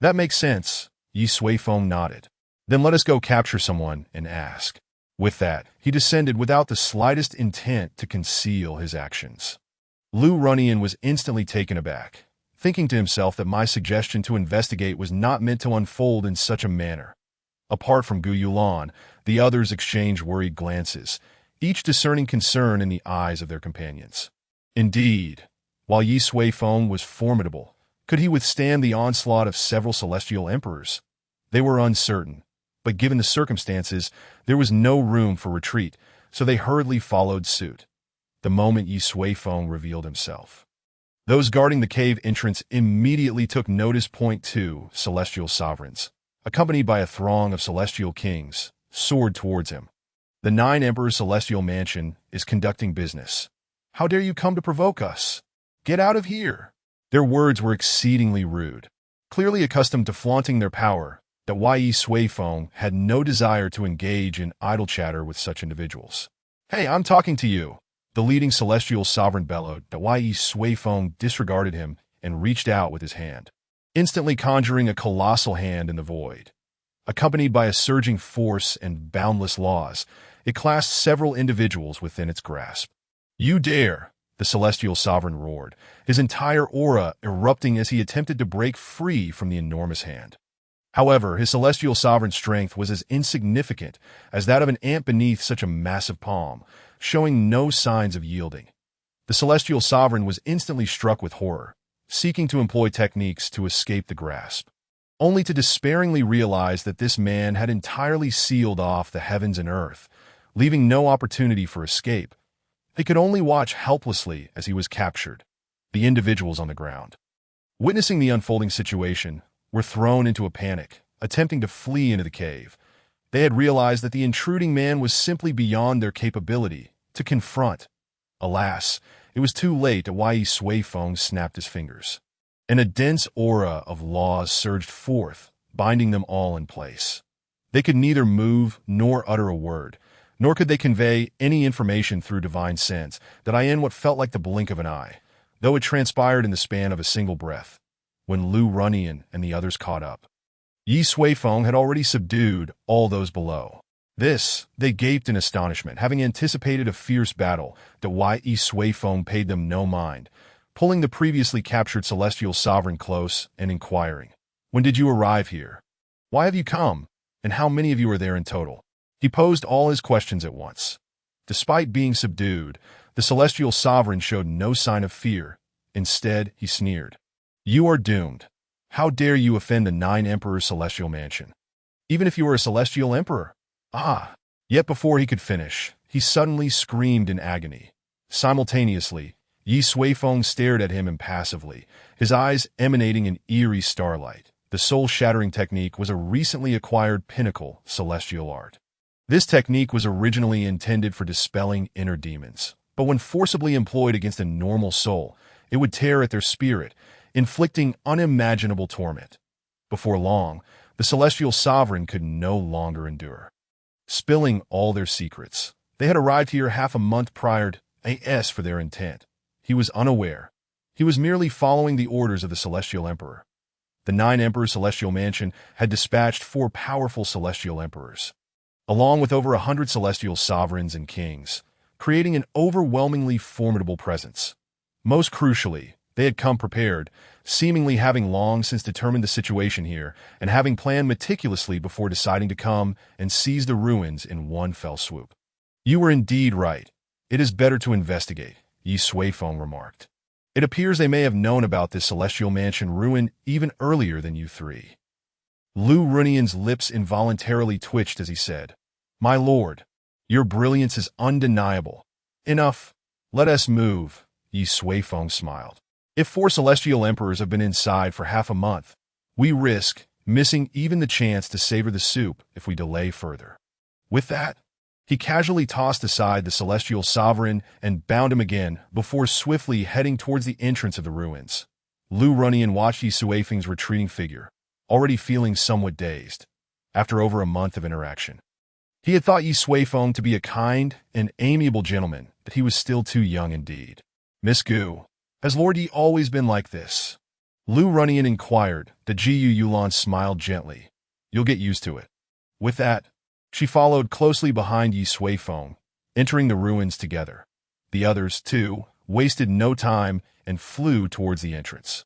That makes sense. Ye Suifeng nodded. Then let us go capture someone and ask. With that, he descended without the slightest intent to conceal his actions. Lu Runyan was instantly taken aback, thinking to himself that my suggestion to investigate was not meant to unfold in such a manner. Apart from Gu Yulan, the others exchanged worried glances, each discerning concern in the eyes of their companions. Indeed, while Ye Suifeng was formidable, could he withstand the onslaught of several celestial emperors? They were uncertain, but given the circumstances, there was no room for retreat, so they hurriedly followed suit. The moment Ye Suifeng revealed himself, those guarding the cave entrance immediately took notice. 2 Celestial sovereigns, accompanied by a throng of celestial kings, soared towards him. The 9 Emperors' celestial mansion is conducting business. How dare you come to provoke us? Get out of here! Their words were exceedingly rude. Clearly accustomed to flaunting their power, that Ye Suifeng had no desire to engage in idle chatter with such individuals. Hey, I'm talking to you! The leading celestial sovereign bellowed. That Ye Suifeng disregarded him and reached out with his hand, instantly conjuring a colossal hand in the void. Accompanied by a surging force and boundless laws, it clasped several individuals within its grasp. You dare! The celestial sovereign roared, his entire aura erupting as he attempted to break free from the enormous hand. However, his celestial sovereign strength was as insignificant as that of an ant beneath such a massive palm, showing no signs of yielding. The celestial sovereign was instantly struck with horror, seeking to employ techniques to escape the grasp, only to despairingly realize that this man had entirely sealed off the heavens and earth, leaving no opportunity for escape. They could only watch helplessly as he was captured. The individuals on the ground, witnessing the unfolding situation, were thrown into a panic, attempting to flee into the cave. They had realized that the intruding man was simply beyond their capability to confront. Alas, it was too late. Ye Suifeng snapped his fingers, and a dense aura of laws surged forth, binding them all in place. They could neither move nor utter a word, nor could they convey any information through divine sense, that in what felt like the blink of an eye, though it transpired in the span of a single breath. When Lu Runyan and the others caught up, Ye Suifeng had already subdued all those below. They gaped in astonishment, having anticipated a fierce battle. Ye Suifeng paid them no mind, pulling the previously captured celestial sovereign close and inquiring, When did you arrive here? Why have you come? And how many of you are there in total? He posed all his questions at once. Despite being subdued, the celestial sovereign showed no sign of fear. Instead, he sneered. You are doomed. How dare you offend the 9 Emperors' celestial mansion? Even if you were a celestial emperor? Yet before he could finish, he suddenly screamed in agony. Simultaneously, Ye Suifeng stared at him impassively, his eyes emanating an eerie starlight. The soul-shattering technique was a recently acquired pinnacle celestial art. This technique was originally intended for dispelling inner demons, but when forcibly employed against a normal soul, it would tear at their spirit, inflicting unimaginable torment. Before long, the celestial sovereign could no longer endure. Spilling all their secrets, they had arrived here half a month prior for their intent. He was unaware. He was merely following the orders of the celestial emperor. The 9 Emperors' celestial mansion had dispatched 4 powerful celestial emperors, along with over 100 celestial sovereigns and kings, creating an overwhelmingly formidable presence. Most crucially, they had come prepared, seemingly having long since determined the situation here and having planned meticulously before deciding to come and seize the ruins in one fell swoop. You were indeed right. It is better to investigate, Ye Suifeng remarked. It appears they may have known about this celestial mansion ruin even earlier than you three. Lu Runian's lips involuntarily twitched as he said, My lord, your brilliance is undeniable. Enough. Let us move, Ye Suifeng smiled. If 4 celestial emperors have been inside for half a month, we risk missing even the chance to savor the soup if we delay further. With that, he casually tossed aside the celestial sovereign and bound him again before swiftly heading towards the entrance of the ruins. Lu Runian watched Ye Suifeng's retreating figure, already feeling somewhat dazed, after over a month of interaction. He had thought Ye Suifeng to be a kind and amiable gentleman, but he was still too young indeed. Miss Gu, has Lord Yi always been like this? Lu Runian inquired. The Jiyu Yulan smiled gently. You'll get used to it. With that, she followed closely behind Ye Suifeng, entering the ruins together. The others, too, wasted no time and flew towards the entrance.